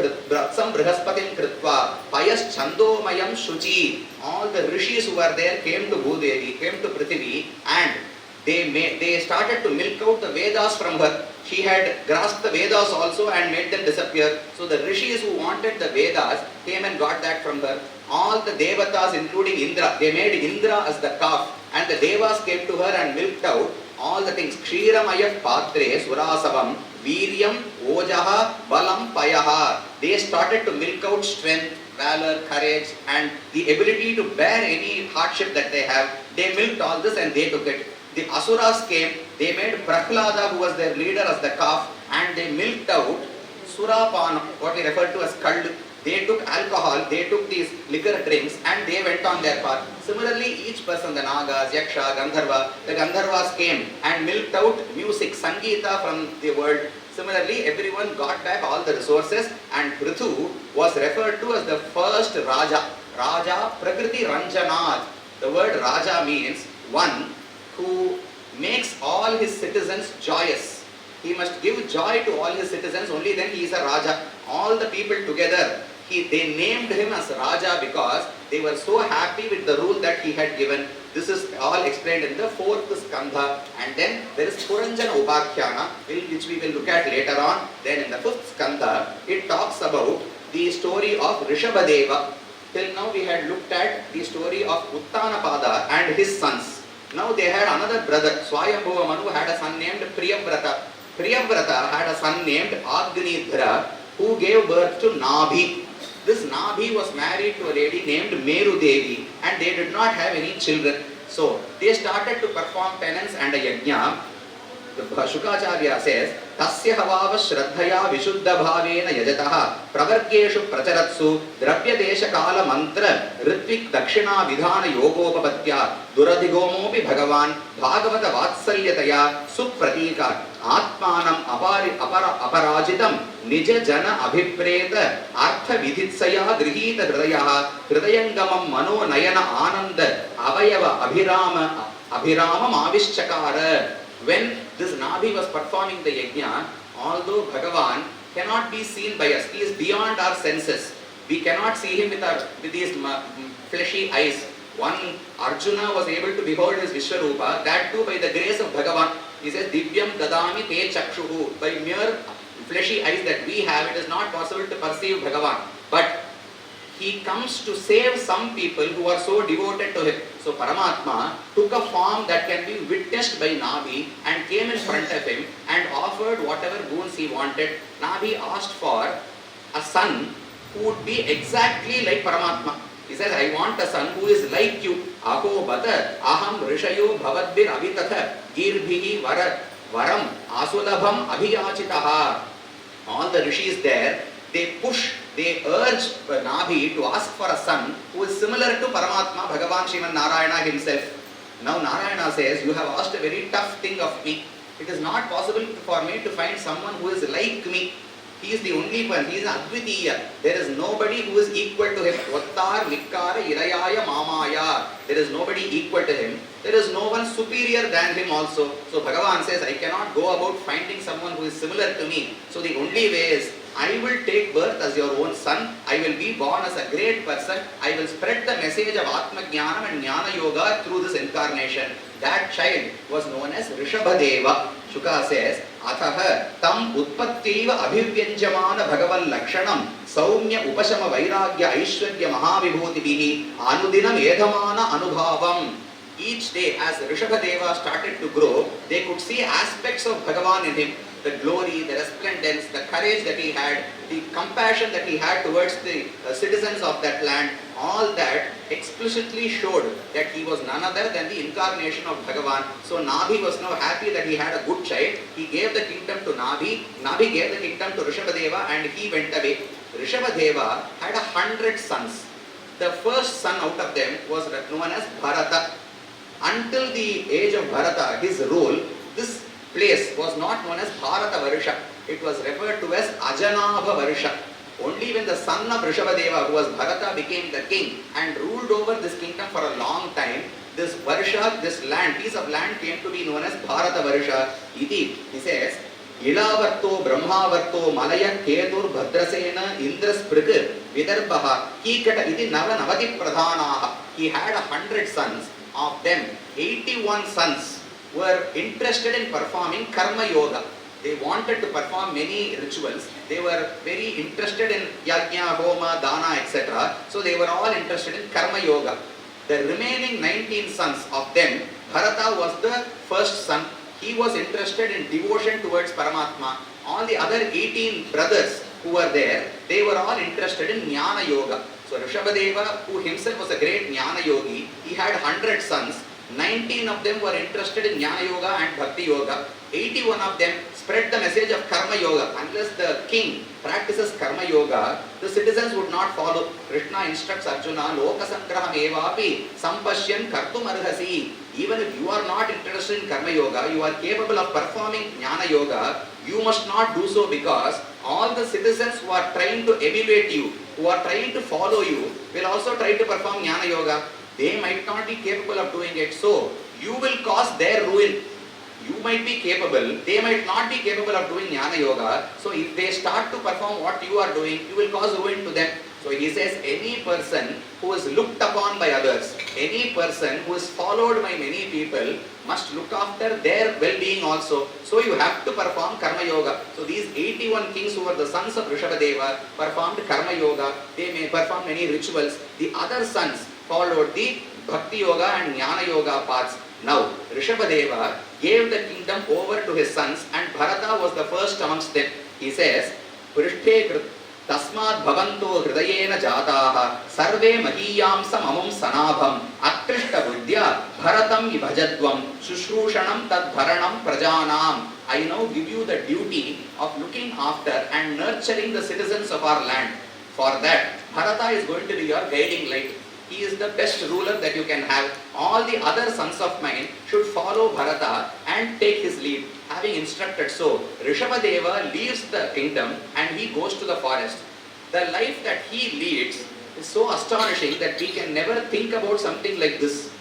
Kritva Payas Chandomayam Shuchi. All the rishis who were there came to Bhudevi, came to Prithvi, and they started to milk out the Vedas from her. She had grasped the Vedas also and made them disappear. So the rishis who wanted the Vedas came and got that from her. All the Devatas, including Indra, they made Indra as the calf, and the Devas came to her and milked out all the things. Kshiramaya Patre Surasavam Viryam Ojaha Balam Payaha. They started to milk out strength, valor, courage, and the ability to bear any hardship that they have. They milked all this and they took it. The Asuras came, they made Prahlada, who was their leader, as the calf, and they milked out Surapana, what we refer to as Kald. They took alcohol, they took these liquor drinks, and they went on their path. Similarly, each person, the Nagas, Yaksha, Gandharva, the Gandharvas came and milked out music, Sangeeta from the world. Similarly, everyone got back all the resources, and Prithu was referred to as the first Raja. Raja Prakriti Ranjanat. The word Raja means one who makes all his citizens joyous. He must give joy to all his citizens, only then he is a Raja. All the people together, they named him as Raja because they were so happy with the rule that he had given. This is all explained in the 4th skandha. And then there is Puranjana Upakhyana, which we will look at later on. Then in the 5th skandha, it talks about the story of Rishabhadeva. Till now we had looked at the story of Uttanapada and his sons. Now they had another brother, Swayambhuva Manu had a son named Priyavrata. Priyavrata had a son named Agnidhra, who gave birth to Nabhi. This Nabhi was married to a lady named Meru Devi, and they did not have any children. So they started to perform penance and a yajna. The Shukacharya says, Tasya havava shraddhaya vishuddha bhavena yajataha pravargeshu pracharatsu dravya desha kala mantra ritvik dakshina vidhana yogopapatya duradhigomopi bhagavan bhagavata vatsalyataya supratika atmanam aparajitam nija jana abhipreta artha vidhitsaya grihita hridaya hridayangamam mano nayana ananda avayava abhiramam avischakara. When this Nabhi was performing the yajna, although Bhagavan cannot be seen by us, he is beyond our senses. We cannot see him with these fleshy eyes. One Arjuna was able to behold his Vishwarupa, that too by the grace of Bhagavan. He says, Divyam dadami te chakshuhu. By mere fleshy eyes that we have, it is not possible to perceive Bhagavan. But he comes to save some people who are so devoted to him. So Paramatma took a form that can be witnessed by Nabhi and came in front of him and offered whatever boons he wanted. Nabhi asked for a son who would be exactly like Paramatma. He says, I want a son who is like you. Aho bata aham rishayo bhavadbir avitatha girbhihi varam asulabham abhiyachitaha. All the rishis there, they urge Nabhi to ask for a son who is similar to Paramatma, Bhagavan Sriman Narayana himself. Now Narayana says, you have asked a very tough thing of me. It is not possible for me to find someone who is like me. He is the only one. He is Advitiya. There is nobody who is equal to him. Vattar, Nikkara, Irayaya, Mamaya. There is nobody equal to him. There is no one superior than him also. So Bhagavan says, I cannot go about finding someone who is similar to me. So the only way is, I will take birth as your own son. I will be born as a great person. I will spread the message of Atma Jnanam and Jnana Yoga through this incarnation. That child was known as Rishabhadeva. Shuka says, Athaha tam utpattiva abhivyanjamana bhagavan lakshanam saumya upashama vairagya aishwarya mahavibhutibihi anudinam edhamana anubhavam. Each day as Rishabhadeva started to grow, they could see aspects of Bhagavan in him. The glory, the resplendence, the courage that he had, the compassion that he had towards the citizens of that land, all that explicitly showed that he was none other than the incarnation of Bhagavan. So Nabhi was now happy that he had a good child. He gave the kingdom to Nabhi. Nabhi gave the kingdom to Rishabhadeva and he went away. Rishabhadeva had 100 sons. The first son out of them was known as Bharata. Until the age of Bharata, his rule, this place was not known as Bharata Varsha. It was referred to as Ajanabha Varsha. Only when the son of Rishabhadeva, who was Bharata, became the king and ruled over this kingdom for a long time, this Varsha, this land, piece of land came to be known as Bharata Varsha. Iti, he says, Ilavarto, Brahmavarto, Malaya, Ketur, Bhadrasena, Indrasprik, Vidarbha, Kikata, Iti Nava Navati Pradhanaha. He had 100 sons. Of them, 81 sons were interested in performing Karma Yoga. They wanted to perform many rituals. They were very interested in Yajna, Homa, Dana, etc. So they were all interested in Karma Yoga. The remaining 19 sons of them, Bharata was the first son. He was interested in devotion towards Paramatma. All the other 18 brothers who were there, they were all interested in Jnana Yoga. So Rishabhadeva, who himself was a great Jnana Yogi, he had 100 sons. 19 of them were interested in Jnana Yoga and Bhakti Yoga. 81 of them spread the message of Karma Yoga. Unless the king practices Karma Yoga, the citizens would not follow. Krishna instructs Arjuna, Loka Sangraham evapi sampashyan kartum arhasi. Even if you are not interested in Karma Yoga, you are capable of performing Jnana Yoga, you must not do so because all the citizens who are trying to emulate you, who are trying to follow you, will also try to perform Jnana Yoga. They might not be capable of doing it. So, you will cause their ruin. You might be capable, they might not be capable of doing Jnana Yoga. So, if they start to perform what you are doing, you will cause ruin to them. So, he says, any person who is looked upon by others, any person who is followed by many people, must look after their well-being also. So, you have to perform Karma Yoga. So, these 81 kings who were the sons of Rishabhadeva performed Karma Yoga. They may perform many rituals. The other sons followed the Bhakti Yoga and Jnana Yoga paths. Now, Rishabhadeva gave the kingdom over to his sons and Bharata was the first amongst them. He says, Prishthe Tasmad Bhavanto Hridayena Jataha Sarve Mahiyam Samamam Sanabham Akrishta Buddhya Bharatam Ibhajadvam Shushrushanam Tad Bharanam Prajanam. I now give you the duty of looking after and nurturing the citizens of our land. For that, Bharata is going to be your guiding light. He is the best ruler that you can have. All the other sons of mine should follow Bharata and take his lead. Having instructed so, Rishabhadeva leaves the kingdom and he goes to the forest. The life that he leads is so astonishing that we can never think about something like this.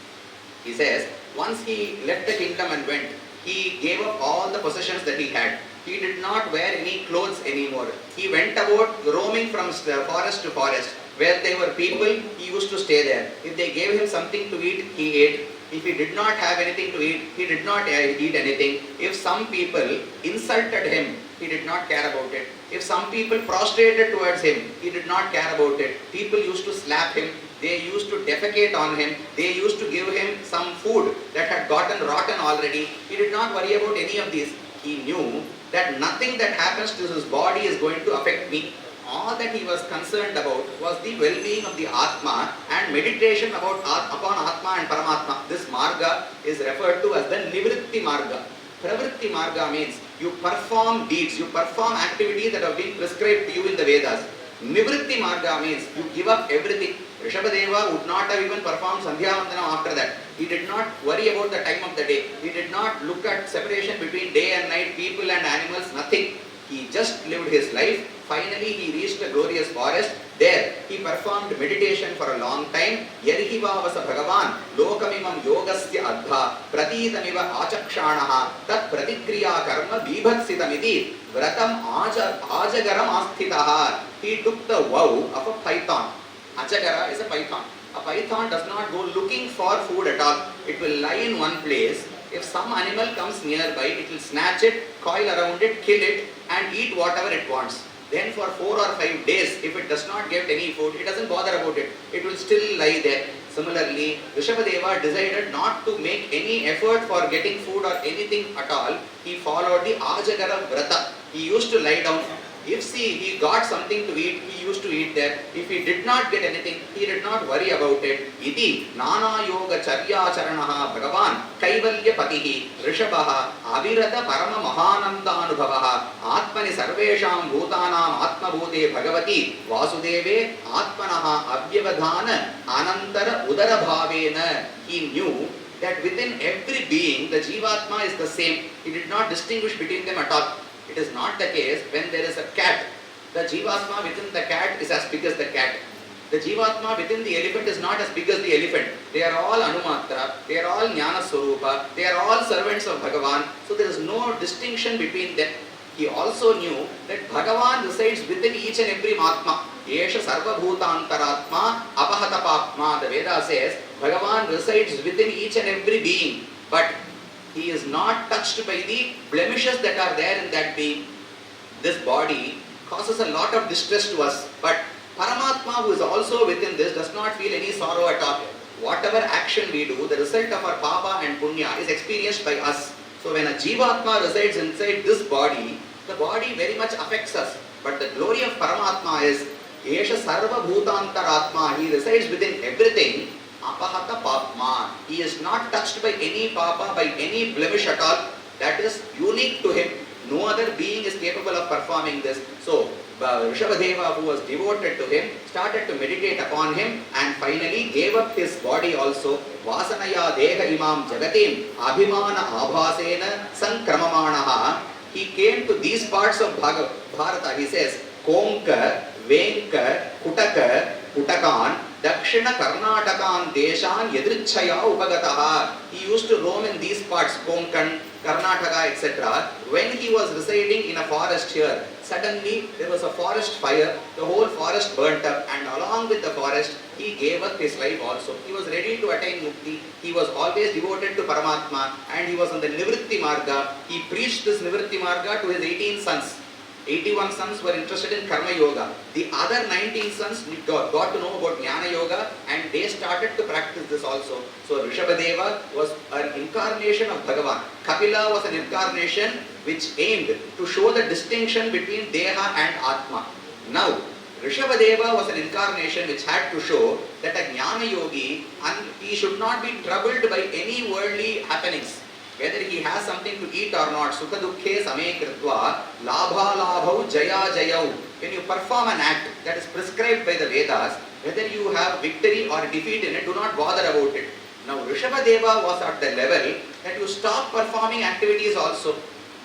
He says, once he left the kingdom and went, he gave up all the possessions that he had. He did not wear any clothes anymore. He went about roaming from forest to forest. Where there were people, he used to stay there. If they gave him something to eat, he ate. If he did not have anything to eat, he did not eat anything. If some people insulted him, he did not care about it. If some people prostrated towards him, he did not care about it. People used to slap him. They used to defecate on him. They used to give him some food that had gotten rotten already. He did not worry about any of these. He knew that nothing that happens to his body is going to affect me. all that he was concerned about was the well-being of the Atma and meditation upon Atma and Paramatma. This marga is referred to as the Nivritti marga. Pravritti marga means you perform deeds, you perform activities that have been prescribed to you in the Vedas. Nivritti marga means you give up everything. Rishabhadeva would not have even performed Sandhya Vandanam after that. He did not worry about the time of the day. He did not look at separation between day and night, people and animals, nothing. He just lived his life. Finally, he reached a glorious forest. There, he performed meditation for a long time. Yarhivavasa Bhagavan, Lokamimam Yogasya Adha, Pratitamiva Achakshanaha, Tat Pratikriya Karma Vibhatsitamiti, Vratam Ajagaram Asthitaha. He took the vow of a python. Ajagara is a python. A python does not go looking for food at all. It will lie in one place. If some animal comes nearby, it will snatch it, coil around it, kill it and eat whatever it wants. Then for 4 or 5 days, if it does not get any food, it doesn't bother about it. It will still lie there. Similarly, Rishabhadeva decided not to make any effort for getting food or anything at all. He followed the Ajagara Vrata. He used to lie down. If he got something to eat, he used to eat there. If he did not get anything, he did not worry about it. Iti Nana Yoga Charya Charanaha Bhagavan Kaivalya Patihi Rishabhaha Avirata Parama Mahananda Anubhavaha Atmani Sarvesham Bhutanam Atma Bhute Bhagavati Vasudeve Atmanaha Avyavadhana Anantara Udara Bhavena. He knew that within every being, the Jivatma is the same. He did not distinguish between them at all. It is not the case when there is a cat. The Jivatma within the cat is as big as the cat. The Jivatma within the elephant is not as big as the elephant. They are all Anumatra, they are all Jnana Swarupa, they are all servants of Bhagavan. So there is no distinction between them. He also knew that Bhagavan resides within each and every Matma. Yesha Sarva Bhutantaratma Apahata Papma. The Veda says Bhagavan resides within each and every being. But he is not touched by the blemishes that are there in that being. This body causes a lot of distress to us, but Paramatma, who is also within this, does not feel any sorrow at all. Whatever action we do, the result of our papa and punya is experienced by us. So when a Jivatma resides inside this body, the body very much affects us. But the glory of Paramatma is Yesha Sarva Bhutantaratma. He resides within everything. Apahata Papma. He is not touched by any papa, by any blemish at all. That is unique to him. No other being is capable of performing this. So, Rishabhadeva, who was devoted to him, started to meditate upon him and finally gave up his body also. Vasanaya Deha Imam Jagatim Abhimana Abhasena Sankramamanaha. He came to these parts of Bharata. He says, Konka, Venka, Kutaka, Kutakan, Dakshina Karnatakan Deshan Yadrichaya Upagataha. He used to roam in these parts, Konkan, Karnataka, etc. When he was residing in a forest here, suddenly there was a forest fire, the whole forest burnt up, and along with the forest, he gave up his life also. He was ready to attain mukti. He was always devoted to Paramatma, and he was on the Nivritti Marga. He preached this Nivritti Marga to his 18 sons. 81 sons were interested in Karma Yoga. The other 19 sons got to know about Jnana Yoga and they started to practice this also. So Rishabhadeva was an incarnation of Bhagavan. Kapila was an incarnation which aimed to show the distinction between Deha and Atma. Now, Rishabhadeva was an incarnation which had to show that a Jnana Yogi, and he should not be troubled by any worldly happenings. Whether he has something to eat or not, Sukha Dukkhe Same Kritva, Labha Labhau Jaya Jayau. When you perform an act that is prescribed by the Vedas, whether you have victory or defeat in it, do not bother about it. Now Rishabhadeva was at the level that you stop performing activities also.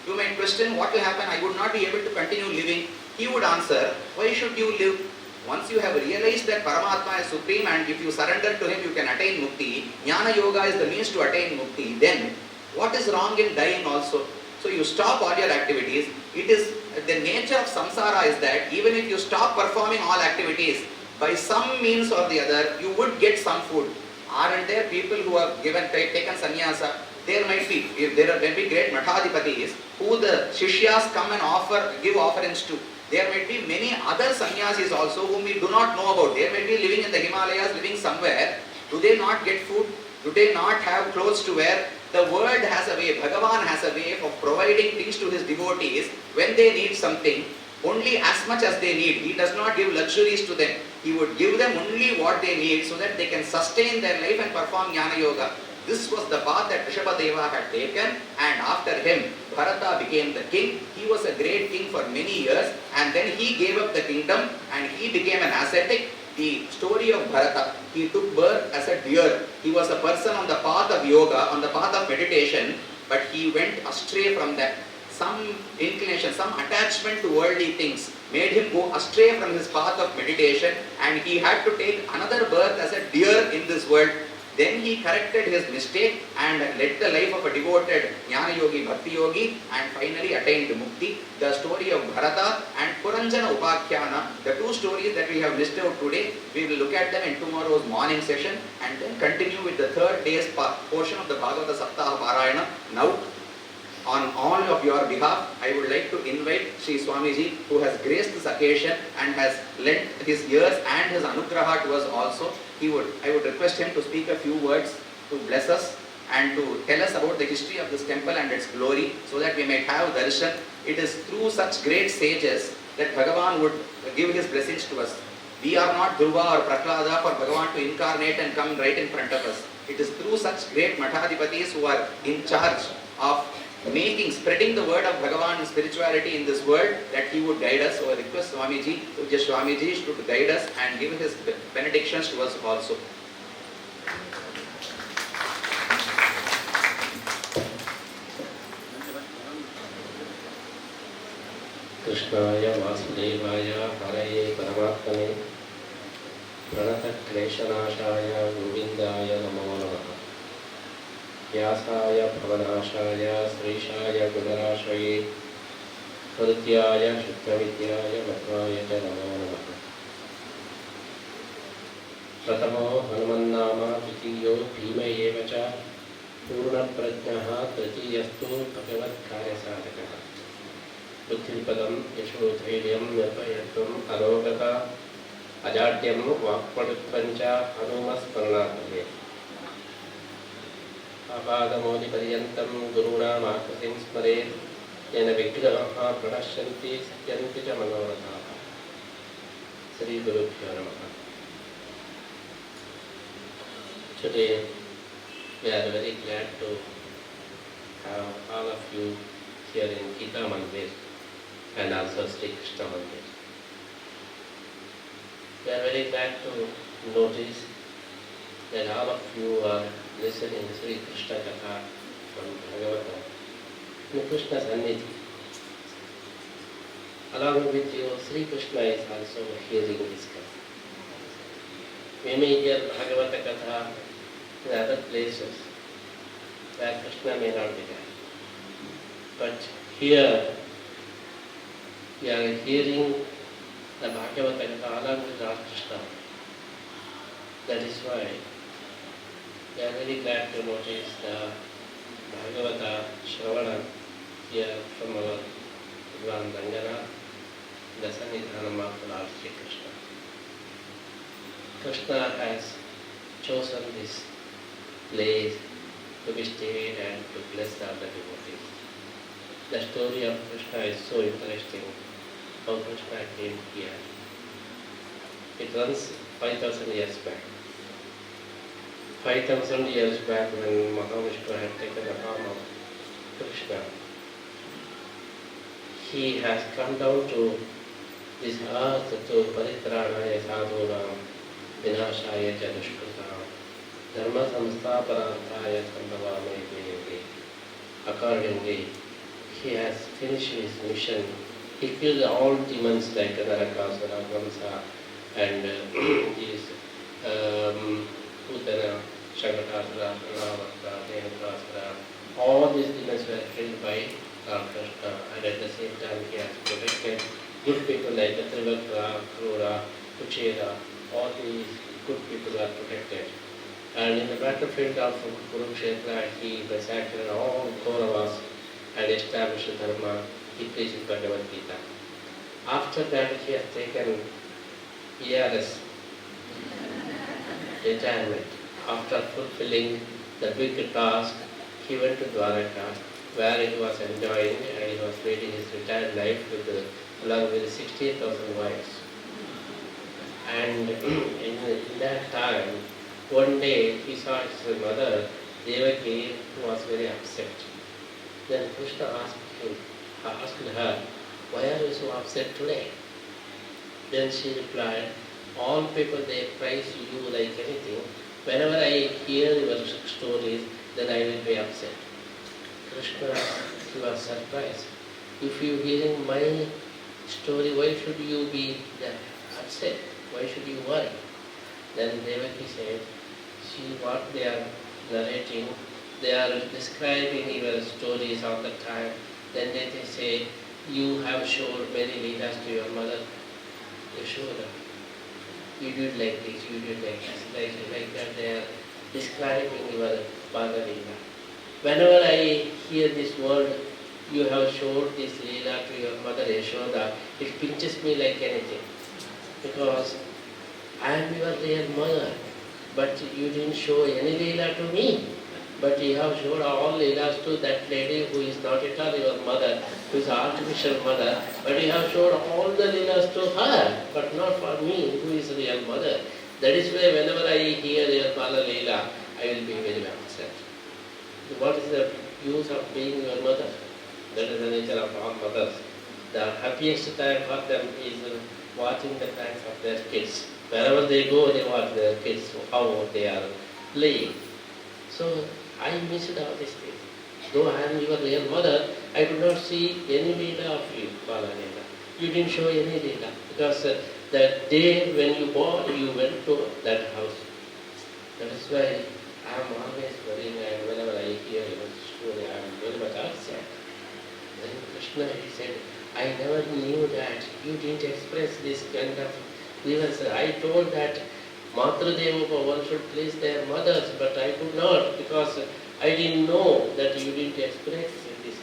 You might question what will happen, I would not be able to continue living. He would answer, why should you live? Once you have realized that Paramatma is supreme and if you surrender to him you can attain mukti, Jnana Yoga is the means to attain mukti, then what is wrong in dying also? So you stop all your activities. It is the nature of samsara is that even if you stop performing all activities, by some means or the other, you would get some food. Aren't there people who have taken sannyasa? There might be, if there may be great Mathadipatis who the Shishyas come and give offerings to. There might be many other sannyasis also whom we do not know about. They may be living in the Himalayas, living somewhere. Do they not get food? Do they not have clothes to wear? The world has a way, Bhagavan has a way of providing things to his devotees when they need something. only as much as they need. He does not give luxuries to them. He would give them only what they need so that they can sustain their life and perform Jnana Yoga. This was the path that Rishabhadeva had taken, and after him, Bharata became the king. He was a great king for many years, and then he gave up the kingdom and he became an ascetic. The story of Bharata, he took birth as a deer. He was a person on the path of yoga, on the path of meditation, but he went astray from that. Some inclination, some attachment to worldly things made him go astray from his path of meditation, and he had to take another birth as a deer in this world. Then he corrected his mistake and led the life of a devoted Jnana Yogi, Bhakti Yogi, and finally attained Mukti. The story of Bharata and Puranjana Upakhyana, the two stories that we have listed out today, we will look at them in tomorrow's morning session and then continue with the third day's portion of the Bhagavata Saptaha Parayana. Now, on all of your behalf, I would like to invite Sri Swamiji, who has graced this occasion and has lent his ears and his anugraha to us also. I would request him to speak a few words to bless us and to tell us about the history of this temple and its glory, so that we may have darshan. It is through such great sages that Bhagavan would give his blessings to us. We are not Dhruva or Prahlada for Bhagavan to incarnate and come right in front of us. It is through such great Mathadipatis who are in charge of spreading the word of Bhagavan and spirituality in this world that he would guide us. So I request Swamiji to guide us and give his benedictions to us also. Krishnaya Vasudevaya Haraye Paramatmane Pranata Kleshanashaya Govindaya Namo Namaha Vyasaya Bhavanashaya Srishaya Gunarashaya Hrutyaya Shuddhavidyaya Madhvaya Namo Namaha Pratamo Hanumannama Vitiyo Bhima Yevacha Purna Prajnaha Tritiyastu Bhagavat Karya Sadhakaha Buddhipadam Yashodhairyam Nirpayatvam Arogata Ajadyam Vakpadutvancha Hanumasparnatave Apadamodi Paryantam Guruna Makasim Smare Yena Vigraha Pranashanti Satyanti Cha Manoratha Sri Gurubhyo Namaha. Today we are very glad to have all of you here in Gita Mandir and also Sri Krishna Mandir. We are very glad to notice that all of you are listening to Sri Krishna Katha from Bhagavata in Krishna Sannidhi. Along with you, Sri Krishna is also hearing this Katha. We may hear Bhagavata Katha in other places where Krishna may not be there. But here we are hearing the Bhagavata Katha along with Lord Krishna. That is why we are very glad to notice the Bhagavata Shravana here from our Bhagavan Dangana, the Sannidhanam of Lord Sri Krishna. Krishna has chosen this place to be stayed and to bless the other devotees. The story of Krishna is so interesting, how Krishna came here. It runs 5,000 years back. 5,000 years back when Mahavishnu had taken the form of Krishna, he has come down to this earth to Paritranaya Sadhunam Vinashaya Janushkrutam Dharma Samsthaparantaya Sambhavame Yogi. Accordingly, he has finished his mission. He killed all demons like Narakasura, Gamsa, and these Putana, Shakatasura, Ravatra, Devatasura. All these demons were killed by Lord Krishna, and at the same time he has protected good people like Trivakra, Krura, Kuchera. All these good people are protected. And in the battlefield of Kurukshetra, he massacred all Kauravas and established Dharma. He preached Bhagavad Gita. After that, he has taken ERS, retirement. After fulfilling the big task, he went to Dwaraka, where he was enjoying and he was leading his retired life with along with 60,000 wives. And in that time, one day he saw his mother, Devaki, was very upset. Then Krishna asked her, why are you so upset today? Then she replied, all people, they praise you like anything. Whenever I hear your stories, then I will be upset. Krishna, he was surprised. If you hearing my story, why should you be upset? Why should you worry? Then Devaki said, see what they are narrating, they are describing your stories all the time. Then they say, you have showed many leelas to your mother, Yashoda. You did like this, you did like this, like that. They are describing your Bhagavata. Whenever I hear this word, you have showed this leela to your mother Yashoda, it pinches me like anything. Because I am your real mother, but you didn't show any leela to me. But you have showed all leelas to that lady who is not at all your mother, who is an artificial mother. But you have showed all the leelas to her, but not for me, who is real mother. That is why whenever I hear your Bala Leela, I will be very upset. What is the use of being your mother? That is the nature of all mothers. The happiest time for them is watching the times of their kids. Wherever they go, they watch their kids, how they are playing. So I missed all these things. Though I am your real mother, I could not see any leela of you, Bala Leela. You didn't show any leela because that day when you born, you went to that house. That is why I am always worrying, and whenever I hear your story, I am very much upset. Then Krishna, he said, I never knew that you didn't express this kind of grievance. I told that Matradeva, one should please their mothers, but I could not because I didn't know that you didn't express this.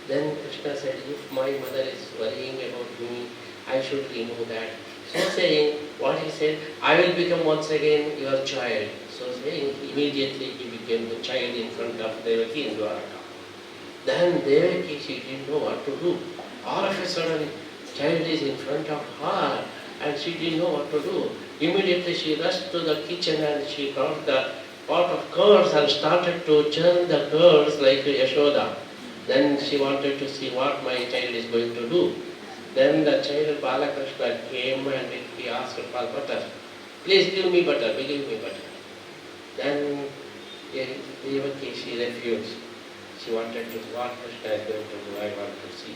Then Krishna said, if my mother is worrying about me, I should remove that. So saying, what he said, I will become once again your child. So saying, immediately he became the child in front of Devaki in Dwaraka. Then Devaki, she didn't know what to do. All of a sudden, child is in front of her and she didn't know what to do. Immediately she rushed to the kitchen and she brought the pot of curds and started to churn the curds like Yashoda. Then she wanted to see what my child is going to do. Then the child Balakrishna came and he asked for butter. Please give me butter, give me butter. Then Devaki, she refused. She wanted to, what Krishna is going to do, I want to see.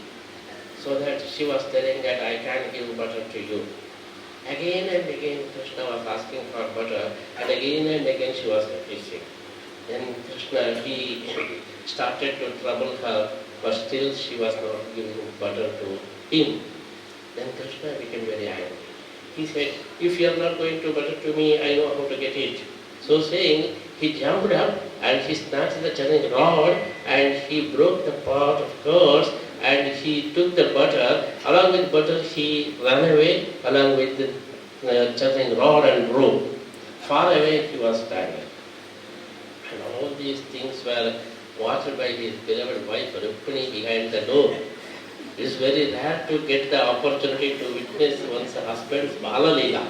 So that she was telling that I can't give butter to you. Again and again Krishna was asking for butter, and again she was refusing. Then Krishna, he started to trouble her, but still she was not giving butter to him. Then Krishna became very angry. He said, if you are not going to butter to me, I know how to get it. So saying, he jumped up and he snatched the churning rod and he broke the pot of curds and he took the butter. Along with butter, he ran away along with the churning rod and rope. Far away he was standing. And all these things were watched by his beloved wife Rukmini behind the door. It is very rare to get the opportunity to witness one's husband's Bala Leela.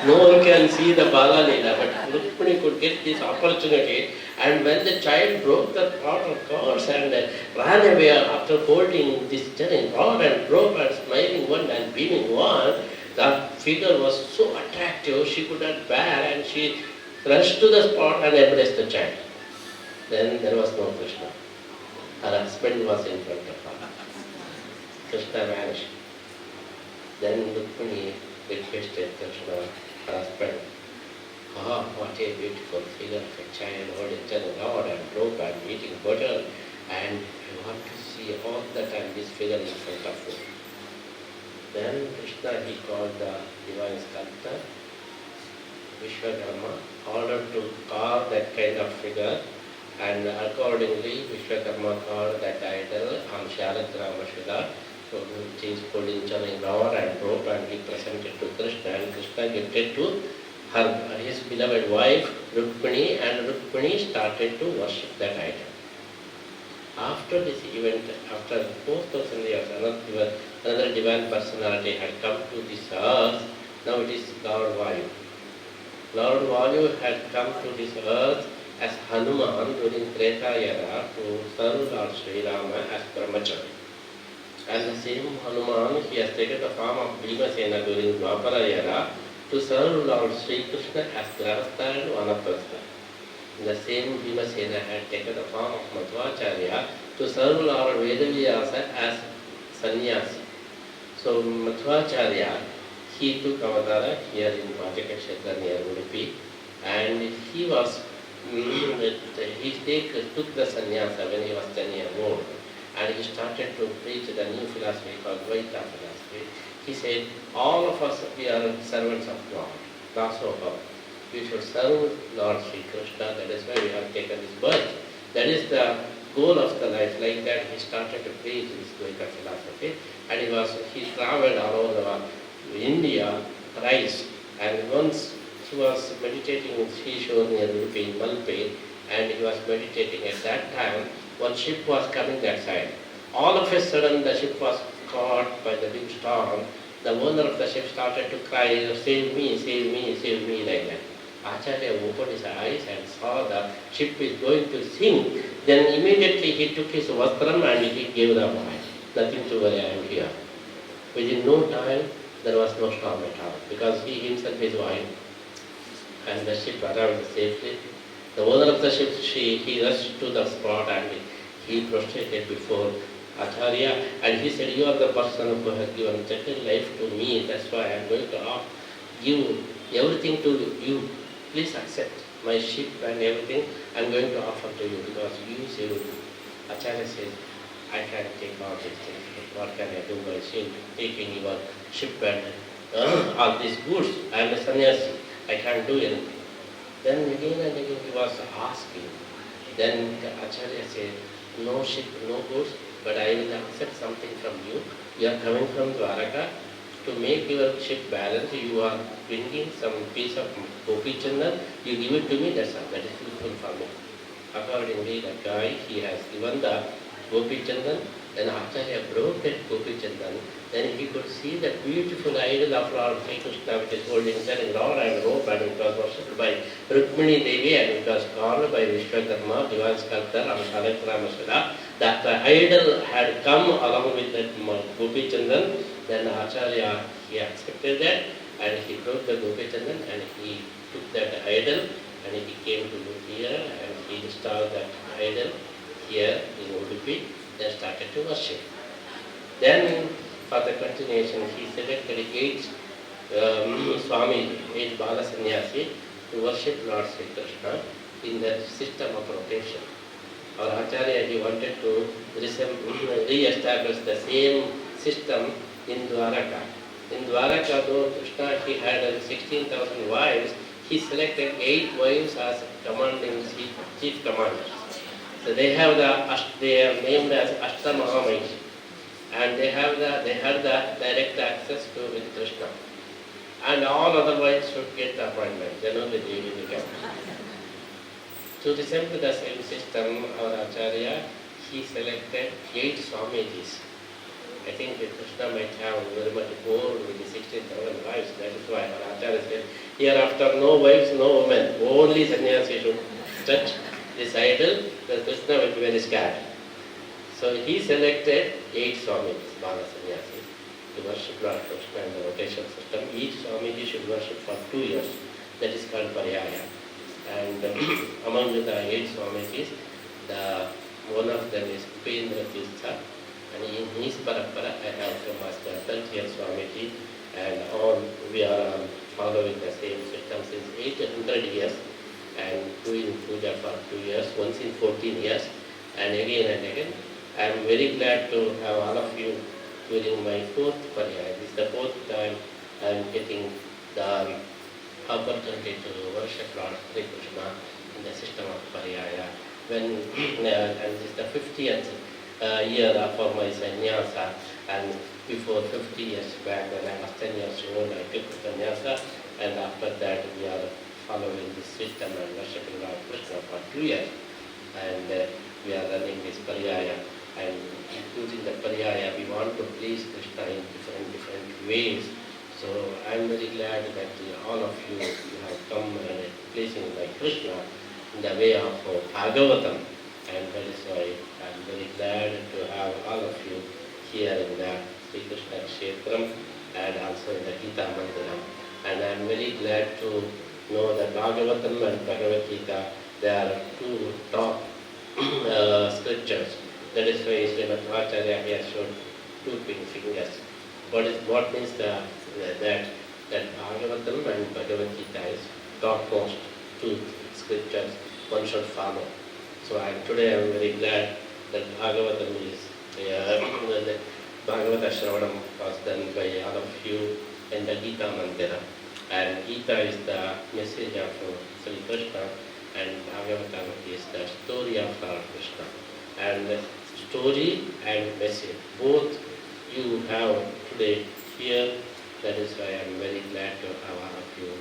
No one can see the Bala Leela, but Rukmini could get this opportunity. And when the child broke the pot of curds and ran away after holding this churning rod and rope and smiling one and beaming one, the figure was so attractive she could not bear and she rushed to the spot and embraced the child. Then there was no Krishna. Her husband was in front of her. Krishna vanished. Then Rukmini requested Krishna, her husband, what a beautiful figure of a child holding a rod and rope and eating butter, and I want to see all the time this figure in front of you. Then Krishna, he called the divine sculptor, Vishwakarma, ordered to carve that kind of figure, and accordingly Vishwakarma carved that idol on Shalagrama Shila, so which is holding churning rod and rope, and he presented to Krishna, and Krishna gifted to his beloved wife Rukmini, and Rukmini started to worship that idol. After this event, after 4,000 years, another divine personality had come to this earth. Now it is Lord Vayu. Lord Vayu had come to this earth as Hanuman during Treta Era to serve Lord Sri Rama as Brahmachari. And the same Hanuman, he has taken the form of Bhimasena during Dwapara Era to serve Lord Sri Krishna as Grahastha and Vanaprastha. The same Bhimasena had taken the form of Madhvacharya to serve Lord Vedavyasa as sannyasi. So Madhvacharya, he took avatara here in Vajaka Kshetra near Udupi, and he was took the sannyasa when he was 10 years old, and he started to preach the new philosophy called Vaikuntha philosophy. He said, all of us, we are servants of God, Dasoha. We should serve Lord Sri Krishna, that is why we have taken this birth. That is the goal of the life. Like that, he started to preach this Vaikuntha philosophy, and he traveled all over India thrice, and once he was meditating in Srishore near Udupi in Malpe, and he was meditating at that time. One ship was coming that side. All of a sudden, the ship was caught by the big storm. The owner of the ship started to cry, save me, save me, save me, like that. Acharya opened his eyes and saw the ship is going to sink. Then immediately he took his vastram and he gave the boy. Nothing to worry, I am here. Within no time, there was no storm at all, because he himself is wild. And the ship arrived safely. The owner of the ship, he rushed to the spot and he prostrated before Acharya, and he said, you are the person who has given gentle life to me, that's why I am going to give everything to you. Please accept my ship and everything I am going to offer to you, because you saved me. Acharya says, I can't take all these things. What can I do by taking your ship and all these goods? I am a sannyasi. I can't do anything. Then again and again he was asking. Then the Acharya said, no ship, no goods, but I will accept something from you. You are coming from Dwaraka. To make your ship balance, you are bringing some piece of Gopi Chandan. You give it to me, that's all. That is useful for me. Accordingly, the guy, he has given the Gopi Chandan. Then Acharya broke that Gopi Chandan. Then he could see the beautiful idol of Lord Sri Krishna, which is holding selling rod and rope, and it was worshipped by Rukmini Devi, and it was carved by Vishwakarma, divine sculptor, and Shalatramashwara. That the idol had come along with that Gopi Chandan. Then Acharya, he accepted that, and he broke the Gopi Chandan, and he took that idol, and he came to here, and he installed that idol here in Udupi, then started to worship. Then, for the continuation, he selected 8 Swamiji, 8 Bala Sannyasi, to worship Lord Sri Krishna in the system of rotation. Our Acharya, he wanted to re-establish the same system in Dwaraka. In Dwaraka, though Krishna, he had 16,000 wives, he selected 8 wives as commanding chief commanders. So they are named as Ashtamahamaishi, and they had the direct access to with Krishna. And all other wives should get the appointment. Then only they will become. To resemble the same system, our Acharya, he selected 8 Swamijis. I think that Krishna might have very much more with the 16,000 wives. That is why our Acharya said, hereafter no wives, no women, only sannyasi should touch this idol, then Krishna will be very scared. So he selected 8 Swamijis, Bala Sannyasis, to worship Lord Krishna in the rotation system. Each Swamiji should worship for 2 years. That is called Paryaya. And among the 8 Swamijis, one of them is Upendra Tirtha, and in his parampara I have come as the 30th Swamiji, and all we are following the same system since 800 years, and doing puja for 2 years, once in 14 years, and again. I am very glad to have all of you during my 4th Paryaya. This is the 4th time I am getting the opportunity to worship Lord Sri Krishna in the system of Paryaya. And this is the 50th year for my sannyasa, and before 50 years back when I was 10 years old, I took sannyasa, and after that we are following this system and worshiping Lord Krishna for 2 years. And we are running this Pariyaya, and using the Pariyaya, we want to please Krishna in different ways. So I am very glad that all of you have come and pleasing by Krishna in the way of Bhagavatam, and that is why I am very glad to have all of you here in the Sri Krishna Kshetram and also in the Gita Mandiram. And I am very glad to know that Bhagavatam and Bhagavad Gita, they are two top scriptures. That is why Srimad Acharya here showed two fingers. What means that Bhagavatam and Bhagavad Gita is topmost two scriptures one should follow. So today I am very glad that Bhagavatam is the Bhagavata Shravanam was done by all of you in the Gita Mandira. And Gita is the message of Sri Krishna, and Bhagavatam is the story of Lord Krishna. And story and message, both you have today here. That is why I am very glad to have all of you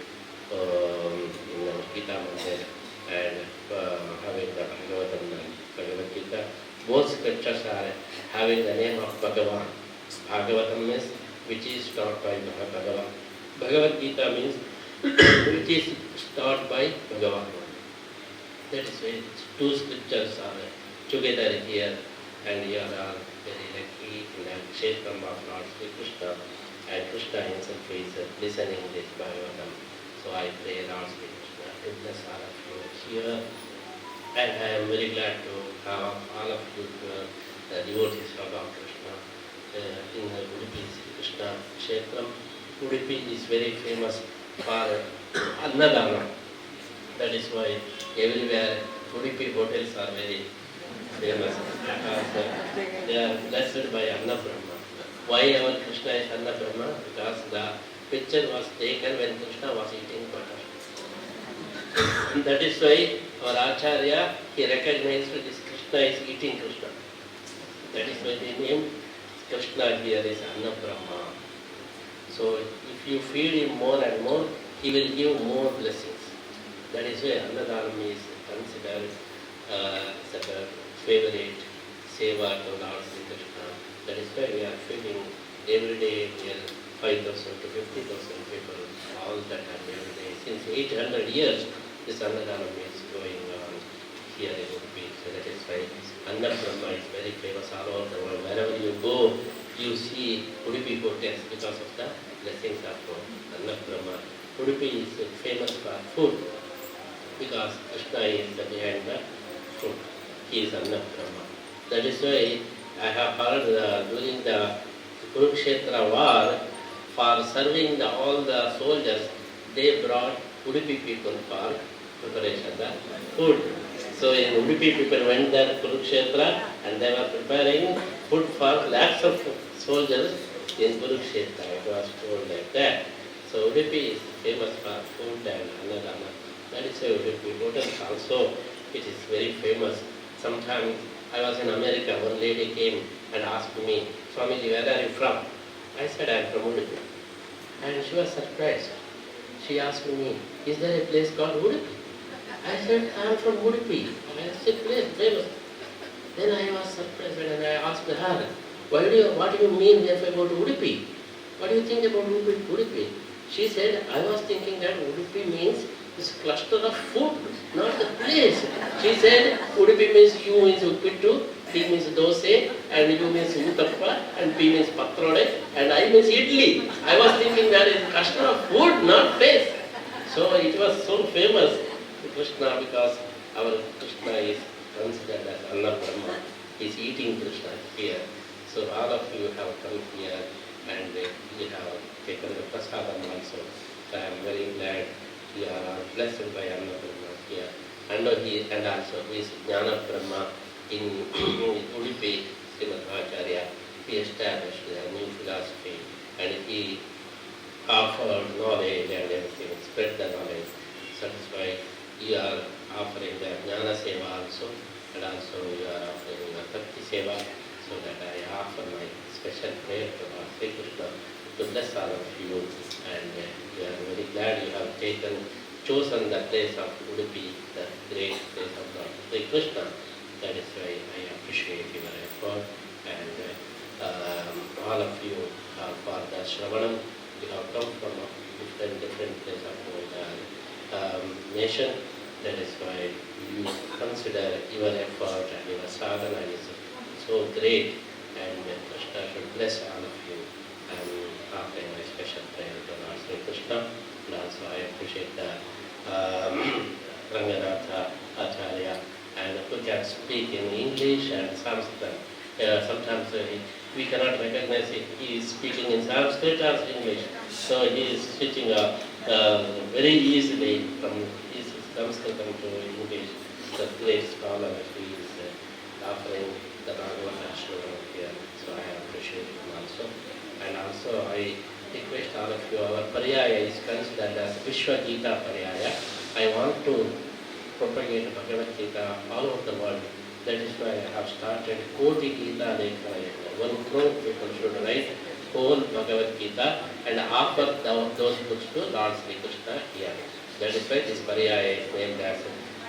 in the Gita Mandir and having the Bhagavatam and Bhagavad Gita. Both scriptures are having the name of Bhagavan. Bhagavatam means which is taught by Bhagavan. Bhagavad Gita means which is taught by Bhagavan. That is why two scriptures are together here, and you are all very lucky in the Kshetram of Lord Sri Krishna, and Krishna himself is listening this Bhagavatam. So I pray Lord Sri Krishna to bless all of you here, and I am very glad to have all of you devotees of Lord Krishna in the Udupi Sri Krishna Kshetram. Udupi is very famous for Annadana. That is why everywhere Udupi hotels are very famous, because they are blessed by Anna Brahma. Why our Krishna is Anna Brahma? Because the picture was taken when Krishna was eating butter. And that is why our Acharya, he recognized this Krishna is eating Krishna. That is why the name Krishna here is Anna Brahma. So if you feed him more and more, he will give more blessings. That is why Annadhanam is considered as a favorite seva to Lord Sri Krishna. That is why we are feeding every day near 5,000 to 50,000 people, all that time every day. Since 800 years, this Annadhanam is going on here in Udupi. So that is why Anna Brahma is very famous all over the world. Wherever you go, you see Udupi hotels because of the blessings of Anna Brahma. Udupi is famous for food because Krishna is behind the food. He is Anna Brahma. That is why I have heard during the Kurukshetra war, for serving all the soldiers, they brought Udupi people for preparation the food. So in Udupi people went there to Kurukshetra and they were preparing food for lakhs of soldiers in Kurukshetra. It was told like that. So Udupi is famous for food and Annadana. That is why Udupi hotels also, it is very famous. Sometimes I was in America, one lady came and asked me, Swamiji, where are you from? I said, I am from Udupi. And she was surprised. She asked me, is there a place called Udupi? I said, I am from Udupi. I said, place, famous. Then I was surprised and I asked her, what do you mean if I go to Udupi? What do you think about Udupi? She said, I was thinking that Udupi means this cluster of food, not the place. She said, Udupi means U means Uppittu, T means Dose, and U means Uttappa, and P means Patrode, and I means Idli. I was thinking that is cluster of food, not place. So it was so famous, Krishna, because our Krishna is considered as Anna Brahma. He is eating Krishna here. So all of you have come here and you have taken the prasadam also. So I am very glad you are blessed by Anna Brahma here. And also he is Jnana Brahma in Udupi, Srimad Acharya. He established a new philosophy and he offered knowledge and everything, spread the knowledge. So that's why you are offering the Jnana Seva also, and also you are offering the Bhakti Seva, so that I offer my special prayer to Lord Sri Krishna to bless all of you, and we are very glad you have chosen the place of Udupi, the great place of Lord Sri Krishna, That is why I appreciate your effort, and all of you for the Shravanam. You have come from different places of the nation. That is why you consider your effort and your sadhana is so great, and Krishna should bless all of you. And offering my special prayer to Lord Sri Krishna. And also I appreciate the Ranganatha Acharya, and who can speak in English and Sanskrit. Sometimes we cannot recognize if he is speaking in Sanskrit or English. So he is switching up very easily from his Sanskrit to English. The great scholar, he is offering the Bhagavata here. So I appreciate him also. And also I request all of you, our Pariyaya is considered as Vishwa Gita Pariyaya. I want to propagate Bhagavad Gita all over the world. That is why I have started Koti Gita Lekhanaya. 1 crore people should write whole Bhagavad Gita and offer those books to Lord Sri Krishna here. That is why this Pariyaya is named as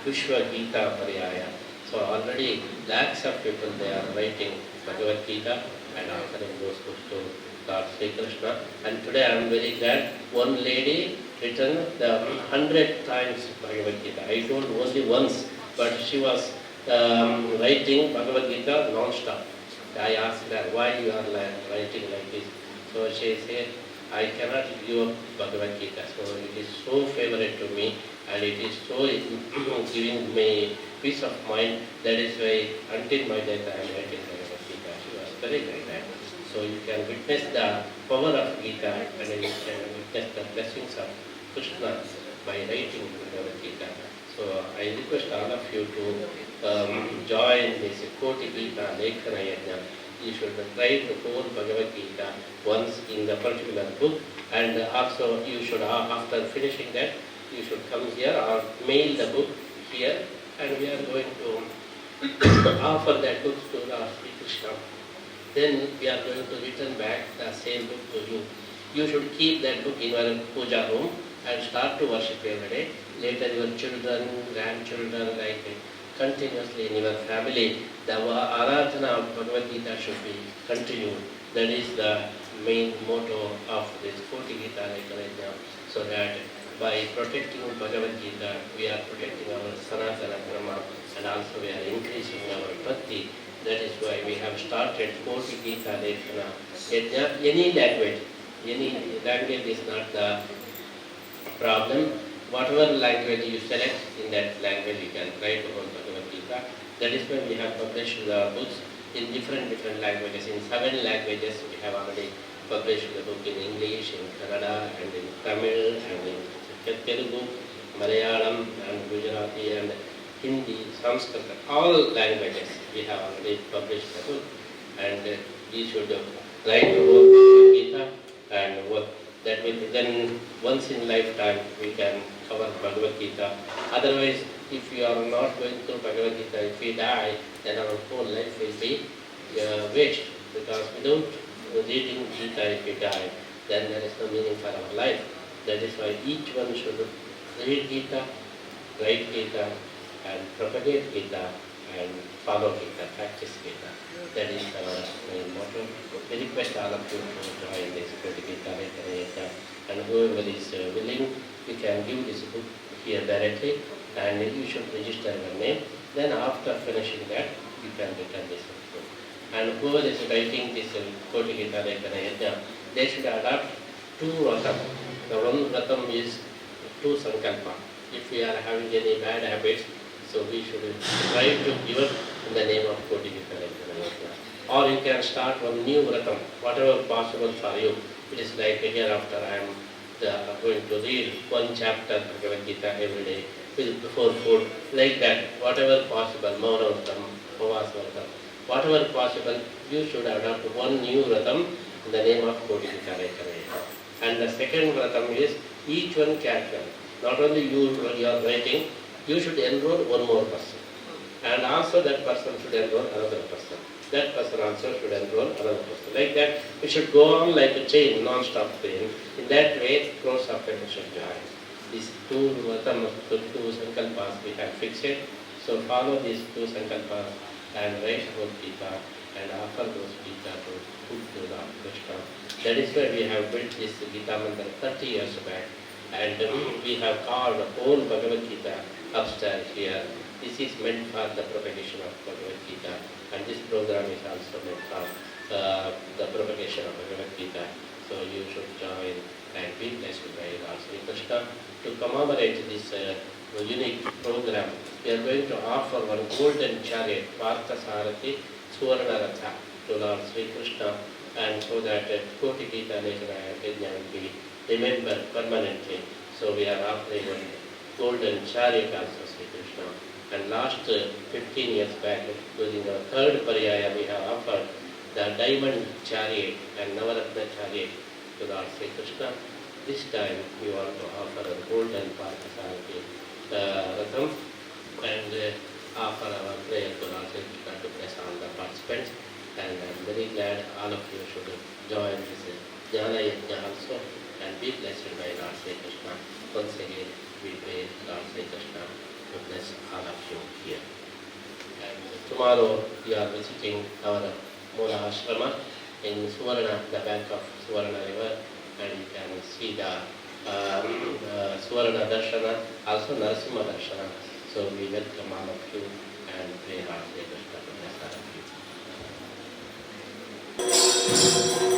Vishwa Gita Pariyaya. So already lakhs of people they are writing Bhagavad Gita and offering those books to Lord Sri Krishna. And today I am very glad one lady written the 100 times Bhagavad Gita. I told only once, but she was writing Bhagavad Gita non-stop. I asked her, why you are writing like this? So she said, I cannot give up Bhagavad Gita. So it is so favorite to me, and it is so giving me peace of mind. That is why until my death I am writing Bhagavad Gita. She was very glad. So you can witness the power of Gita, and you can witness the blessings of Krishna by writing Bhagavad Gita. So I request all of you to join this Koti Gita Lekhana Yajna. You should write the whole Bhagavad Gita once in the particular book, and also you should, after finishing that, you should come here or mail the book here, and we are going to offer that book to Lord Sri Krishna. Then we are going to return back the same book to you. You should keep that book in your puja room and start to worship every day. Later your children, grandchildren, like continuously in your family, the Aradhana of Bhagavad Gita should be continued. That is the main motto of this Koti Gita Lekhana. So that by protecting Bhagavad Gita, we are protecting our Sanatana Dharma, and also we are increasing our Bhakti. That is why we have started Koti Gita Lekhana Yajna. Any language is not the problem. Whatever language you select, in that language you can write about Bhagavad Gita. That is why we have published the books in different languages. In 7 languages we have already published the book in English, in Kannada, and in Tamil, and in Telugu, Malayalam, and Gujarati, and Hindi, Sanskrit. All languages we have already published the book, and we should write about Bhagavad Gita, and work. That will then once in lifetime we can cover Bhagavad Gita. Otherwise, if we are not going through Bhagavad Gita, if we die, then our whole life will be waste. Because without reading Gita, if we die, then there is no meaning for our life. That is why each one should read Gita, write Gita, and propagate Gita, and follow Gita, practice Gita. That is our main motto. We request all of you to join this Koti Gita Lekhana, and whoever is willing, we can give this book here directly, and you should register your name. Then after finishing that, you can return this book. And whoever is writing this Koti Gita Lekhana, they should adopt 2 vratam. The one vratam is 2 sankalpa. If we are having any bad habits, so we should try to give up in the name of Koti Gita Lekhana. Or you can start one new vratam, whatever possible for you. It is like hereafter I am going to read 1 chapter Bhagavad Gita every day before food, like that. Whatever possible, Mauna Vratam, Upavasa Vratam, whatever possible, you should adopt 1 new vratam in the name of Koti Gita Lekhana. And the second vratam is each one casual. Not only you are writing, you should enroll 1 more person. And also that person should enroll another person. That person also should enroll another person. Like that, we should go on like a chain, non-stop chain. In that way, crores of people should join. These 2 sankalpas we have fixed it. So follow these two sankalpas and write about Gita and offer those Gita to Lord Krishna. That is why we have built this Gita Mandir 30 years back, and we have called the whole Bhagavad Gita upstairs here. This is meant for the propagation of Bhagavad Gita, and this program is also meant for the propagation of Bhagavad Gita. So you should join and be blessed by Lord Sri Krishna. To commemorate this unique program, we are going to offer one golden chariot, Partha-Sarathi Suvarna Ratha, to Lord Sri Krishna, and so that Koti Gita Yajna will be remembered permanently. So we are offering one golden chariot also, Sri Krishna. And last 15 years back, during our third Pariyaya, we have offered the diamond chariot and Navaratna chariot to Lord Sri Krishna. This time we want to offer a golden Partha-Sarathi Ratham and offer our prayer to Lord Sri Krishna to bless all the participants. And I am very glad all of you should join this Jnana Yajna also and be blessed by Lord Sri Krishna. Once again, we pray Lord Sri Krishna to bless all of you here. And tomorrow we are visiting our Mula Ashrama in Suvarna, the bank of Suvarna River, and you can see the Suvarna Darshana, also Narasimha Darshana. So we welcome all of you and pray Lord Sri Krishna to bless all of you.